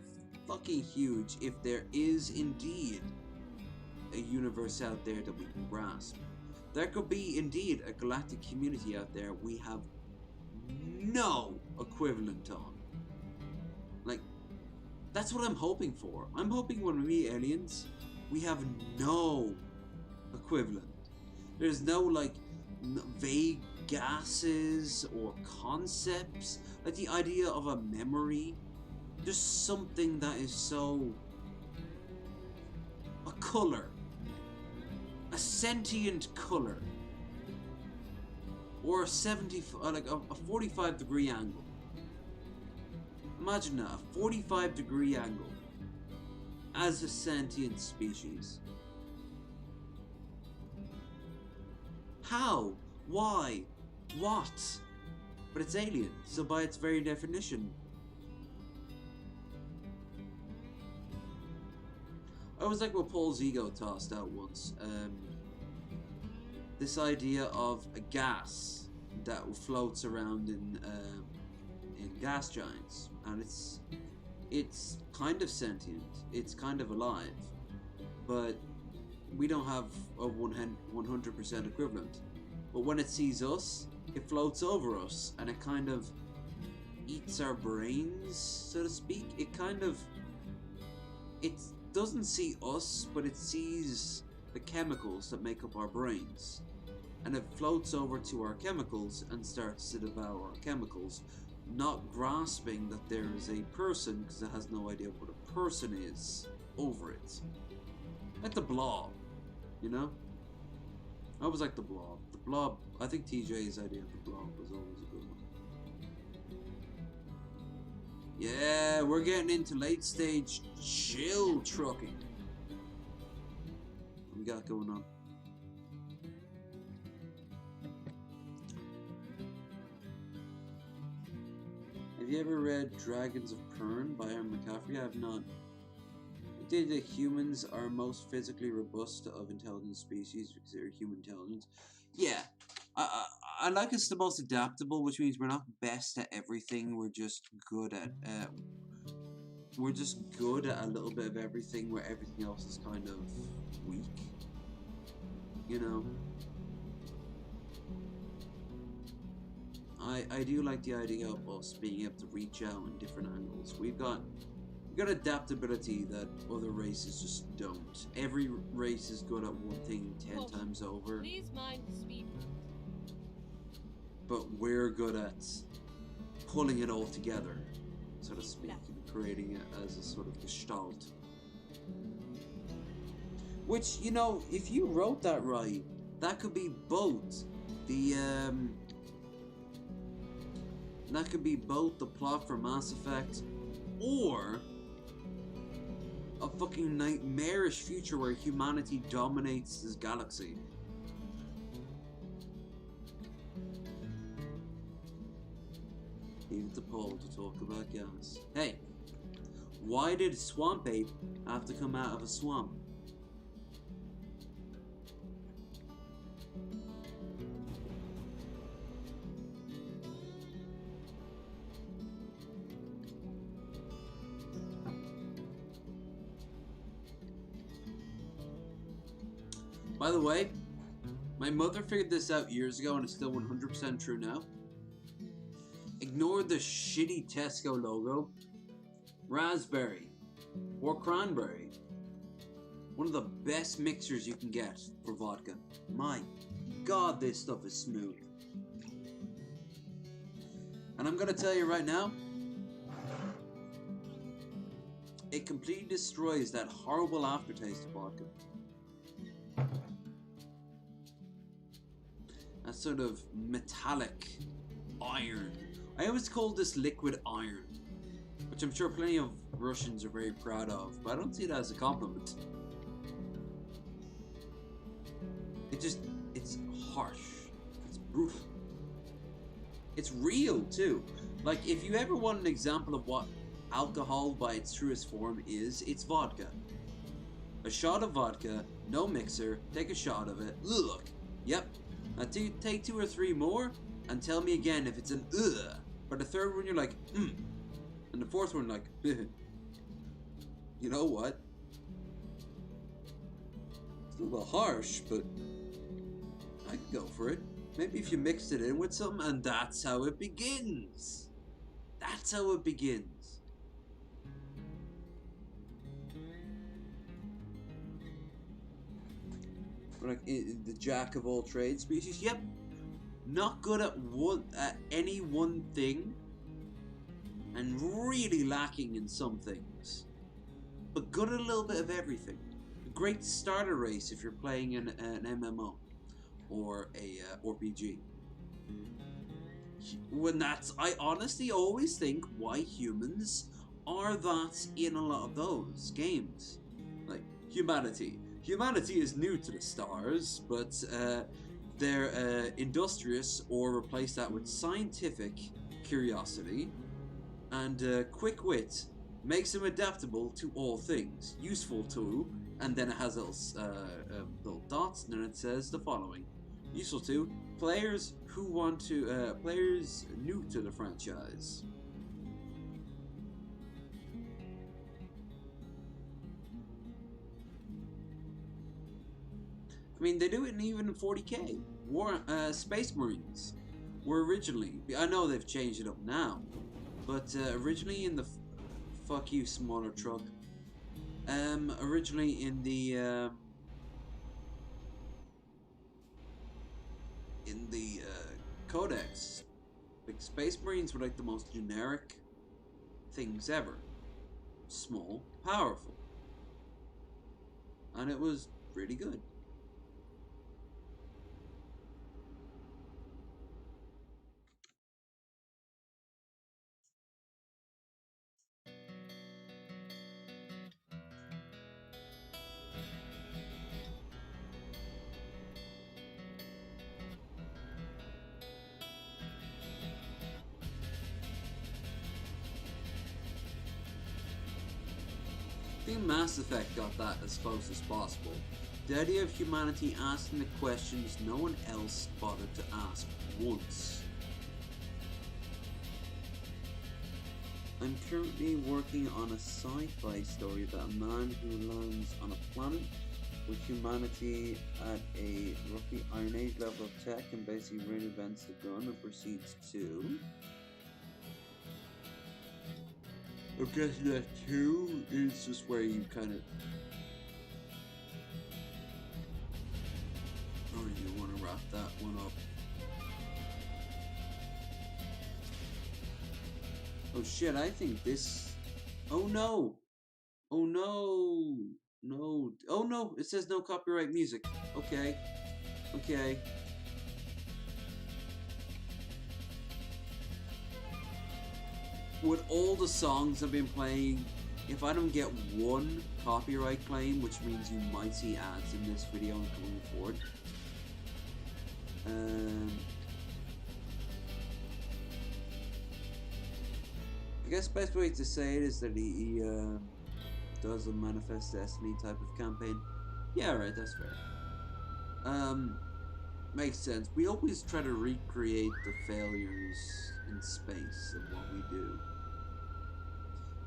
fucking huge if there is indeed a universe out there that we can grasp. There could be indeed a galactic community out there we have no equivalent on. Like, that's what I'm hoping for. I'm hoping when we meet aliens, we have no equivalent. There's no like vague gases or concepts, like the idea of a memory. Just something that is so... a color. A sentient color, or a 45-degree angle. Imagine that, a 45-degree angle as a sentient species. How? Why? What? But it's alien, so by its very definition. I was like what Paul's ego tossed out once. This idea of a gas that floats around in gas giants, and it's kind of sentient. It's kind of alive, but we don't have a 100% equivalent. But when it sees us, it floats over us, and it kind of eats our brains, so to speak. It doesn't see us, but it sees the chemicals that make up our brains. and it floats over to our chemicals and starts to devour our chemicals, not grasping that there is a person because it has no idea what a person is over it. Like the Blob, you know? I always like the Blob. The Blob, I think TJ's idea of the Blob was always a good one. Yeah, we're getting into late stage chill trucking. What we got going on? Have you ever read Dragons of Pern by Aaron McCaffrey? I have not. I think that humans are most physically robust of intelligent species because they're human intelligence. Yeah, I like it's the most adaptable, which means we're not best at everything. We're just good at a little bit of everything, where everything else is kind of weak. You know. I do like the idea of us being able to reach out in different angles. We've got adaptability that other races just don't. Every race is good at one thing 10 times over. Please mind the speed. But we're good at pulling it all together, so to speak, and creating it as a sort of gestalt. Which, you know, if you wrote that right, that could be both the plot for Mass Effect, or a fucking nightmarish future where humanity dominates this galaxy. Leave it to Paul to talk about gas. Hey, why did Swamp Ape have to come out of a swamp? By the way, my mother figured this out years ago and it's still 100% true now. Ignore the shitty Tesco logo. Raspberry or cranberry. One of the best mixers you can get for vodka. My God, this stuff is smooth. And I'm gonna tell you right now, it completely destroys that horrible aftertaste of vodka. That sort of metallic iron. I always call this liquid iron, which I'm sure plenty of Russians are very proud of, but I don't see it as a compliment. It's harsh. It's brutal. It's real too. Like, if you ever want an example of what alcohol by its truest form is, it's vodka. A shot of vodka, no mixer, take a shot of it, ugh. Yep. Now take 2 or 3 more, and tell me again if it's an ugh. But the third one you're like, and the fourth one like, you know what? It's a little harsh, but I could go for it. Maybe if you mixed it in with something, and that's how it begins. That's how it begins. Like the jack of all trades species. Yep. Not good at any one thing, and really lacking in some things, but good at a little bit of everything. A great starter race if you're playing an MMO or a RPG. I honestly always think why humans are that in a lot of those games. Like humanity is new to the stars, but they're industrious, or replace that with scientific curiosity, and quick wit makes them adaptable to all things, useful to, and then it has little dots, and then it says the following: useful to players who want to players new to the franchise. I mean, they do it even in 40k. Space Marines were originally, I know they've changed it up now, but originally in the fuck you smaller truck. Originally in the in the codex, like Space Marines were like the most generic things ever. Small, powerful. And it was really good. I think Mass Effect got that as close as possible. The idea of humanity asking the questions no one else bothered to ask once. I'm currently working on a sci-fi story about a man who lands on a planet with humanity at a roughly Iron Age level of tech and basically reinvents the gun and proceeds to... I'm guessing that 2 is just where you kind of... Or you want to wrap that one up. Oh shit, I think this... Oh no! Oh no! No. Oh no! It says no copyright music. Okay. Okay. With all the songs I've been playing, if I don't get one copyright claim, which means you might see ads in this video going forward, I guess the best way to say it is that he does a Manifest Destiny type of campaign. Yeah, right, that's fair. Makes sense. We always try to recreate the failures in space of what we do.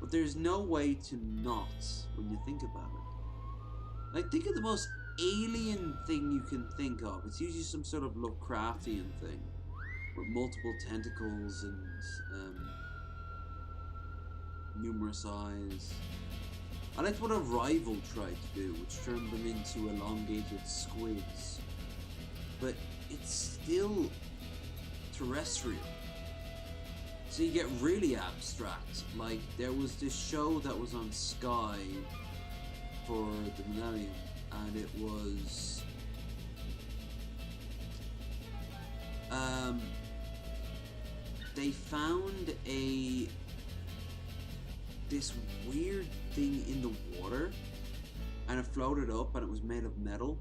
But there's no way to not when you think about it. Like, think of the most alien thing you can think of. It's usually some sort of Lovecraftian thing with multiple tentacles and numerous eyes. I liked what Arrival tried to do, which turned them into elongated squids. But it's still terrestrial. So you get really abstract. Like, there was this show that was on Sky for the Millennium, and it was they found this weird thing in the water, and it floated up, and it was made of metal,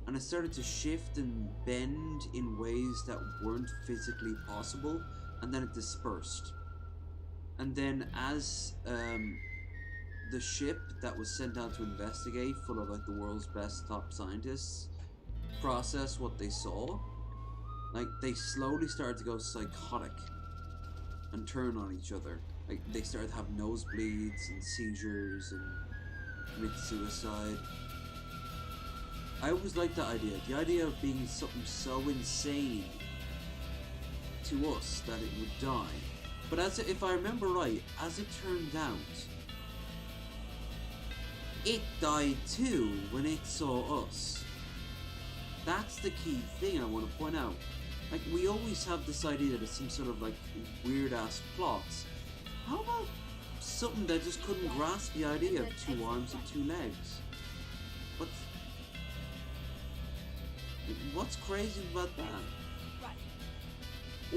and it started to shift and bend in ways that weren't physically possible, and then it dispersed. And then as the ship that was sent out to investigate, full of like the world's best top scientists, processed what they saw, like they slowly started to go psychotic and turn on each other. Like they started to have nosebleeds and seizures and commit suicide. I always liked that idea. The idea of being something so insane to us that it would die. But if I remember right, as it turned out, it died too when it saw us. That's the key thing I want to point out. Like, we always have this idea that it's some sort of like weird ass plots. How about something that just couldn't grasp the idea of 2 arms and 2 legs? What's crazy about that?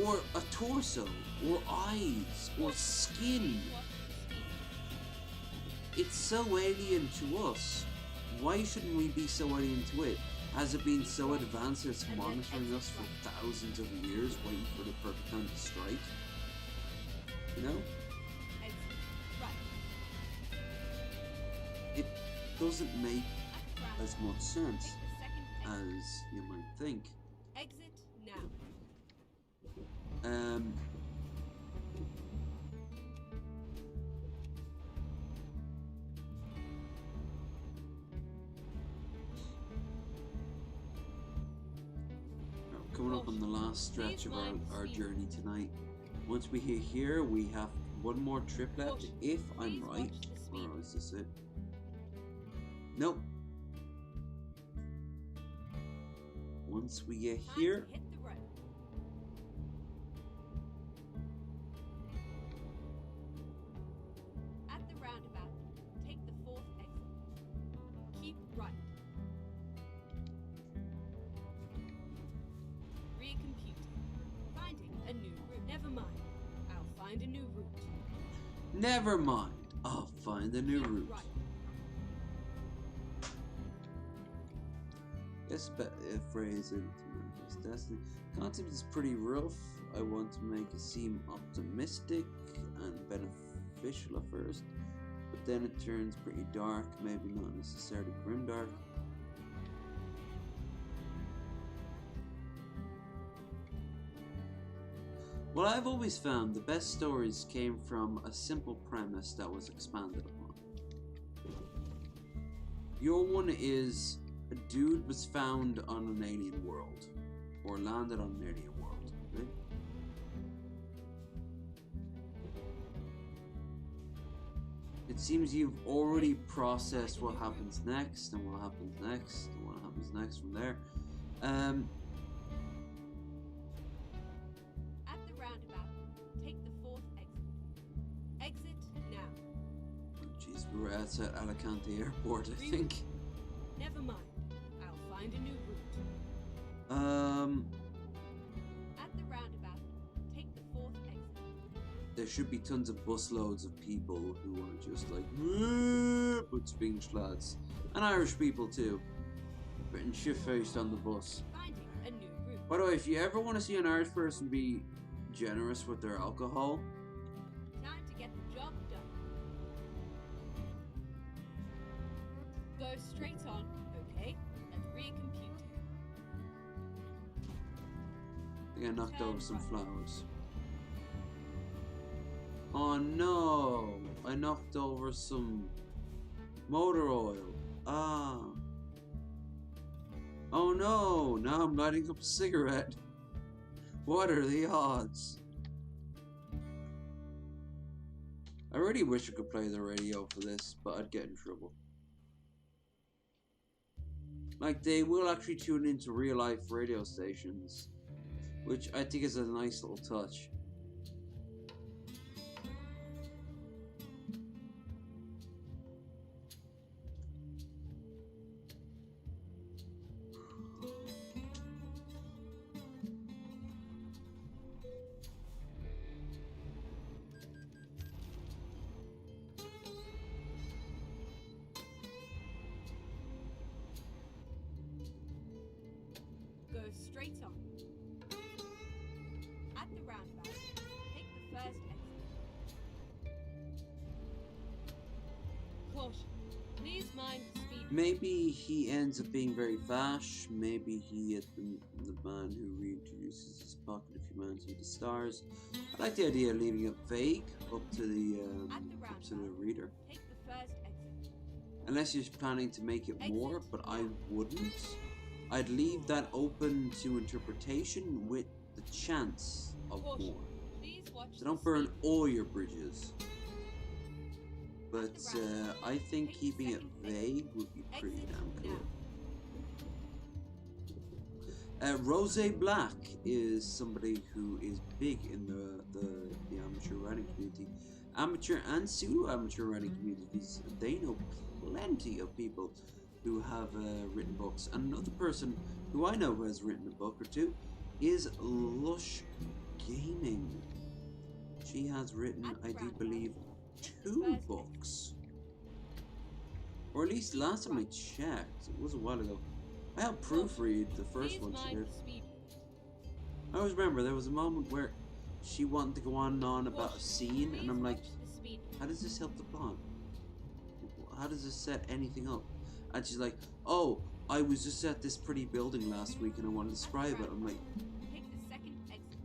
Or a torso, or eyes, or skin. It's so alien to us. Why shouldn't we be so alien to it? Has it been so advanced that it's monitoring us for thousands of years, waiting for the perfect time to strike? You know? It doesn't make as much sense as you might think. Exit now. Coming up on the last stretch of our journey tonight. Once we hit here, we have one more trip left, if I'm right. Or is this it? Nope. Once we get here, Never mind. I'll find a new route. Right. Guess phrase it to my destiny. Concept is pretty rough. I want to make it seem optimistic and beneficial at first, but then it turns pretty dark, maybe not necessarily grimdark. Well, I've always found the best stories came from a simple premise that was expanded upon. Your one is a dude was found on an alien world, or landed on an alien world. Okay? It seems you've already processed what happens next, and what happens next, and what happens next from there. At the roundabout, take the 4th exit. Exit now. Jeez, we were outside Alicante Airport, I think. Never mind. I'll find a new route. At the roundabout, take the 4th exit. There should be tons of busloads of people who are just like, "Whoa," but Spanish lads. And Irish people too. Putting shit-faced on the bus. Finding a new route. By the way, if you ever want to see an Irish person be generous with their alcohol, Time to get the job done. Go straight on, okay? Let's recompute. I think I knocked over some flowers. Oh no! I knocked over some motor oil. Ah. Oh no! Now I'm lighting up a cigarette. What are the odds? I really wish I could play the radio for this, but I'd get in trouble. Like, they will actually tune into real life radio stations, which I think is a nice little touch. Go straight on. At the roundabout, take the 1st exit. Caution. Please mind the speed. Maybe he ends up being very vash. Maybe he is the man who reintroduces his pocket of humanity to stars. I like the idea of leaving it vague up to the reader. Take the 1st exit. Unless you're planning to make it more, but I wouldn't. I'd leave that open to interpretation with the chance of Caution. more. Please watch So don't the burn speed. all your bridges. But I think keeping it vague would be pretty Exit damn cool. now. Rose Black is somebody who is big in the amateur writing community. Amateur and pseudo-amateur writing communities. They know plenty of people who have written books. And another person who I know who has written a book or two is Lush Gaming. She has written, I do believe, 2 books. Or at least last time I checked, it was a while ago. I helped proofread the first Please one she mind did. the speed. I always remember there was a moment where she wanted to go on and on about a Caution. scene, Please and I'm like, watch the speed. how does this help the plot? How does this set anything up? And she's like, oh, I was just at this pretty building last week and I want to describe it. I'm like, Take the 2nd exit.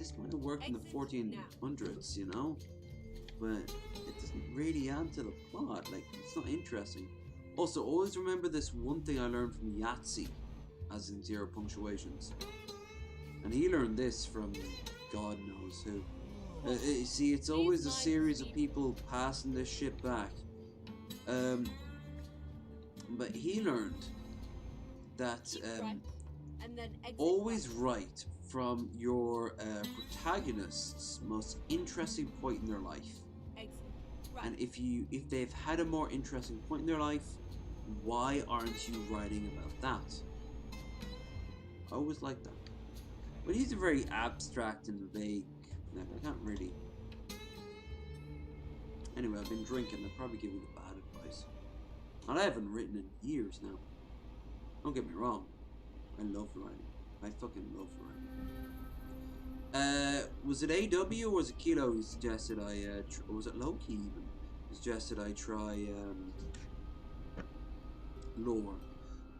this might have worked in the Exit 1400s, you know? But it doesn't really add to the plot. Like, it's not interesting. Also, always remember this one thing I learned from Yahtzee, as in 0 punctuations. And he learned this from God knows who. See, it's always a series of people passing this shit back. But he learned that Keep right, and then exit always right. write from your protagonist's most interesting point in their life. Exit right. And if they've had a more interesting point in their life, why aren't you writing about that? I always like that. But these are very abstract and vague. Like, I can't really Anyway, I've been drinking. I'll probably give you the bad advice. And I haven't written in years now. Don't get me wrong. I love writing. I fucking love writing. Was it AW or was it Kilo who suggested or was it Loki even? Who suggested I try lore.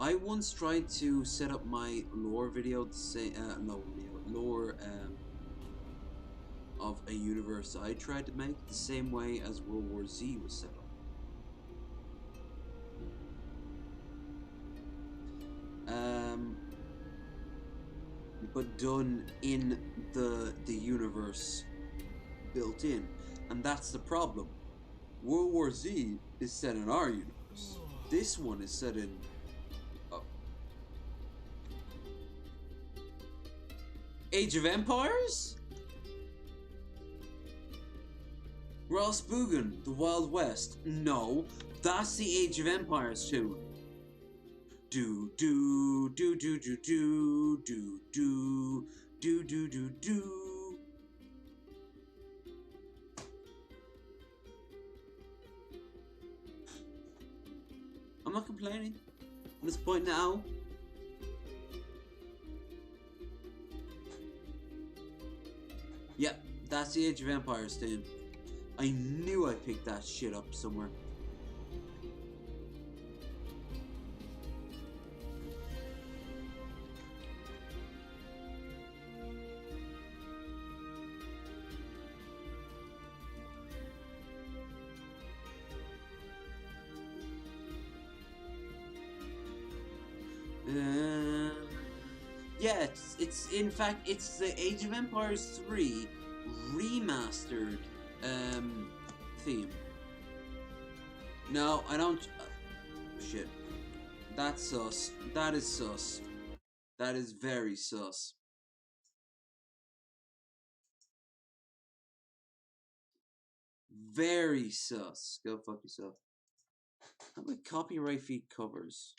I once tried to set up my lore video to say lore of a universe I tried to make the same way as World War Z was set up. But done in the universe built in, and that's the problem. World War Z is set in our universe. This one is set in Age of Empires? Rasputin, the Wild West. No, that's the Age of Empires tune. Do do do do do do do do do do do do. I'm not complaining at this point now. Yep, that's the Age of Empires theme. I knew I picked that shit up somewhere. Yeah, it's in fact it's the Age of Empires 3 remastered theme. No, I don't. Shit, that's sus. That is sus. That is very sus. Very sus. Go fuck yourself. How about copyright free covers?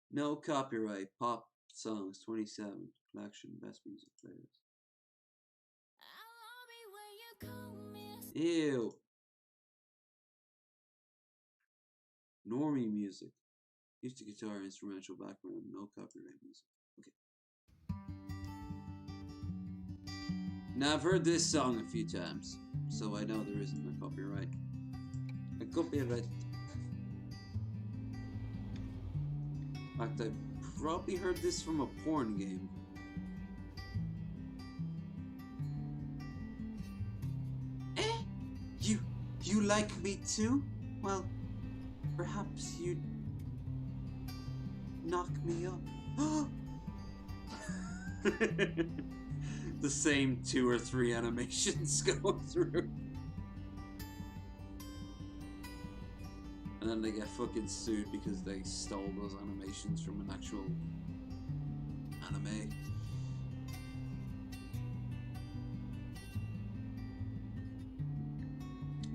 No copyright. Pop songs 27 collection best music players. Ew. Normie music. Used to guitar instrumental background. No copyright music. Okay. Now I've heard this song a few times, so I know there isn't a copyright. A copyright. In fact, I probably heard this from a porn game. Eh? You like me too? Well, perhaps you'd knock me up. The same 2 or 3 animations going through. And then they get fucking sued because they stole those animations from an actual anime.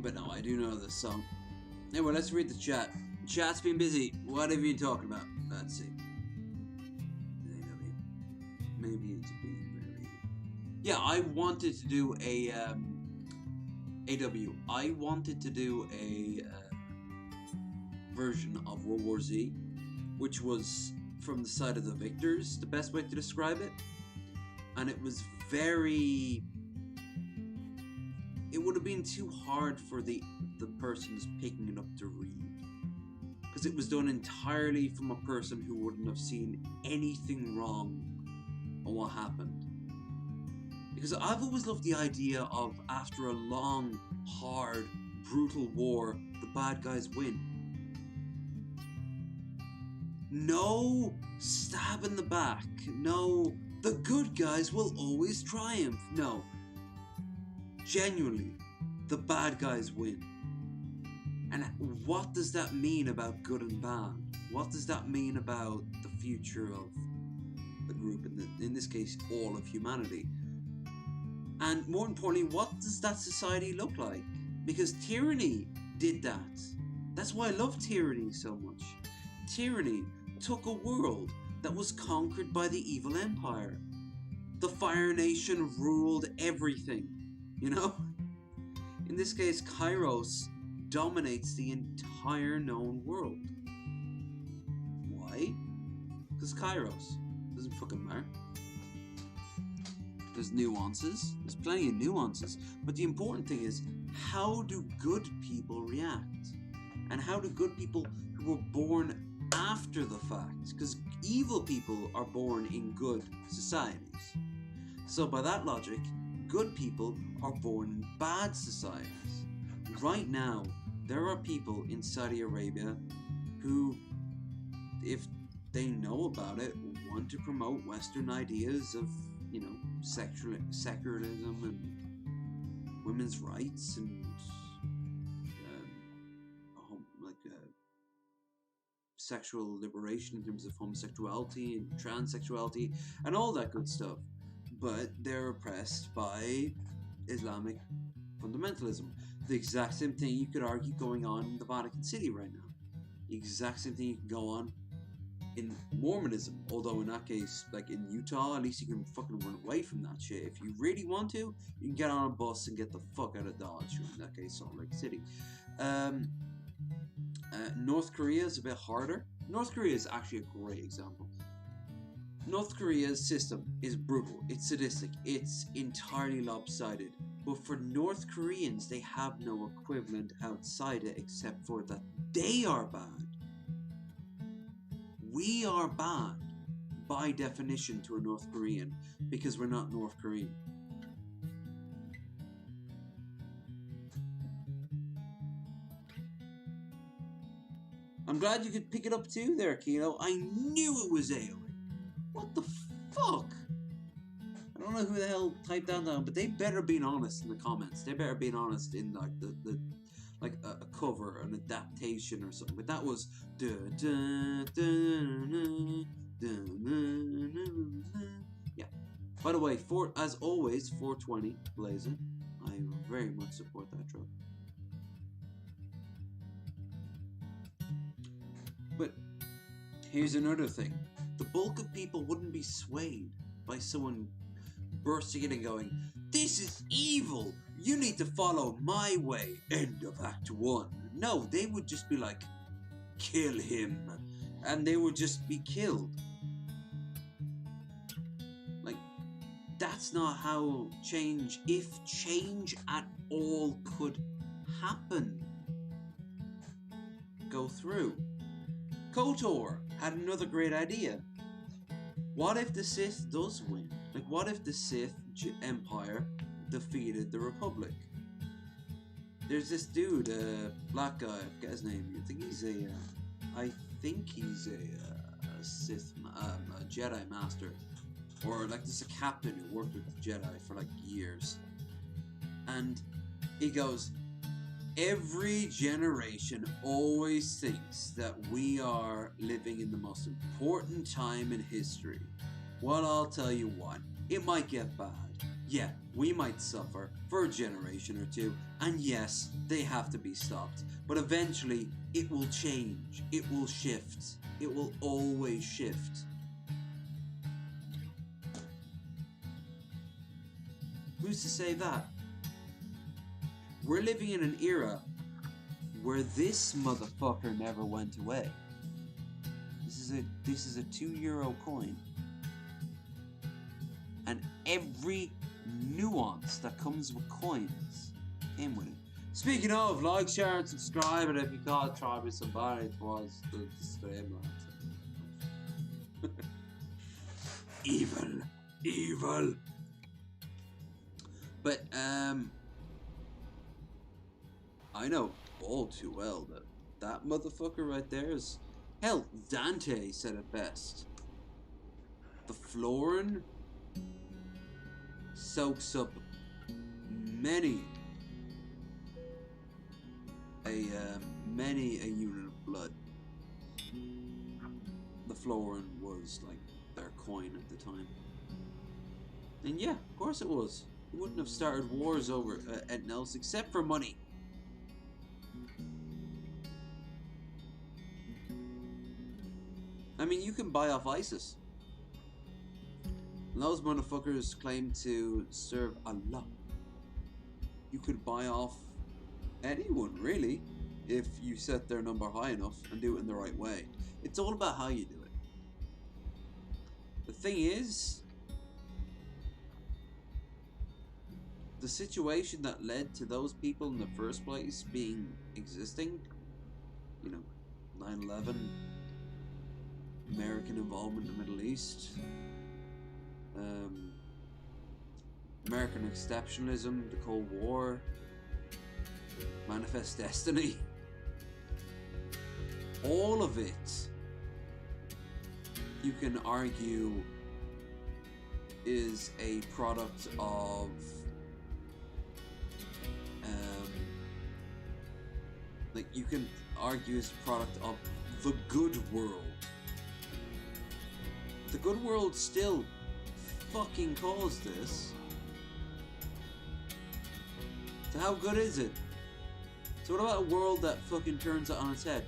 But no, I do know this song. Anyway, let's read the chat. Chat's been busy. What have you been talking about? Let's see. Maybe it's being very... Yeah, I wanted to do a AW. I wanted to do a version of World War Z, which was from the side of the victors, the best way to describe it. And it was very... It would have been too hard for the person who's picking it up to read. Because it was done entirely from a person who wouldn't have seen anything wrong on what happened. Because I've always loved the idea of, after a long, hard, brutal war, the bad guys win. No stab in the back. No, the good guys will always triumph. No. Genuinely, the bad guys win. And what does that mean about good and bad? What does that mean about the future of the group, in this case, all of humanity? And more importantly, what does that society look like? Because tyranny did that. That's why I love tyranny so much. Tyranny took a world that was conquered by the evil empire. The Fire Nation ruled everything, you know? In this case, Kairos dominates the entire known world. Why? Because Kairos doesn't fucking matter. There's nuances. There's plenty of nuances. But the important thing is, how do good people react? And how do good people who were born after the fact? Because evil people are born in good societies. So by that logic, good people are born in bad societies. Right now, there are people in Saudi Arabia who, if they know about it, want to promote Western ideas of, you know, secularism and women's rights and sexual liberation in terms of homosexuality and transsexuality and all that good stuff. But they're oppressed by Islamic fundamentalism. The exact same thing you could argue going on in the Vatican City right now. The exact same thing you can go on in Mormonism, although in that case, like in Utah, at least you can fucking run away from that shit. If you really want to, you can get on a bus and get the fuck out of Dodge, or in that case, Salt Lake City. North Korea is a bit harder. North Korea is actually a great example. North Korea's system is brutal, it's sadistic, it's entirely lopsided. But for North Koreans, they have no equivalent outside it except for that they are bad. We are bad by definition to a North Korean because we're not North Korean. I'm glad you could pick it up too there, Kilo. I knew it was AOA. What the fuck? I don't know who the hell typed that down, but they better be honest in the comments. They better be honest in like the like a cover, an adaptation or something. But that was yeah. By the way, as always, 420 blazing. I very much support that truck. But here's another thing. The bulk of people wouldn't be swayed by someone bursting in and going, "This is evil! You need to follow my way! End of Act 1. No, they would just be like, "Kill him!" And they would just be killed. Like, that's not how change, if change at all could happen, go through. KOTOR had another great idea. What if the Sith does win? Like, what if the Sith Empire defeated the Republic? There's this dude, black guy, I forget his name. I think he's a Sith, a Jedi Master, or like just a captain who worked with the Jedi for like years. And he goes, every generation always thinks that we are living in the most important time in history. Well, I'll tell you what, it might get bad. Yeah, we might suffer for a generation or two, and yes, they have to be stopped. But eventually, it will change. It will shift. It will always shift. Who's to say that? We're living in an era where this motherfucker never went away. This is a €2 coin. And every nuance that comes with coins came with it. Speaking of, like, share, and subscribe, and if you can't try with somebody, it was the disclaimer. Evil. But, I know all too well that that motherfucker right there is... Hell, Dante said it best. The Florin soaks up many a unit of blood. The Florin was like their coin at the time. And yeah, of course it was. You wouldn't have started wars over anything else except for money. I mean, you can buy off ISIS. And those motherfuckers claim to serve Allah. You could buy off anyone, really, if you set their number high enough and do it in the right way. It's all about how you do it. The thing is, the situation that led to those people in the first place existing, you know, 9/11, American involvement in the Middle East, American exceptionalism, the Cold War, Manifest Destiny, all of it, you can argue, is a product of like, you can argue is a product of the good world. The good world still fucking caused this. So how good is it? So what about a world that fucking turns it on its head?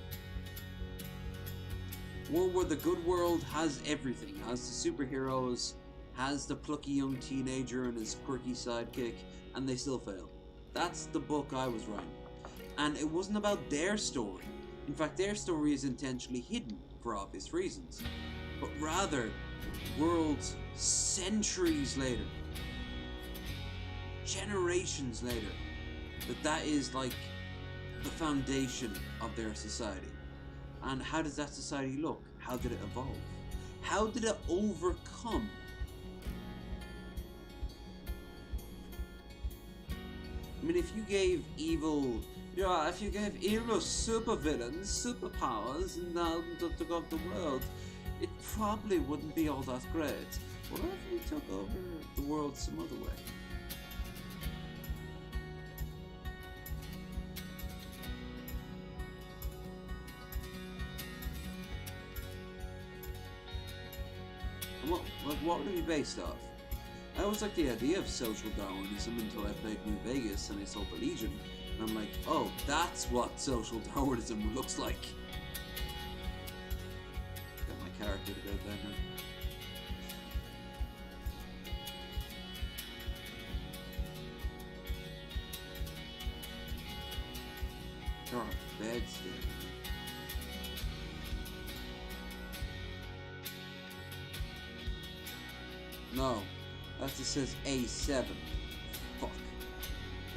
A world where the good world has everything, has the superheroes, has the plucky young teenager and his quirky sidekick, and they still fail. That's the book I was writing. And it wasn't about their story. In fact, their story is intentionally hidden for obvious reasons. But rather, worlds centuries later, generations later, that is like the foundation of their society. And how does that society look? How did it evolve? How did it overcome? I mean, if you gave evil, if you gave evil supervillains superpowers and took over the world, it probably wouldn't be all that great. What if we took over the world some other way? And what would it be based off? I always liked the idea of social Darwinism until I played New Vegas and I saw the Legion, and I'm like, oh, that's what social Darwinism looks like. Got my character to go there now. Dark bedstead. No. That just says A7. Fuck.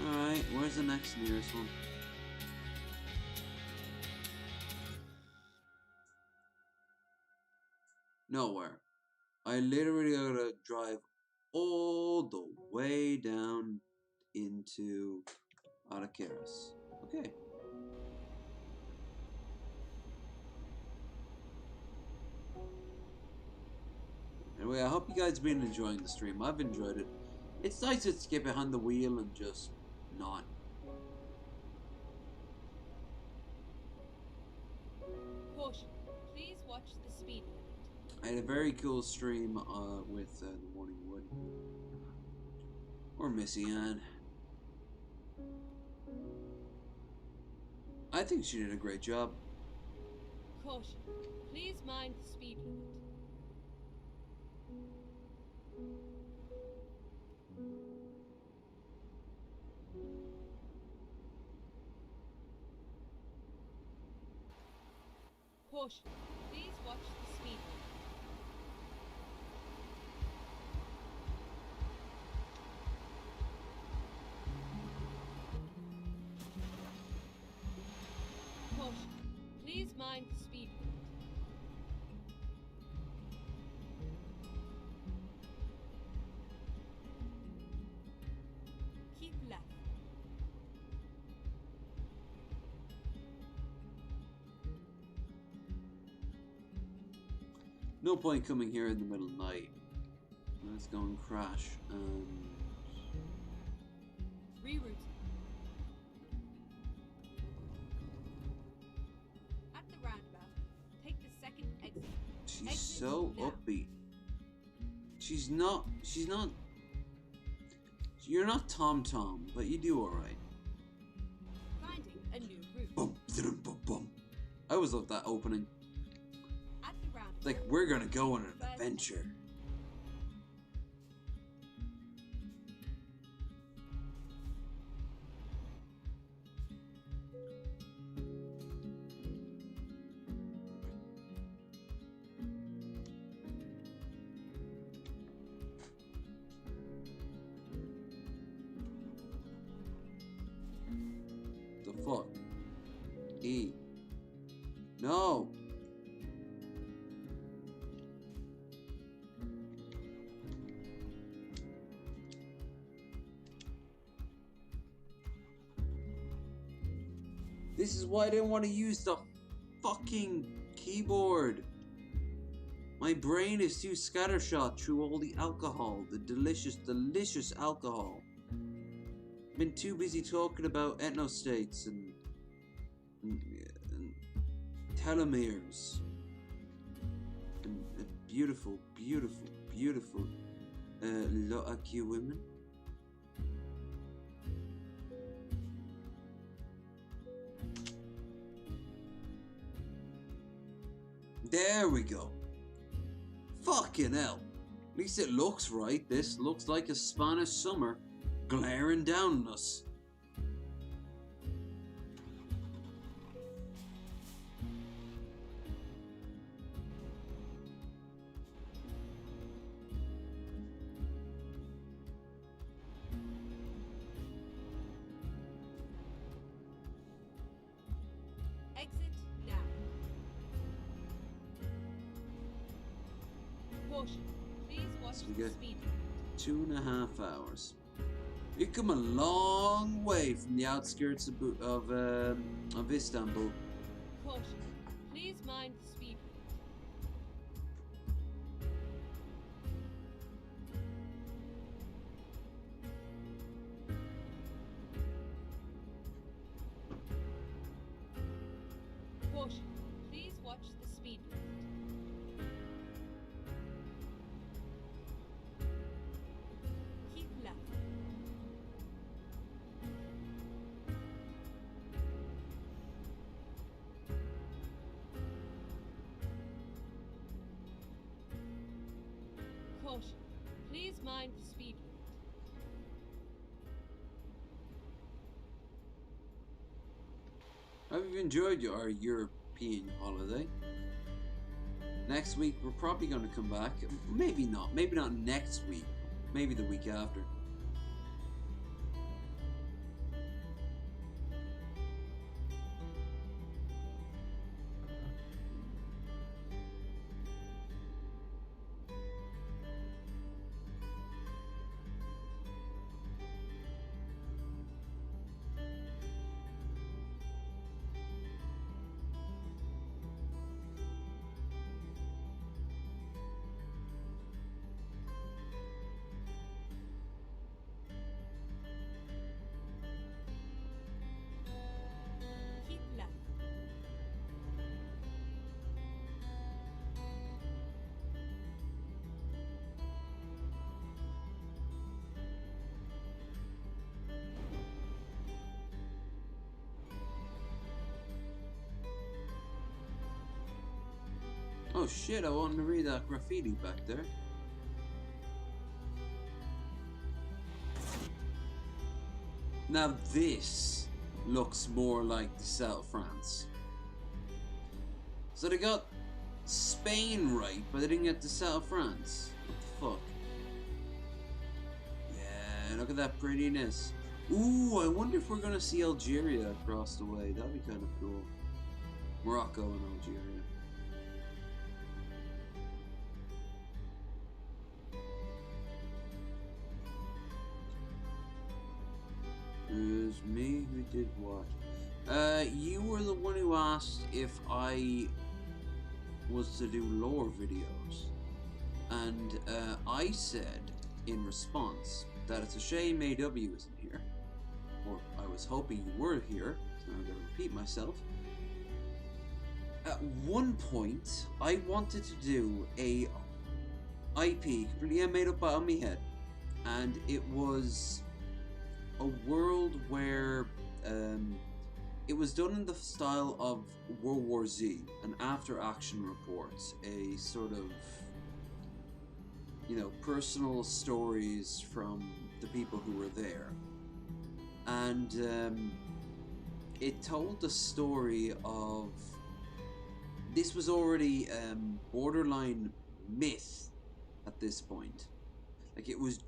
Alright, where's the next nearest one? Nowhere. I literally gotta drive all the way down into Alacaris. Okay. Anyway, I hope you guys have been enjoying the stream. I've enjoyed it. It's nice to get behind the wheel and just not. Caution. Please watch the speed limit. I had a very cool stream with the Morning Wood. Or Missy Ann. I think she did a great job. Caution. Please mind the speed limit. Caution. Please watch the speed limit. Caution. Please mind the speed limit. Keep left. No point coming here in the middle of the night. Let's go and crash and Rerouting. At the roundabout, take the second exit. she's Exit so now. upbeat. She's not you're not Tom Tom, but you do alright. Finding a new route. Boom, boom, boom, boom. I always love that opening. At the roundabout. like we're gonna go on an adventure. The fuck? E. No. This is why I didn't want to use the fucking keyboard. My brain is too scattershot through all the alcohol, the delicious, delicious alcohol. I've been too busy talking about ethnostates and telomeres and beautiful, beautiful, beautiful Lo'aki women. There we go. Fucking hell. At least it looks right. This looks like a Spanish summer glaring down on us. Exit now. Caution. Please watch So we the get speed. 2.5 hours. You come a long way from the outskirts of Istanbul. Caution. Please mind the speed. Caution. Please watch the speed limit. Keep left. Caution. Please mind the speed limit. Have you enjoyed our European holiday? Next week we're probably going to come back. Maybe not. Maybe not next week. Maybe the week after. Keep left. Oh shit, I wanted to read that graffiti back there. Now this looks more like the south of France. So they got Spain right, but they didn't get the south of France. What the fuck? Yeah, look at that prettiness. Ooh, I wonder if we're gonna see Algeria across the way. That'd be kind of cool. Morocco and Algeria. It was me who did what? You were the one who asked if I was to do lore videos. And I said in response that it's a shame AW isn't here. Or I was hoping you were here, so I'm gonna repeat myself. At one point, I wanted to do a IP completely made up out of my head. And it was a world where It was done in the style of World War Z, an after-action report, a sort of, you know, personal stories from the people who were there. And it told the story of, this was already borderline myth at this point. Like, it was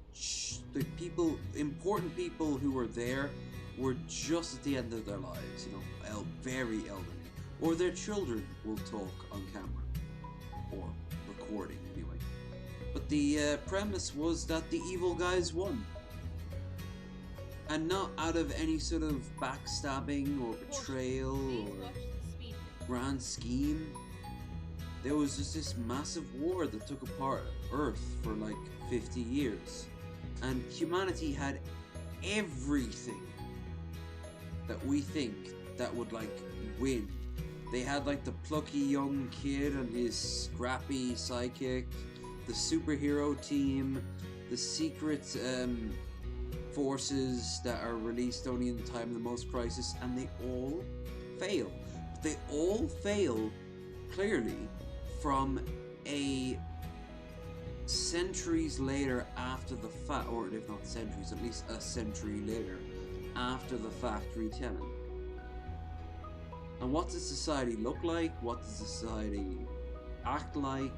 the people, important people who were there were just at the end of their lives, you know, very elderly, or their children will talk on camera, or recording anyway. But the premise was that the evil guys won, and not out of any sort of backstabbing or betrayal Please or watch the speed. grand scheme. There was just this massive war that took apart Earth for like 50 years, and humanity had everything that we think that would like win. They had like the plucky young kid and his scrappy sidekick, the superhero team, the secret forces that are released only in the time of the most crisis, and they all fail. But they all fail clearly from a centuries later after the fact, or if not centuries, at least a century later after the fact retelling. And what does society look like? What does society act like?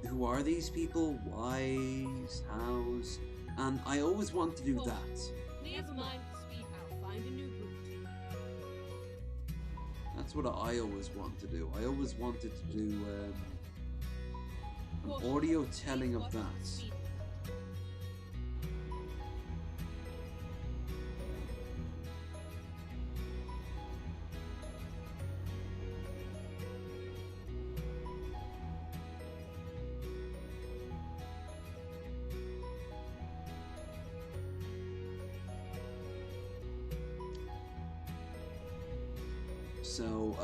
Who are these people? Whys? Hows? And I always want to do that. Please mind the speed. I'll find a new route. That's what I always want to do. I always wanted to do an audio telling of that. So,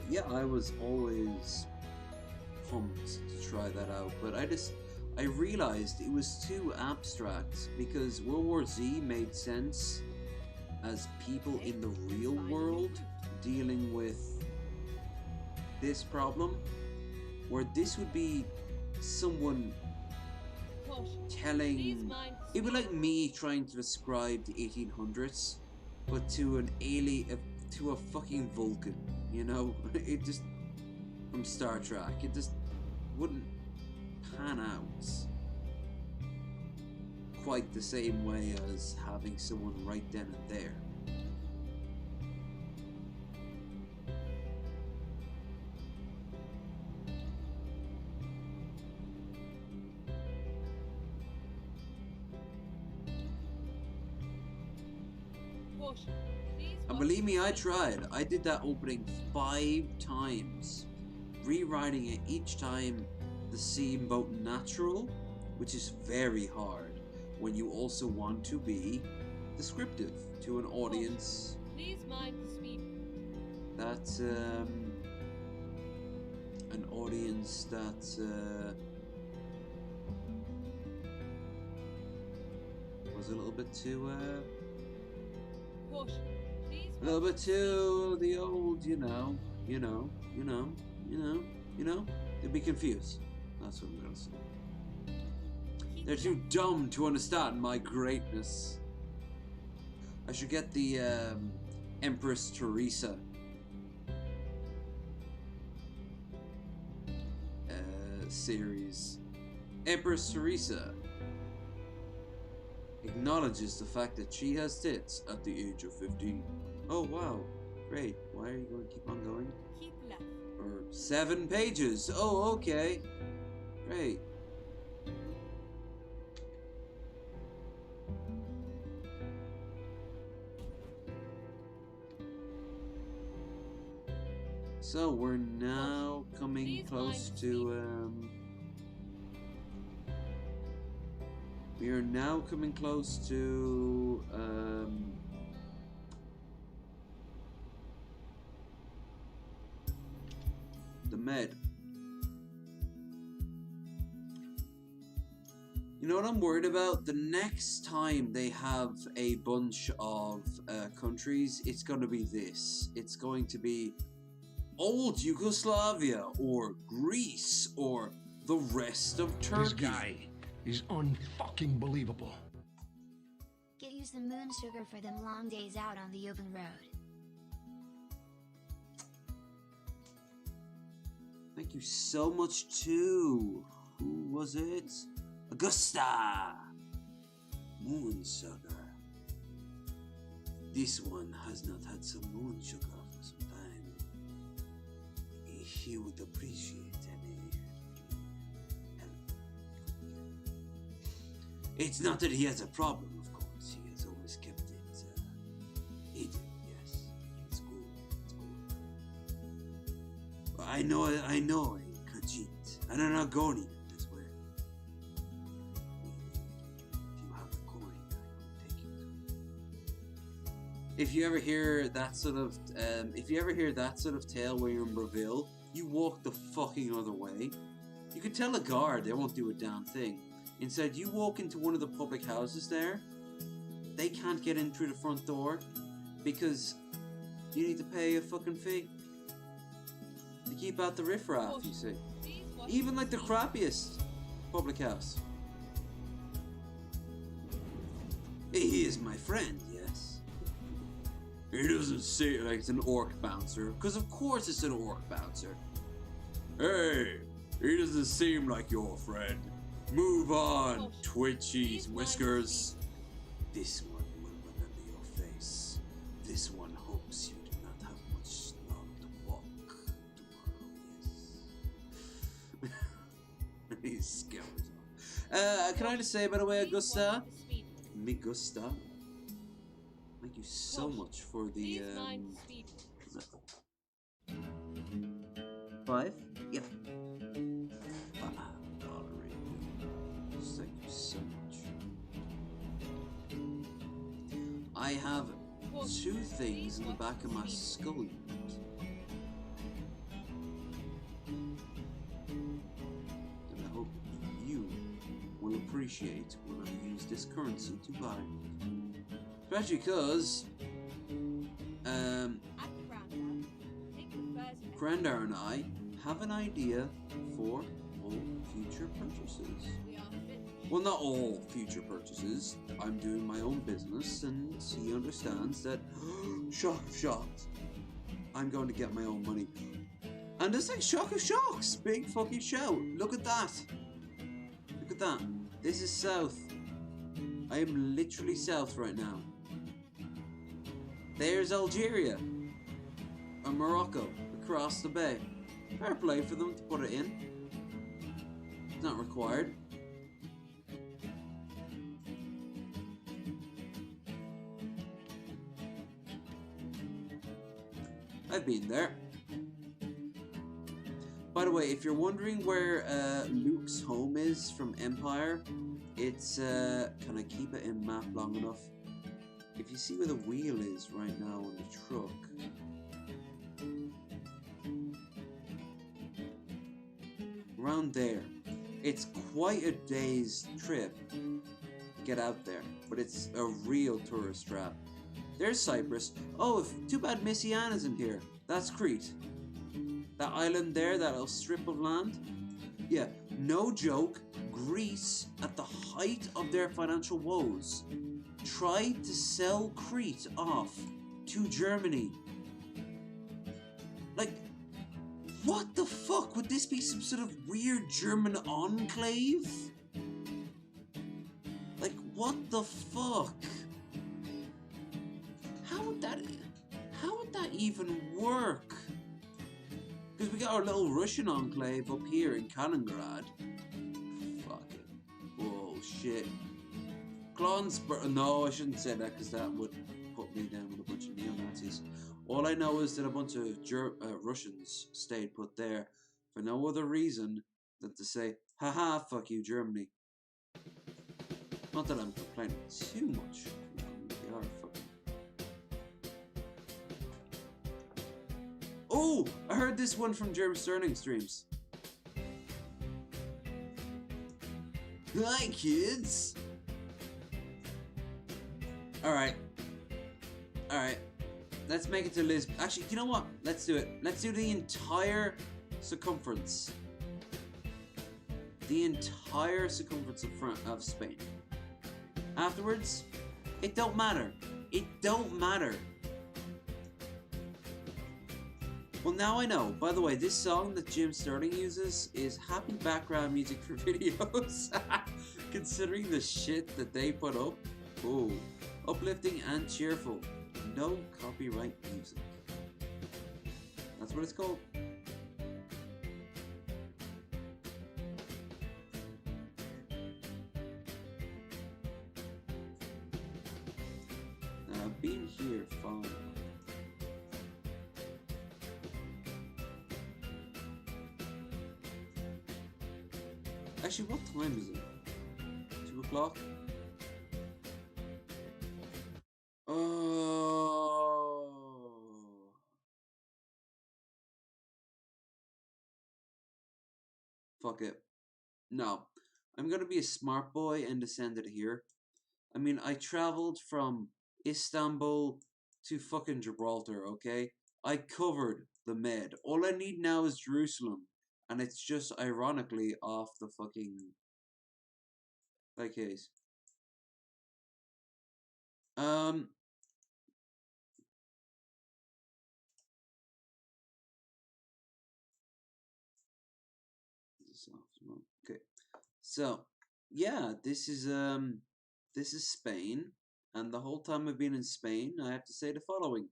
yeah, I was always pumped to try that out, but I realized it was too abstract, because World War Z made sense as people in the real world dealing with this problem, where this would be someone telling, it would be like me trying to describe the 1800s, but to an alien, to a fucking Vulcan, you know? It just, from Star Trek, it just wouldn't pan out quite the same way as having someone right then and there. And believe me, I tried. I did that opening 5 times, rewriting it each time the seemed both natural, which is very hard when you also want to be descriptive to an audience Please mind the speed. that's an audience that was a little bit too Caution. Please a little watch bit too the old, you know, they'd be confused. That's what I'm gonna say. Keep They're too dumb to understand my greatness. I should get the Empress Teresa series. Empress Teresa acknowledges the fact that she has tits at the age of 15. Oh wow, great. Why are you going to keep on going? Keep left. For 7 pages. Oh, okay. Great. So we're now coming close to we are now coming close to the med. You know what I'm worried about? The next time they have a bunch of countries, it's going to be this. It's going to be old Yugoslavia, or Greece, or the rest of Turkey. This guy is unfucking believable. Get you some moon sugar for them long days out on the open road. Thank you so much too. Who was it? Augusta! Moon sugar. This one has not had some moon sugar for some time. He would appreciate any help. It's not that he has a problem, of course. He has always kept it hidden. Yes, it's cool. It's cool. I know, Khajiit. I don't know, Goni. That's where. If you have a coin, I will take it. If you ever hear that sort of, tale where you're in Brazil, you walk the fucking other way. You could tell a guard, they won't do a damn thing. Instead, you walk into one of the public houses there, they can't get in through the front door because you need to pay a fucking fee to keep out the riffraff, you see. Even like the crappiest public house. He is my friend, yes. He doesn't say it like it's an orc bouncer, because of course it's an orc bouncer. Hey, he doesn't seem like your friend. Move on, twitchy whiskers. This one will remember your face. This one hopes you do not have much long to walk tomorrow, yes. He's scared. Can I just say, by the way, Augusta? Me gusta. Thank you so much for the, 5? Yeah. Thank you so much. I have 2 things in the back of my skull unit. And I hope you will appreciate when I use this currency to buy. Especially because Grandar and I have an idea for all future purchases. Well, not all future purchases. I'm doing my own business, and he understands that. Shock of shocks. I'm going to get my own money. And it's like shock of shocks. Big fucking shout. Look at that. Look at that. This is south. I am literally south right now. There's Algeria. And Morocco. Across the bay. Fair play for them to put it in. It's not required. I've been there. By the way, if you're wondering where Luke's home is from Empire, it's can I keep it in map long enough? If you see where the wheel is right now on the truck, around there. It's quite a day's trip to get out there, but it's a real tourist trap. There's Cyprus. Oh, too bad Missy Ann isn't here. That's Crete. That island there, that little strip of land. Yeah, no joke, Greece, at the height of their financial woes, tried to sell Crete off to Germany. Like, what the fuck? Would this be some sort of weird German enclave? Like, what the fuck? How would that even work? Because we got our little Russian enclave up here in Kaliningrad. Fucking bullshit. No, I shouldn't say that because that would put me down with a bunch of neo-Nazis. All I know is that a bunch of Russians stayed put there for no other reason than to say, haha, fuck you, Germany. Not that I'm complaining too much. They are fucking. Oh, I heard this one from Jeremy Sterling streams. Hi, kids! Alright. Alright. Let's make it to Lisbon. Actually, you know what? Let's do it. Let's do the entire circumference. The entire circumference of Spain. Afterwards, it don't matter. It don't matter. Well, now I know. By the way, this song that Jim Sterling uses is happy background music for videos. Considering the shit that they put up. Oh, uplifting and cheerful. No copyright music. That's what it's called. I've been here far. Actually, what time is it? 2 o'clock? Oh. Fuck it. No. I'm gonna be a smart boy and descend it here. I mean, I traveled from Istanbul to fucking Gibraltar, okay? I covered the Med. All I need now is Jerusalem. And it's just ironically off the fucking case. Okay. So, yeah, this is Spain, and the whole time I've been in Spain, I have to say the following.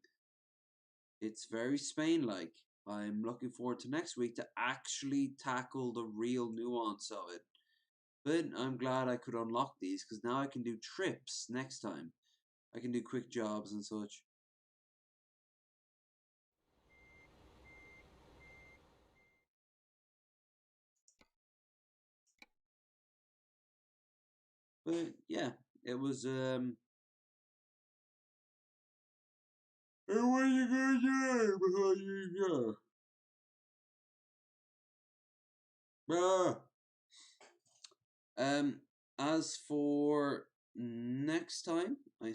It's very Spain-like. I'm looking forward to next week to actually tackle the real nuance of it. But I'm glad I could unlock these, because now I can do trips next time. I can do quick jobs and such. But yeah, it was Hey, what are you gonna do before you go? As for next time, I'm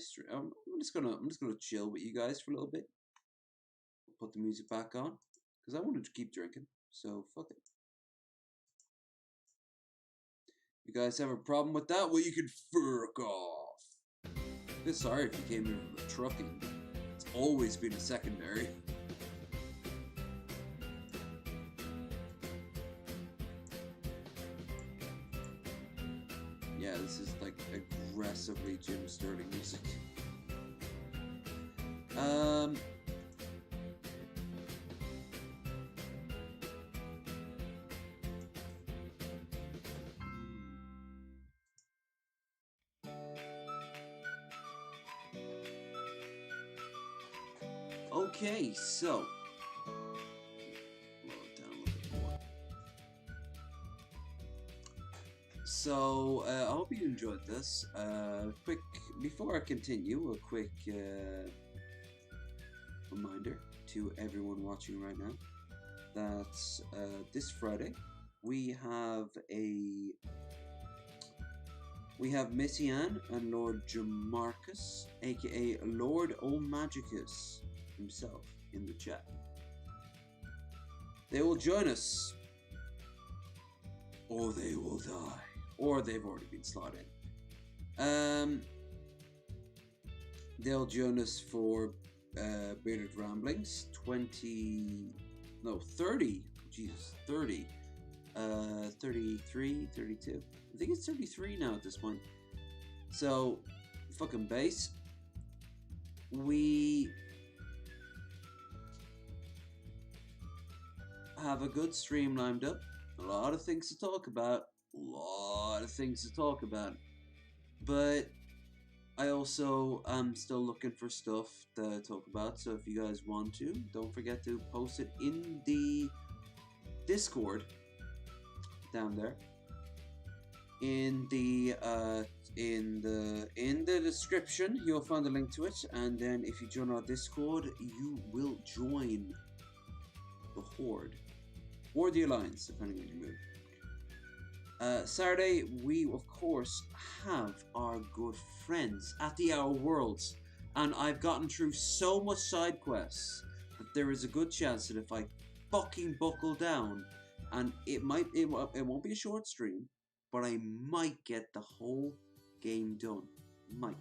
just gonna chill with you guys for a little bit. Put the music back on because I wanted to keep drinking. So fuck it. You guys have a problem with that? Well, you can fuck off. I'm sorry if you came in from the trucking. It's always been a secondary. Yeah, this is like aggressively Jim Sterling music. Okay, so lower it down a little bit more. So I hope you enjoyed this. Quick, before I continue, a quick reminder to everyone watching right now that this Friday we have Missy Ann and Lord Jamarcus, aka Lord O'Magicus himself, in the chat. They will join us, or they will die, or they've already been slotted. They'll join us for Bearded Ramblings 30, Jesus, 30, 33, 32. I think it's 33 now at this point. So, fucking base. We have a good stream lined up. A lot of things to talk about. But I also am still looking for stuff to talk about. So if you guys want to, don't forget to post it in the Discord down there. In the description, you'll find a link to it, and then if you join our Discord, you will join the Horde or the Alliance, depending on your mood. Saturday, we of course have our good friends at the Outer Worlds, and I've gotten through so much side quests that there is a good chance that if I fucking buckle down, and it won't be a short stream, but I might get the whole game done. Might.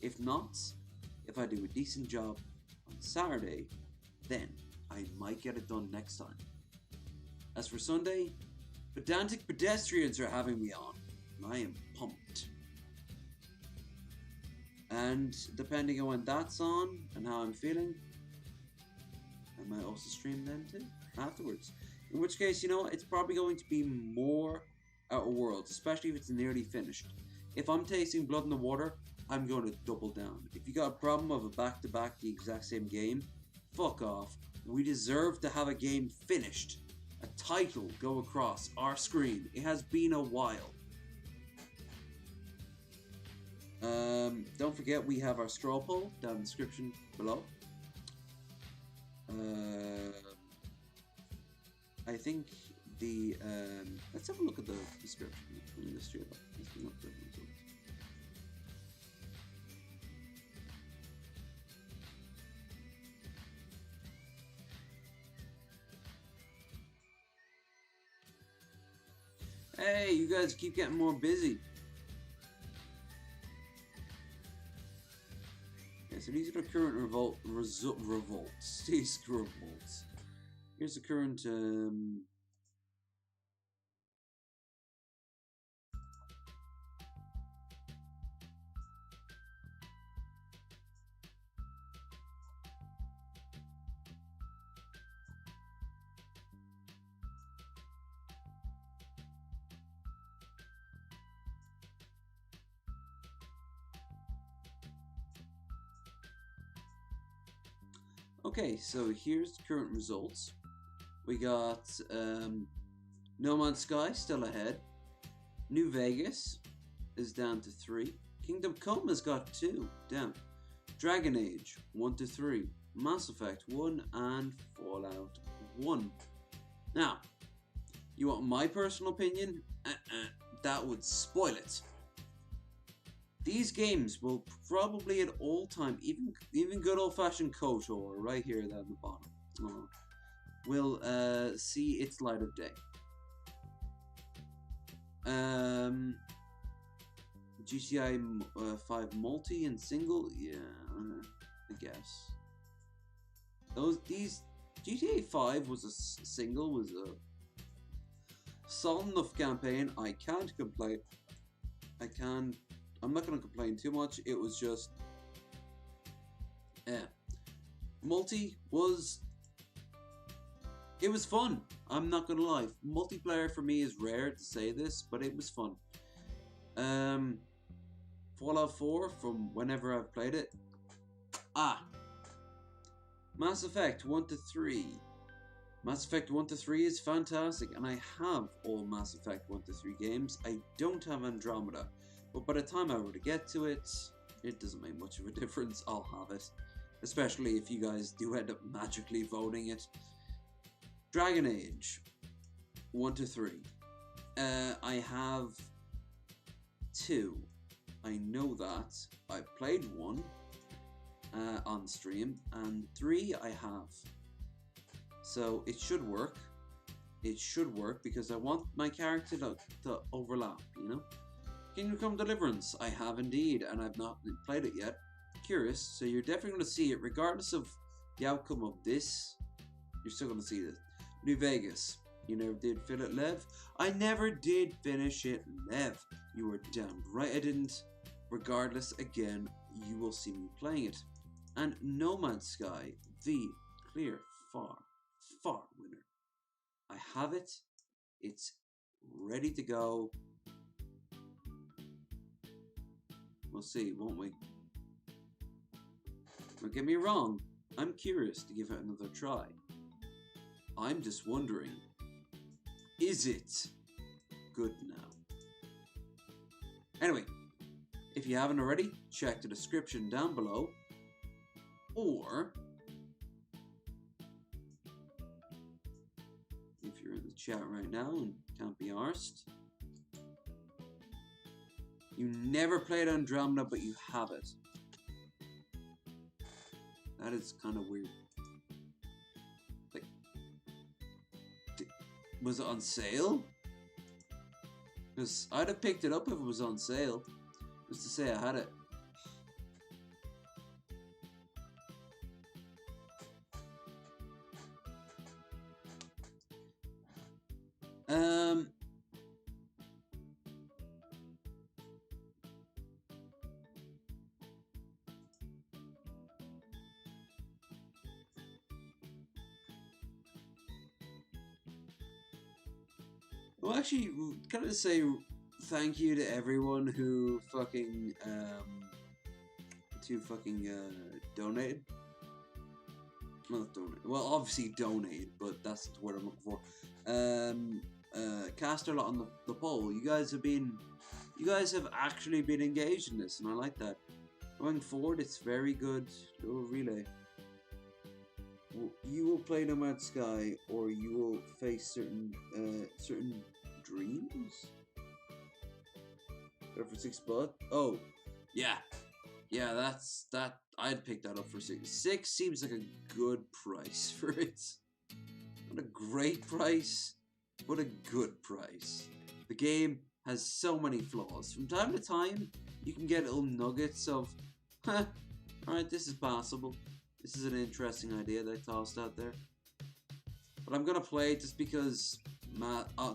If not, if I do a decent job on Saturday, then I might get it done next time. As for Sunday, pedantic pedestrians are having me on, and I am pumped. And depending on when that's on and how I'm feeling, I might also stream then too, afterwards. In which case, you know what, it's probably going to be more Outer Worlds, especially if it's nearly finished. If I'm tasting blood in the water, I'm going to double down. If you got a problem of a back-to-back the exact same game, fuck off. We deserve to have a game finished. A title go across our screen. It has been a while. Don't forget we have our straw poll down in the description below. I think the let's have a look at the description in this trailer. Hey, you guys keep getting more busy. Okay, so these are the current revolts. These revolts. Here's the current. Okay, so here's the current results. We got No Man's Sky still ahead. New Vegas is down to 3. Kingdom Come has got 2 down. Dragon Age 1 to 3. Mass Effect 1 and Fallout 1. Now, you want my personal opinion? That would spoil it. These games will probably at all time, even good old-fashioned KOTOR right here down the bottom, will see its light of day. GTI 5 multi and single, yeah, I guess. These GTA 5 was a single, was a solid enough campaign. I can't complain. I'm not going to complain too much. It was just, multi was, it was fun. I'm not going to lie. Multiplayer for me is rare to say this, but it was fun. Fallout 4 from whenever I've played it. Mass Effect 1 to 3. Mass Effect 1 to 3 is fantastic, and I have all Mass Effect 1 to 3 games. I don't have Andromeda. But by the time I were to get to it, it doesn't make much of a difference. I'll have it. Especially if you guys do end up magically voting it. Dragon Age 1 to 3. I have 2. I know that. I played 1 on stream, and 3 I have. So it should work. It should work because I want my character to overlap, you know? Kingdom Come Deliverance, I have indeed, and I've not played it yet. Curious, so you're definitely going to see it, regardless of the outcome of this. You're still going to see this. New Vegas, you never did finish it, LEV. I never did finish it, LEV. You were damn right I didn't. Regardless, again, you will see me playing it. And No Man's Sky, the clear, far winner. I have it. It's ready to go. We'll see, won't we? Don't get me wrong, I'm curious to give it another try. I'm just wondering, is it good now? Anyway, if you haven't already, check the description down below, or if you're in the chat right now and can't be arsed, You never played Andromeda, but you have it. That is kind of weird. Like, was it on sale? Because I'd have picked it up if it was on sale. Just to say I had it. Well, actually, can I say thank you to everyone who fucking donated. Not donated. Well, obviously donated, but that's what I'm looking for. Cast a lot on the poll. You guys have actually been engaged in this, and I like that. Going forward, it's very good. Little relay. You will play No Man's Sky, or you will face certain dreams. For $6. Oh, yeah. That's that. I'd pick that up for 6. 6 seems like a good price for it. Not a great price, but a good price. The game has so many flaws. From time to time, you can get little nuggets of, huh, alright, this is possible. This is an interesting idea that I tossed out there. But I'm gonna play it just because,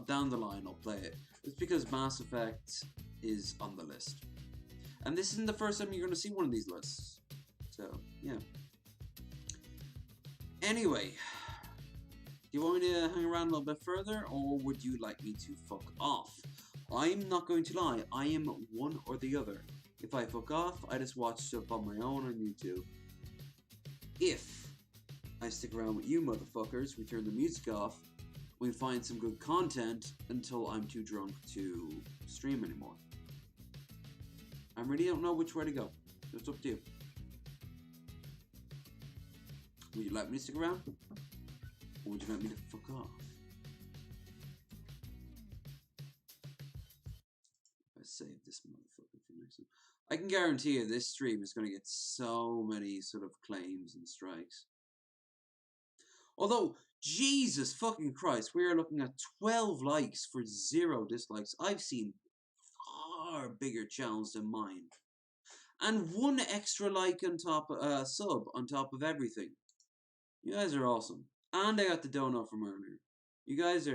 down the line I'll play it. It's because Mass Effect is on the list. And this isn't the first time you're gonna see one of these lists. So, yeah. Anyway, do you want me to hang around a little bit further, or would you like me to fuck off? I'm not going to lie, I am one or the other. If I fuck off, I just watch stuff on my own on YouTube. If I stick around with you motherfuckers, we turn the music off, we find some good content until I'm too drunk to stream anymore. I really don't know which way to go. It's up to you. Would you like me to stick around? Or would you like me to fuck off? I save this motherfucker for next time. I can guarantee you this stream is going to get so many sort of claims and strikes. Although, Jesus fucking Christ, we are looking at 12 likes for 0 dislikes. I've seen far bigger channels than mine. And 1 extra like on top, sub on top of everything. You guys are awesome. And I got the donut from earlier. You guys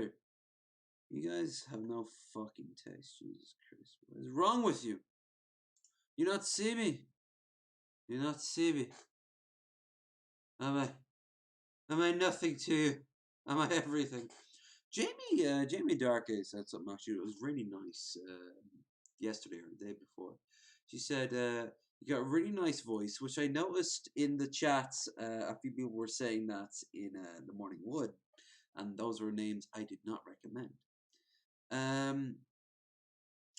have no fucking taste, Jesus Christ. What is wrong with you? You not see me? You not see me? Am I nothing to you? Am I everything? Jamie Darkey said something actually. It was really nice yesterday or the day before. She said, you got a really nice voice, which I noticed in the chats. A few people were saying that in the Morning Wood, and those were names I did not recommend.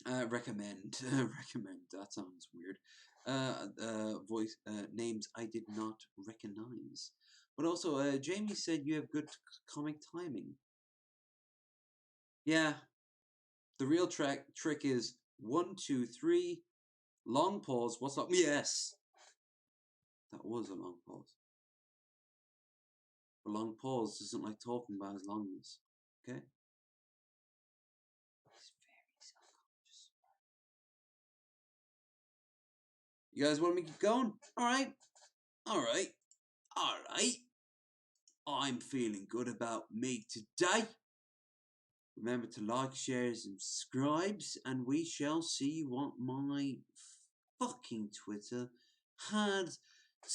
Recommend. That sounds weird. Voice names I did not recognize. But also, Jamie said you have good comic timing. Yeah. The real trick is 1, 2, 3. Long pause. What's up? Yes. That was a long pause. A long pause doesn't like talking about his longness. Okay? He's very self-conscious. You guys want me to keep going? Alright. I'm feeling good about me today. Remember to like, share, and subscribe, and we shall see what my fucking Twitter had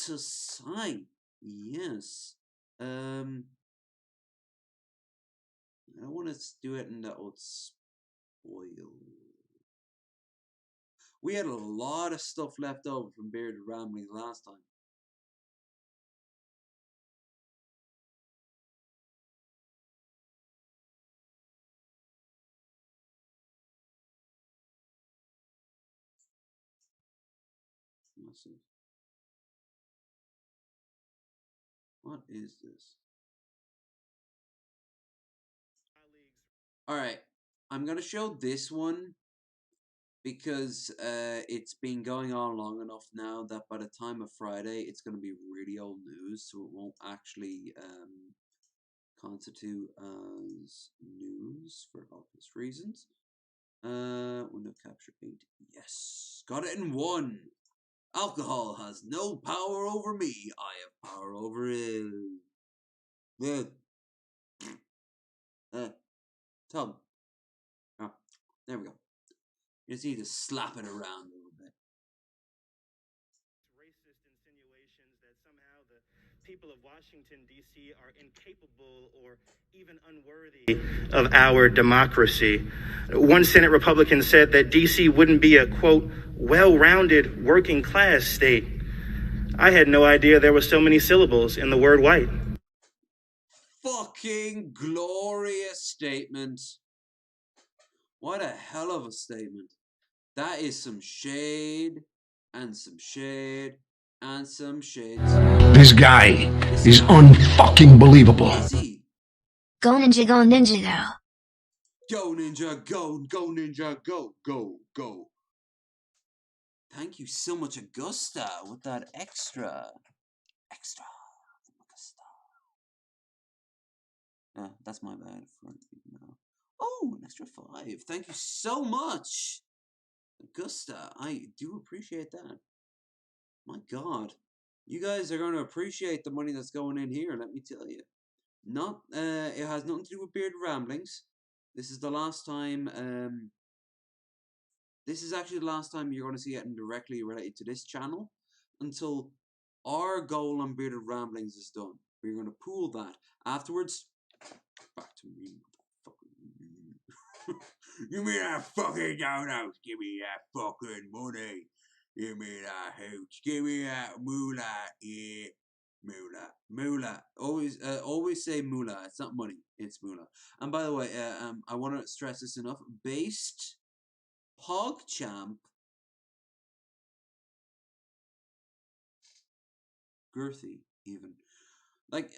to say. Yes. I don't want to do it and that would spoil. We had a lot of stuff left over from Bearded Ramblings last time. Massive. What is this? Alright, I'm gonna show this one because it's been going on long enough now that by the time of Friday, it's going to be really old news, so it won't actually constitute as news for obvious reasons. Window capture 8. Yes, got it in 1. Alcohol has no power over me. I have power over it. Tongue. Oh, there we go. You just need to slap it around a little bit. Racist insinuations that somehow the people of Washington, D.C. are incapable or even unworthy of our democracy. One Senate Republican said that D.C. wouldn't be a, quote, well-rounded working class state. I had no idea there were so many syllables in the word white. Fucking glorious statement. What a hell of a statement. That is some shade, and some shade, and some shades. This guy is unfucking believable. Go ninja, go ninja, go. Go ninja, go, go ninja, go, go, go. Thank you so much, Augusta, with that extra. That's my bad for now. Oh, an extra 5. Thank you so much, Augusta. I do appreciate that. My God, you guys are going to appreciate the money that's going in here. Let me tell you. It has nothing to do with Bearded Ramblings. This is the last time. This is actually the last time you're going to see it directly related to this channel until our goal on Bearded Ramblings is done. We're going to pool that afterwards. Back to me. Give me that fucking donuts. Give me that fucking money. Give me that hooch. Give me that moolah. Yeah. Moolah. Always say moolah. It's not money. It's moolah. And by the way, I want to stress this enough. Based PogChamp girthy even. Like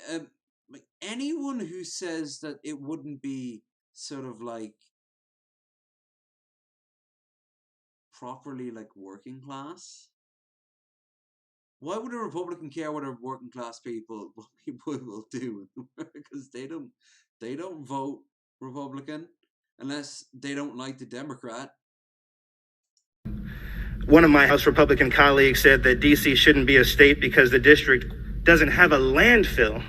anyone who says that it wouldn't be sort of like properly like working class. Why would a Republican care what working class people will do? Because they don't vote Republican unless they don't like the Democrat. One of my House Republican colleagues said that D.C. shouldn't be a state because the district doesn't have a landfill.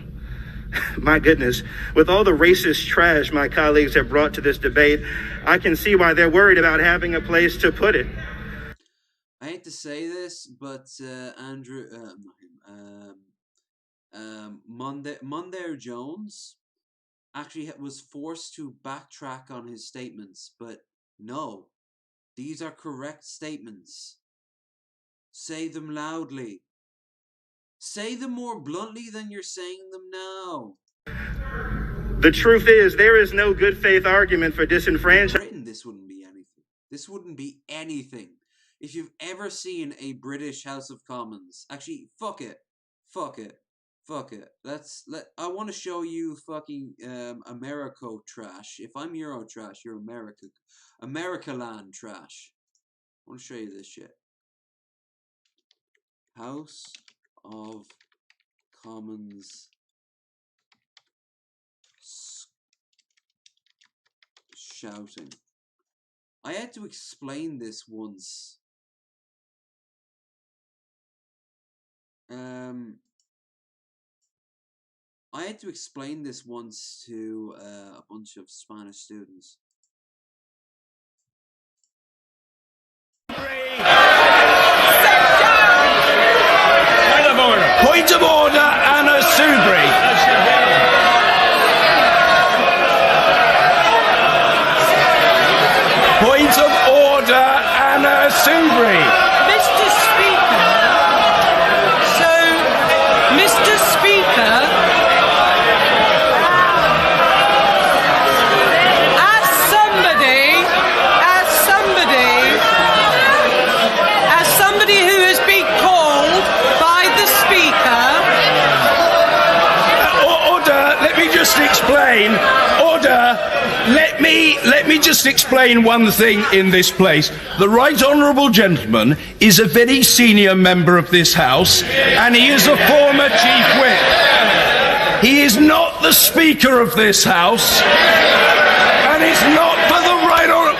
My goodness, with all the racist trash my colleagues have brought to this debate, I can see why they're worried about having a place to put it. I hate to say this, but Andrew, Mondaire Jones actually was forced to backtrack on his statements, but no, these are correct statements. Say them loudly. Say them more bluntly than you're saying them now. The truth is, there is no good faith argument for disenfranchisement. This wouldn't be anything. This wouldn't be anything. If you've ever seen a British House of Commons, actually, fuck it. I want to show you fucking Americo trash. If I'm Euro trash, you're Americaland trash. I want to show you this shit. House of Commons shouting. I had to explain this once. I had to explain this once to a bunch of Spanish students. Point of order, Anna Soubry. Point of order, Anna Soubry. Mr. Speaker. So, Mr. Speaker, as somebody who has been called by the Speaker. Order. Let me just explain. Order. Let me just just explain one thing in this place. The Right Honourable Gentleman is a very senior member of this House, and he is a former Chief Whip. He is not the Speaker of this House, and it's not for the Right Honourable...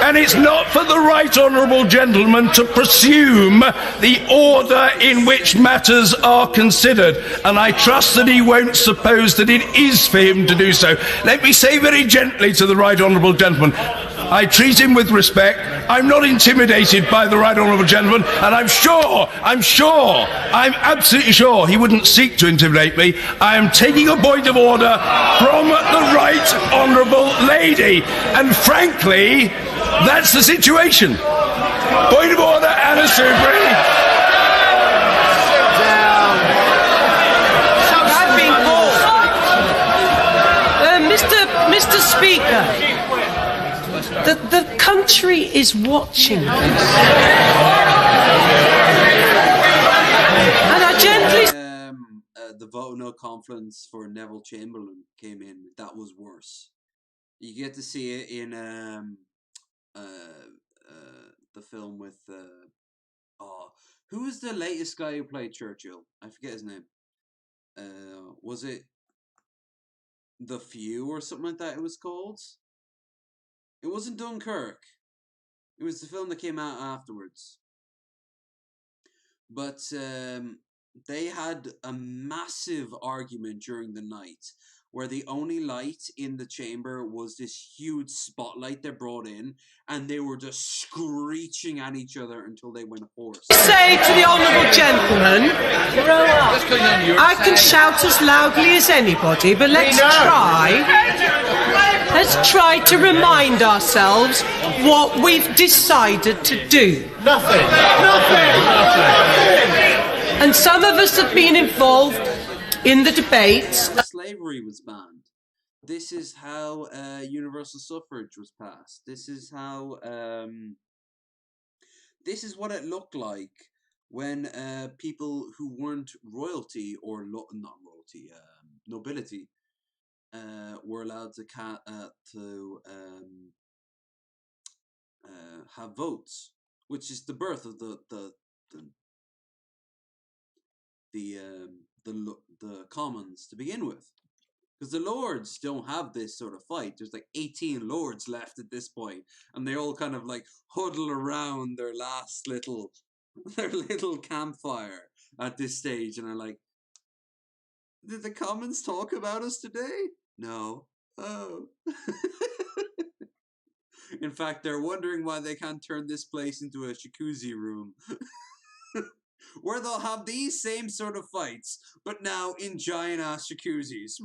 And it's not for the Right Honourable Gentleman to presume the order in which matters are considered, and I trust that he won't suppose that it is for him to do so. Let me say very gently to the Right Honourable Gentleman, I treat him with respect. I'm not intimidated by the Right Honourable Gentleman, and I'm absolutely sure he wouldn't seek to intimidate me. I am taking a point of order from the Right Honourable Lady, and frankly, that's the situation. Point of order, Anna Soubry. Mr. Speaker, the country is watching this. And I gently... the vote of no confidence for Neville Chamberlain came in. That was worse. You get to see it in the film with who is the latest guy who played Churchill? I forget his name. Was it The Few or something like that it was called? It wasn't Dunkirk. It was the film that came out afterwards. But they had a massive argument during the night where the only light in the chamber was this huge spotlight they brought in, and they were just screeching at each other until they went hoarse. Say to the honourable gentleman, I can shout as loudly as anybody, but let's try to remind ourselves what we've decided to do. Nothing. And some of us have been involved in the debates. Slavery was banned. This is how universal suffrage was passed. This is how this is what it looked like when people who weren't royalty or not royalty, nobility, were allowed to have votes, which is the birth of the commons to begin with, because the lords don't have this sort of fight. There's like 18 lords left at this point, and they all kind of like huddle around their last little campfire at this stage, and are like, did the commons talk about us today? No. Oh. In fact, they're wondering why they can't turn this place into a jacuzzi room. Where they'll have these same sort of fights, but now in giant-ass jacuzzis.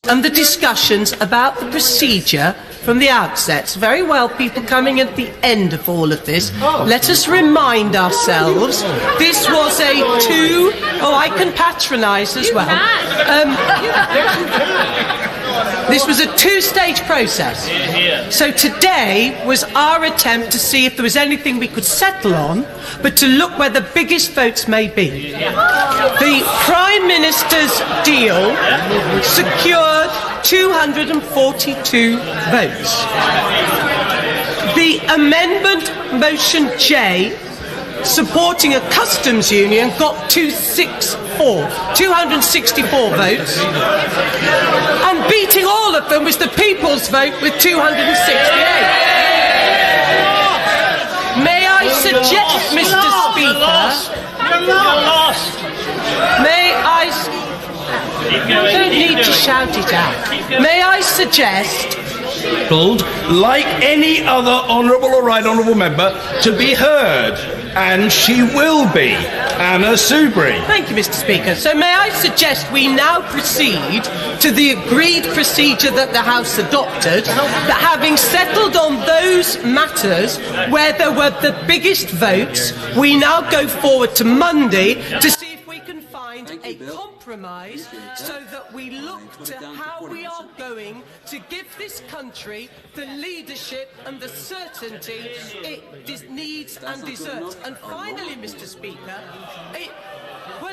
And the discussions about the procedure from the outset. So very well, people coming at the end of all of this, let us remind ourselves this was a I can patronise as well. This was a two-stage process. So today was our attempt to see if there was anything we could settle on, but to look where the biggest votes may be. The Prime Minister's deal secured 242 votes. The amendment motion J, supporting a customs union, got 264 votes, and beating all of them was the people's vote with 268. May I suggest, Mr. Speaker, may I... You don't need to shout it out. May I suggest... like any other honourable or right honourable member, to be heard, and she will be. Anna Soubry. Thank you, Mr. Speaker. So may I suggest we now proceed to the agreed procedure that the House adopted, that having settled on those matters where there were the biggest votes, we now go forward to Monday to see if we can find a compromise so that we look to how we are going to give this country the leadership and the certainty it needs and deserves. And finally, Mr. Speaker,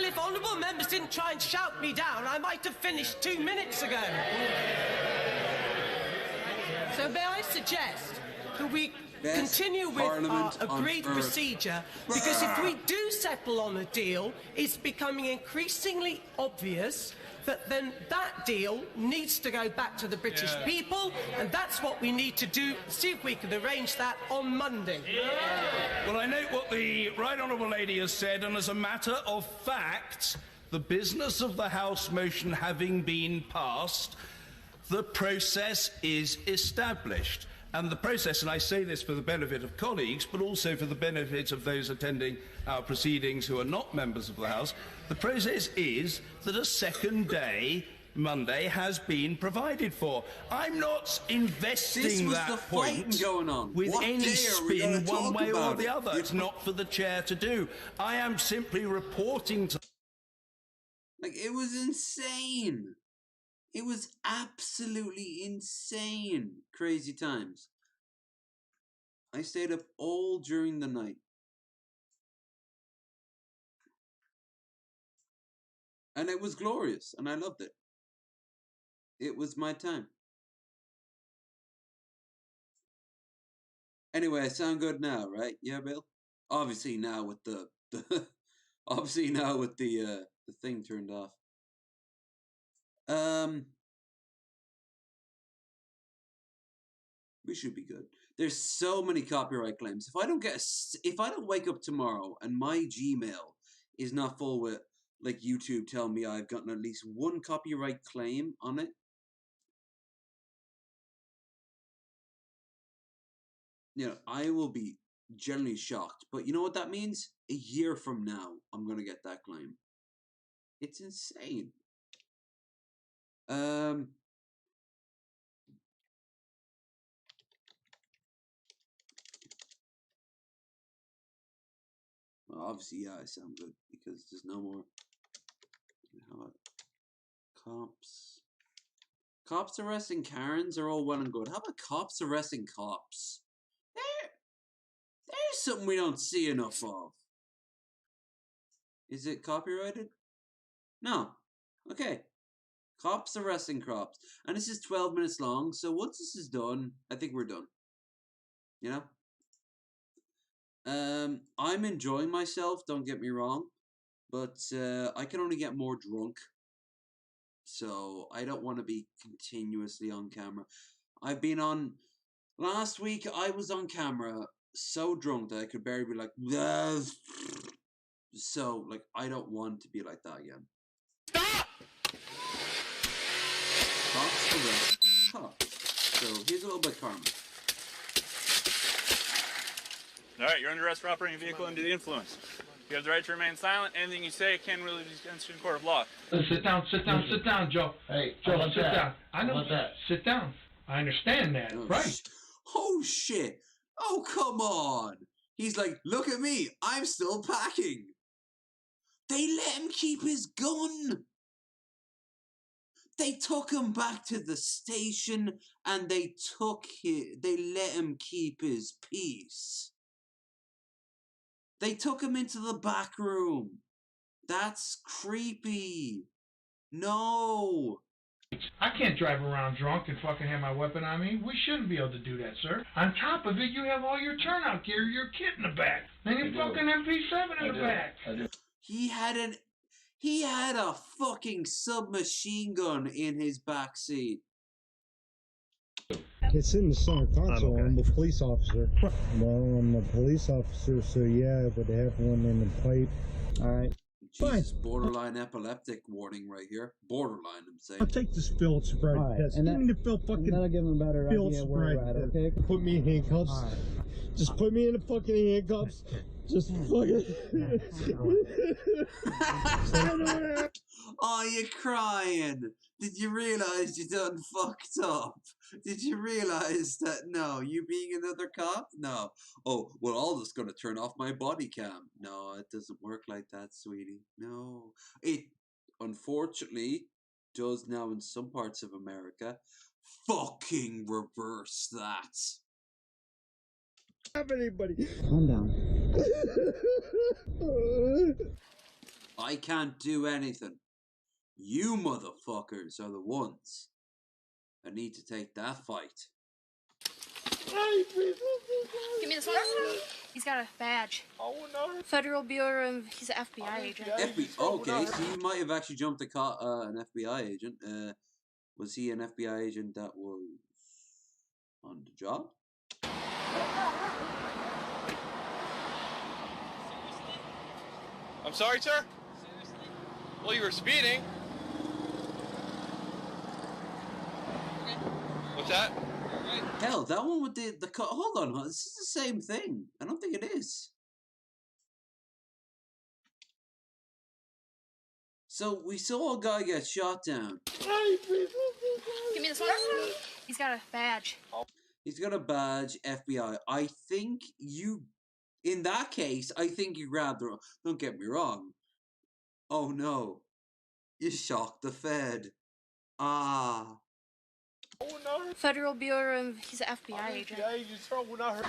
if honourable members didn't try and shout me down, I might have finished 2 minutes ago. So may I suggest that we continue with our agreed procedure, because if we do settle on a deal, it's becoming increasingly obvious that then that deal needs to go back to the British people, and that's what we need to do. See if we can arrange that on Monday. Well, I note what the Right Honourable Lady has said, and as a matter of fact, the business of the House motion having been passed, the process is established. And the process, and I say this for the benefit of colleagues, but also for the benefit of those attending our proceedings who are not members of the House, the process is that a second day, Monday, has been provided for. I'm not investing that point going on. with What any day are we spin gonna one talk way or about the it? other. It's not for the chair to do. I am simply reporting to... Like, it was insane. It was absolutely insane. Crazy times. I stayed up all during the night. And it was glorious, and I loved it. It was my time. Anyway, I sound good now, right? Yeah, Bill? Obviously now with the obviously now with the thing turned off. We should be good. There's so many copyright claims. If I don't wake up tomorrow and my Gmail is not full with like YouTube telling me I've gotten at least one copyright claim on it, you know, I will be generally shocked. But you know what that means? A year from now, I'm gonna get that claim. It's insane. Well, obviously, yeah, I sound good because there's no more. How about cops? Cops arresting Karens are all well and good. How about cops arresting cops? There's something we don't see enough of. Is it copyrighted? No. Okay. Cops arresting cops. And this is 12 minutes long, so once this is done, I think we're done. You know? I'm enjoying myself, don't get me wrong. But I can only get more drunk. So I don't want to be continuously on camera. I've been on... Last week, I was on camera so drunk that I could barely be like... So, like, I don't want to be like that again. Stop! Cops arrest cops. So, here's a little bit of karma. Alright, you're under arrest for operating a vehicle under the influence. You have the right to remain silent. Anything you say can really be answered in court of law. Sit down, Joe. Hey, Joe, sit down. I know that. Sit down. I understand that, right? Oh, shit. Oh, come on. He's like, look at me. I'm still packing. They let him keep his gun. They took him back to the station and they let him keep his peace. They took him into the back room. That's creepy. No. I can't drive around drunk and fucking have my weapon on me. We shouldn't be able to do that, sir. On top of it, you have all your turnout gear, your kit in the back, and your fucking MP7 in the back. He had a fucking submachine gun in his backseat. It's in the center console. I'm a police officer. Well, I'm a police officer, so yeah, I would have one in the pipe. Alright. Jesus, borderline epileptic warning right here. Borderline, I'm saying. I'll take this field sobriety test. And Give me the field fucking that'll give him a better field idea where we're at, okay? Put me in handcuffs. Just put me in the fucking handcuffs. Just fucking... Oh, you're crying. Did you realize you done fucked up? Did you realize that, no, you being another cop? No. Oh, well, I'm just gonna turn off my body cam. No, it doesn't work like that, sweetie. No. It, unfortunately, does now in some parts of America. Fucking reverse that. Have anybody? Calm down. I can't do anything. You motherfuckers are the ones that need to take that fight. Give me this one. He's got a badge. Oh no. Federal Bureau of... He's an FBI agent. Okay, so you might have actually jumped an FBI agent. Was he an FBI agent that was on the job? I'm sorry, sir? Well, you were speeding. What's that? Hell, that one with the hold on, huh? This is the same thing. I don't think it is. So we saw a guy get shot down. Give me this one. He's got a badge. He's got a badge, FBI. I think you, in that case, I think you grabbed the. Don't get me wrong. Oh no, you shocked the Fed. Ah. Oh no. Federal Bureau of... He's an FBI agent. FBI agent, sir, will not hurt.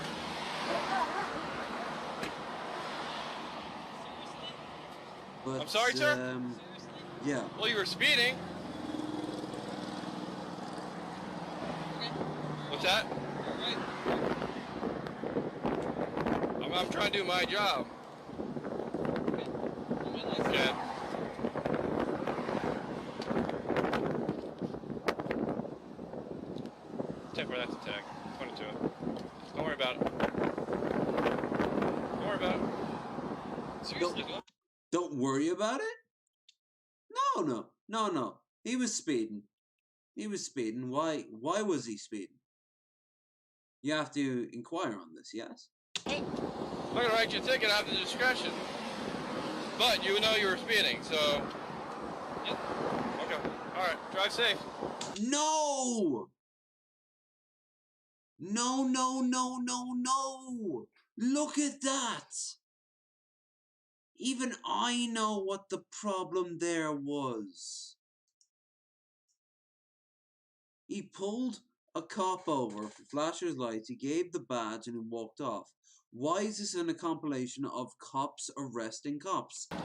But, I'm sorry, sir? Yeah. Well, you were speeding. What's that? I'm trying to do my job. Okay. Take where that's attack. 22. Don't worry about it. Don't worry about it. Seriously? Don't worry about it? No. He was speeding. Why was he speeding? You have to inquire on this, yes? I'm gonna write you a ticket out of discretion. But you know you were speeding, so... Yeah. Okay. Alright, drive safe. No! No. Look at that! Even I know what the problem there was. He pulled a cop over for flashers lights, he gave the badge and he walked off. Why is this in a compilation of cops arresting cops? He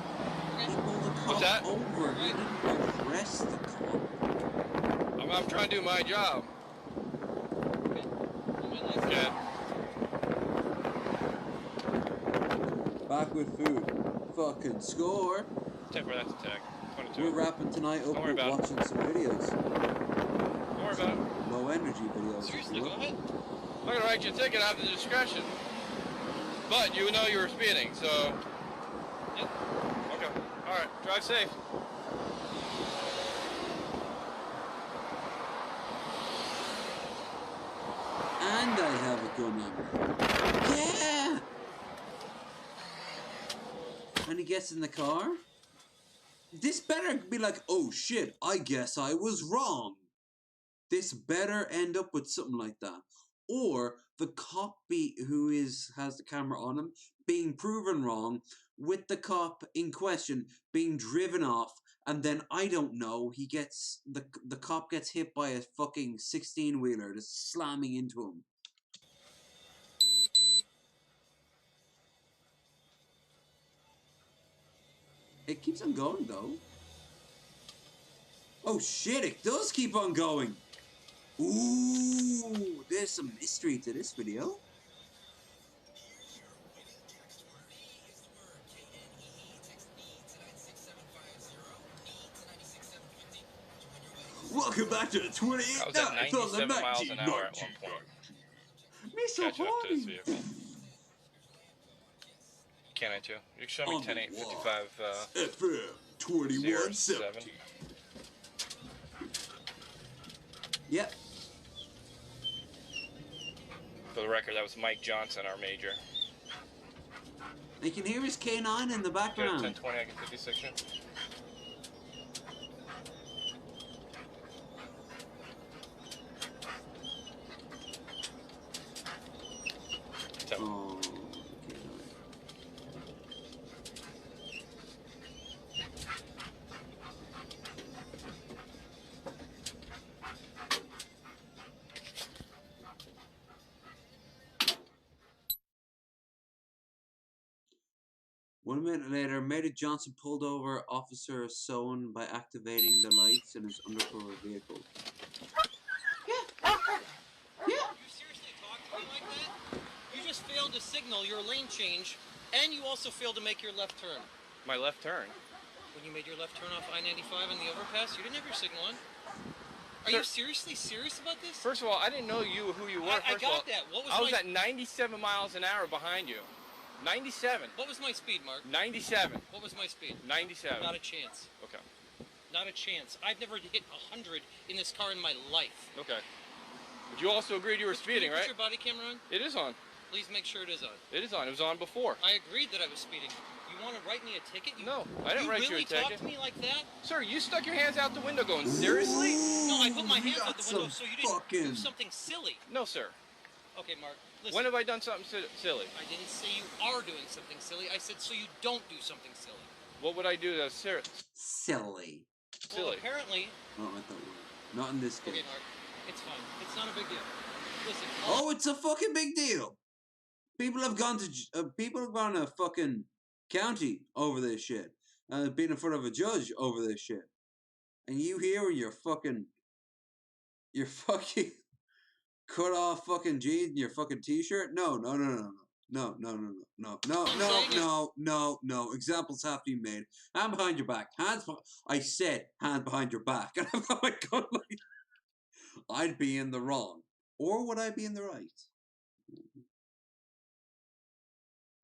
pulled a cop over, he didn't arrest the cop. I'm trying to do my job. Okay. Back with food. Fucking score. Take where that's attack. 22. We're wrapping tonight up with watching some videos. Don't worry about it. Low energy videos. Seriously, go ahead. I'm gonna write you a ticket out of discretion. But you know you were speeding, so... Yeah. Okay. Alright, drive safe. And I have a gun on. Yeah! And he gets in the car. This better be like, oh shit, I guess I was wrong. This better end up with something like that. Or the cop who has the camera on him being proven wrong with the cop in question being driven off, and then I don't know, he gets the cop gets hit by a fucking 16-wheeler just slamming into him. It keeps on going though. Oh shit, it does keep on going. Ooh, there's some mystery to this video. Welcome back to the 28th I was at 97 miles an hour at one point. Me so Catch up to this vehicle. Can I too? You can show me 10-8-55 FM 2170. Yep. For the record, that was Mike Johnson, our major. You can hear his K9 in the background. 10-20, I can 56 you. Oh, 1 minute later, Major Johnson pulled over Officer Sowen by activating the lights in his undercover vehicle. You seriously talk to me like that? You just failed to signal your lane change, and you also failed to make your left turn. My left turn? When you made your left turn off I-95 on the overpass, you didn't have your signal on. Are you seriously serious about this? First of all, I didn't know who you were. I got that. What was I was at 97 miles an hour behind you. 97. What was my speed, Mark? 97. What was my speed? 97. Not a chance. Okay. Not a chance. I've never hit 100 in this car in my life. Okay. But you also agreed you were speeding, right? Is your body camera on? It is on. Please make sure it is on. It is on. It was on before. I agreed that I was speeding. You want to write me a ticket? No, I didn't write you a ticket. You really talk to me like that? Sir, you stuck your hands out the window going, seriously? No, I put my hands out the window so you didn't do something silly. No, sir. Okay, Mark, listen. When have I done something silly? I didn't say you are doing something silly. I said so you don't do something silly. What would I do that's serious? Silly. Well, apparently... Not like that word. Not in this case. Okay, Mark, it's fine. It's not a big deal. Listen. Oh, it's a fucking big deal. People have gone to fucking county over this shit. Been in front of a judge over this shit. And you here with your fucking cut off fucking jeans and your fucking t-shirt? No. Examples have to be made. Hand behind your back. I said hand behind your back. And I'm not going like I'd be in the wrong. Or would I be in the right?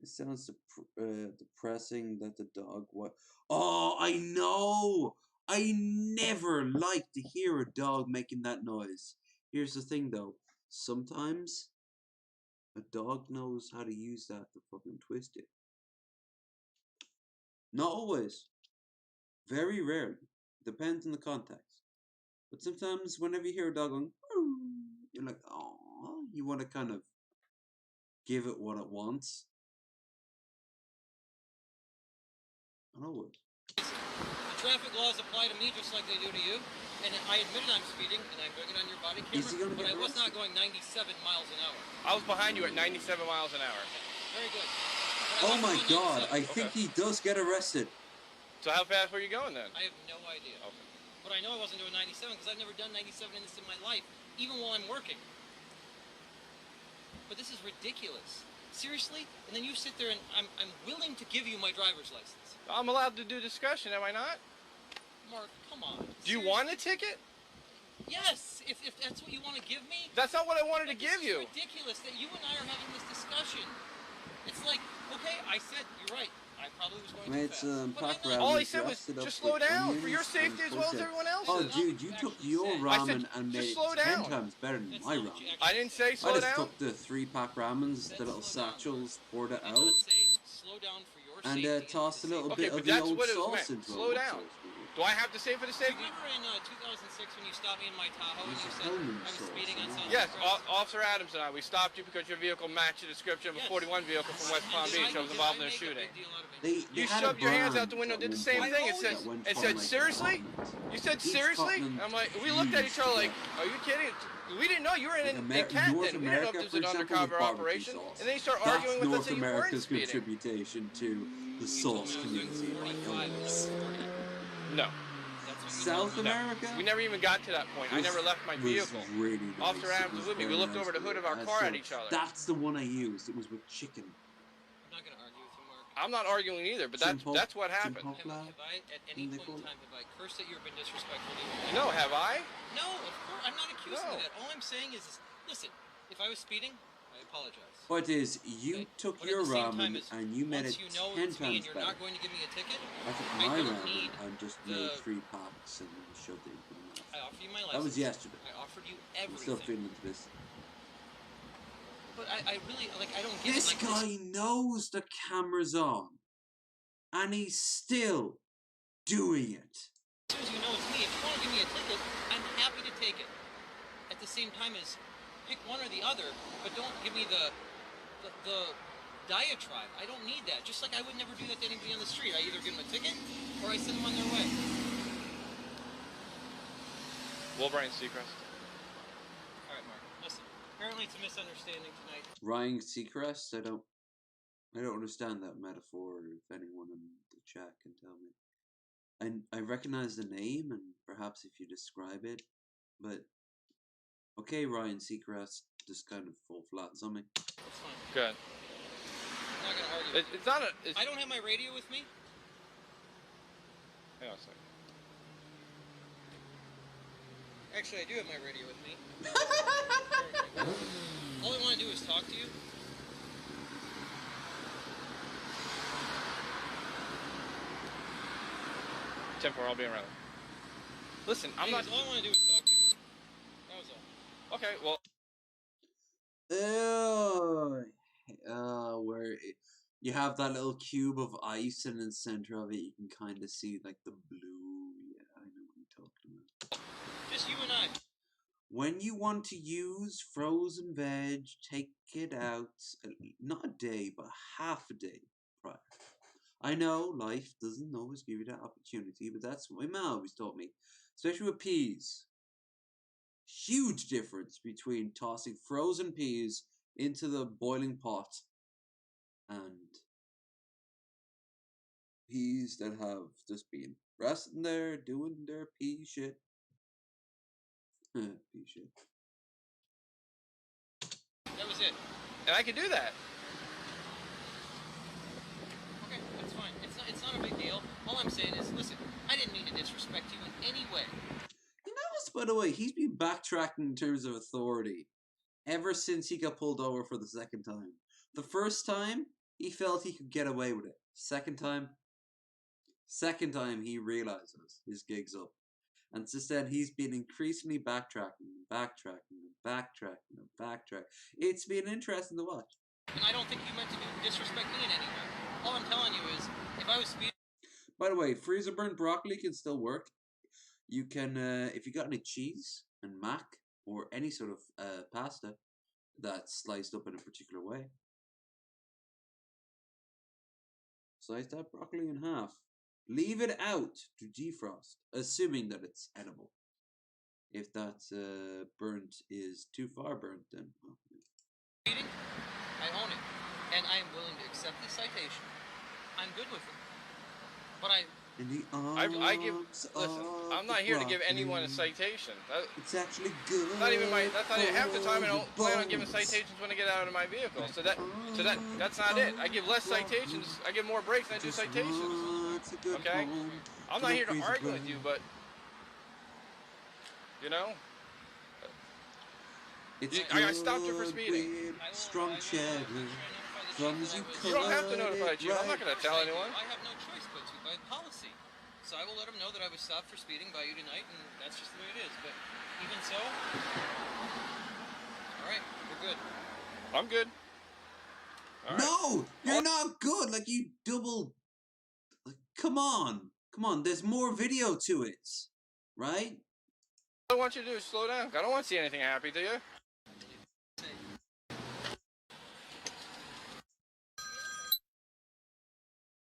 It sounds depressing that the dog what? Oh, I know! I never like to hear a dog making that noise. Here's the thing though. Sometimes a dog knows how to use that to fucking twist it. Not always. Very rarely. Depends on the context. But sometimes whenever you hear a dog going, you're like, oh, you want to kind of give it what it wants. Not always. The traffic laws apply to me just like they do to you. And I admitted I'm speeding, and I'm doing it on your body camera, but I was not going 97 miles an hour. I was behind you at 97 miles an hour. Very good. Oh my god, I think he does get arrested. So how fast were you going then? I have no idea. Okay. But I know I wasn't doing 97 because I've never done 97 in this in my life, even while I'm working. But this is ridiculous. Seriously? And then you sit there and I'm willing to give you my driver's license. I'm allowed to do discussion, am I not? Mark, come on. Do you want a ticket? Yes, if that's what you want to give me. That's not what I wanted to give you. It's ridiculous that you and I are having this discussion. It's like, okay, I said, you're right. I probably was going too fast. All he said was, just slow down for your safety as well as everyone else's. Oh, dude, you took your ramen and made it 10 times better than my ramen. I didn't say slow down. I just took the 3-pack ramens, the little satchels, poured it out, slow down for your and tossed a little bit of the old sausage roll. Slow down. Do I have to say for the safety? Remember in 2006 when you stopped me in my Tahoe and you said I was speeding on South Yes, Officer Adams and I, we stopped you because your vehicle matched the description of a 41 vehicle from West Palm Beach that was involved in a shooting. You shoved your hands out the window, did the same thing. It said, seriously? You said, seriously? I'm like, we looked at each other like, are you kidding? We didn't know you were in Canton. We didn't know if this was an undercover operation. And then you start arguing with us that you weren't speeding. That's North America's contribution to the sauce community. No. South America? We never even got to that point. I never left my vehicle. Really nice. Officer Adams was with me. We looked over the hood of our car at each other. That's the one I used. It was with chicken. I'm not going to argue with you, Mark. I'm not arguing either, but that's what happened. Have I, at any point in time, have I cursed at you or been disrespectful to you? No, have I? No, of course. I'm not accusing you of that. All I'm saying is, listen, if I was speeding, I apologize. What is, you took your ramen and you made it 10 times better. You're not going to give me a ticket? I took my ramen and just made 3 packs and shoved it in my mouth. I offered you my license. That was yesterday. I offered you everything. I'm still feeling into this. But I really, like, I don't get this it. This guy knows the camera's on. And he's still doing it. As soon as you know it's me, if you want to give me a ticket, I'm happy to take it. At the same time as pick one or the other, but don't give me the diatribe. I don't need that. Just like I would never do that to anybody on the street. I either give them a ticket or I send them on their way. Ryan Seacrest. Alright, Mark. Listen. Apparently it's a misunderstanding tonight. Ryan Seacrest? I don't I don't understand that metaphor. If anyone in the chat can tell me, I recognize the name, and perhaps if you describe it, but okay, Ryan Seacrest just kind of fall flats on me. That's fine. Good. I'm not gonna argue. It's not a. I don't have my radio with me. Hang on a second. Actually, I do have my radio with me. All I want to do is talk to you. Temper, I'll be around. Listen, I'm not. All I want to do is talk to you. That was all. Okay, well. Where you have that little cube of ice, and in the center of it, you can kind of see like the blue. Yeah, I know what you're talking about. Just you and I. When you want to use frozen veg, take it out not a day, but half a day prior. I know life doesn't always give you that opportunity, but that's what my mom always taught me, especially with peas. Huge difference between tossing frozen peas into the boiling pot and peas that have just been resting there doing their pea shit. Pea shit. That was it. And I can do that. Okay, that's fine. It's not a big deal. All I'm saying is, listen, I didn't mean to disrespect you in any way. You notice, by the way, he's been backtracking in terms of authority ever since he got pulled over for the second time. The first time, he felt he could get away with it. Second time he realizes his gig's up. And since then, he's been increasingly backtracking. It's been interesting to watch. And I don't think you meant to disrespect me in any way. All I'm telling you is, if I was speeding... By the way, freezer burnt broccoli can still work. You can, if you got any cheese and mac, or any sort of pasta that's sliced up in a particular way, slice that broccoli in half. Leave it out to defrost, assuming that it's edible. If that burnt is too far burnt, then well. Speeding, I own it, and I am willing to accept the citation. I'm good with it, but I give. Listen, I'm not here to give anyone a citation. It's actually good. Not even my. That's not even half the time. I don't plan on giving citations when I get out of my vehicle. So that's not it. I give less citations. I give more breaks than I do citations. Okay. I'm not here to argue with you, but you know. I stopped you for speeding. Strong cheddar. You don't have to notify the chief. I'm not going to tell anyone. I have no choice but to by policy. So I will let him know that I was stopped for speeding by you tonight, and that's just the way it is. But even so, all right, we're good. I'm good. All right. No, you're not good. Like you double. Like, come on. There's more video to it, right? All I want you to do is slow down. I don't want to see anything happy, do you?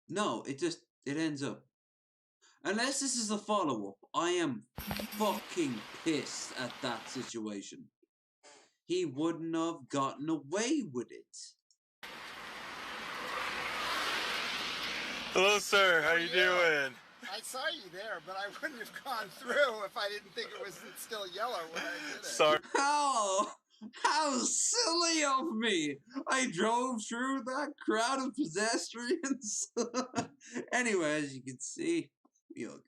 No, it ends up. Unless this is a follow-up, I am fucking pissed at that situation. He wouldn't have gotten away with it. Hello, sir. How you doing? I saw you there, but I wouldn't have gone through if I didn't think it was still yellow when I did it. Sorry. How silly of me! I drove through that crowd of pedestrians. Anyway, as you can see, we all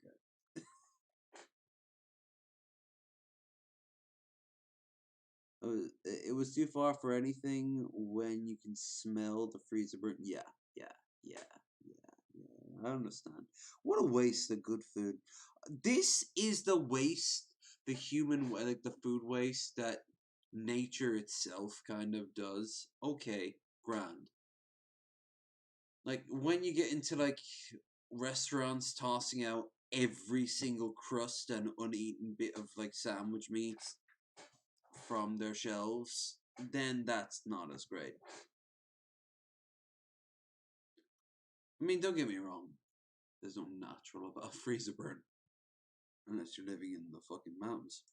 good. It was too far for anything when you can smell the freezer burnt. Yeah. I understand. What a waste of good food. This is the waste, the human, like the food waste that nature itself kind of does. Okay, grand. Like when you get into like restaurants tossing out every single crust and uneaten bit of like sandwich meat from their shelves, then that's not as great. I mean, don't get me wrong. There's no natural about freezer burn. Unless you're living in the fucking mountains.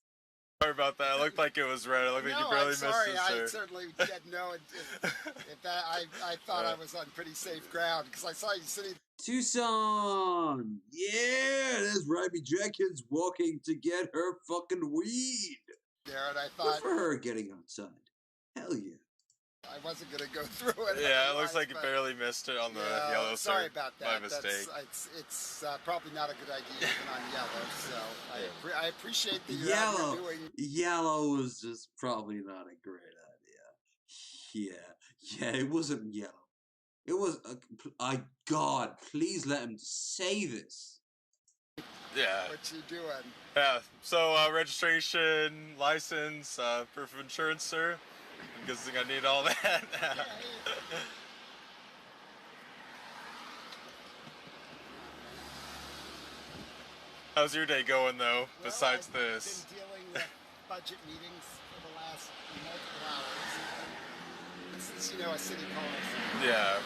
Sorry about that. It looked like it was red. It looked like you barely missed it, sir. I certainly didn't know if that. I thought I was on pretty safe ground because I saw you sitting. Tucson! Yeah, there's Ryby Jenkins walking to get her fucking weed. There, and I thought. Good for her getting outside. Hell yeah. I wasn't going to go through it. Yeah, it looks like you barely missed it on the yellow, sir. Sorry about that. My mistake. It's probably not a good idea even on yellow, so I appreciate the yellow. Doing. Yellow was just probably not a great idea. Yeah, it wasn't yellow. It was, God, please let him say this. Yeah. What you doing? Yeah, so registration, license, proof of insurance, sir. I'm guessing I need all that. How's your day going, though, besides this? I've been dealing with budget meetings for the last multiple hours. Since, you know, a city calls. Yeah.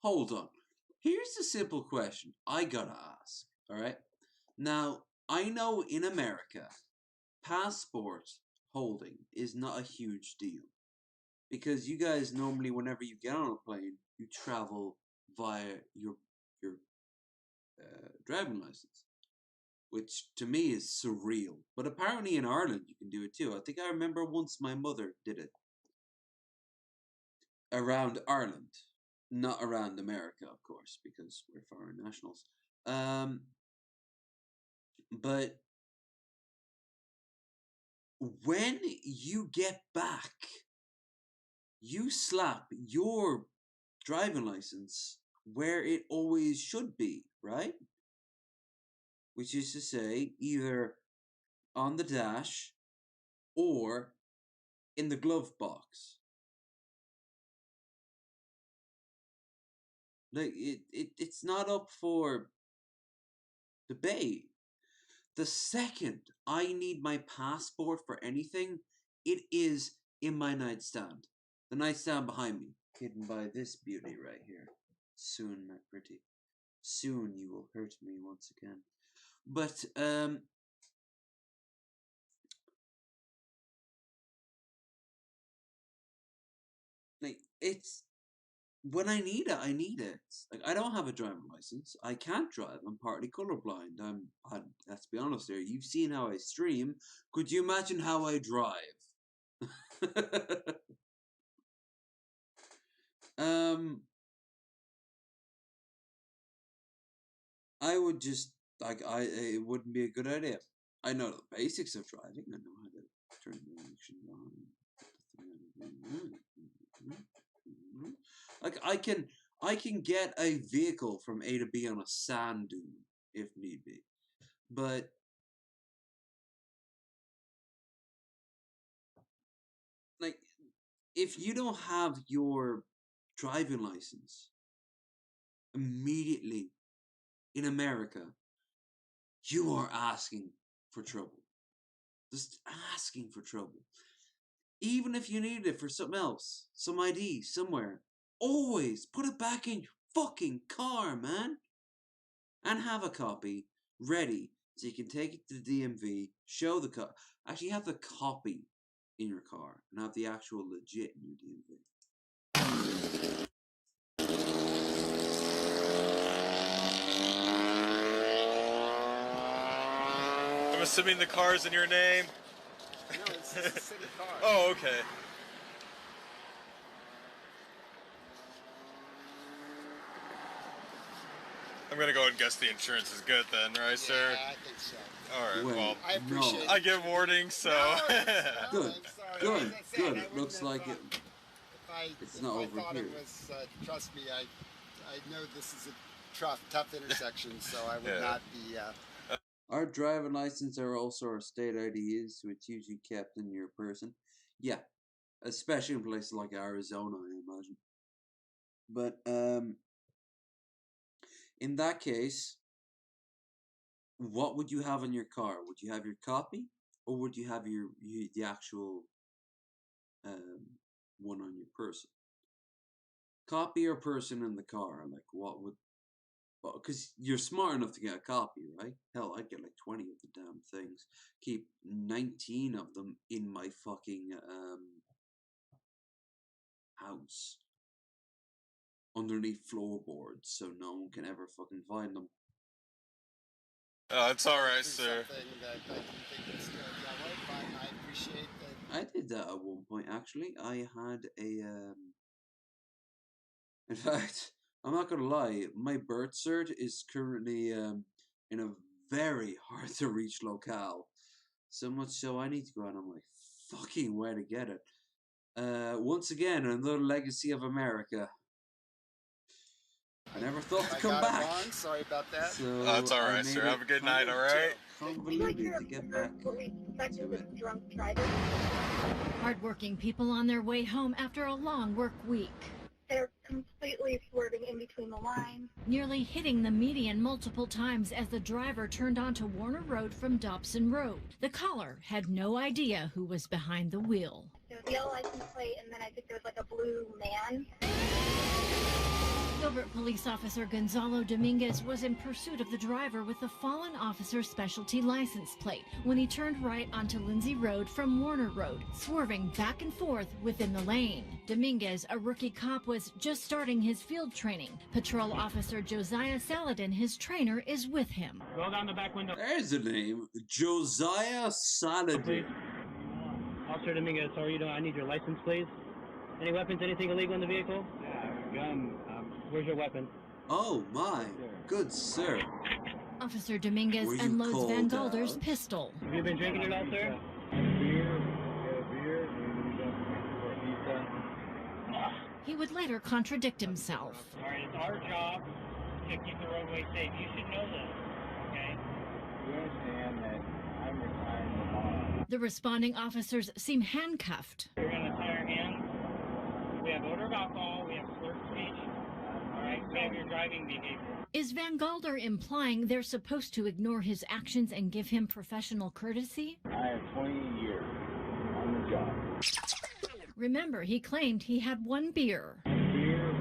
Hold on. Here's a simple question I gotta ask, alright? Now, I know in America, passport holding is not a huge deal. Because you guys normally, whenever you get on a plane, you travel via your driving license. Which, to me, is surreal. But apparently in Ireland, you can do it too. I think I remember once my mother did it. Around Ireland. Not around America, of course, because we're foreign nationals. But when you get back, you slap your driving license where it always should be, right? Which is to say, either on the dash or in the glove box. Like, it's not up for debate. The second I need my passport for anything, it is in my nightstand. The nightstand behind me, hidden by this beauty right here. Soon, my pretty. Soon you will hurt me once again. But, like, it's, when I need it, I need it. Like, I don't have a driving license. I can't drive. I'm partly colorblind. Let's be honest here. You've seen how I stream. Could you imagine how I drive? I would just, it wouldn't be a good idea. I know the basics of driving. I know how to turn the action on. Like, I can get a vehicle from A to B on a sand dune if need be. But like, if you don't have your driving license immediately in America, you are asking for trouble. Just asking for trouble. Even if you need it for something else, some ID somewhere, always put it back in your fucking car, man. And have a copy ready so you can take it to the DMV, show the copy. Actually, have the copy in your car and have the actual legit in your DMV. I'm assuming the car's in your name? No, it's a city car. Oh, okay. I'm gonna go and guess the insurance is good then, right, sir? Yeah, I think so. Alright, well, I appreciate it. I give warnings, so... Good. It looks like it. It's not over thought here. It was, trust me, I know this is a tough intersection, so I would not be... Our driving license are also our state IDs, so it's usually kept in your person. Yeah, especially in places like Arizona, I imagine. But, in that case, what would you have in your car? Would you have your copy, or would you have the actual one on your person? Copy or person in the car? Like, what would Well, because you're smart enough to get a copy, right? Hell, I'd get like 20 of the damn things. Keep 19 of them in my fucking house. Underneath floorboards, so no one can ever fucking find them. It's alright, sir. Something that I didn't think would still yellow, but I appreciate that. I did that at one point, actually. I had a, in fact, I'm not gonna lie, my birth cert is currently, in a very hard to reach locale. So much so I need to go out on my fucking way to get it. Once again, another legacy of America. I never thought to come back. Wrong. Sorry about that. So That's alright, sir. Have a good night, alright? Convoluted to get back to it. Hardworking people on their way home after a long work week. They're completely swerving in between the lines. Nearly hitting the median multiple times as the driver turned onto Warner Road from Dobson Road. The caller had no idea who was behind the wheel. There was a yellow license plate, and then I think there was like a blue man. Gilbert Police Officer Gonzalo Dominguez was in pursuit of the driver with the fallen officer's specialty license plate when he turned right onto Lindsay Road from Warner Road, swerving back and forth within the lane. Dominguez, a rookie cop, was just starting his field training. Patrol Officer Josiah Saladin, his trainer, is with him. Roll down the back window. There's the name, Josiah Saladin. Officer Dominguez, how are you doing? I need your license, please. Any weapons, anything illegal in the vehicle? Yeah, gun. Where's your weapon? Oh my, good sir. Officer Dominguez unloads Van Galder's pistol. Have you been drinking at all, sir? He would later contradict himself. All right, it's our job to keep the roadway safe. You should know this, okay? You understand that I'm retiring tomorrow. The responding officers seem handcuffed. We're going to tie our hands. We have odor of alcohol. We have slurred speech. All right, we have your driving behavior. Is Van Galder implying they're supposed to ignore his actions and give him professional courtesy? I have 20 years on the job. Remember, he claimed he had one beer. Beer.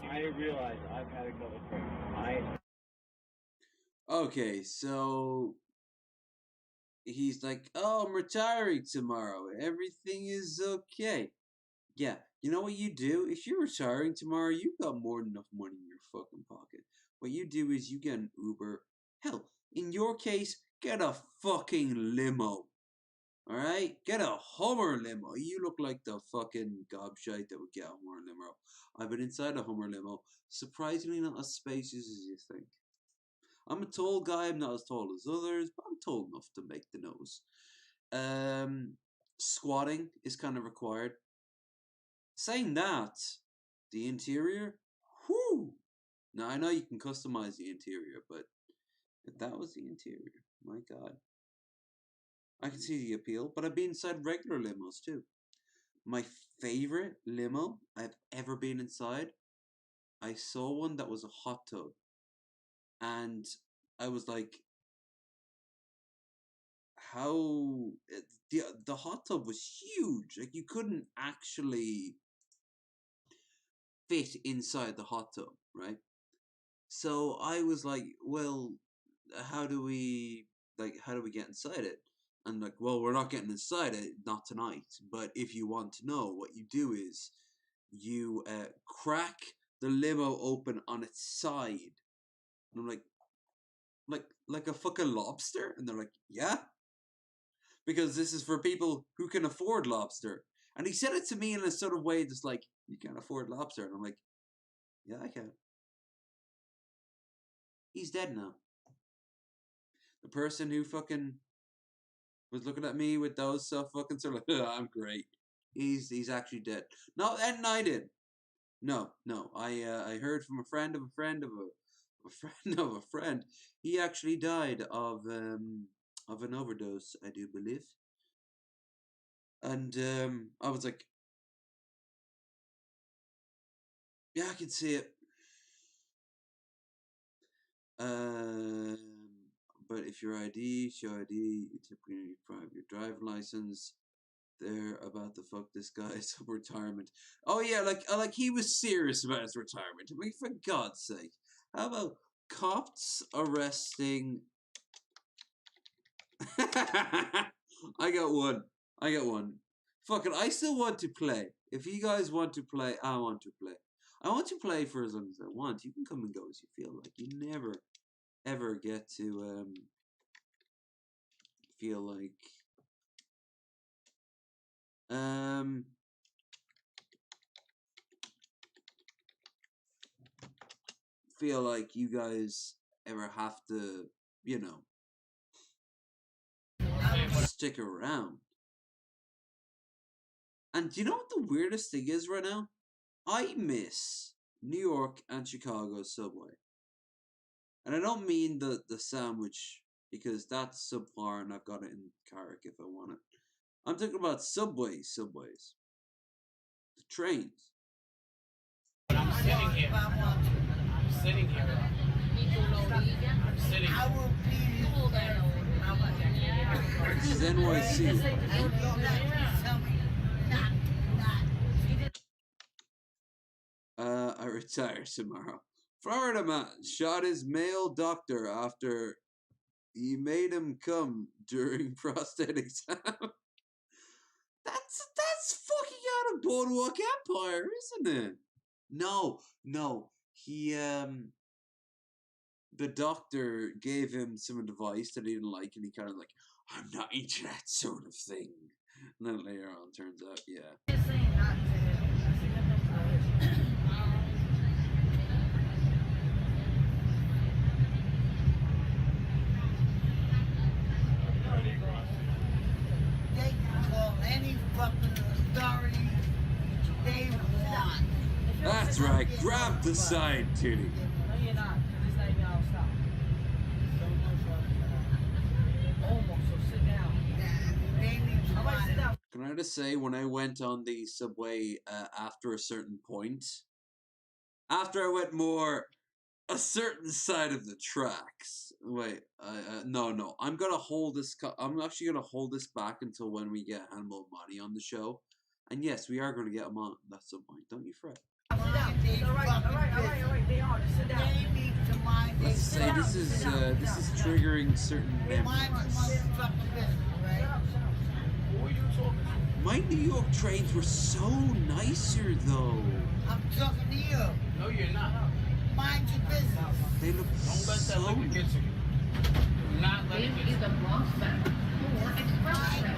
I realize I've had a couple drinks. Okay, so he's like, oh, I'm retiring tomorrow. Everything is okay. Yeah, you know what you do? If you're retiring tomorrow, you've got more than enough money in your fucking pocket. What you do is you get an Uber. Hell, in your case, get a fucking limo. Alright? Get a Hummer limo. You look like the fucking gobshite that would get a Hummer limo. I've been inside a Hummer limo. Surprisingly not as spacious as you think. I'm a tall guy. I'm not as tall as others, but I'm tall enough to make the nose. Squatting is kind of required. Saying that, the interior, whoo! Now, I know you can customize the interior, but if that was the interior, my God. I can see the appeal, but I've been inside regular limos too. My favorite limo I've ever been inside, I saw one that was a hot tub. And I was like, how... The hot tub was huge. Like, you couldn't actually fit inside the hot tub, right? So I was like, well, how do we get inside it? And like, well, we're not getting inside it, not tonight. But if you want to know, what you do is you crack the limo open on its side. And I'm like a fucking lobster? And they're like, yeah. Because this is for people who can afford lobster. And he said it to me in a sort of way just like, you can't afford lobster. And I'm like, yeah, I can. He's dead now. The person who fucking was looking at me with those fucking sort of like, I'm great. He's actually dead. No, and I did. No. I heard from a friend of a friend of a friend of a friend. He actually died of an overdose, I do believe. And I was like, yeah, I can see it. But if your ID, show ID, you typically need your driving license. they're about to fuck this guy's retirement. Oh yeah, like he was serious about his retirement. I mean, for God's sake. How about cops arresting... I got one. Fuck it, I still want to play. If you guys want to play, I want to play. I want to play for as long as I want. You can come and go as you feel like. You never, ever get to feel like... feel like you guys ever have to, you know, stick around. And do you know what the weirdest thing is right now? I miss New York and Chicago subway. And I don't mean the sandwich, because that's subpar and I've got it in Carrick if I want it. I'm talking about subways. The trains. I'm sitting here. I'm sitting here. I'm sitting here. This is NYC. I retire tomorrow. Florida man shot his male doctor after he made him come during prostate exam. That's fucking out of Boardwalk Empire, isn't it? No. He the doctor gave him some advice that he didn't like, and he kind of like, I'm not into that sort of thing. And then later on, turns out, yeah. They can call any fucking authority they want. That's right. Grab the side titty. No, you're not. This not even how stop. Almost, so sit down. They need to sit down. Can I just say, when I went on the subway after a certain point, after I went more a certain side of the tracks. Wait, no. I'm gonna hold this. I'm actually gonna hold this back until when we get Animal Money on the show. And yes, we are gonna get him on at some point. Don't you fret. All right. They are. Sit down. They need to mind. Let's say this is triggering certain memories. My New York trains were so nicer, though. I'm talking to you. No, you're not. Mind your business. They look Don't let that liquor get to you. Do not let it get to you.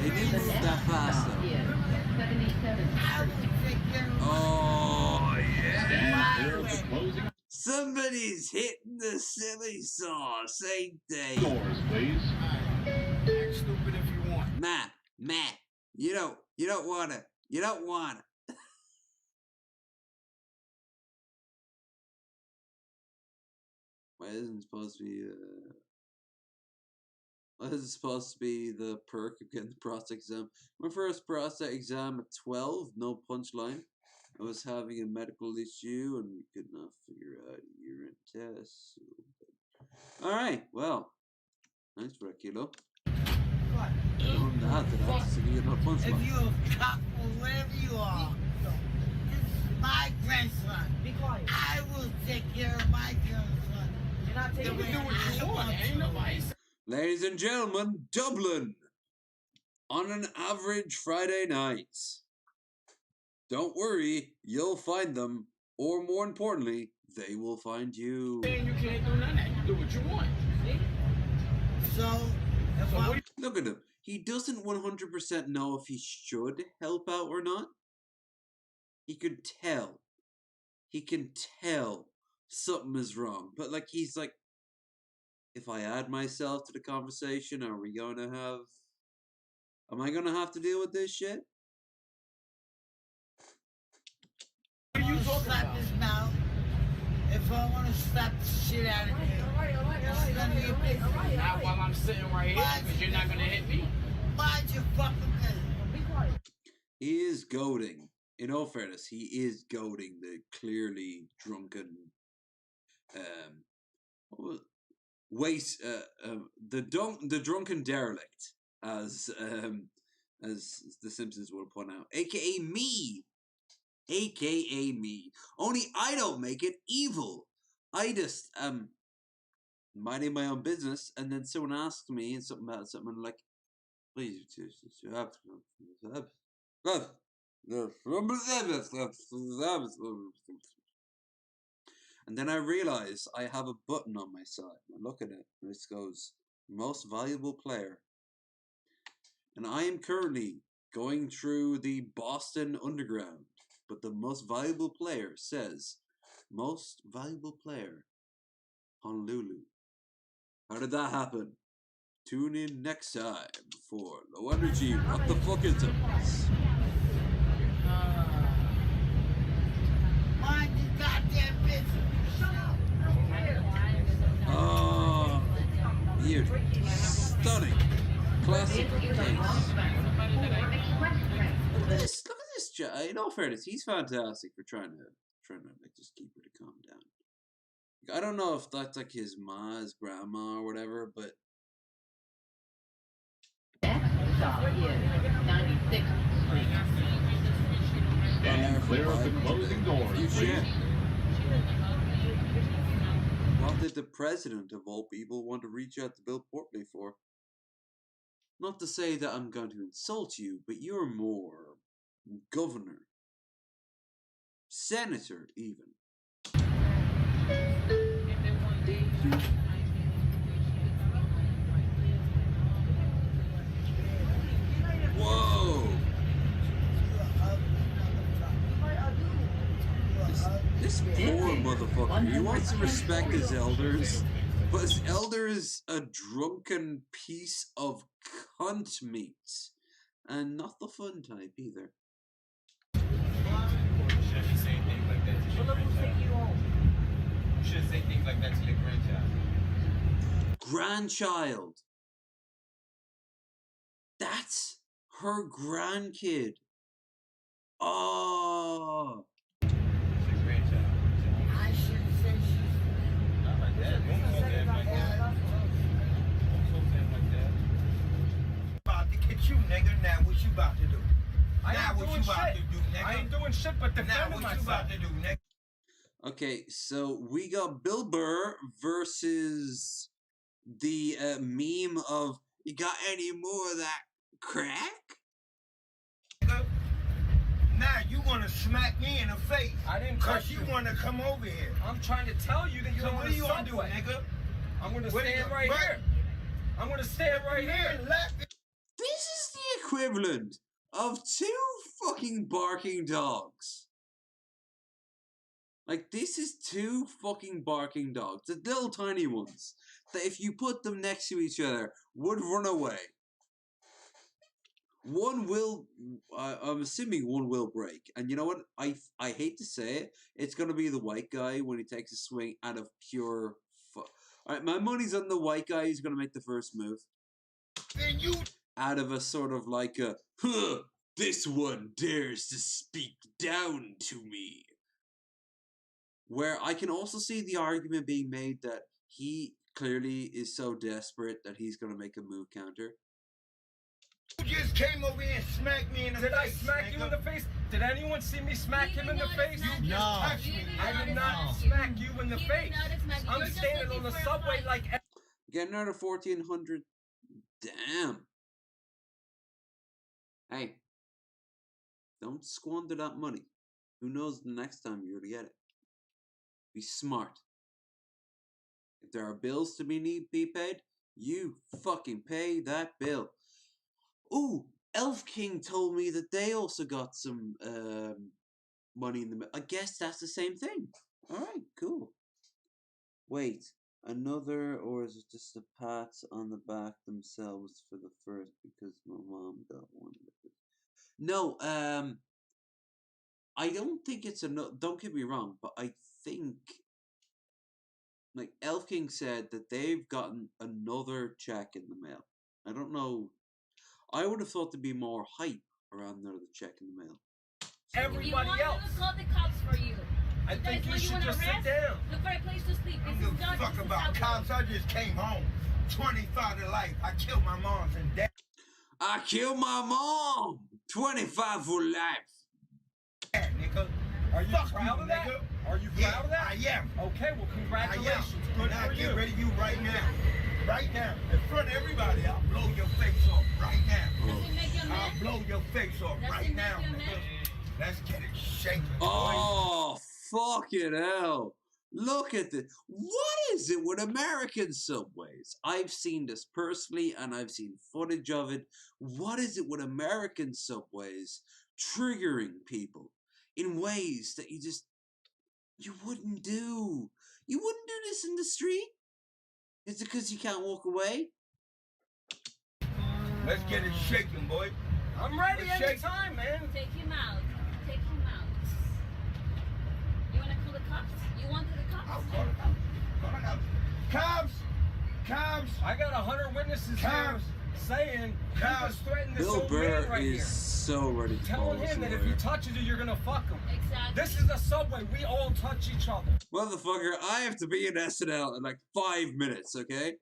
They didn't move that fast, though. Oh, yeah. Somebody's hitting the silly sauce, ain't they? Doors, please. Act stupid if you want. Matt, you don't wanna. Why isn't it supposed to be, what is it supposed to be the perk of getting the prostate exam? My first prostate exam at 12, no punchline. I was having a medical issue and we could not figure out a urine test. Alright, well, thanks for a kilo. If you're a cop or whatever you are, this is my grandson. Be quiet. I will take care of my grandson. You're not taking care of your grandson. Ladies and gentlemen, Dublin on an average Friday night. Don't worry, you'll find them, or more importantly, they will find you. You can't do none of that. You do what you want. So, look at him. He doesn't 100% know if he should help out or not. He could tell. He can tell something is wrong. But like he's like, if I add myself to the conversation, am I gonna have to deal with this shit? What are you talking about? His mouth. If I want to slap the shit out of him, it's none of your business. Not while I'm sitting right here, because you're not going to hit me. Mind your fucking business. Be quiet. He is goading. In all fairness, he is goading the clearly drunken, the drunken derelict, as as The Simpsons would point out, aka me. AKA me. Only I don't make it evil. I just minding my own business, and then someone asks me something about something, and like, please, you have to. And then I realize I have a button on my side. I look at it, and it goes, most valuable player. And I am currently going through the Boston Underground, but the most valuable player says, most valuable player, Honolulu. How did that happen? Tune in next time for Low Energy. What the fuck is it? Mind this goddamn bitch. Shut up. Oh, weird. Stunning. Classic case. Look at this. In all fairness, he's fantastic for trying to like just keep her to calm down. Like, I don't know if that's like his grandma or whatever, but what did the president of all people want to reach out to Bill Portnoy for? Not to say that I'm going to insult you, but you're more governor, senator even. Whoa! This poor motherfucker, he wants to respect his elders, but his elder is a drunken piece of cunt meat. And not the fun type either. Should say things like that to your grandchild. You should say things like that to your grandchild. Grandchild. That's her grandkid. Oh. She's your grandchild. I shouldn't say she's not like that. Don't talk to him like that. Don't talk to him like that. About to get you, nigga. Now what you about to do? I now ain't what doing you about shit. to do, nigga? I ain't doing shit but defending myself. Now what you about to do, nigga? Okay, so we got Bill Burr versus the meme of, you got any more of that crack? Now you want to smack me in the face. I didn't cause you want to come over here. I'm trying to tell you that you're so on what the are you gonna do, subway. nigga? I'm gonna stand right here. I'm gonna stand right here. This is the equivalent of two fucking barking dogs. Like, this is two fucking barking dogs. The little tiny ones. That if you put them next to each other, would run away. One will, I'm assuming one will break. And you know what? I hate to say it. It's going to be the white guy when he takes a swing out of pure... Alright, my money's on the white guy. He's going to make the first move. Then you... Out of a sort of like a, huh, this one dares to speak down to me. Where I can also see the argument being made that he clearly is so desperate that he's going to make a move counter. You just came over here and smacked me in the face. Did I smack you in the face? Did anyone see me smack him in the face? You just touched me. I did not smack you in the face. I'm standing on the subway like... Get another 1,400. Damn. Hey. Don't squander that money. Who knows the next time you're going to get it. Be smart. If there are bills to be paid, you fucking pay that bill. Ooh, Elf King told me that they also got some money in the middle. I guess that's the same thing. Alright, cool. Wait, another, or is it just the pats on the back themselves for the first because my mom got one? No, I don't think it's don't get me wrong, but I think like Elf King said that they've gotten another check in the mail. I don't know. I would have thought there'd be more hype around another check in the mail. Everybody else. Call the cops for you. I think you should just sit down. Look for a place to sleep. I don't give a fuck about cops. I just came home. 25 to life. I killed my moms and dad. I killed my mom. 25 for life. Yeah, nigga. Are you proud of that? Nigga. Are you proud of that? I am. Okay, well, congratulations. Good Now for you. get ready, you right now. Right now. In front of everybody, I'll blow your face off right now. Does it make you mad? I'll blow your face off Does right it make now, you nigga. mad? Let's get it shaking. Oh, fucking hell. Look at this. What is it with American subways? I've seen this personally and I've seen footage of it. What is it with American subways triggering people in ways that you wouldn't do? You wouldn't do this in the street? Is it because you can't walk away? Let's get it shaking, boy. I'm ready Let's shake. anytime, man. Take him out. Take him out. You want to call the cops? You want the cops? I'll call the cops. Call the cops. Cops! Cops! I got 100 witnesses here Cops! saying he Cops! was threatening this Bill old Burr man right is here. so ready to call Telling us him a that if he lawyer. touches you, you're gonna fuck him. Exactly. This is a subway. We all touch each other. Motherfucker, I have to be in SNL in like 5 minutes, okay?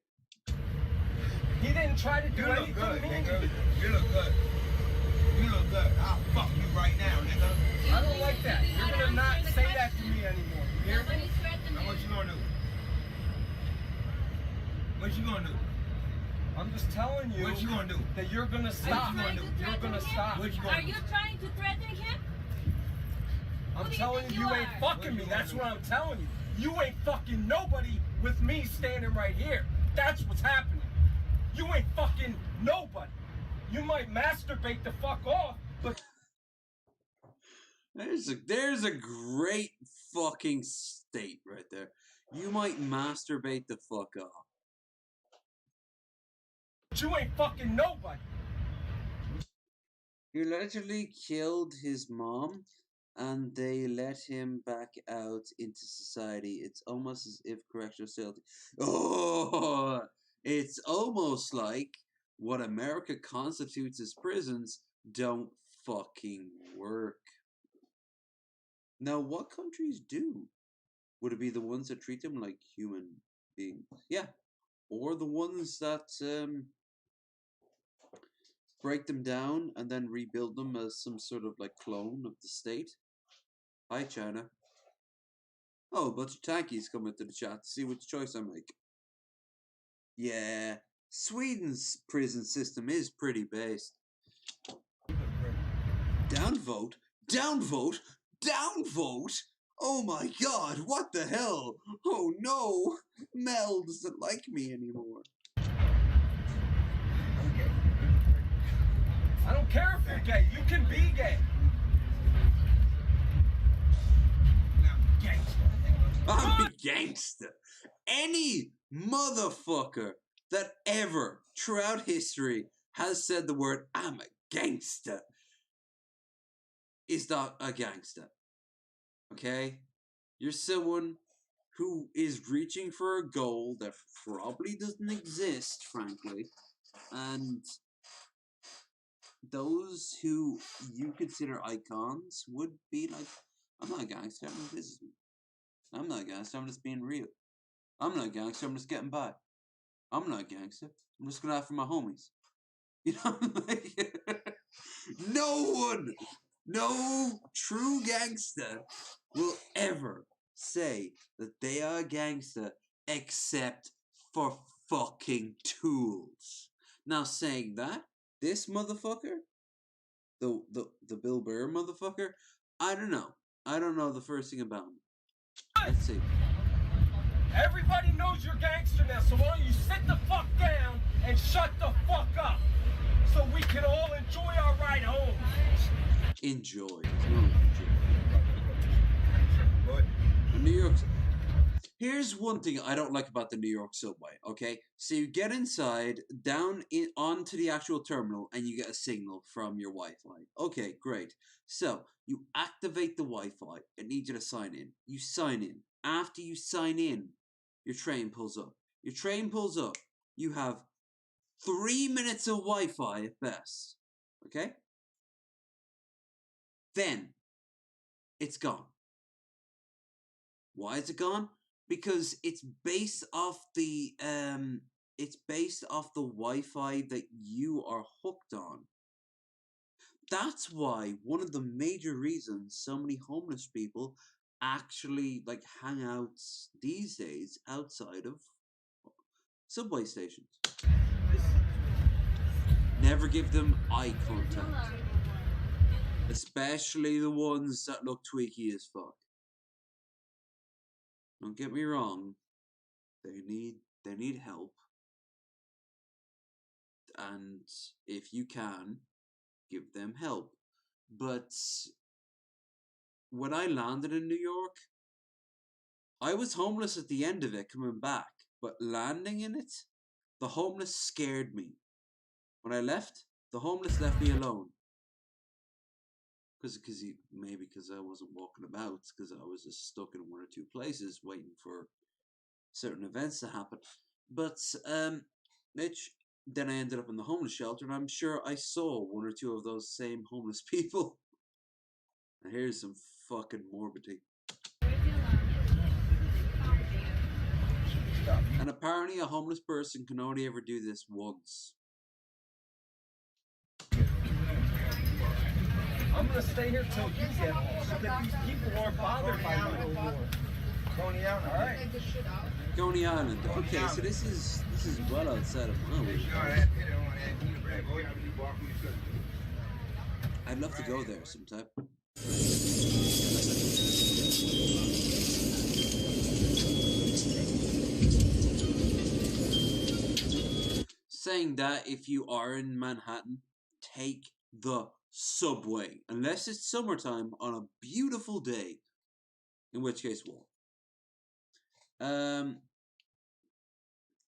He didn't try to do You look anything good, mean. nigga. You look good. You look good. I'll fuck you right now, nigga. I don't like that. You're gonna not say that to me anymore. You hear me? Nobody threatened Now me. what you gonna do? What you gonna do? I'm just telling you What you gonna do? that you're gonna stop. you gonna do? You're gonna him? stop. What you Are gonna you do? trying to threaten him? I'm Who do you telling think you, you ain't are? fucking me. That's what I'm telling you. You ain't fucking nobody with me standing right here. That's what's happening. You ain't fucking nobody. You might masturbate the fuck off, but There's a great fucking state right there. You might masturbate the fuck off. you ain't fucking nobody. He allegedly killed his mom and they let him back out into society. It's almost as if correctional facility. Oh, it's almost like what America constitutes as prisons don't fucking work. Now, what countries do? Would it be the ones that treat them like human beings? Yeah. Or the ones that break them down and then rebuild them as some sort of like clone of the state? Hi, China. Oh, a bunch of tankies coming to the chat to see which choice I make. Yeah, Sweden's prison system is pretty based. Downvote? Downvote? Downvote? Oh my god, what the hell? Oh no, Mel doesn't like me anymore. I don't care if you're gay. You can be gay. I'm a gangster. Any motherfucker that ever, throughout history, has said the word, I'm a gangster, is not a gangster. Okay? You're someone who is reaching for a goal that probably doesn't exist, frankly. And those who you consider icons would be like, I'm not a gangster, I'm a businessman. I'm not a gangster, I'm just being real. I'm not a gangster, I'm just getting by. I'm not a gangster, I'm just going after my homies. You know, like, no one, no true gangster will ever say that they are a gangster except for fucking tools. Now, saying that, this motherfucker, the Bill Burr motherfucker, I don't know. I don't know the first thing about him. Let's see. Everybody knows you're gangster now, so why don't you sit the fuck down and shut the fuck up so we can all enjoy our ride home. Enjoy. New York. Here's one thing I don't like about the New York subway, okay? So you get inside, down onto the actual terminal, and you get a signal from your Wi-Fi. Okay, great. So, you activate the Wi-Fi. It needs you to sign in. You sign in. After you sign in, your train pulls up. Your train pulls up. You have 3 minutes of Wi-Fi at best. Okay? Then, it's gone. Why is it gone? Because it's based off the it's based off the Wi-Fi that you are hooked on. That's why one of the major reasons so many homeless people actually like hang out these days outside of subway stations. Never give them eye contact. Especially the ones that look tweaky as fuck. Don't get me wrong. They need help. And if you can, give them help. But when I landed in New York, I was homeless at the end of it coming back. But landing in it, the homeless scared me. When I left, the homeless left me alone. Maybe because I wasn't walking about, because I was just stuck in one or two places waiting for certain events to happen. But Mitch, then I ended up in the homeless shelter, and I'm sure I saw one or two of those same homeless people. And here's some fucking morbidity. And apparently a homeless person can only ever do this once. I'm gonna stay here till you get home, so that these people aren't bothered by me no more. Coney Island, all right. Coney Island. Okay, so this is well outside of my way. I'd love to go there sometime. Saying that, if you are in Manhattan, take the subway, unless it's summertime on a beautiful day, in which case walk.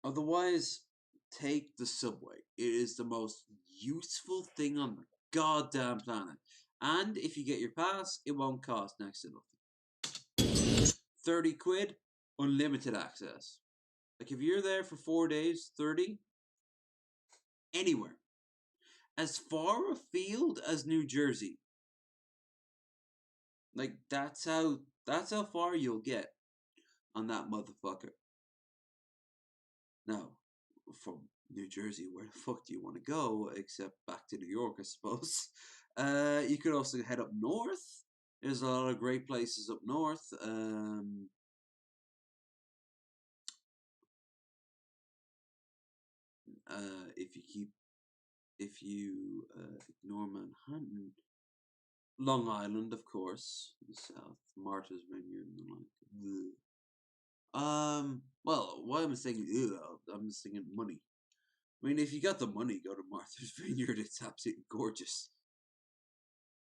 Otherwise, take the subway. It is the most useful thing on the goddamn planet, and if you get your pass, it won't cost next to nothing. 30 quid, unlimited access. Like if you're there for 4 days, 30, anywhere. As far afield as New Jersey. Like that's how far you'll get on that motherfucker. Now, from New Jersey, where the fuck do you want to go except back to New York, I suppose? You could also head up north. There's a lot of great places up north. If you ignore Manhattan, Long Island, of course, the south, Martha's Vineyard, and like. Well, why am I saying I'm just thinking money. I mean, if you got the money, go to Martha's Vineyard. It's absolutely gorgeous.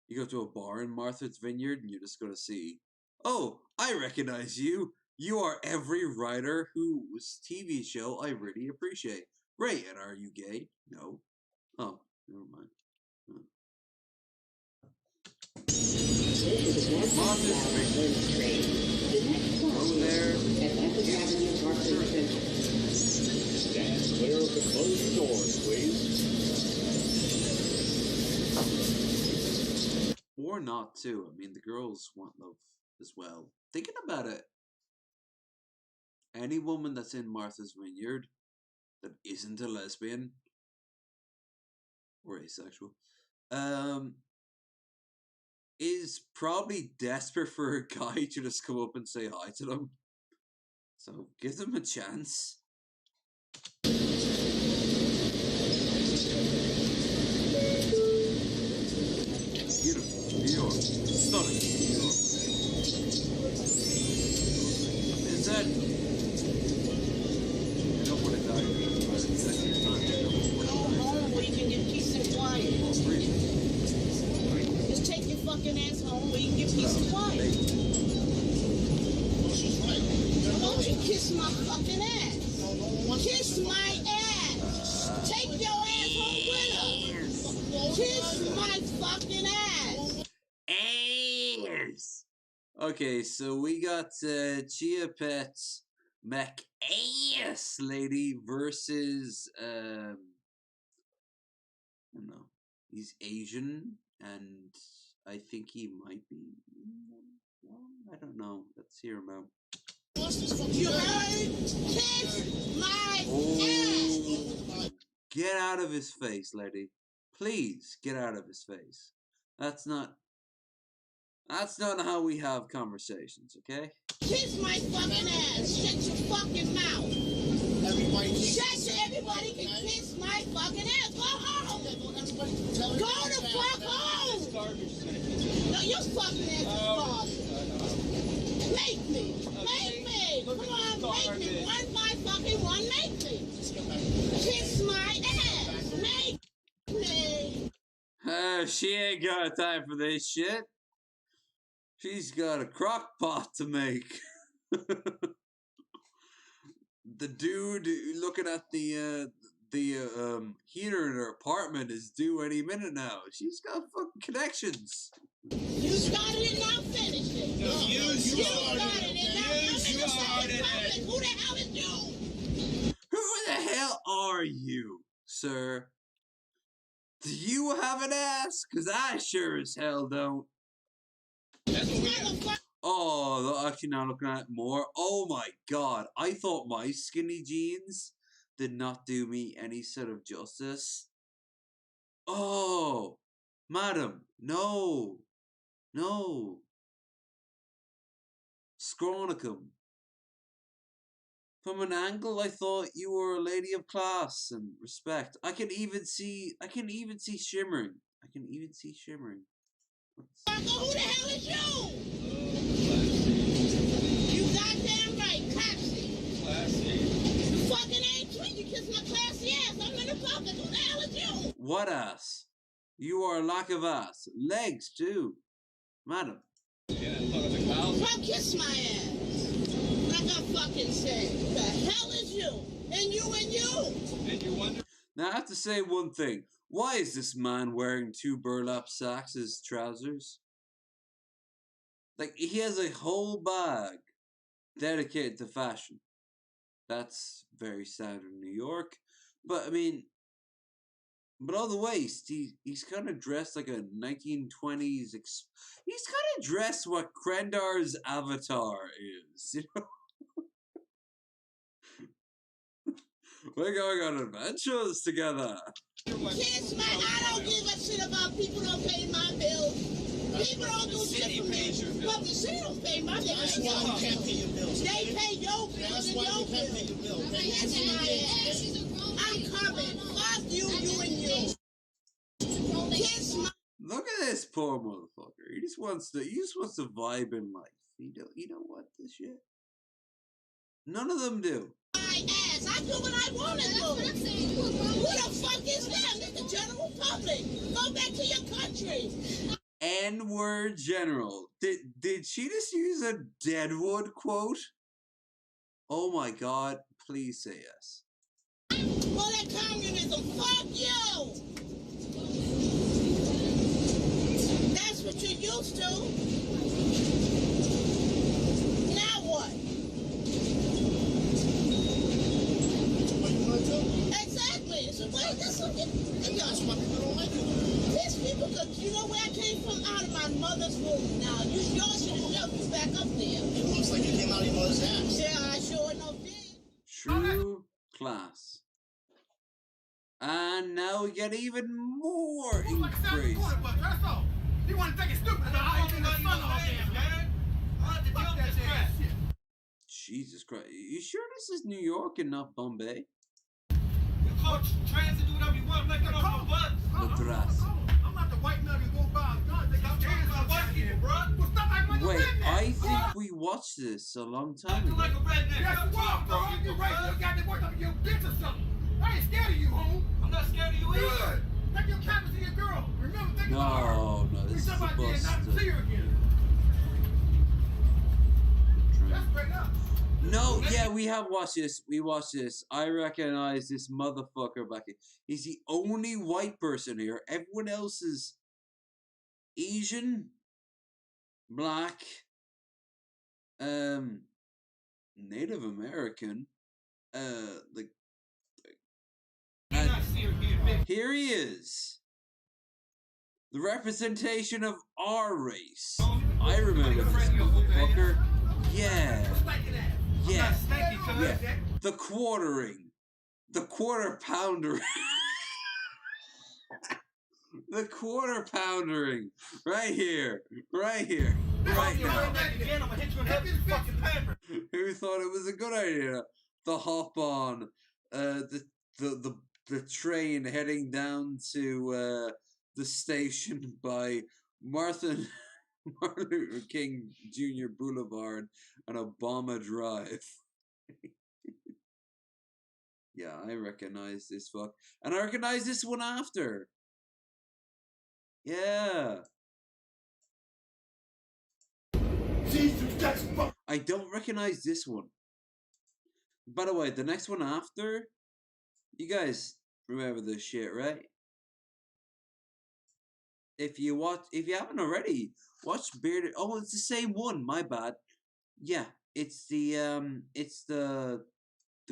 You go to a bar in Martha's Vineyard, and you're just gonna see, oh, I recognize you. You are every writer whose TV show I really appreciate. Great, and are you gay? No. Oh, never mind. Martha's Vineyard. Go there. Stand clear of the closed doors, please. Or not, too. I mean, the girls want love as well. Thinking about it, any woman that's in Martha's Vineyard that isn't a lesbian or asexual, is probably desperate for a guy to just come up and say hi to them. So give them a chance. Beautiful. New York. Stunning. New York. Is that... You don't want to die. Go home where you can get peace and quiet. Just take your fucking ass home where you can get peace and quiet. Don't you kiss my fucking ass. Kiss my ass. Take your ass home with her. Kiss my fucking ass. Ass. Okay, so we got Chia Pet's Mac-ass lady versus I don't know. He's Asian, and I think he might be. Well, I don't know. Let's hear him out. You heard? Kiss my ass. Get out of his face, lady. Please get out of his face. That's not how we have conversations, okay? Kiss my fucking ass. Shut your fucking mouth. Everybody can kiss my fucking ass. Go home. Go the fuck home. No, your fucking ass is bothering. Make me. Come on, make me. One by fucking one, make me. Kiss my ass. Make me. She ain't got time for this shit. She's got a crock pot to make. The dude looking at the heater in her apartment is due any minute now. She's got fucking connections. You started it, now finish it. No, you started it, now finish it. Who the hell is you? Who the hell are you, sir? Do you have an ass? 'Cause I sure as hell don't. Oh, actually now looking at it more. Oh my god. I thought my skinny jeans did not do me any sort of justice. Oh, madam, no. No. Scronicum. From an angle, I thought you were a lady of class and respect. I can even see shimmering. Who the hell is you? You goddamn right, classy. You fucking ain't twin. You kiss my classy ass. I'm in the public. Who the hell is you? What ass? You are a lack of ass. Legs too, madam. Come kiss my ass. Like I fucking said. Who the hell is you? And you. And you wonder. Now I have to say one thing. Why is this man wearing 2 burlap sacks as trousers? Like, he has a whole bag dedicated to fashion. That's very standard in New York. But, I mean, but on the waist, he's kind of dressed like a 1920s... He's kind of dressed what Krendar's Avatar is, you know? We're going on adventures together. Kiss my, I don't give a shit about people don't pay my bills. People don't do shit for me. But the city don't pay my bills. That's why you can't pay your bills. They pay your bills. That's why you can't pay your bills. Kiss my ass. I'm coming. Fuck you, you and you. Kiss my... Look at this poor motherfucker. He just wants to vibe in life. You don't want this shit. None of them do. My ass. I do what I want to do. Who the fuck is them? It's the general public. Go back to your country. N-word general. Did she just use a Deadwood quote? Oh my god. Please say yes. Well, that communism. Fuck you. That's what you're used to. Now what? Exactly. So wait, that's what that's why people don't like it. These people, cause you know where I came from? Out of my mother's womb. Now yours should have shoved you back up there. It looks like you came out of your mother's ass. Yeah, I sure enough did. True class. And now we get even more increase. You want to take it stupid? Jesus Christ. You sure this is New York and not Bombay? Coach, transit, do whatever you want. Like, I'm not the white man who go by a gun. They got hands on white people, bro. Well, stop acting like Wait, a redneck. I think we watched this a long time ago. Like a redneck. Yes, you are, bro. You're right. You got to work up your bitch or something. I ain't scared of you, home. I'm not scared of you either. Good. Take your cameras to your girl. Remember, think about her. No, this is a Somebody did not bust. see her again. That's straight up. No, yeah, we have watched this. We watched this. I recognize this motherfucker back here. He's the only white person here. Everyone else is Asian, black, Native American, here he is. The representation of our race. I remember this motherfucker. Yeah. Yeah. Yeah. The quartering. The quarter poundering. The quarter poundering. Right here. Right here. Right now. Who thought it was a good idea to hop on the train heading down to the station by Martin Luther King Jr. Boulevard and Obama Drive? Yeah, I recognize this fuck. And I recognize this one after. Yeah. I don't recognize this one. By the way, the next one after, you guys remember this shit, right? If you haven't already, watch Bearded. Oh, it's the same one. My bad. Yeah, it's the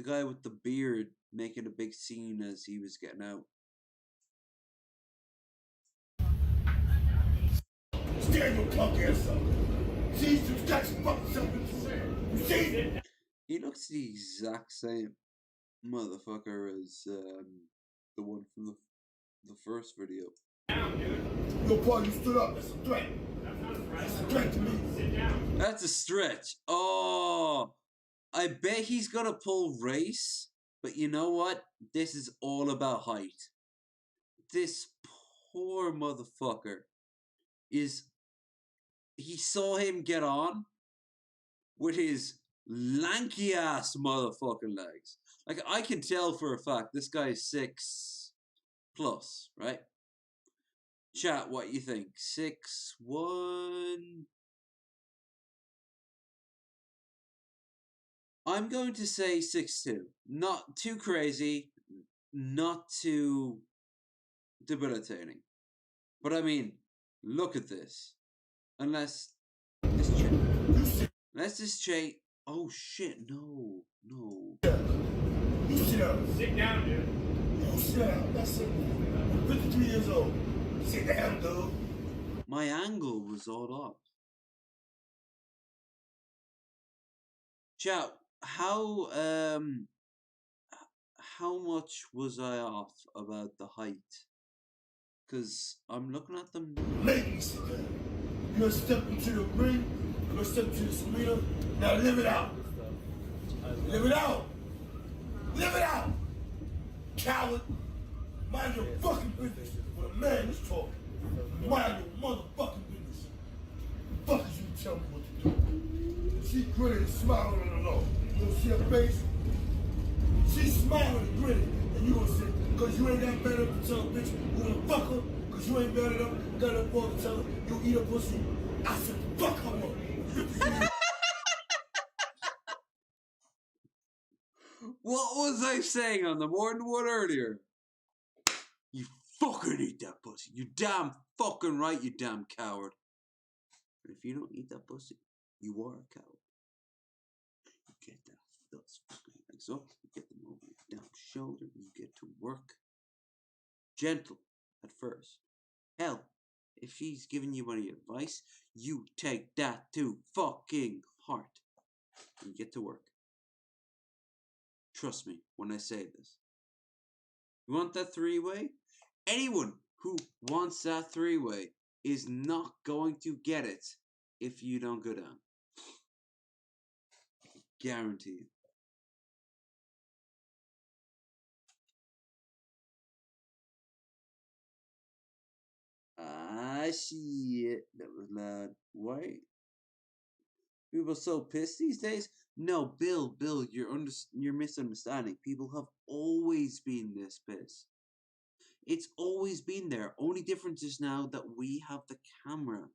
guy with the beard making a big scene as he was getting out. Stand your punk ass up. See, you got your fucking self. You see it? He looks the exact same motherfucker as the one from the first video. Down, dude. Your boy, you stood up. That's a threat. That's a threat to me. That's a stretch. Oh, I bet he's gonna pull race, but you know what? This is all about height. This poor motherfucker he saw him get on with his lanky ass motherfucking legs. Like, I can tell for a fact this guy is 6+, right? Chat, what you think? 6'1"? I'm going to say 6'2". Not too crazy, not too debilitating. But I mean, look at this. Unless this chain. Oh shit! No. You sit down. Sit down, dude. You sit down. That's it. 53 years old. Sit down, dude. My angle was all off. Chat, how much was I off about the height? Cause I'm looking at them. Ladies, sit down. You gonna step into the ring. You gonna step into the arena. Now live it out. Live it out. Live it out. Coward. Mind your fucking business when a man is talking. Mind your motherfucking business. Fuck is you tell me what to do. She grinning and smiling on the low. You don't see her face? She's smiling and grinning. And you gonna say, cause you ain't got better enough to tell a bitch you wanna fuck her, cause you ain't better enough, got enough more to tell her you eat her pussy. I said, fuck her up. What was I saying on the morning one earlier? You fucking eat that pussy. You damn fucking right, you damn coward. But if you don't eat that pussy, you are a coward. You get those fucking legs up, you get them over your damn shoulder, you get to work. Gentle at first. Hell, if she's giving you any advice, you take that to fucking heart. And get to work. Trust me when I say this. You want that three-way? Anyone who wants that three-way is not going to get it if you don't go down. Guarantee you. Ah, shit. That was loud. Why? People are so pissed these days? No, Bill, you're misunderstanding. People have always been this pissed. It's always been there. Only difference is now that we have the camera.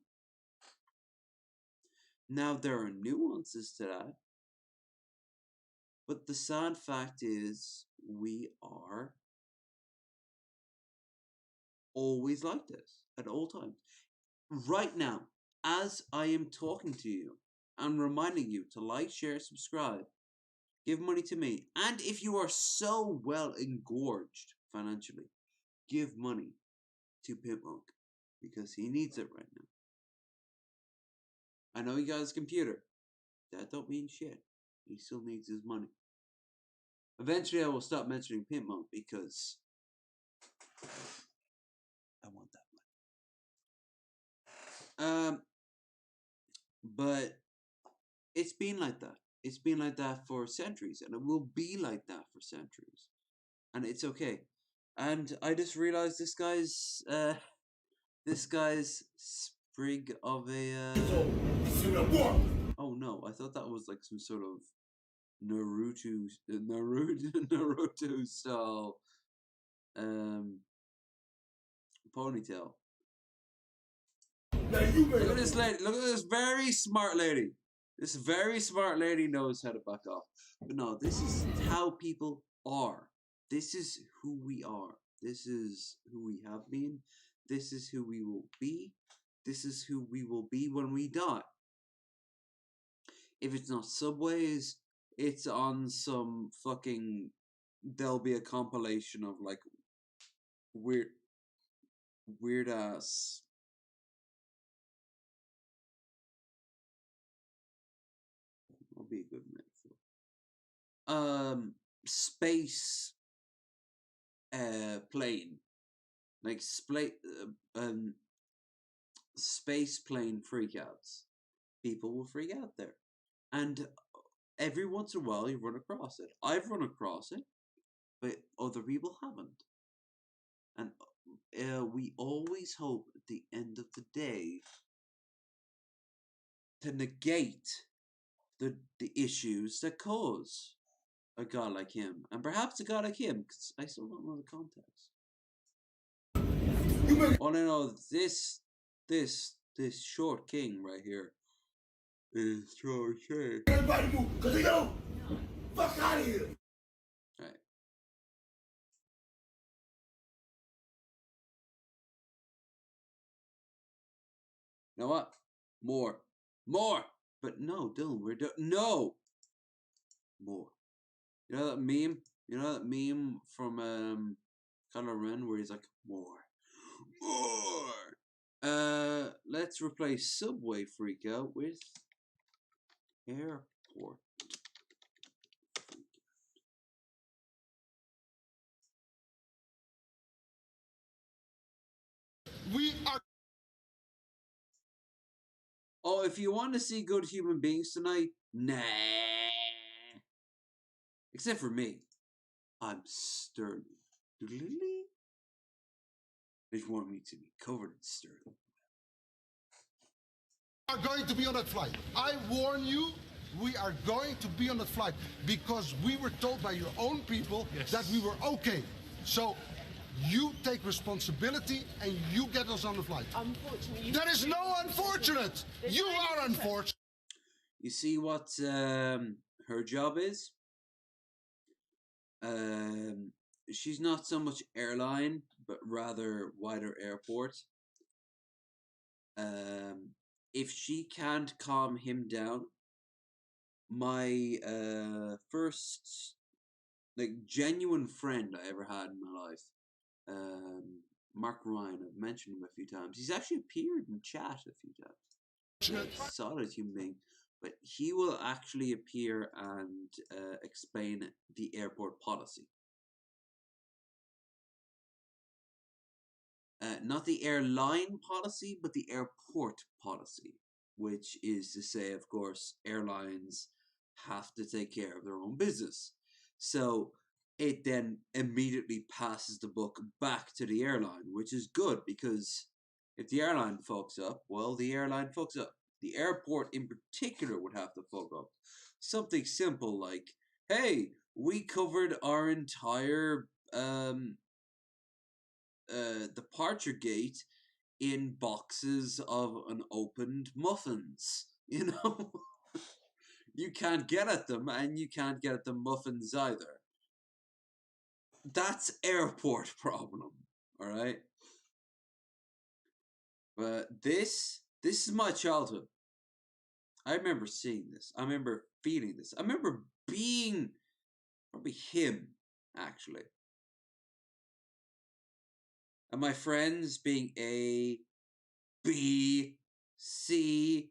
Now, there are nuances to that. But the sad fact is, we are always like this at all times. Right now, as I am talking to you, I'm reminding you to like, share, subscribe, give money to me, and if you are so well engorged financially, give money to Pimp Monk because he needs it right now. I know he got his computer. That don't mean shit. He still needs his money. Eventually, I will stop mentioning Pimp Monk because I want that money. But it's been like that. It's been like that for centuries, and it will be like that for centuries. And it's okay. And I just realized this guy's sprig of a oh no, I thought that was like some sort of Naruto style ponytail. Look at this lady. Look at this very smart lady. This very smart lady knows how to back off. But no, this is how people are. This is who we are. This is who we have been. This is who we will be. This is who we will be when we die. If it's not Subways, it's on some fucking... There'll be a compilation of like weird ass... That'll be a good metaphor. Space plane. Like space plane freakouts. People will freak out there. And every once in a while you run across it. I've run across it, but other people haven't. And we always hope at the end of the day to negate the issues that cause a god like him. And perhaps a god like him, because I still don't know the context. All I know is this short king right here is so shit. Everybody move, cause they go. Fuck out of here. Alright. You know what? More. But no, Dylan, we're no. More. You know that meme? You know that meme from Kylo Ren where he's like, more. Let's replace Subway Freakout with Airport. We are. Oh, if you want to see good human beings tonight, nah. Except for me. I'm stern. They want me to be covered in stern. We are going to be on that flight. I warn you, we are going to be on that flight because we were told by your own people that we were okay. So you take responsibility and you get us on the flight. Unfortunately. There is no unfortunate. You are unfortunate. You see what her job is? She's not so much airline, but rather wider airport. If she can't calm him down, my first genuine friend I ever had in my life, Mark Ryan, I've mentioned him a few times. He's actually appeared in chat a few times. Solid human being. But he will actually appear and explain the airport policy. Not the airline policy, but the airport policy. Which is to say, of course, airlines have to take care of their own business. So it then immediately passes the buck back to the airline, which is good because if the airline fucks up, well, the airline fucks up. The airport in particular would have to fuck up. Something simple like, hey, we covered our entire departure gate in boxes of unopened muffins. You know? You can't get at them, and you can't get at the muffins either. That's airport problem, alright? But this is my childhood. I remember seeing this. I remember feeling this. I remember being probably him, actually. And my friends being A, B, C.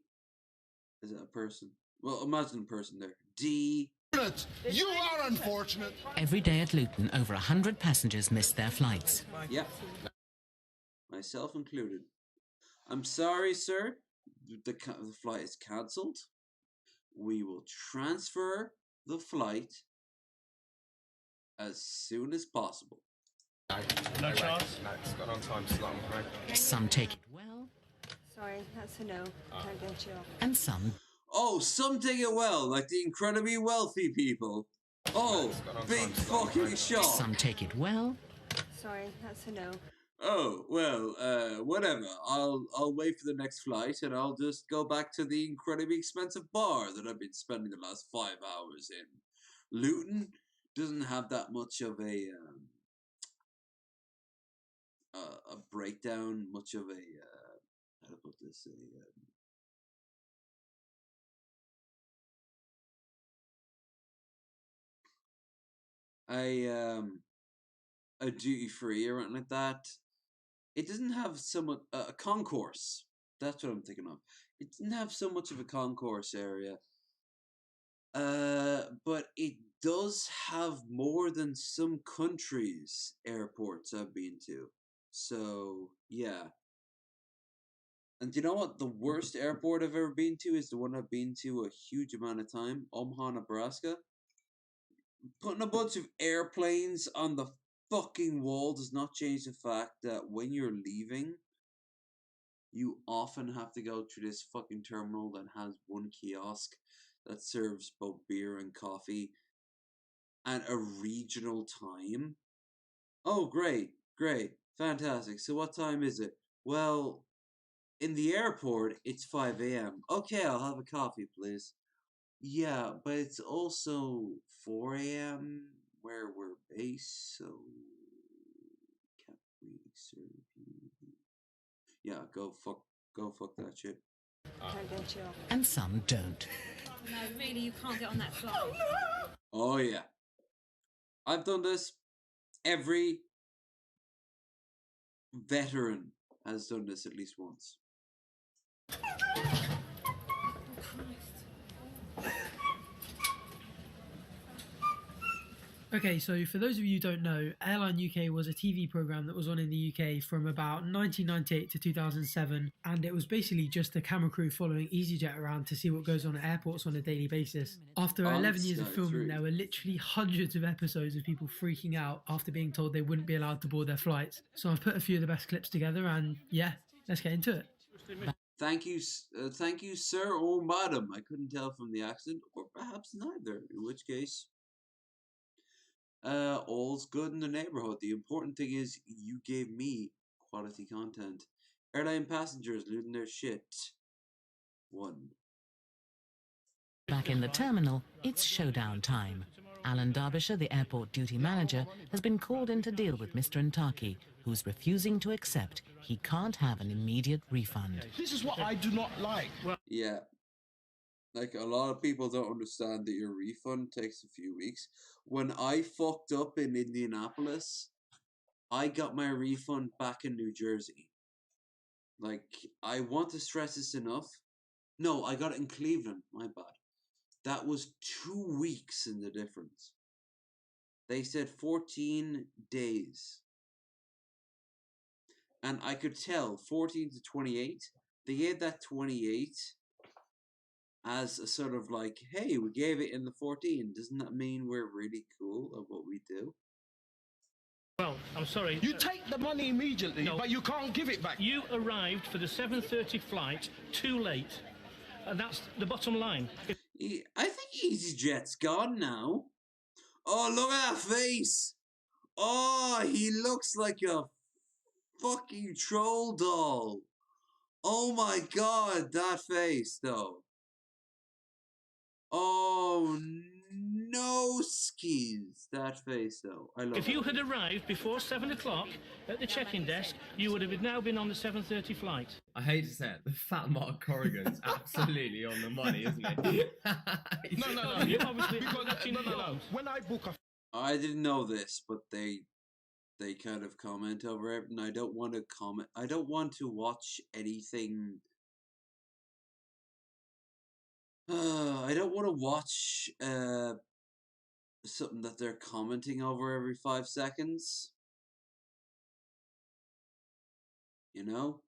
Is that a person? Well, imagine a person there. You are unfortunate. Every day at Luton, over 100 passengers missed their flights. Yep. Myself included. I'm sorry, sir. The flight is cancelled. We will transfer the flight as soon as possible. No chance? No, it's got on time slot, I'm afraid. Some take it well. Sorry, that's a no. Can't get you off. And some. Oh, some take it well, like the incredibly wealthy people. Oh, big fucking shot. Some take it well. Sorry, that's a no. Oh, well, whatever. I'll wait for the next flight and I'll just go back to the incredibly expensive bar that I've been spending the last 5 hours in. Luton doesn't have that much of a breakdown, much of a how to put this, a duty free or anything like that. It doesn't have somewhat a concourse. That's what I'm thinking of. It doesn't have so much of a concourse area. But it does have more than some countries' airports I've been to. So yeah. And you know what? The worst airport I've ever been to is the one I've been to a huge amount of time, Omaha, Nebraska. Putting a bunch of airplanes on the fucking wall does not change the fact that when you're leaving, you often have to go through this fucking terminal that has one kiosk that serves both beer and coffee at a regional time. Oh, great, fantastic. So what time is it? Well, in the airport, it's 5 a.m. Okay, I'll have a coffee, please. Yeah, but it's also 4 a.m. where we're based, so can't really serve you. Yeah, go fuck that shit. Can't get you off. And some don't. No, really, you can't get on that flight. Oh yeah. I've done this. Every veteran has done this at least once. Okay, so for those of you who don't know, Airline UK was a TV programme that was on in the UK from about 1998 to 2007, and it was basically just a camera crew following EasyJet around to see what goes on at airports on a daily basis. After 11 years of filming, there were literally hundreds of episodes of people freaking out after being told they wouldn't be allowed to board their flights. So I've put a few of the best clips together, and yeah, let's get into it. Thank you, sir or madam. I couldn't tell from the accent, or perhaps neither, in which case... all's good in the neighborhood. The important thing is you gave me quality content. Airline passengers losing their shit. 1. Back in the terminal, it's showdown time. Alan Derbyshire, the airport duty manager, has been called in to deal with Mr. Ntaki, who's refusing to accept he can't have an immediate refund. This is what I do not like. Yeah. Like, a lot of people don't understand that your refund takes a few weeks. When I fucked up in Indianapolis, I got my refund back in New Jersey. Like, I want to stress this enough. No, I got it in Cleveland. My bad. That was 2 weeks in the difference. They said 14 days. And I could tell 14 to 28. They gave that 28 as a sort of like, hey, we gave it in the 14. Doesn't that mean we're really cool at what we do? Well, I'm sorry. You take the money immediately, but you can't give it back. You arrived for the 7:30 flight too late. And that's the bottom line. I think EasyJet's gone now. Oh, look at that face. Oh, he looks like a fucking troll doll. Oh my god, that face, though. Oh, no skis. That face, though. I love it. If you had arrived before 7 o'clock at the check-in desk, you would have now been on the 7:30 flight. I hate to say it, the fat Mark Corrigan's absolutely on the money, isn't it? No. You obviously no. When I book a... I didn't know this, but they kind of comment over it, and I don't want to comment. I don't want to watch anything I don't want to watch something that they're commenting over every 5 seconds. You know?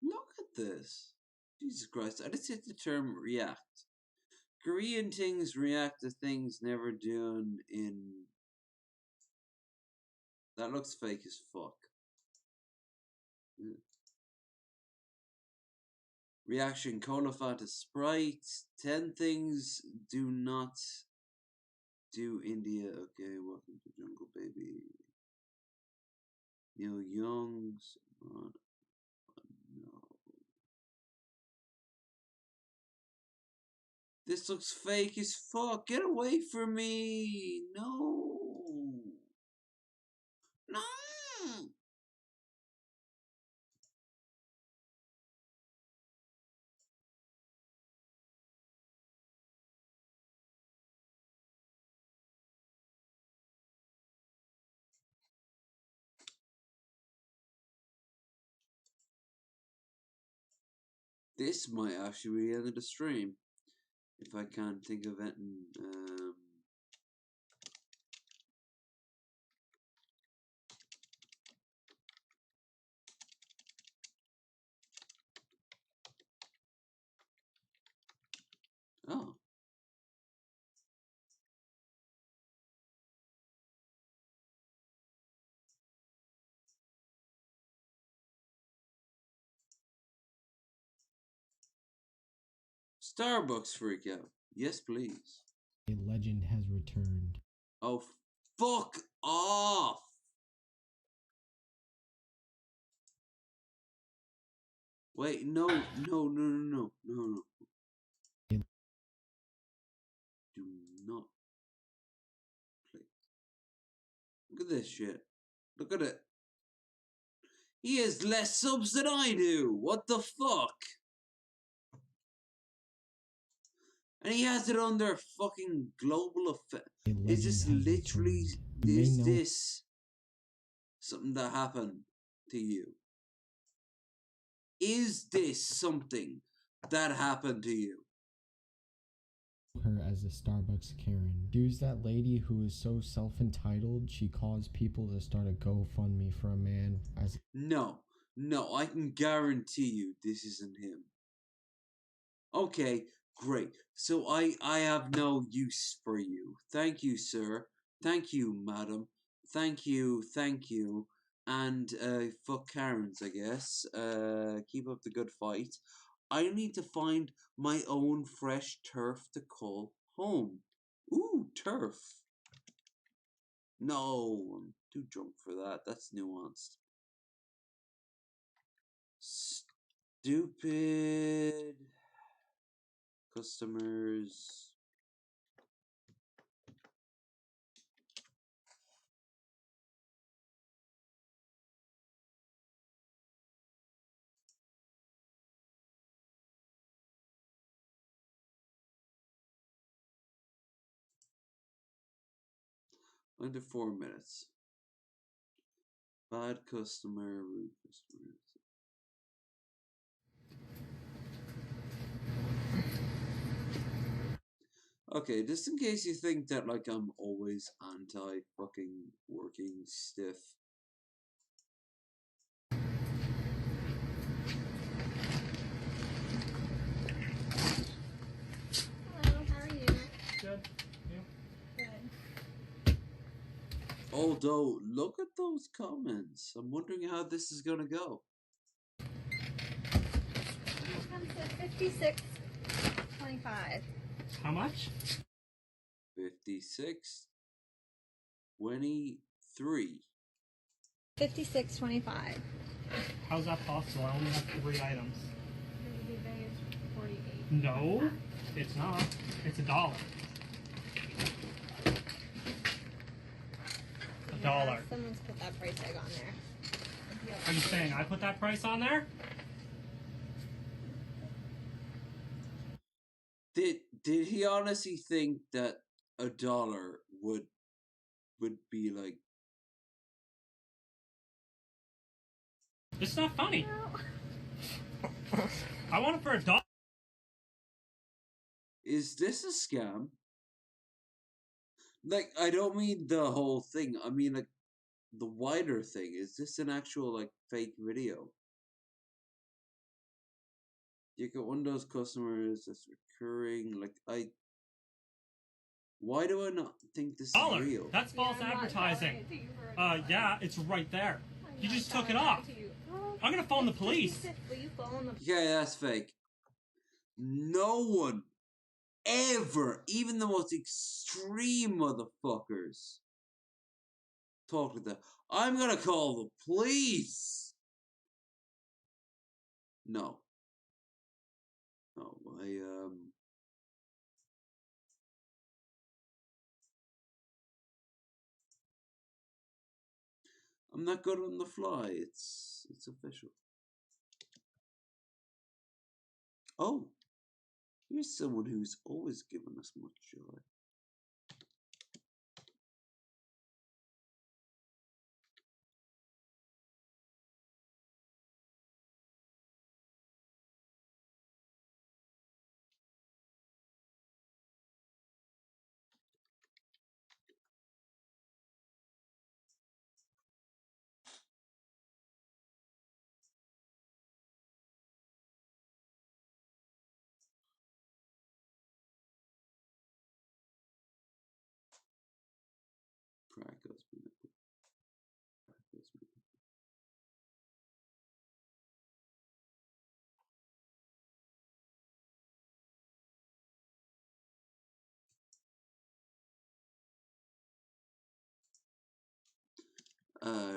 Look at this. Jesus Christ, I just hit the term react. Korean things react to things never done in... That looks fake as fuck. Reaction Cola Fanta Sprite. 10 things do not do India. Okay, welcome to Jungle Baby. Neil Young's. No. This looks fake as fuck. Get away from me. No. No. This might actually be the end of the stream. If I can't think of it. Oh. Starbucks freak out. Yes, please. A legend has returned. Oh, fuck off! Wait, no. Do not play. Look at this shit. Look at it. He has less subs than I do. What the fuck? And he has it on their fucking global effect. Is this literally, is this something that happened to you? Is this something that happened to you? Her as a Starbucks Karen. She's that lady who is so self-entitled she caused people to start a GoFundMe for a man as... No, I can guarantee you this isn't him. Okay, great. So I have no use for you. Thank you, sir. Thank you, madam. Thank you. And fuck Karens, I guess. Keep up the good fight. I need to find my own fresh turf to call home. Ooh, turf. No, I'm too drunk for that. That's nuanced. Stupid customers. Under 4 minutes. Bad customer, rude customer. Okay, just in case you think that like I'm always anti-fucking working stiff. Hello, how are you? Good. Good. Although, look at those comments. I'm wondering how this is gonna go. It comes to 56.25. How much? 56.23. 56.25. How's that possible? I only have 3 items. Maybe there's 48. No, it's not. It's $1. $1. Someone's put that price tag on there. Are you saying I put that price on there? Did he honestly think that $1 would be like It's not funny. I want it for a dog. Is this a scam? Like, I don't mean the whole thing. I mean, like, the wider thing. Is this an actual, like, fake video? You get one of those customers that's recurring. Like, why do I not think this is real? That's false advertising. Yeah, it's right there. You just took it off. I'm gonna phone the police. Yeah, that's fake. No one ever, even the most extreme motherfuckers, talk like that. I'm gonna call the police. No. No, I'm not good on the fly. It's official. Oh, here's someone who's always given us much joy. Crackers,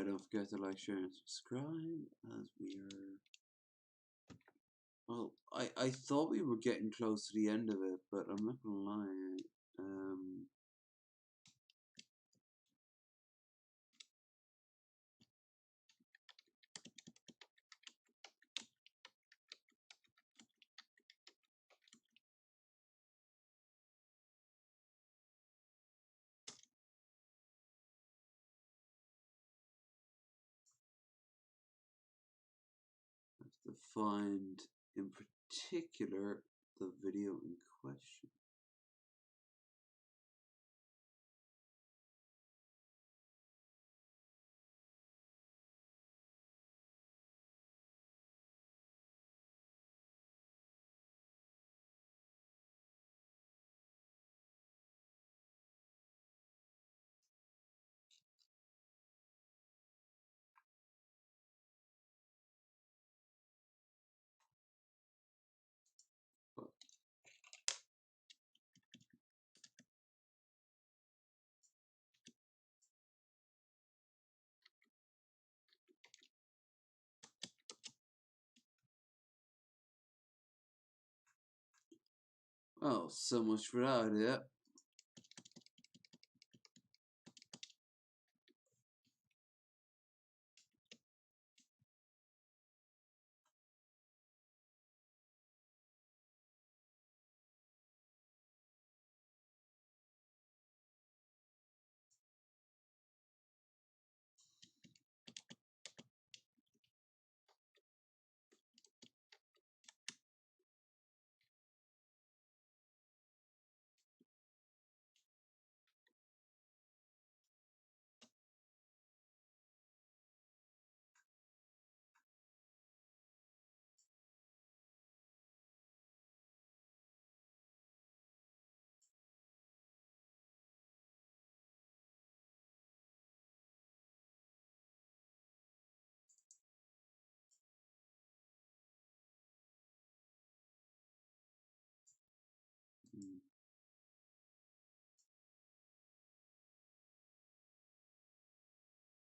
don't forget to like, share, and subscribe as we are. Well, I thought we were getting close to the end of it, but I'm not gonna lie. I have to find, in particular, the video in question. Well, so much for that idea.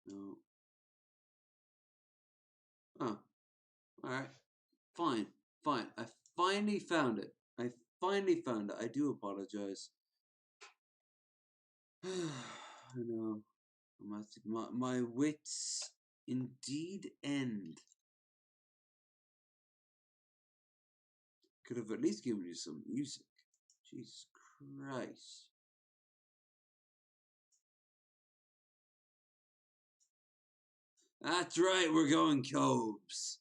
No. Oh, alright. Fine. Fine. I finally found it. I finally found it. I do apologize. I know. My wits indeed end. Could have at least given you some music. Jesus Christ. That's right, we're going Cobes.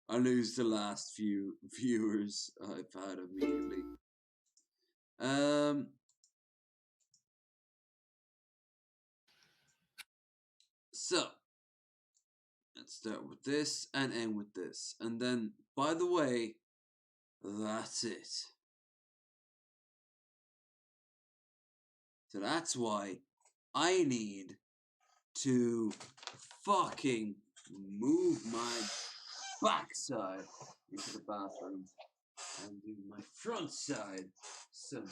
I lose the last few viewers I've had immediately. So, let's start with this and end with this. And then, by the way, that's it. So that's why I need to fucking move my backside into the bathroom and do my front side some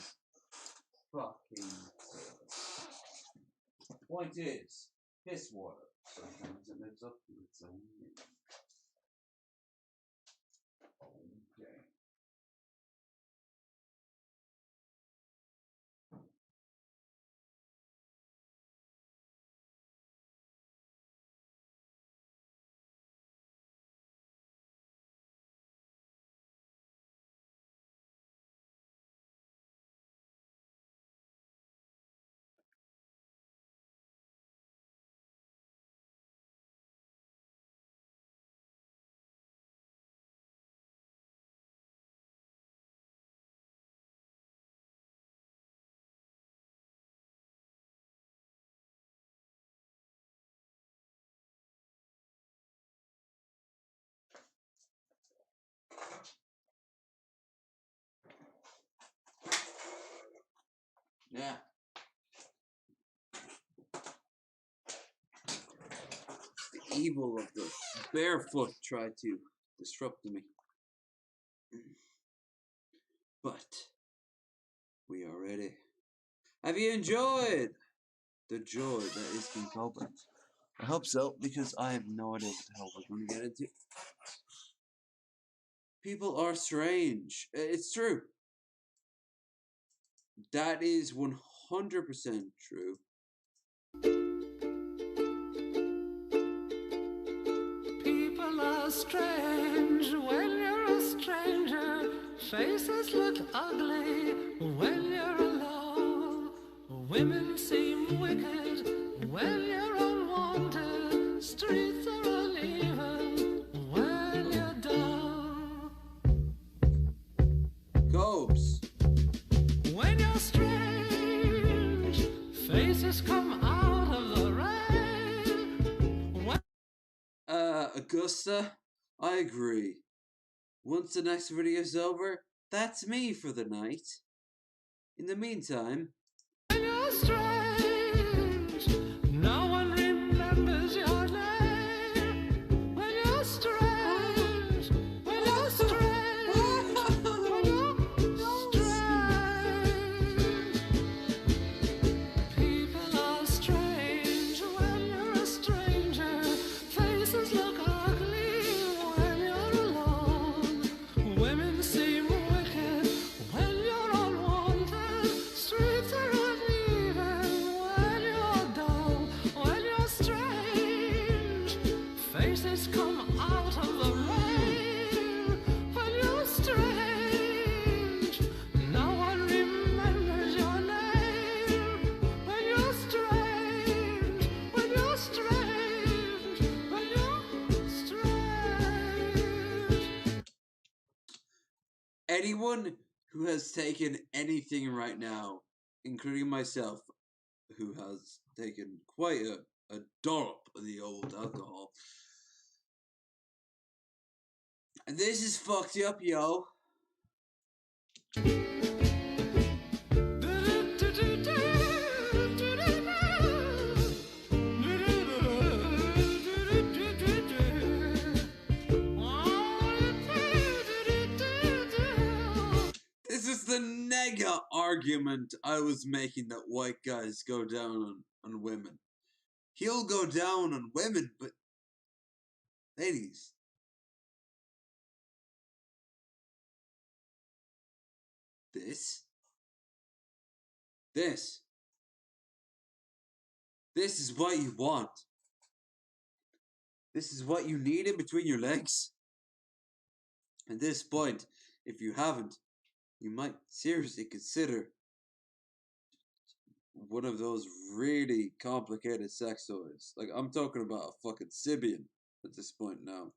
fucking point is, piss water. Sometimes it lives up to its own name. Okay. Yeah. The evil of the barefoot tried to disrupt me. But we are ready. Have you enjoyed the joy that is King Cobra? I hope so, because I have no idea what the hell we're going to get into. People are strange. It's true. That is 100% true. People are strange when you're a stranger. Faces look ugly when you're alone. Women seem wicked when you're unwanted. Streets are uneven when you're down. Cobes. When you're strange, faces come out of the rain. Augusta, I agree. Once the next video is over, that's me for the night. In the meantime, when you're strange, no one remembers your name. When you're strange, when you're strange, when you're strange. People are strange when you're a stranger. Faces look ugly when you're alone. Women seem wicked when you're unwanted. Streets are uneven when you're dull. When you're strange, faces come out of the rain. When you're strange, no one remembers your name. When you're strange, when you're strange, when you're strange. anyone who has taken anything right now, including myself, who has taken quite a dollop of the old alcohol, and this is fucked up, yo. This is the nega argument I was making that white guys go down on women. He'll go down on women, but ladies, this is what you want. This is what you need in between your legs. At this point, if you haven't, you might seriously consider one of those really complicated sex toys. Like, I'm talking about a fucking Sibian at this point now.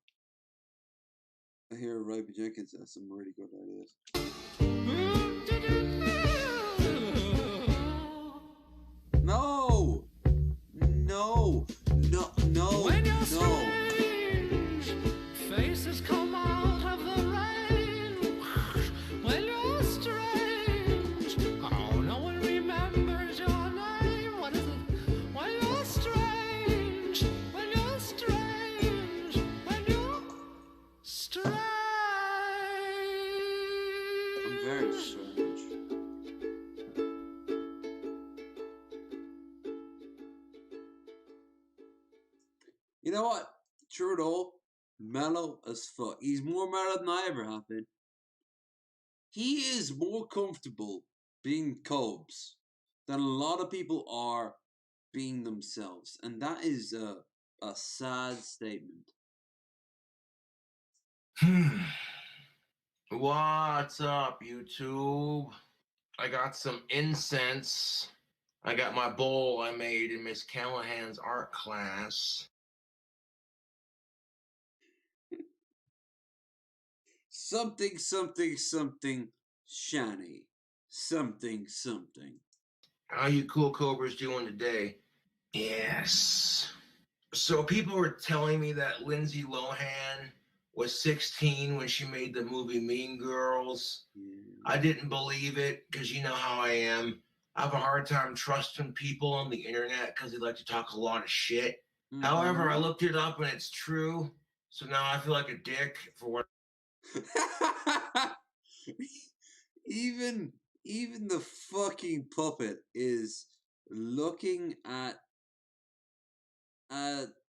I hear Raby Jenkins has some really good ideas. No! No! No! No! When you're No! strange, faces come out of the rain. When you're strange, oh, no one remembers your name. What is it? When you're strange, when you're strange, when you're strange. I'm very strange. You know what? Trudeau, mellow as fuck. He's more mellow than I ever have been. He is more comfortable being Cobes than a lot of people are being themselves. And that is a sad statement. What's up, YouTube? I got some incense. I got my bowl I made in Miss Callahan's art class. Something, something, something, shiny. Something, something. How you cool cobras doing today? Yes. So people were telling me that Lindsay Lohan was 16 when she made the movie Mean Girls. I didn't believe it because you know how I am. I have a hard time trusting people on the internet because they like to talk a lot of shit. However, I looked it up and it's true. So now I feel like a dick for what. Even the fucking puppet is looking at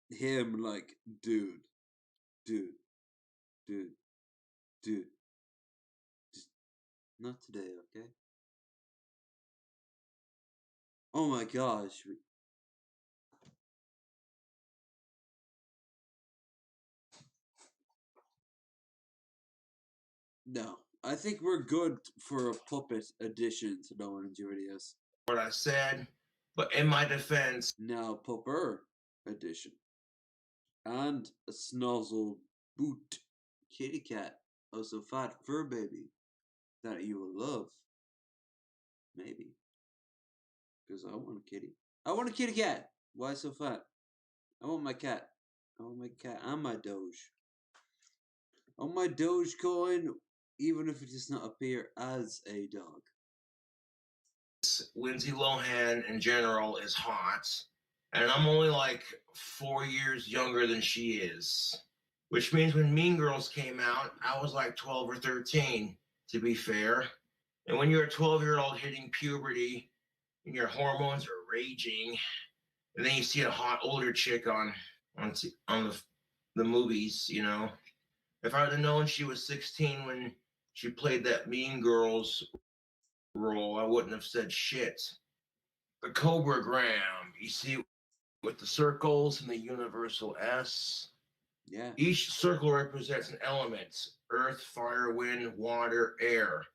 him like, dude. Just not today, okay? Oh my gosh. No, I think we're good for a puppet addition to No One Enjoy Videos. What I said, but in my defense, now pupper edition, and a snuzzle boot kitty cat, also fat fur baby that you will love, maybe, because I want a kitty. I want a kitty cat. Why so fat? I want my cat. I want my cat and my Doge. I want my Dogecoin, even if it does not appear as a dog. Lindsay Lohan in general is hot, and I'm only like 4 years younger than she is, which means when Mean Girls came out, I was like 12 or 13, to be fair. And when you're a 12-year-old hitting puberty and your hormones are raging, and then you see a hot older chick on the movies, you know. If I would have known she was 16 when she played that Mean Girls role, I wouldn't have said shit. The Cobragram, you see, with the circles and the universal S. Yeah. Each circle represents an element: earth, fire, wind, water, air.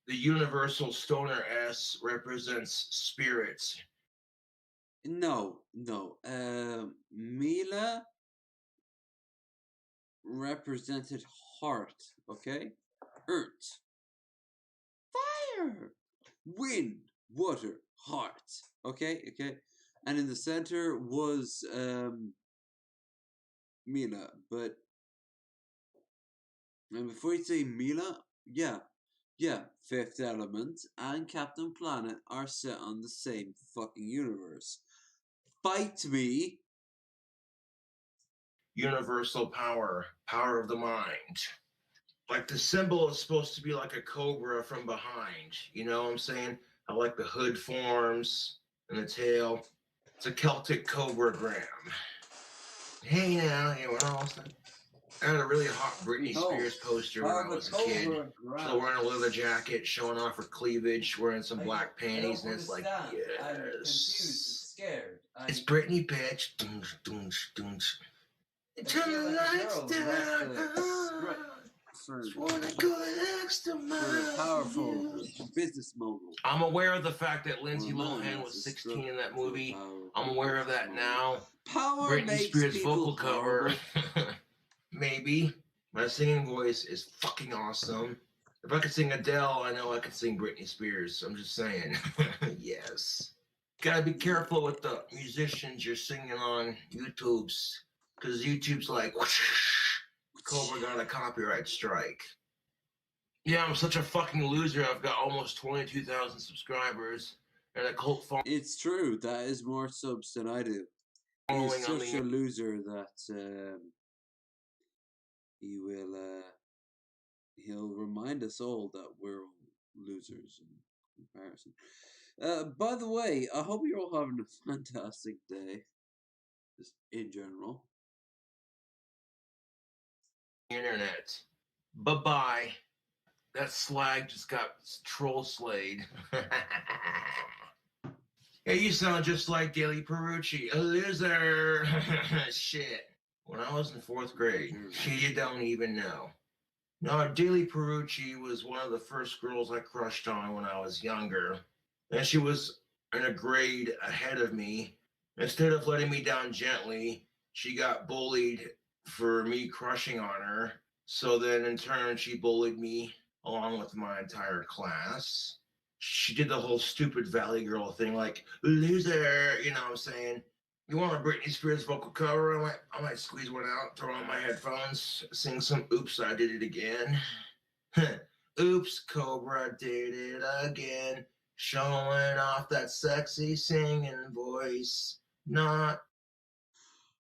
The universal stoner S represents spirits. No. Mila represented heart, okay? Earth. Fire. Wind. Water. Heart. Okay? And in the center was Mila. But and before you say Mila, yeah, Fifth Element and Captain Planet are set on the same fucking universe. Fight me. Universal power, power of the mind. Like the symbol is supposed to be like a cobra from behind. You know what I'm saying? How like the hood forms and the tail. It's a Celtic cobragram. Hey now, we're all set. I had a really hot Britney Spears poster when I was a kid. She's wearing a leather jacket, showing off her cleavage, wearing some black panties, and it's like, yes. I'm confused, scared. It's Britney, bitch. Dunch. Turn the lights down. for a powerful business mogul. I'm aware of the fact that Lindsay Lohan was 16 in that movie. I'm aware of that now. Power Britney makes Spears' people vocal cover, maybe. My singing voice is fucking awesome. If I could sing Adele, I know I could sing Britney Spears. I'm just saying. Yes. Gotta be careful with the musicians you're singing on YouTube's, because YouTube's like, Cobra got a copyright strike. Yeah, I'm such a fucking loser. I've got almost 22,000 subscribers and a cult following. It's true. That is more subs than I do. He's such a loser that he will he'll remind us all that we're all losers in comparison. By the way, I hope you're all having a fantastic day, just in general. Internet. Bye-bye. That slag just got troll slayed. Hey, you sound just like Daily Perucci. A loser. Shit. When I was in 4th grade, you don't even know. No, Daily Perucci was one of the first girls I crushed on when I was younger. And she was in a grade ahead of me. Instead of letting me down gently, she got bullied for me crushing on her. So then in turn, she bullied me along with my entire class. She did the whole stupid Valley Girl thing, like, loser, you know what I'm saying? You want a Britney Spears vocal cover? I might squeeze one out, throw on my headphones, sing some Oops, I Did It Again. Oops, Cobra did it again. Showing off that sexy singing voice. Not.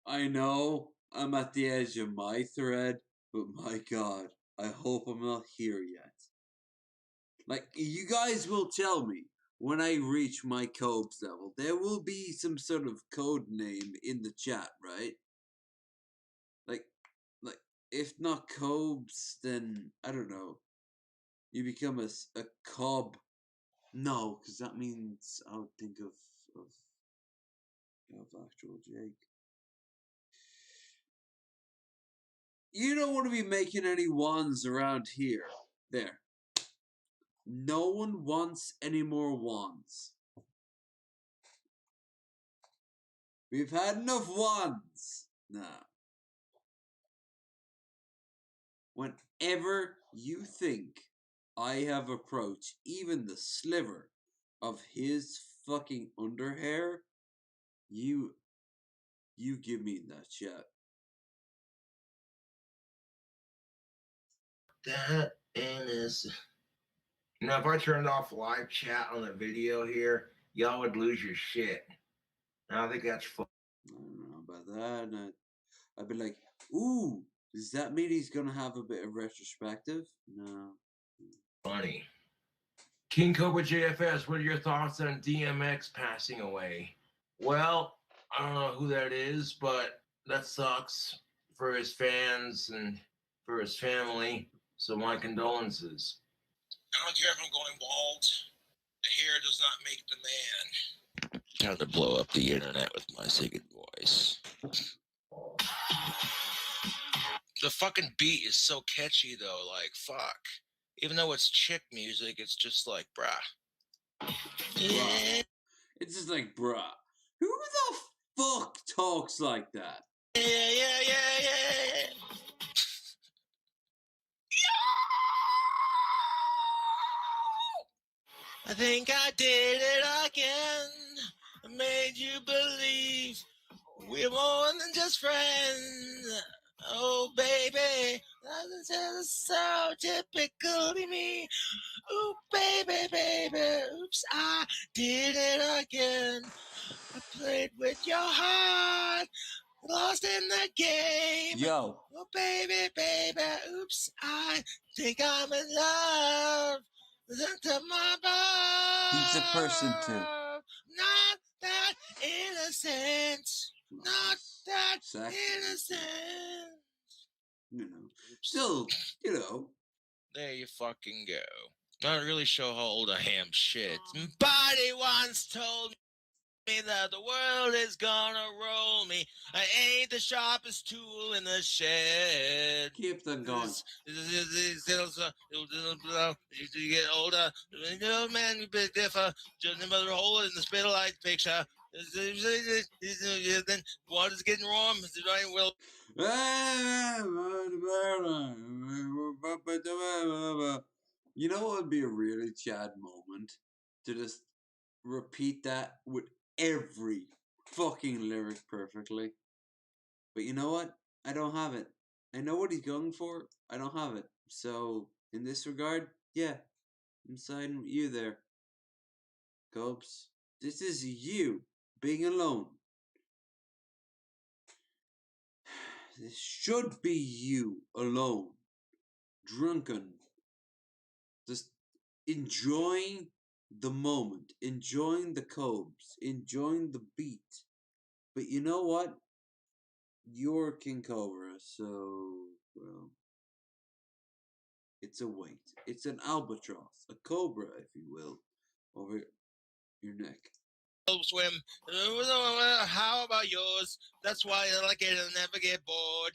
I know I'm at the edge of my thread, but my god, I hope I'm not here yet. Like, you guys will tell me when I reach my Cobes level. There will be some sort of code name in the chat, right? Like, if not Cobes, then, I don't know. You become a Cob. No, because that means I would think of actual Jake. You don't want to be making any wands around here. There. No one wants any more wands. We've had enough wands. Nah. Whenever you think I have approached even the sliver of his fucking underhair, you give me that shit. That is. Now, if I turned off live chat on the video here, y'all would lose your shit. I think that's fun. I don't know about that. And I'd be like, ooh, does that mean he's gonna have a bit of retrospective? No. Funny. King Cobra JFS, what are your thoughts on DMX passing away? Well, I don't know who that is, but that sucks for his fans and for his family. So my condolences. I don't care if I'm going bald. The hair does not make the man. Time to blow up the internet with my singing voice. The fucking beat is so catchy though, like fuck. Even though it's chick music, it's just like bruh. Yeah. It's just like bruh. Who the fuck talks like that? Yeah. I think I did it again. I made you believe we're more than just friends. Oh, baby, that's just so typically me. Oh, baby, oops, I did it again. I played with your heart, lost in the game. Yo. Oh, baby, oops, I think I'm in love. Listen to my buzz. He's a person too. Not that innocent. Not that innocent. You know. Still, you know. There you fucking go. Not really sure how old I am. Shit. Somebody once told me. me that the world is gonna roll me. I ain't the sharpest tool in the shed. Keep them going. You get older, man, you bit differ. Just another hole in the spittle like picture. Then water's getting warm. Well, you know what would be a really Chad moment? To just repeat that with every fucking lyric perfectly. But you know what? I don't have it. I know what he's going for. I don't have it. So, in this regard, yeah, I'm siding with you there. Copes. This is you being alone. This should be you alone. Drunken. Just enjoying the moment. Enjoying the Cobes. Enjoying the beat. But you know what? You're King Cobra, so, well, it's a weight. It's an albatross. A cobra, if you will, over your neck. swim. How about yours? That's why I like it and never get bored.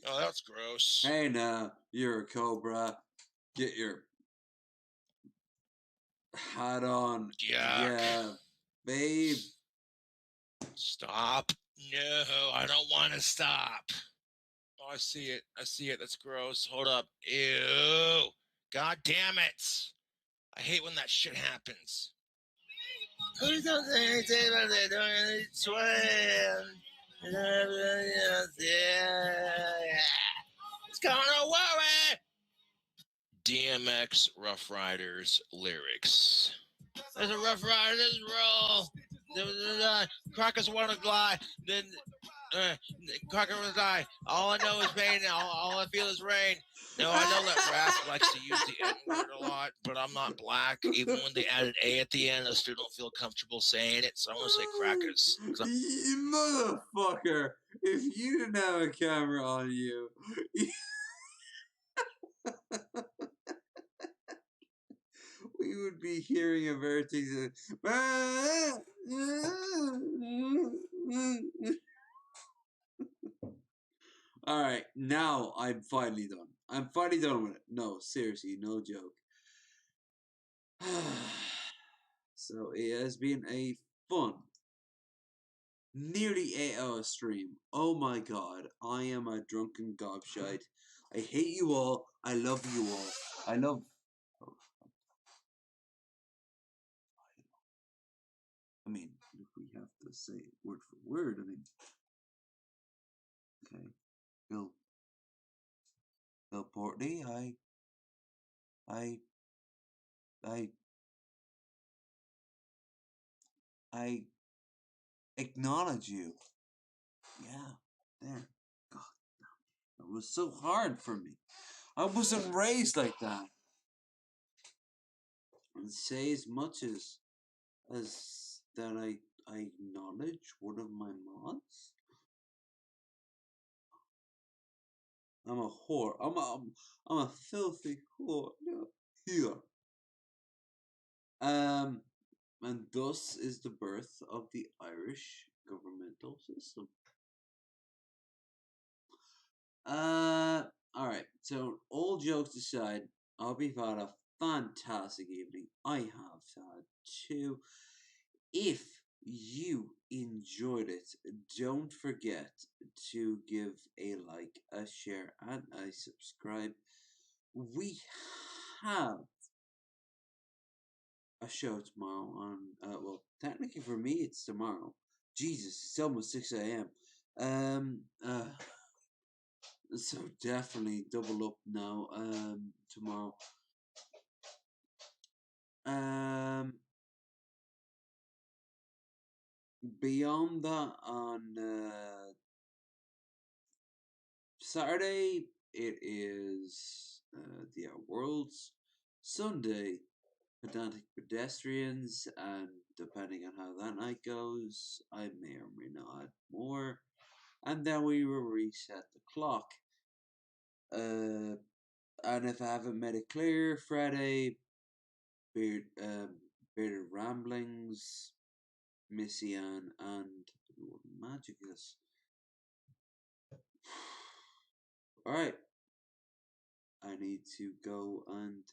Oh, that's gross. Hey, now, you're a cobra. Get your hat on. Yuck. Yeah, babe. Stop. No, I don't want to stop. Oh, I see it. I see it. That's gross. Hold up. Ew. God damn it. I hate when that shit happens. Who's on the table? They don't swim. It's gonna worry. DMX Rough Riders lyrics. There's a Rough Riders roll. Crackers want to glide. Then Cracker will die. All I know is pain. All I feel is rain. No, I know that rap likes to use the N-word a lot, but I'm not black. Even when they added A at the end, I still don't feel comfortable saying it, so I'm going to say crackers. You motherfucker. If you didn't have a camera on you... we would be hearing a vertex. Alright, now I'm finally done. I'm finally done with it. No, seriously, no joke. So it has been a fun, nearly 8-hour stream. Oh my god, I am a drunken gobshite. I hate you all. I love you all. I love... I mean, if we have to say it word for word, I mean... Okay. Bill Portney, I acknowledge you. Yeah, there. God, that was so hard for me. I wasn't raised like that. And say as much as that I acknowledge one of my mods. I'm a whore. I'm a filthy whore. Here. And thus is the birth of the Irish governmental system. Alright, so all jokes aside, I hope you've had a fantastic evening. I have had too. If you enjoyed it, don't forget to give a like, a share, and a subscribe. We have a show tomorrow on, well, technically for me it's tomorrow. Jesus, it's almost 6 a.m. So definitely double up now, tomorrow. Beyond that, on Saturday, it is the Worlds. Sunday, Pedantic Pedestrians, and depending on how that night goes, I may or may not add more. And then we will reset the clock. And if I haven't made it clear, Friday, Bitter Ramblings, Missy Ann, and Lord Magicus. Alright. I need to go and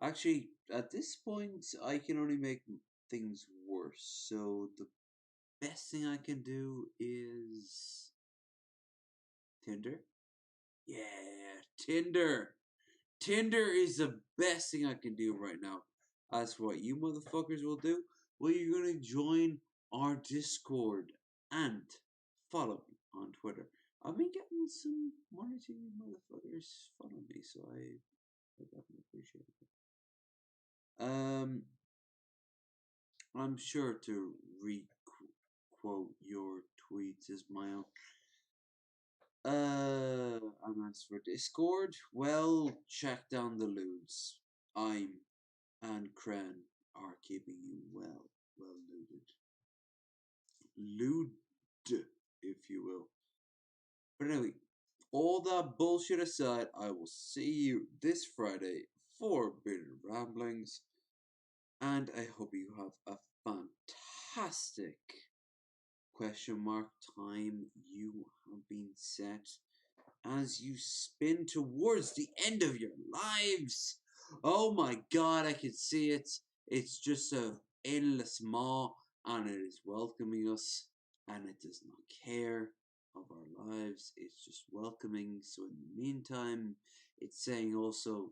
actually, at this point, I can only make things worse. So the best thing I can do is Tinder. Yeah, Tinder. Tinder is the best thing I can do right now. As for what you motherfuckers will do, well, you're gonna join our Discord and follow me on Twitter. I've been getting some one or two motherfuckers follow me, so I definitely appreciate it. I'm sure to re-quote your tweets as my own. And as for Discord, well, check down the lewds. I'm and Kren are keeping you well looted. Lewd, if you will. But anyway, all that bullshit aside, I will see you this Friday for Bitter Ramblings. And I hope you have a fantastic time you have been set as you spin towards the end of your lives. Oh my god, I can see it. It's just a endless maw, and it is welcoming us, and it does not care of our lives. It's just welcoming. So in the meantime, it's saying also